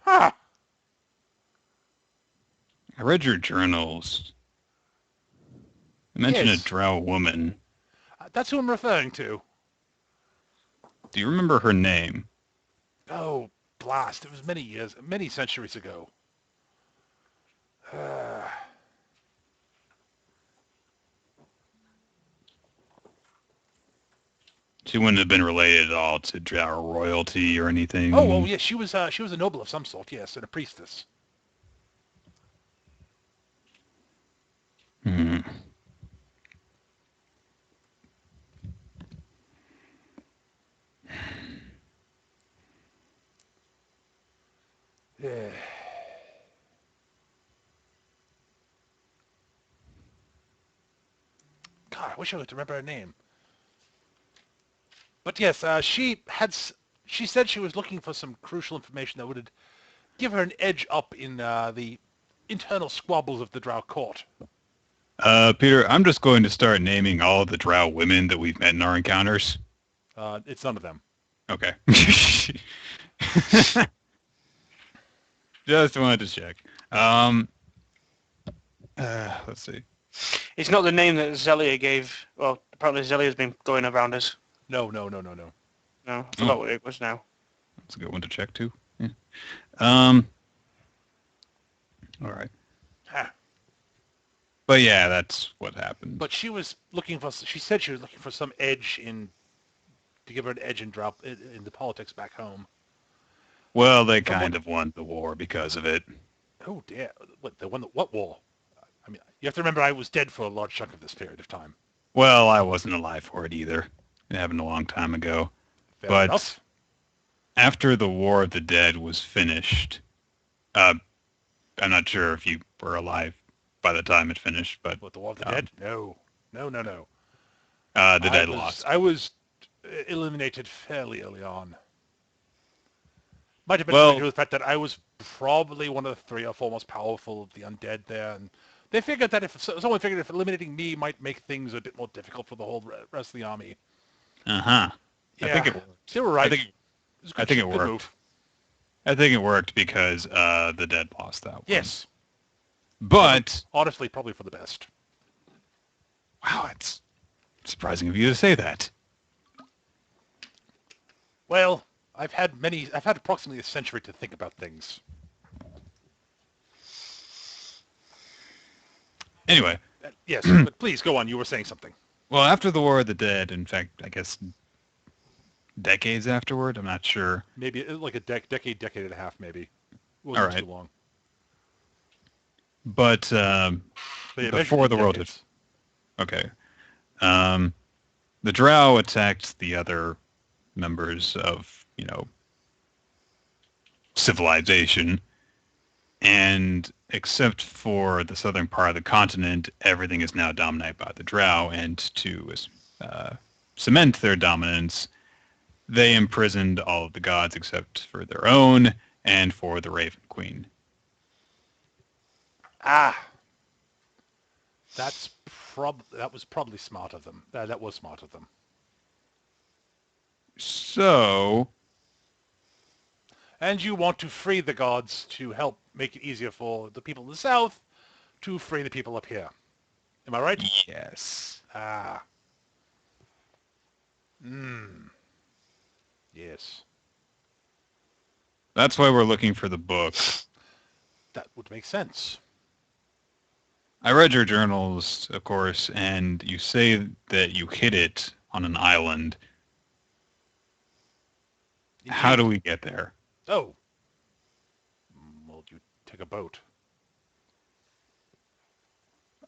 Huh. I read your journals. You mentioned Yes. a drow woman. That's who I'm referring to. Do you remember her name? Oh, blast. It was many centuries ago. She wouldn't have been related at all to drow royalty or anything. Oh, yeah, she was a noble of some sort, yes, and a priestess. Hmm. Yeah. God, I wish I could remember her name. But yes, she said she was looking for some crucial information that would give her an edge up in the internal squabbles of the Drow court. Peter, I'm just going to start naming all of the drow women that we've met in our encounters. It's none of them. Okay. Just wanted to check. Let's see. It's not the name that Zelia gave. Well, apparently Zelia's been going around us. No. No, I forgot what it was now. That's a good one to check too. Yeah. All right. Ah. But yeah, that's what happened. But she said she was looking for some edge to give her an edge in the politics back home. Well, they kind of won the war because of it. Oh dear, what war? I mean, you have to remember I was dead for a large chunk of this period of time. Well, I wasn't alive for it either. It happened a long time ago. Fair enough. After the War of the Dead was finished, I'm not sure if you were alive by the time it finished, but What, the War of the Dead? No. The Dead lost. I was eliminated fairly early on. Might have been Well- something to do with the fact that I was probably one of the 3 or 4 most powerful of the undead there, and they figured that someone figured if eliminating me might make things a bit more difficult for the whole rest of the army. Uh-huh. Yeah, I think it worked. they were right. I think it Good worked. move. I think it worked because the Dead lost that one. Yes. But Honestly, probably for the best. wow, it's surprising of you to say that. Well, I've had approximately a century to think about things. Anyway, Yes, but please go on. You were saying something. well, after the War of the Dead, in fact, I guess decades afterward, I'm not sure. Maybe like a decade and a half, maybe. Wasn't All right. too long. But But yeah, before measured the in world decades. okay. The Drow attacked the other members of, civilization, and except for the southern part of the continent, everything is now dominated by the Drow, and to cement their dominance, they imprisoned all of the gods except for their own and for the Raven Queen. Ah. That was probably smart of them. That was smart of them. So, And you want to free the gods to help make it easier for the people in the south to free the people up here. Am I right? yes. Ah. Yes. That's why we're looking for the book. That would make sense. I read your journals, of course, and you say that you hid it on an island. How do we get there? Oh. Well, you take a boat.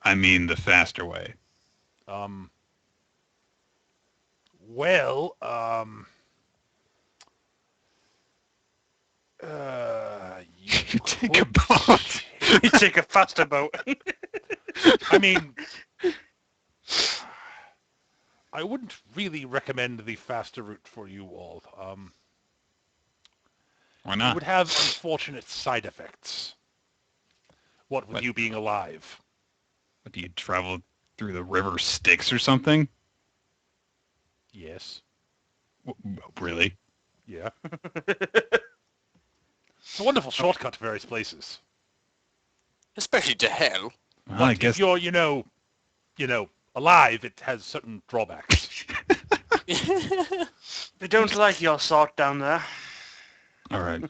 I mean the faster way. Well, you Take a could- boat. You take a faster boat. I mean, I wouldn't really recommend the faster route for you all. Why It not? would have unfortunate side effects. What with What? you being alive. What, do you travel through the river Styx or something? Yes. Really? Yeah. It's a wonderful shortcut to various places. Especially to hell. Well, But I guess. if you're, alive, it has certain drawbacks. They don't like your sort down there. All right.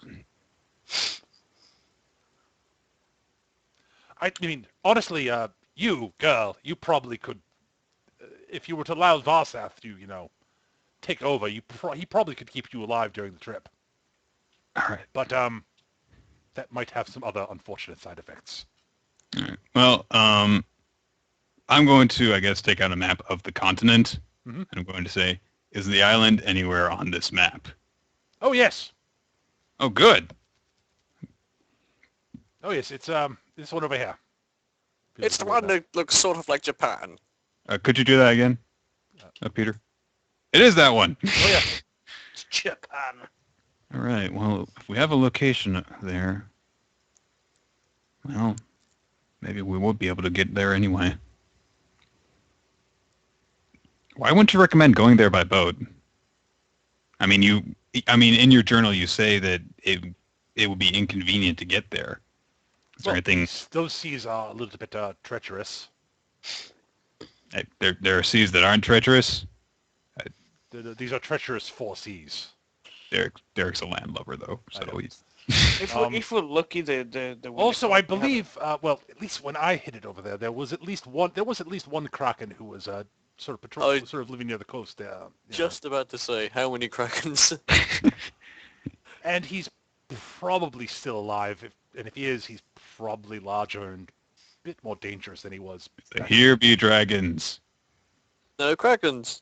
I mean, honestly, you, girl, you probably could, if you were to allow Varsaath to, take over, he probably could keep you alive during the trip. All right. But, that might have some other unfortunate side effects. All right. Well, I'm going to, I guess, take out a map of the continent, Mhm. and I'm going to say, is the island anywhere on this map? Oh, yes. Oh, good. Oh, yes, it's, this one over here. It's the one that looks sort of like Japan. Could you do that again, Peter? It is that one. Oh, yeah. It's Japan. All right. Well, if we have a location there, well, maybe we won't be able to get there anyway. Why wouldn't you recommend going there by boat? I mean, in your journal you say that it would be inconvenient to get there. Is there anything? Those seas are a little bit treacherous. There are seas that aren't treacherous. These are treacherous 4 seas. Derek's a landlubber though, I know. so he's. If we're lucky, the Also, I believe, well, at least when I hit it over there, there was at least one kraken who was sort of Oh, sort of living near the coast there. Just about to say, how many krakens? And he's probably still alive, and if he is, he's probably larger and a bit more dangerous than he was. back Here be dragons. No krakens.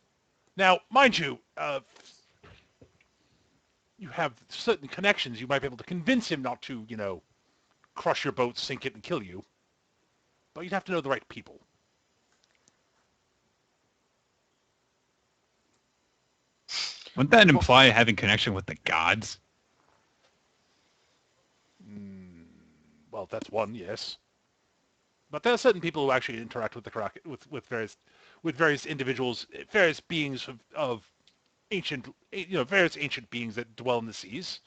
Now, mind you, you have certain connections. You might be able to convince him not to, crush your boat, sink it, and kill you. But you'd have to know the right people. Wouldn't that imply having connection with the gods? Well, that's one, yes. But there are certain people who actually interact with the kraken, with various individuals, various beings of ancient, various ancient beings that dwell in the seas.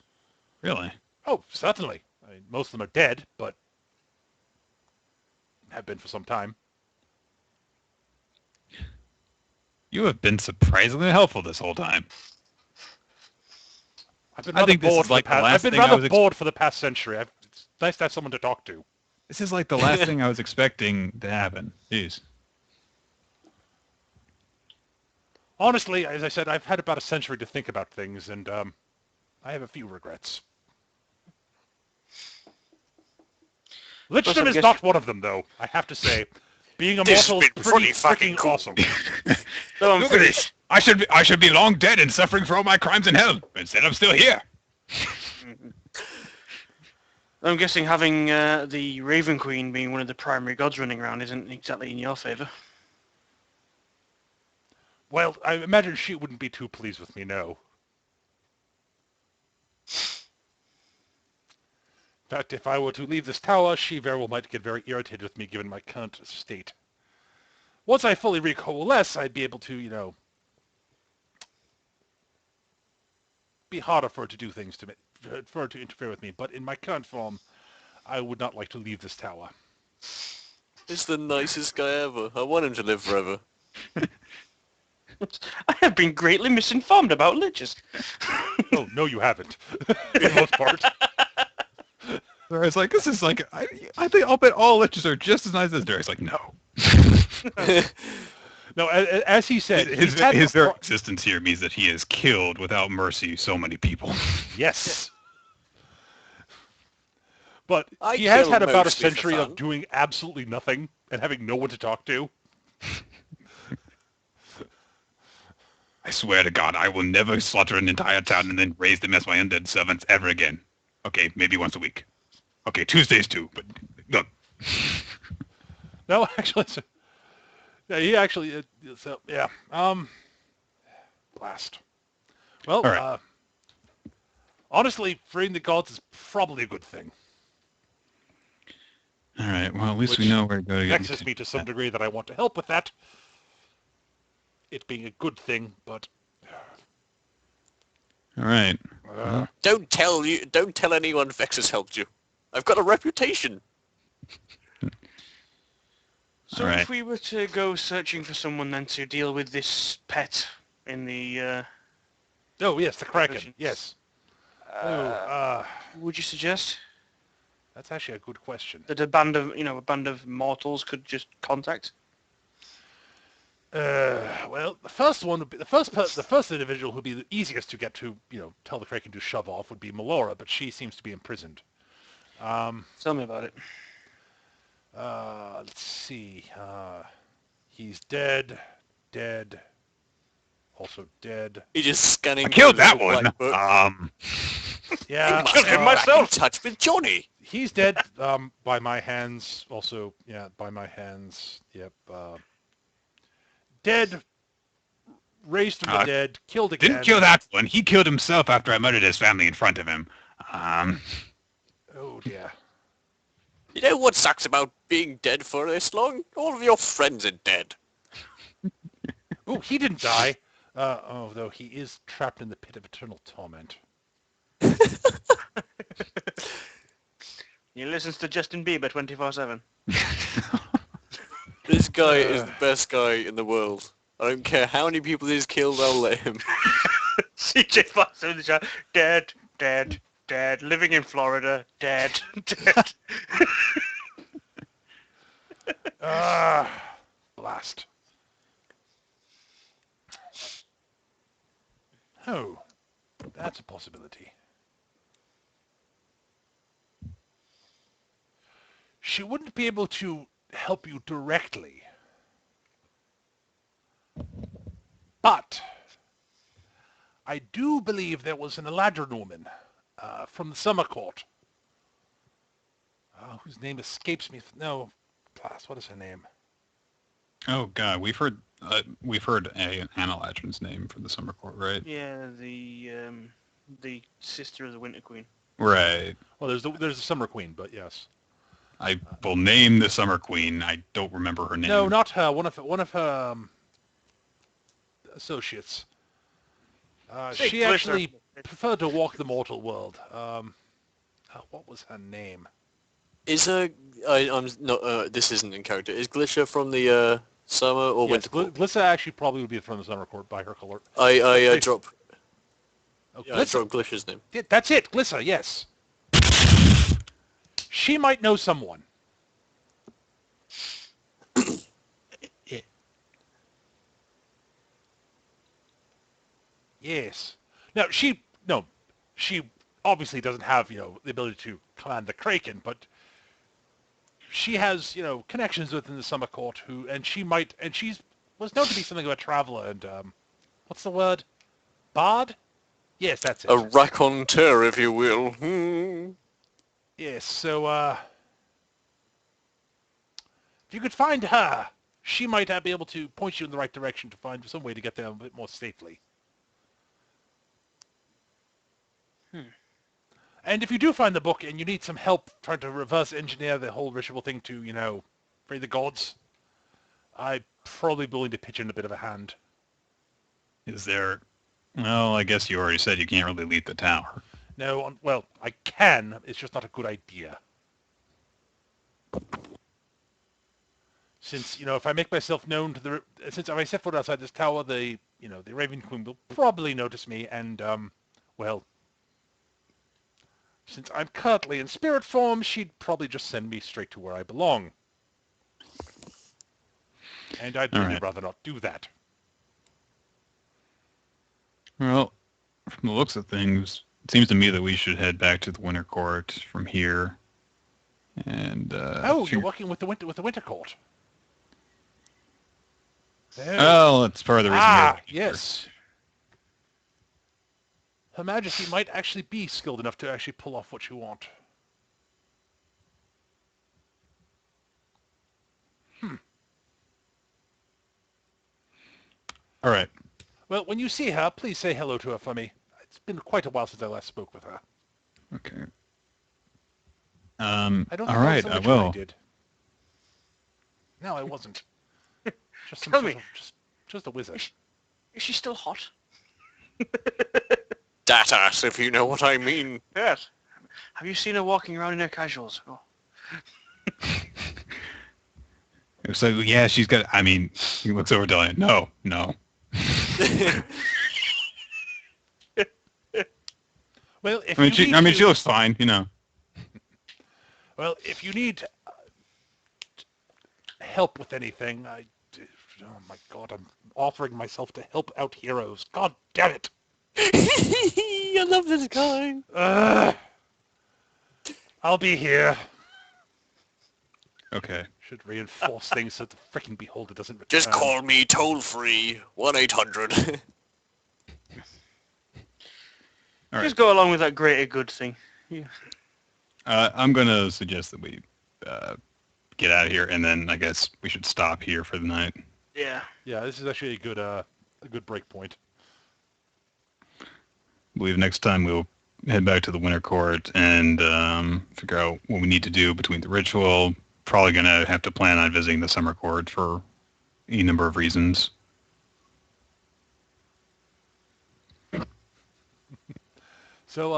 Really? Oh, certainly. I mean, most of them are dead, but have been for some time. You have been surprisingly helpful this whole time. I've been I rather think this bored is like the last I've been thing I rather was bored for the past century. It's nice to have someone to talk to. This is like the last thing I was expecting to happen. Jeez. Honestly, as I said, I've had about a century to think about things, and I have a few regrets. Lichdom is not one of them, though. I have to say, being This immortal has is been pretty pretty fucking freaking cool. awesome. So I'm Look at this. I should be long dead and suffering for all my crimes in hell. Instead, I'm still here. I'm guessing having the Raven Queen being one of the primary gods running around isn't exactly in your favour. Well, I imagine she wouldn't be too pleased with me, no. In fact, if I were to leave this tower, she very well might get very irritated with me given my current state. Once I fully recoalesce, I'd be able to, be harder for her to do things to me, for her to interfere with me. But in my current form, I would not like to leave this tower. He's the nicest guy ever. I want him to live forever. I have been greatly misinformed about liches. Oh, no, you haven't. For the most part. Where it's like, this is like, I think I'll bet all liches are just as nice as Derek's like, no. No, as he said, His he's had very a existence here means that he has killed without mercy so many people. Yes. But I he has kill had about a mostly for century fun. of doing absolutely nothing and having no one to talk to. I swear to God, I will never slaughter an entire town and then raise them as my undead servants ever again. Okay, maybe once a week. Okay, Tuesdays too, but look. No, actually, yeah, he actually, so, yeah, blast. Well, All right. honestly, freeing the gods is probably a good thing. All right, well, at least we Which know where to go to get Vexes me to some degree that I want to help with that. It being a good thing, but... All right. Don't tell anyone Vexus helped you. I've got a reputation. So Alright. if we were to go searching for someone then to deal with this pet in the, Oh, yes, the Kraken, Provisions. yes. would you suggest That's actually a good question. that a band of mortals could just contact? Well, the first one would be the first individual who'd be the easiest to get to, tell the Kraken to shove off would be Melora, but she seems to be imprisoned. Tell me about it. Let's see. He's dead, also dead. You're just scanning. I killed the that little one. black book. Yeah, Must have him been myself. back in touch with Johnny. he's dead. By my hands. Also, yeah, by my hands. Yep. Dead. Raised from the dead. Killed again. Didn't kill that one. He killed himself after I murdered his family in front of him. Oh dear. You know what sucks about being dead for this long? All of your friends are dead. Oh, he didn't die. Though he is trapped in the pit of eternal torment. He listens to Justin Bieber 24/7. This guy is the best guy in the world. I don't care how many people he's killed, I'll let him. CJ Fox in the chat. Dead. Living in Florida. Dead. Blast. Oh, that's a possibility. She wouldn't be able to help you directly. But I do believe there was an Eladrin woman from the Summer Court. Whose name escapes me. No, class. What is her name? Oh God, we've heard Analadrin's name for the Summer Court, right? Yeah, the sister of the Winter Queen. Right. Well, there's the Summer Queen, but yes. I will name the Summer Queen. I don't remember her name. No, not her. One of her associates. She actually preferred to walk the mortal world. What was her name? Is I'm not. This isn't in character. Is Glisha from the summer or Yes, winter court? Glissa actually probably would be from the Summer Court by her color. I drop. Oh, Yeah, I Glissa. drop Glisha's name. Yeah, that's it, Glissa. Yes. She might know someone. Yes. Now she obviously doesn't have the ability to command the Kraken, but she has connections within the Summer Court she's was known to be something of a traveler and what's the word? Bard? Yes, that's it. A raconteur, if you will. Hmm. Yes. So if you could find her, she might be able to point you in the right direction to find some way to get there a bit more safely. And if you do find the book and you need some help trying to reverse engineer the whole ritual thing to, free the gods, I'd probably be willing to pitch in a bit of a hand. Is there? Well, I guess you already said you can't really leave the tower. No, well, I can. It's just not a good idea. Since, if I make myself known to since if I set foot outside this tower, the Raven Queen will probably notice me and, well, since I'm currently in spirit form, she'd probably just send me straight to where I belong. And I'd really rather not do that. Well, from the looks of things, it seems to me that we should head back to the Winter Court from here. And Oh, if you're you- working with the winter court. Oh, Oh, that's part of the reason we were here. yes. Her Majesty might actually be skilled enough to actually pull off what you want. All right. Well, when you see her, please say hello to her for me. It's been quite a while since I last spoke with her. Okay. I don't All think I right, was a I lich when I will. did. No, I wasn't. Just Tell me. just a wizard. Is she still hot? Dat ass, if you know what I mean. Yes. Have you seen her walking around in her casuals? Oh. So yeah, she's got. I mean, he looks over Delian. No. Well, if I mean, you need she to, looks fine. You know. well, if you need help with anything, oh my God, I'm offering myself to help out heroes. God damn it! I love this guy. I'll be here. Okay. Should reinforce things so the freaking beholder doesn't return. Just call me toll-free, 1-800. All right. Just go along with that greater good thing. Yeah. I'm gonna suggest that we get out of here, and then I guess we should stop here for the night. Yeah. Yeah, this is actually a good break point. I believe next time we'll head back to the Winter Court and figure out what we need to do between the ritual. Probably gonna have to plan on visiting the Summer Court for any number of reasons. So,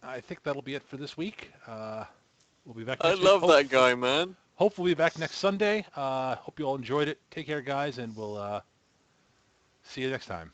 I think that'll be it for this week. We'll be back I next week. love that guy, man. Hopefully we'll be back next Sunday. Hope you all enjoyed it. Take care, guys, and we'll see you next time.